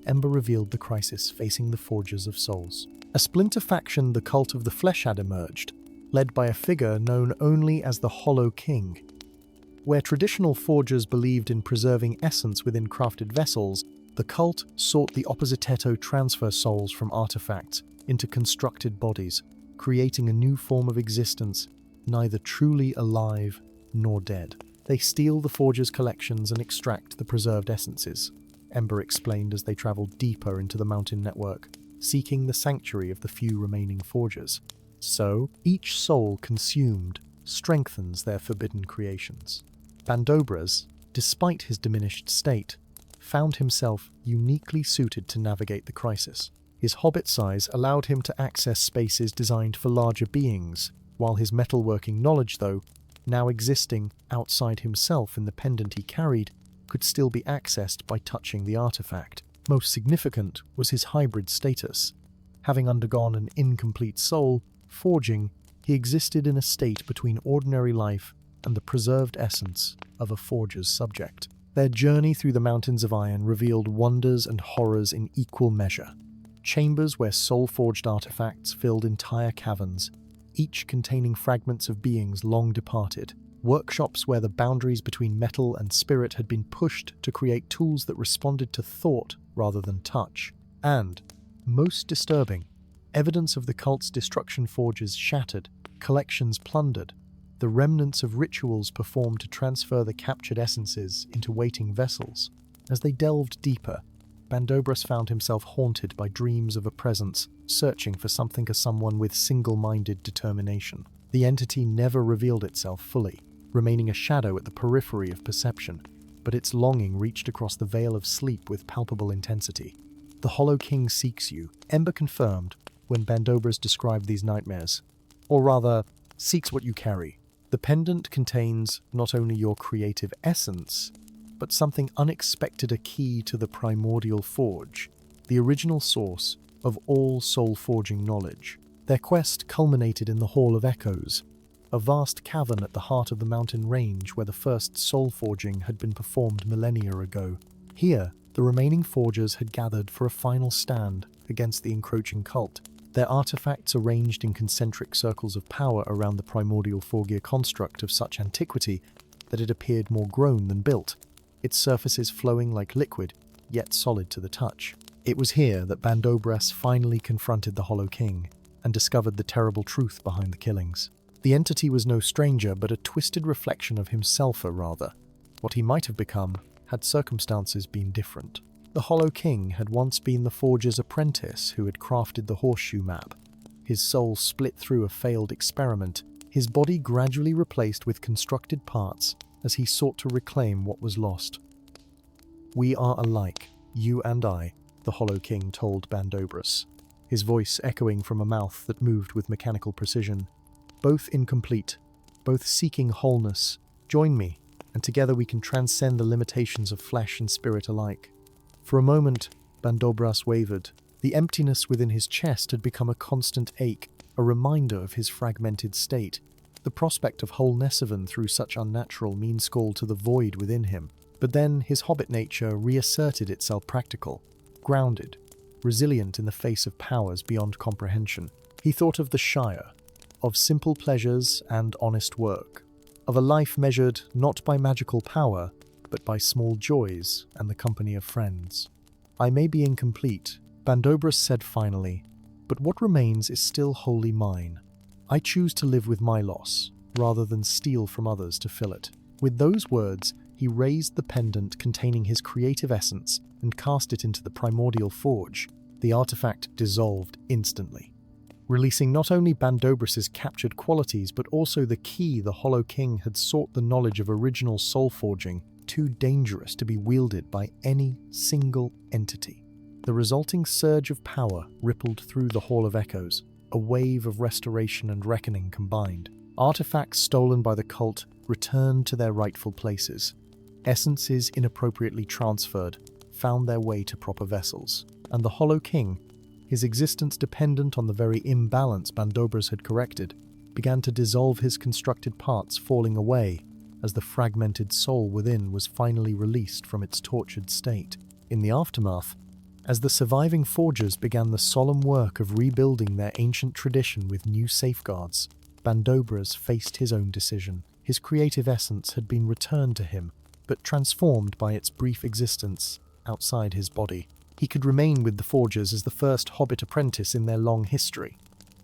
Ember revealed the crisis facing the Forgers of Souls. A splinter faction, the Cult of the Flesh, had emerged, led by a figure known only as the Hollow King. Where traditional forgers believed in preserving essence within crafted vessels, the cult sought the oppositeto transfer souls from artifacts into constructed bodies, creating a new form of existence, neither truly alive nor dead. "They steal the forger's collections and extract the preserved essences," Ember explained as they traveled deeper into the mountain network, seeking the sanctuary of the few remaining forgers. "So, each soul consumed strengthens their forbidden creations." Bandobras, despite his diminished state, found himself uniquely suited to navigate the crisis. His hobbit size allowed him to access spaces designed for larger beings, while his metalworking knowledge, though, now existing outside himself in the pendant he carried, could still be accessed by touching the artifact. Most significant was his hybrid status. Having undergone an incomplete soul forging, he existed in a state between ordinary life and the preserved essence of a forger's subject. Their journey through the mountains of iron revealed wonders and horrors in equal measure. Chambers where soul-forged artifacts filled entire caverns, each containing fragments of beings long departed. Workshops where the boundaries between metal and spirit had been pushed to create tools that responded to thought rather than touch. And, most disturbing, evidence of the cult's destruction forges shattered, collections plundered, the remnants of rituals performed to transfer the captured essences into waiting vessels. As they delved deeper, Bandobras found himself haunted by dreams of a presence, searching for something or someone with single-minded determination. The entity never revealed itself fully, remaining a shadow at the periphery of perception, but its longing reached across the veil of sleep with palpable intensity. "The Hollow King seeks you," Ember confirmed when Bandobras described these nightmares. "Or rather, seeks what you carry. The pendant contains not only your creative essence, but something unexpected, a key to the primordial forge, the original source of all soul-forging knowledge." Their quest culminated in the Hall of Echoes, a vast cavern at the heart of the mountain range where the first soul forging had been performed millennia ago. Here, the remaining forgers had gathered for a final stand against the encroaching cult, their artifacts arranged in concentric circles of power around the primordial Forgear construct of such antiquity that it appeared more grown than built, its surfaces flowing like liquid, yet solid to the touch. It was here that Bandobras finally confronted the Hollow King and discovered the terrible truth behind the killings. The entity was no stranger, but a twisted reflection of himself, or rather, what he might have become had circumstances been different. The Hollow King had once been the forger's apprentice who had crafted the horseshoe map. His soul split through a failed experiment, his body gradually replaced with constructed parts as he sought to reclaim what was lost. "We are alike, you and I," the Hollow King told Bandobras, his voice echoing from a mouth that moved with mechanical precision. "Both incomplete, both seeking wholeness. Join me, and together we can transcend the limitations of flesh and spirit alike." For a moment, Bandobras wavered. The emptiness within his chest had become a constant ache, a reminder of his fragmented state. The prospect of wholeness through such unnatural means called to the void within him. But then his hobbit nature reasserted itself practical, grounded, resilient in the face of powers beyond comprehension. He thought of the Shire, of simple pleasures and honest work, of a life measured not by magical power, but by small joys and the company of friends. "I may be incomplete," Bandobras said finally, "but what remains is still wholly mine. I choose to live with my loss, rather than steal from others to fill it." With those words, he raised the pendant containing his creative essence and cast it into the primordial forge. The artifact dissolved instantly, releasing not only Bandobras's captured qualities but also the key the Hollow King had sought, the knowledge of original soul forging, too dangerous to be wielded by any single entity. The resulting surge of power rippled through the Hall of Echoes, a wave of restoration and reckoning combined. Artifacts stolen by the cult returned to their rightful places. Essences inappropriately transferred found their way to proper vessels. And the Hollow King, his existence dependent on the very imbalance Bandobras had corrected, began to dissolve, his constructed parts falling away as the fragmented soul within was finally released from its tortured state. In the aftermath, as the surviving forgers began the solemn work of rebuilding their ancient tradition with new safeguards, Bandobras faced his own decision. His creative essence had been returned to him, but transformed by its brief existence outside his body. He could remain with the forgers as the first Hobbit apprentice in their long history,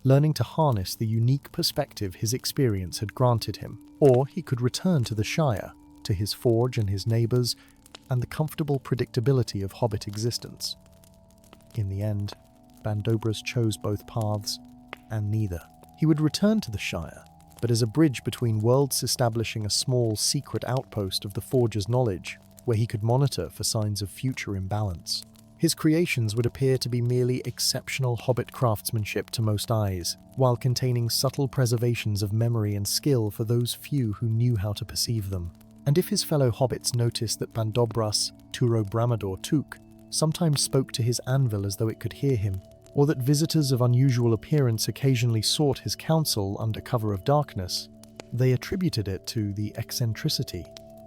learning to harness the unique perspective his experience had granted him. Or he could return to the Shire, to his forge and his neighbours, and the comfortable predictability of Hobbit existence. In the end, Bandobras chose both paths, and neither. He would return to the Shire, but as a bridge between worlds, establishing a small, secret outpost of the forger's knowledge, where he could monitor for signs of future imbalance. His creations would appear to be merely exceptional Hobbit craftsmanship to most eyes, while containing subtle preservations of memory and skill for those few who knew how to perceive them. And if his fellow hobbits noticed that Bandobras, Turo Bramador Took, sometimes spoke to his anvil as though it could hear him, or that visitors of unusual appearance occasionally sought his counsel under cover of darkness, they attributed it to the eccentricity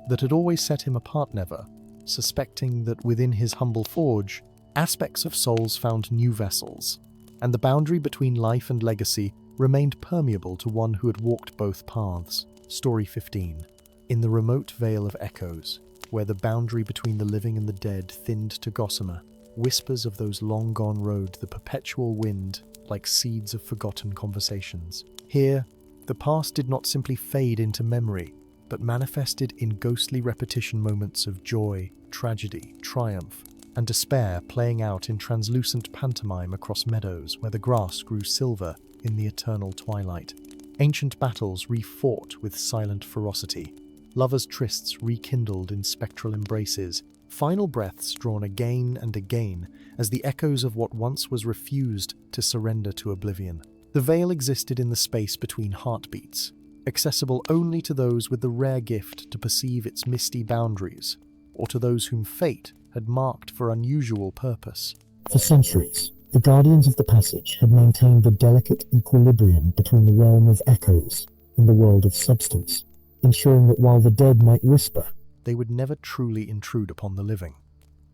that had always set him apart, never suspecting that within his humble forge, aspects of souls found new vessels, and the boundary between life and legacy remained permeable to one who had walked both paths. Story 15. In the remote Vale of Echoes, where the boundary between the living and the dead thinned to gossamer, whispers of those long-gone rode the perpetual wind like seeds of forgotten conversations. Here, the past did not simply fade into memory, but manifested in ghostly repetition, moments of joy, tragedy, triumph, and despair playing out in translucent pantomime across meadows where the grass grew silver in the eternal twilight. Ancient battles refought with silent ferocity, lovers' trysts rekindled in spectral embraces, final breaths drawn again and again as the echoes of what once was refused to surrender to oblivion. The veil existed in the space between heartbeats, accessible only to those with the rare gift to perceive its misty boundaries, or to those whom fate had marked for unusual purpose. For centuries, the Guardians of the Passage had maintained the delicate equilibrium between the realm of echoes and the world of substance, ensuring that while the dead might whisper, they would never truly intrude upon the living.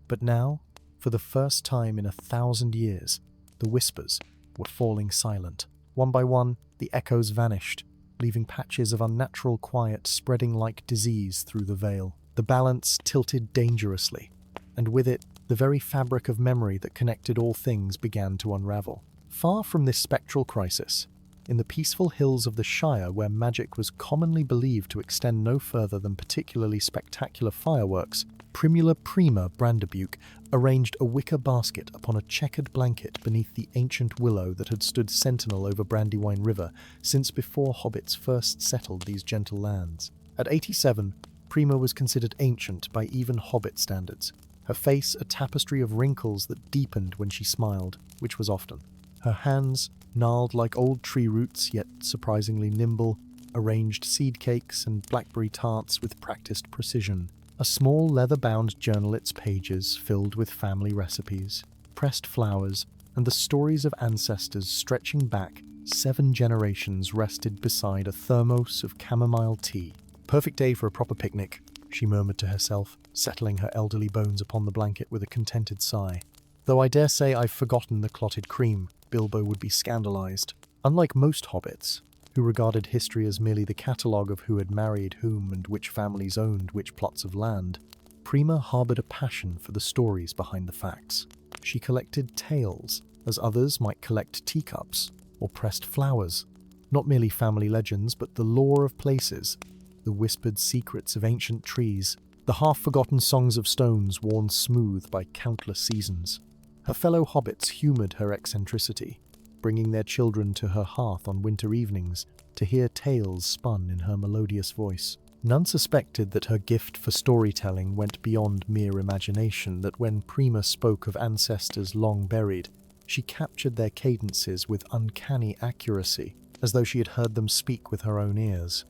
But now, for the first time in 1,000 years, the whispers were falling silent. One by one, the echoes vanished, leaving patches of unnatural quiet spreading like disease through the veil. The balance tilted dangerously, and with it, the very fabric of memory that connected all things began to unravel. Far from this spectral crisis, in the peaceful hills of the Shire, where magic was commonly believed to extend no further than particularly spectacular fireworks, Primula Prima Brandebuke arranged a wicker basket upon a checkered blanket beneath the ancient willow that had stood sentinel over Brandywine River since before hobbits first settled these gentle lands. At 87, Prima was considered ancient by even hobbit standards, her face a tapestry of wrinkles that deepened when she smiled, which was often. Her hands, gnarled like old tree roots yet surprisingly nimble, arranged seed cakes and blackberry tarts with practiced precision. A small leather-bound journal, its pages filled with family recipes, pressed flowers, and the stories of ancestors stretching back 7 generations rested beside a thermos of chamomile tea. Perfect day for a proper picnic, she murmured to herself, settling her elderly bones upon the blanket with a contented sigh. Though I dare say I've forgotten the clotted cream, Bilbo would be scandalized. Unlike most hobbits, who regarded history as merely the catalogue of who had married whom and which families owned which plots of land, Prima harbored a passion for the stories behind the facts. She collected tales, as others might collect teacups or pressed flowers. Not merely family legends, but the lore of places, the whispered secrets of ancient trees, the half-forgotten songs of stones worn smooth by countless seasons. Her fellow hobbits humoured her eccentricity, bringing their children to her hearth on winter evenings to hear tales spun in her melodious voice. None suspected that her gift for storytelling went beyond mere imagination, that when Prima spoke of ancestors long buried, she captured their cadences with uncanny accuracy, as though she had heard them speak with her own ears.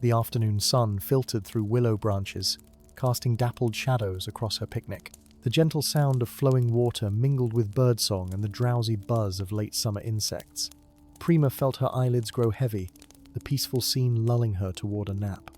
The afternoon sun filtered through willow branches, casting dappled shadows across her picnic. The gentle sound of flowing water mingled with birdsong and the drowsy buzz of late summer insects. Prima felt her eyelids grow heavy, the peaceful scene lulling her toward a nap.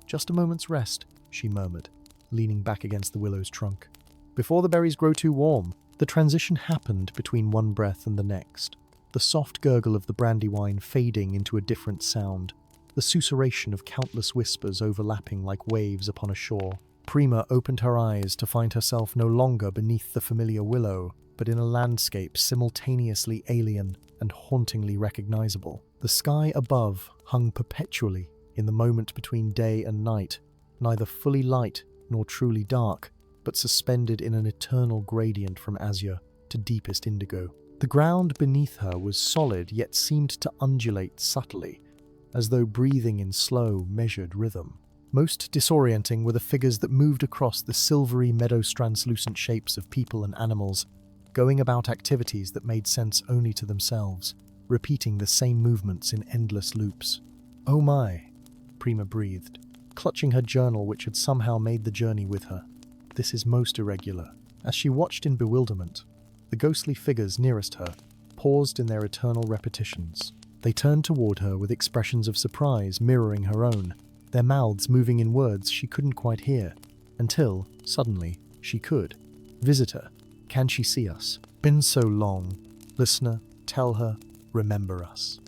"Just a moment's rest," she murmured, leaning back against the willow's trunk. Before the berries grow too warm, the transition happened between one breath and the next, the soft gurgle of the brandywine fading into a different sound, the susurration of countless whispers overlapping like waves upon a shore. Prima opened her eyes to find herself no longer beneath the familiar willow, but in a landscape simultaneously alien and hauntingly recognizable. The sky above hung perpetually in the moment between day and night, neither fully light nor truly dark, but suspended in an eternal gradient from azure to deepest indigo. The ground beneath her was solid, yet seemed to undulate subtly, as though breathing in slow, measured rhythm. Most disorienting were the figures that moved across the silvery meadow-translucent shapes of people and animals, going about activities that made sense only to themselves, repeating the same movements in endless loops. "Oh my," Prima breathed, clutching her journal which had somehow made the journey with her. "This is most irregular." As she watched in bewilderment, the ghostly figures nearest her paused in their eternal repetitions. They turned toward her with expressions of surprise mirroring her own, their mouths moving in words she couldn't quite hear, until, suddenly, she could. "Visitor, can she see us? Been so long. Listener, tell her, remember us."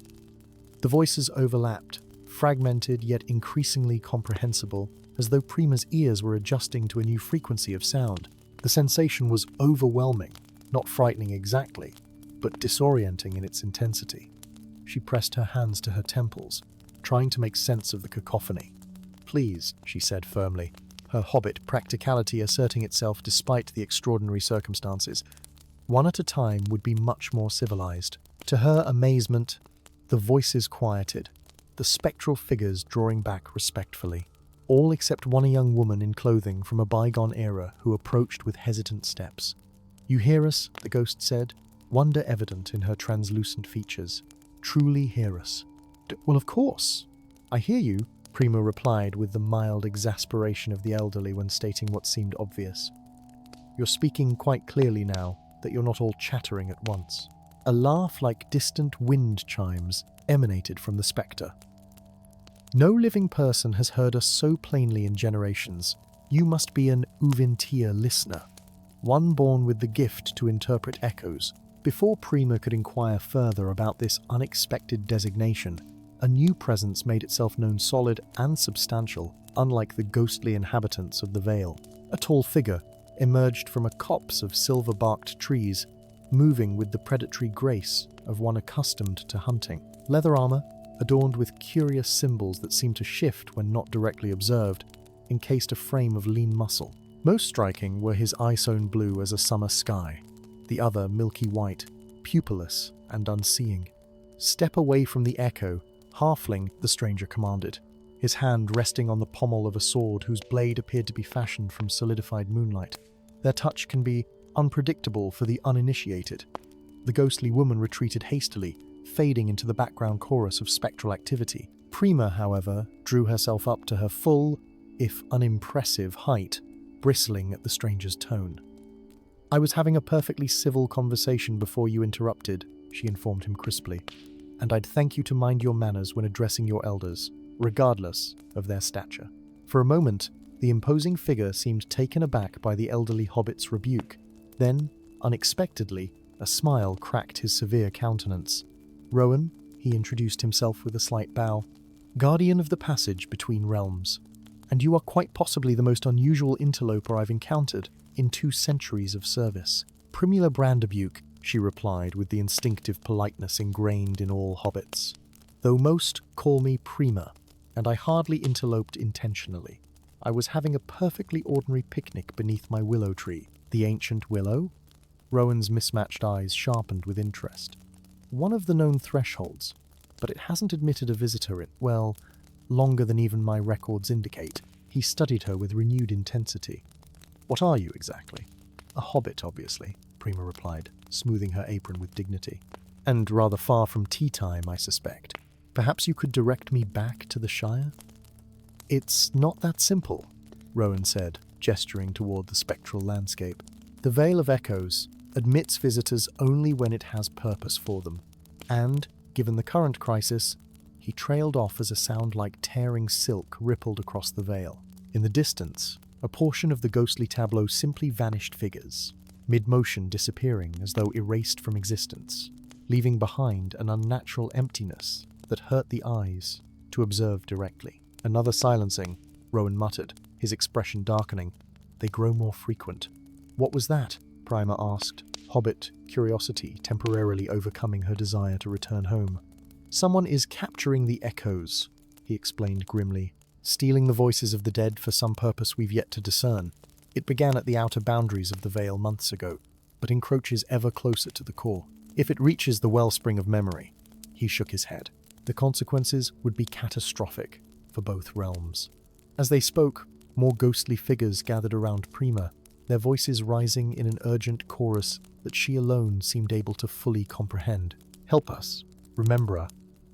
The voices overlapped, fragmented yet increasingly comprehensible, as though Prima's ears were adjusting to a new frequency of sound. The sensation was overwhelming, not frightening exactly, but disorienting in its intensity. She pressed her hands to her temples, trying to make sense of the cacophony. "Please," she said firmly, her hobbit practicality asserting itself despite the extraordinary circumstances. One at a time would be much more civilized. To her amazement, the voices quieted, the spectral figures drawing back respectfully, all except one young woman in clothing from a bygone era who approached with hesitant steps. "You hear us?" the ghost said, wonder evident in her translucent features. "Truly hear us?" "Well, of course. I hear you," Prima replied with the mild exasperation of the elderly when stating what seemed obvious. "You're speaking quite clearly now, that you're not all chattering at once." A laugh like distant wind chimes emanated from the spectre. "No living person has heard us so plainly in generations. You must be an Uvintia listener, one born with the gift to interpret echoes." Before Prima could inquire further about this unexpected designation, a new presence made itself known, solid and substantial, unlike the ghostly inhabitants of the Vale. A tall figure emerged from a copse of silver-barked trees, moving with the predatory grace of one accustomed to hunting. Leather armor, adorned with curious symbols that seemed to shift when not directly observed, encased a frame of lean muscle. Most striking were his eye-sown blue as a summer sky, the other milky white, pupilless and unseeing. "Step away from the echo, halfling," the stranger commanded, his hand resting on the pommel of a sword whose blade appeared to be fashioned from solidified moonlight. Their touch can be unpredictable for the uninitiated. The ghostly woman retreated hastily, fading into the background chorus of spectral activity. Prima, however, drew herself up to her full, if unimpressive, height, bristling at the stranger's tone. "I was having a perfectly civil conversation before you interrupted," she informed him crisply. and I'd thank you to mind your manners when addressing your elders, regardless of their stature." For a moment, the imposing figure seemed taken aback by the elderly hobbit's rebuke. Then, unexpectedly, a smile cracked his severe countenance. "Rowan," he introduced himself with a slight bow, "guardian of the passage between realms. And you are quite possibly the most unusual interloper I've encountered in 2 centuries of service." "Primula Brandebuke," she replied with the instinctive politeness ingrained in all hobbits. "Though most call me Prima, and I hardly interloped intentionally. I was having a perfectly ordinary picnic beneath my willow tree." "The ancient willow?" Rowan's mismatched eyes sharpened with interest. "One of the known thresholds, but it hasn't admitted a visitor in, well, longer than even my records indicate." He studied her with renewed intensity. "What are you exactly?" "A hobbit, obviously," Prima replied, smoothing her apron with dignity. "And rather far from tea time, I suspect. Perhaps you could direct me back to the Shire?" "It's not that simple," Rowan said, gesturing toward the spectral landscape. "The Vale of Echoes admits visitors only when it has purpose for them. And, given the current crisis," he trailed off as a sound like tearing silk rippled across the vale. In the distance, a portion of the ghostly tableau simply vanished figures, mid-motion disappearing as though erased from existence, leaving behind an unnatural emptiness that hurt the eyes to observe directly. "Another silencing," Rowan muttered, his expression darkening. "They grow more frequent." "What was that?" Prima asked, hobbit curiosity temporarily overcoming her desire to return home. "Someone is capturing the echoes," he explained grimly, "stealing the voices of the dead for some purpose we've yet to discern. It began at the outer boundaries of the Vale months ago, but encroaches ever closer to the core. If it reaches the wellspring of memory," he shook his head, "the consequences would be catastrophic for both realms." As they spoke, more ghostly figures gathered around Prima, their voices rising in an urgent chorus that she alone seemed able to fully comprehend. "Help us. Remember,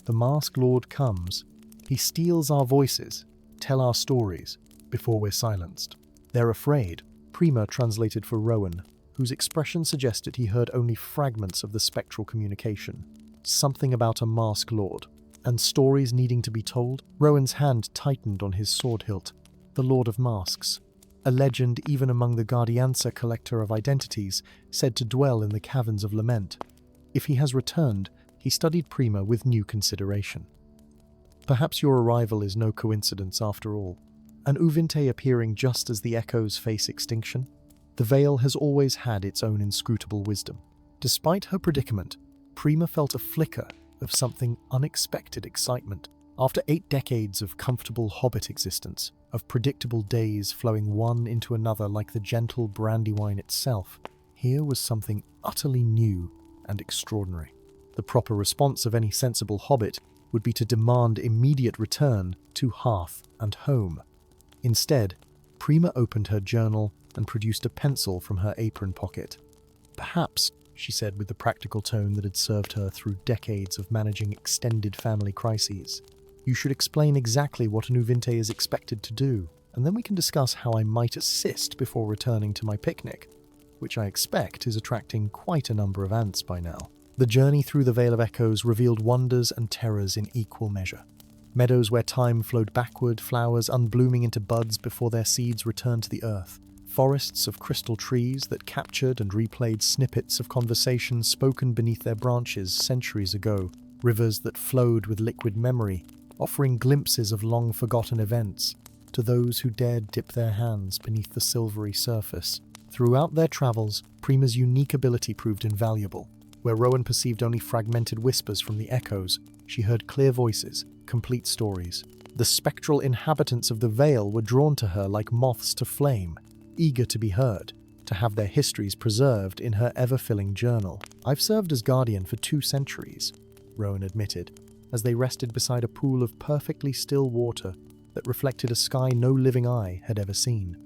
the Masked Lord comes. He steals our voices, tell our stories, before we're silenced. They're afraid," Prima translated for Rowan, whose expression suggested he heard only fragments of the spectral communication. "Something about a Masked Lord, and stories needing to be told." Rowan's hand tightened on his sword hilt. "The Lord of Masks, a legend even among the Guardianza collector of identities, said to dwell in the Caverns of Lament. If he has returned," he studied Prima with new consideration. "Perhaps your arrival is no coincidence after all. An Uvinte appearing just as the echoes face extinction? The Vale has always had its own inscrutable wisdom." Despite her predicament, Prima felt a flicker of something unexpected excitement. After 8 decades of comfortable hobbit existence, of predictable days flowing one into another like the gentle brandywine itself, here was something utterly new and extraordinary. The proper response of any sensible hobbit would be to demand immediate return to hearth and home. Instead, Prima opened her journal and produced a pencil from her apron pocket. "Perhaps," she said with the practical tone that had served her through decades of managing extended family crises, "you should explain exactly what an Uvinte is expected to do, and then we can discuss how I might assist before returning to my picnic, which I expect is attracting quite a number of ants by now." The journey through the Vale of Echoes revealed wonders and terrors in equal measure. Meadows where time flowed backward, flowers unblooming into buds before their seeds returned to the earth. Forests of crystal trees that captured and replayed snippets of conversation spoken beneath their branches centuries ago. Rivers that flowed with liquid memory, offering glimpses of long-forgotten events to those who dared dip their hands beneath the silvery surface. Throughout their travels, Prima's unique ability proved invaluable. Where Rowan perceived only fragmented whispers from the echoes, she heard clear voices, complete stories. The spectral inhabitants of the Vale were drawn to her like moths to flame, eager to be heard, to have their histories preserved in her ever-filling journal. "I've served as guardian for 2 centuries, Rowan admitted, as they rested beside a pool of perfectly still water that reflected a sky no living eye had ever seen.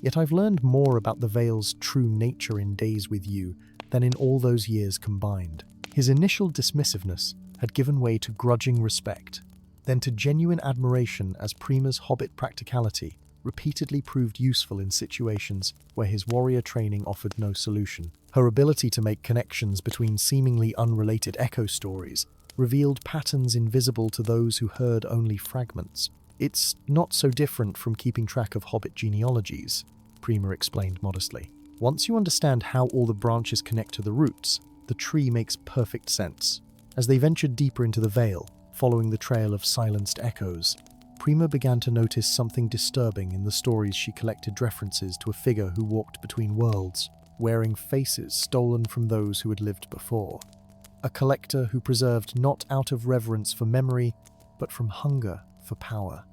Yet I've learned more about the Vale's true nature in days with you than in all those years combined." His initial dismissiveness had given way to grudging respect, then to genuine admiration as Prima's hobbit practicality repeatedly proved useful in situations where his warrior training offered no solution. Her ability to make connections between seemingly unrelated echo stories revealed patterns invisible to those who heard only fragments. It's not so different from keeping track of Hobbit genealogies, Prima explained modestly. Once you understand how all the branches connect to the roots, the tree makes perfect sense. As they ventured deeper into the Vale, following the trail of silenced echoes, Prima began to notice something disturbing in the stories she collected. References to a figure who walked between worlds, wearing faces stolen from those who had lived before. A collector who preserved not out of reverence for memory, but from hunger for power.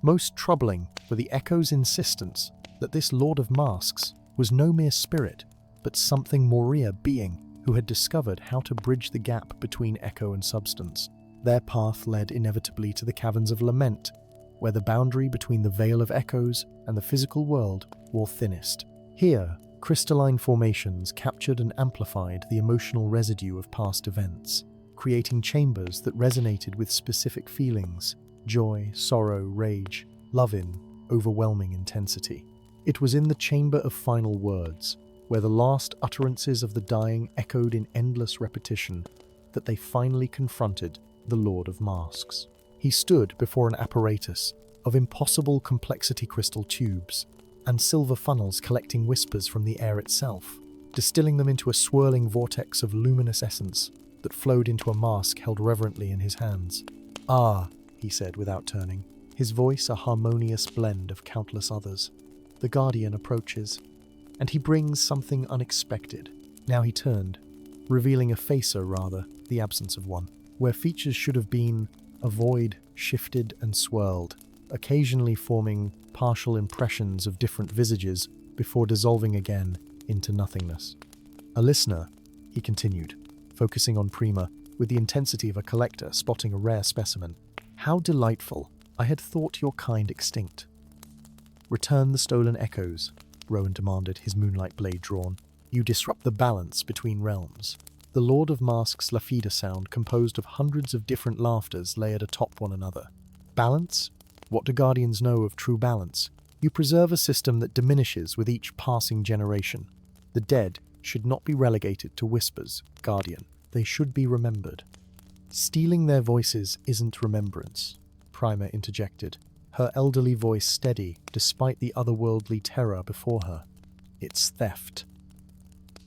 Most troubling were the echo's insistence that this Lord of Masks was no mere spirit, but something more real being who had discovered how to bridge the gap between echo and substance. Their path led inevitably to the Caverns of Lament, where the boundary between the Vale of Echoes and the physical world wore thinnest. Here, crystalline formations captured and amplified the emotional residue of past events, creating chambers that resonated with specific feelings: joy, sorrow, rage, love in overwhelming intensity. It was in the Chamber of Final Words, where the last utterances of the dying echoed in endless repetition, that they finally confronted the Lord of Masks. He stood before an apparatus of impossible complexity, crystal tubes and silver funnels collecting whispers from the air itself, distilling them into a swirling vortex of luminous essence that flowed into a mask held reverently in his hands. "Ah," he said without turning, his voice a harmonious blend of countless others. "The Guardian approaches, and he brings something unexpected." Now he turned, revealing a face, or rather, the absence of one. Where features should have been, a void shifted and swirled, occasionally forming partial impressions of different visages before dissolving again into nothingness. "A listener," he continued, focusing on Prima with the intensity of a collector spotting a rare specimen. "How delightful. I had thought your kind extinct." "Return the stolen echoes," Rowan demanded, his moonlight blade drawn. "You disrupt the balance between realms." The Lord of Masks' Lafida sound, composed of hundreds of different laughters layered atop one another. "Balance? What do Guardians know of true balance? You preserve a system that diminishes with each passing generation. The dead should not be relegated to whispers, Guardian. They should be remembered." "Stealing their voices isn't remembrance," Prima interjected, her elderly voice steady despite the otherworldly terror before her. "It's theft."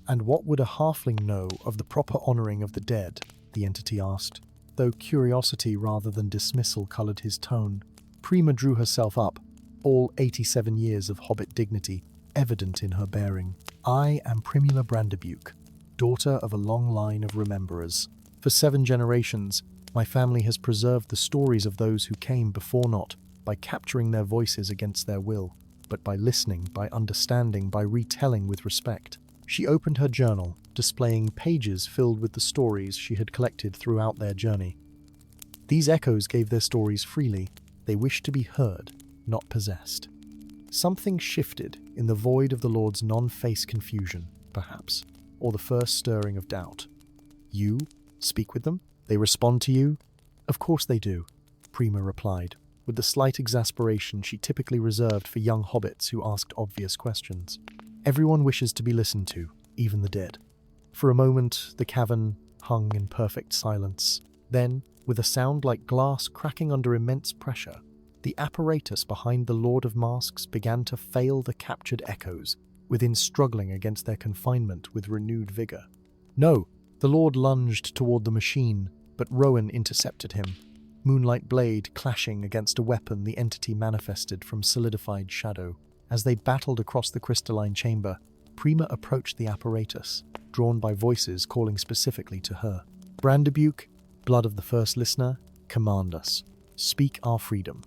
"And what would a halfling know of the proper honoring of the dead?" the entity asked, though curiosity rather than dismissal colored his tone. Prima drew herself up, all 87 years of Hobbit dignity evident in her bearing. "I am Primula Brandebuke, daughter of a long line of rememberers. For 7 generations, my family has preserved the stories of those who came before, not by capturing their voices against their will, but by listening, by understanding, by retelling with respect." She opened her journal, displaying pages filled with the stories she had collected throughout their journey. These echoes gave their stories freely. They wished to be heard, not possessed. Something shifted in the void of the Lord's non-face confusion, perhaps, or the first stirring of doubt. "You speak with them? They respond to you?" "Of course they do," Prima replied, with the slight exasperation she typically reserved for young hobbits who asked obvious questions. "Everyone wishes to be listened to, even the dead." For a moment, the cavern hung in perfect silence. Then, with a sound like glass cracking under immense pressure, the apparatus behind the Lord of Masks began to fail the captured echoes, within struggling against their confinement with renewed vigor. "No!" The Lord lunged toward the machine, but Rowan intercepted him. Moonlight blade clashing against a weapon the entity manifested from solidified shadow. As they battled across the crystalline chamber, Prima approached the apparatus, drawn by voices calling specifically to her. "Brandebuke, blood of the first listener, command us. Speak our freedom."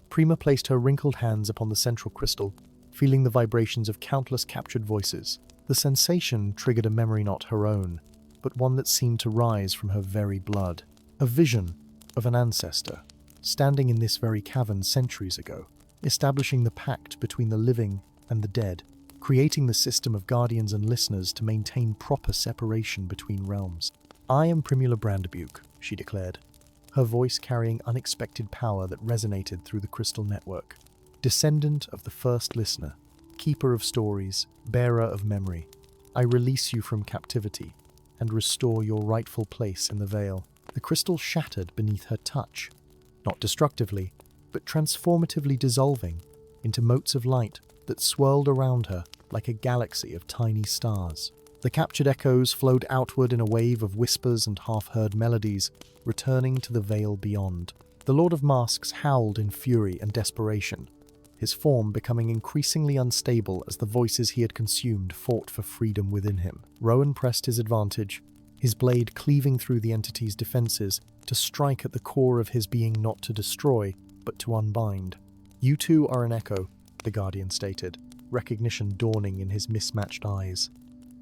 Prima placed her wrinkled hands upon the central crystal, feeling the vibrations of countless captured voices. The sensation triggered a memory not her own, but one that seemed to rise from her very blood. A vision of an ancestor, standing in this very cavern centuries ago, establishing the pact between the living and the dead, creating the system of guardians and listeners to maintain proper separation between realms. "I am Primula Brandebuke," she declared, her voice carrying unexpected power that resonated through the crystal network. "Descendant of the first listener, keeper of stories, bearer of memory, I release you from captivity and restore your rightful place in the Vale." The crystal shattered beneath her touch, not destructively, but transformatively dissolving into motes of light that swirled around her like a galaxy of tiny stars. The captured echoes flowed outward in a wave of whispers and half-heard melodies, returning to the veil beyond. The Lord of Masks howled in fury and desperation, his form becoming increasingly unstable as the voices he had consumed fought for freedom within him. Rowan pressed his advantage, his blade cleaving through the entity's defenses to strike at the core of his being, not to destroy, but to unbind. "You too are an echo," the Guardian stated, recognition dawning in his mismatched eyes.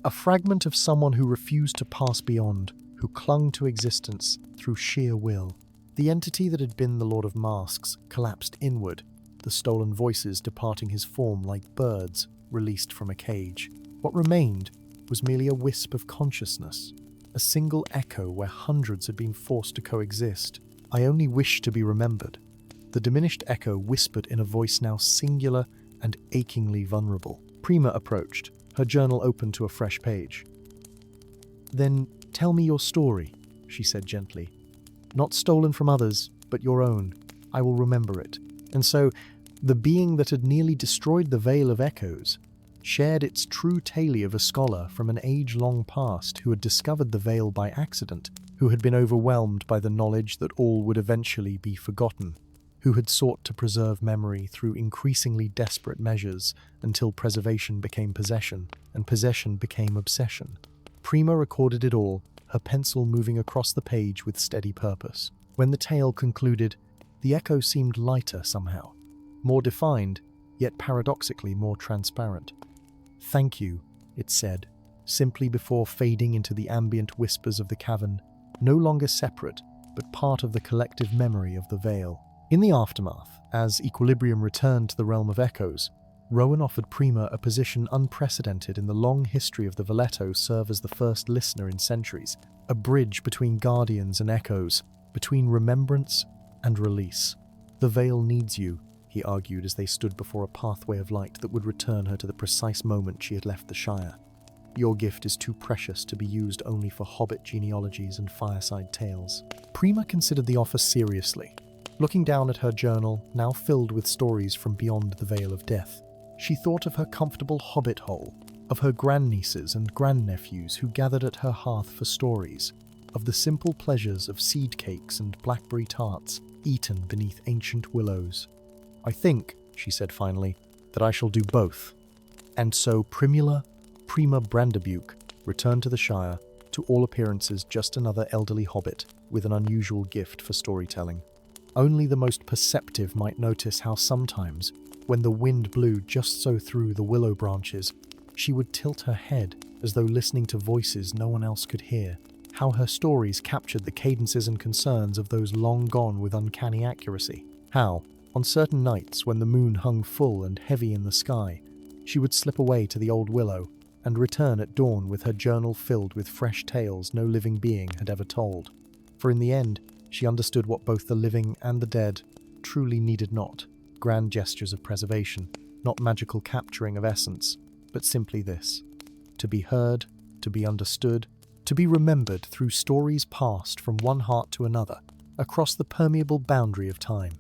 A fragment of someone who refused to pass beyond, who clung to existence through sheer will. The entity that had been the Lord of Masks collapsed inward, the stolen voices departing his form like birds released from a cage. What remained was merely a wisp of consciousness, a single echo where hundreds had been forced to coexist. "I only wish to be remembered." The diminished echo whispered in a voice now singular and achingly vulnerable. Prima approached, her journal open to a fresh page. "Then tell me your story," she said gently. "Not stolen from others, but your own. I will remember it." And so, the being that had nearly destroyed the Veil of Echoes shared its true tale of a scholar from an age-long past who had discovered the veil by accident, who had been overwhelmed by the knowledge that all would eventually be forgotten, who had sought to preserve memory through increasingly desperate measures until preservation became possession, and possession became obsession. Prima recorded it all, her pencil moving across the page with steady purpose. When the tale concluded, the echo seemed lighter somehow, more defined, yet paradoxically more transparent. "Thank you," it said, simply before fading into the ambient whispers of the cavern, no longer separate, but part of the collective memory of the Vale. In the aftermath, as equilibrium returned to the realm of echoes, Rowan offered Prima a position unprecedented in the long history of the Valetto serve as the first listener in centuries, a bridge between guardians and echoes, between remembrance and release. "The Vale needs you," he argued as they stood before a pathway of light that would return her to the precise moment she had left the Shire. "Your gift is too precious to be used only for Hobbit genealogies and fireside tales." Prima considered the offer seriously, looking down at her journal, now filled with stories from beyond the Vale of Death. She thought of her comfortable Hobbit hole, of her grandnieces and grandnephews who gathered at her hearth for stories, of the simple pleasures of seed cakes and blackberry tarts eaten beneath ancient willows. "I think," she said finally, "that I shall do both." And so Prima Brandebuke returned to the Shire, to all appearances just another elderly hobbit with an unusual gift for storytelling. Only the most perceptive might notice how sometimes, when the wind blew just so through the willow branches, she would tilt her head as though listening to voices no one else could hear, how her stories captured the cadences and concerns of those long gone with uncanny accuracy, how, on certain nights when the moon hung full and heavy in the sky, she would slip away to the old willow and return at dawn with her journal filled with fresh tales no living being had ever told. For in the end, she understood what both the living and the dead truly needed: not grand gestures of preservation, not magical capturing of essence, but simply this: to be heard, to be understood, to be remembered through stories passed from one heart to another, across the permeable boundary of time.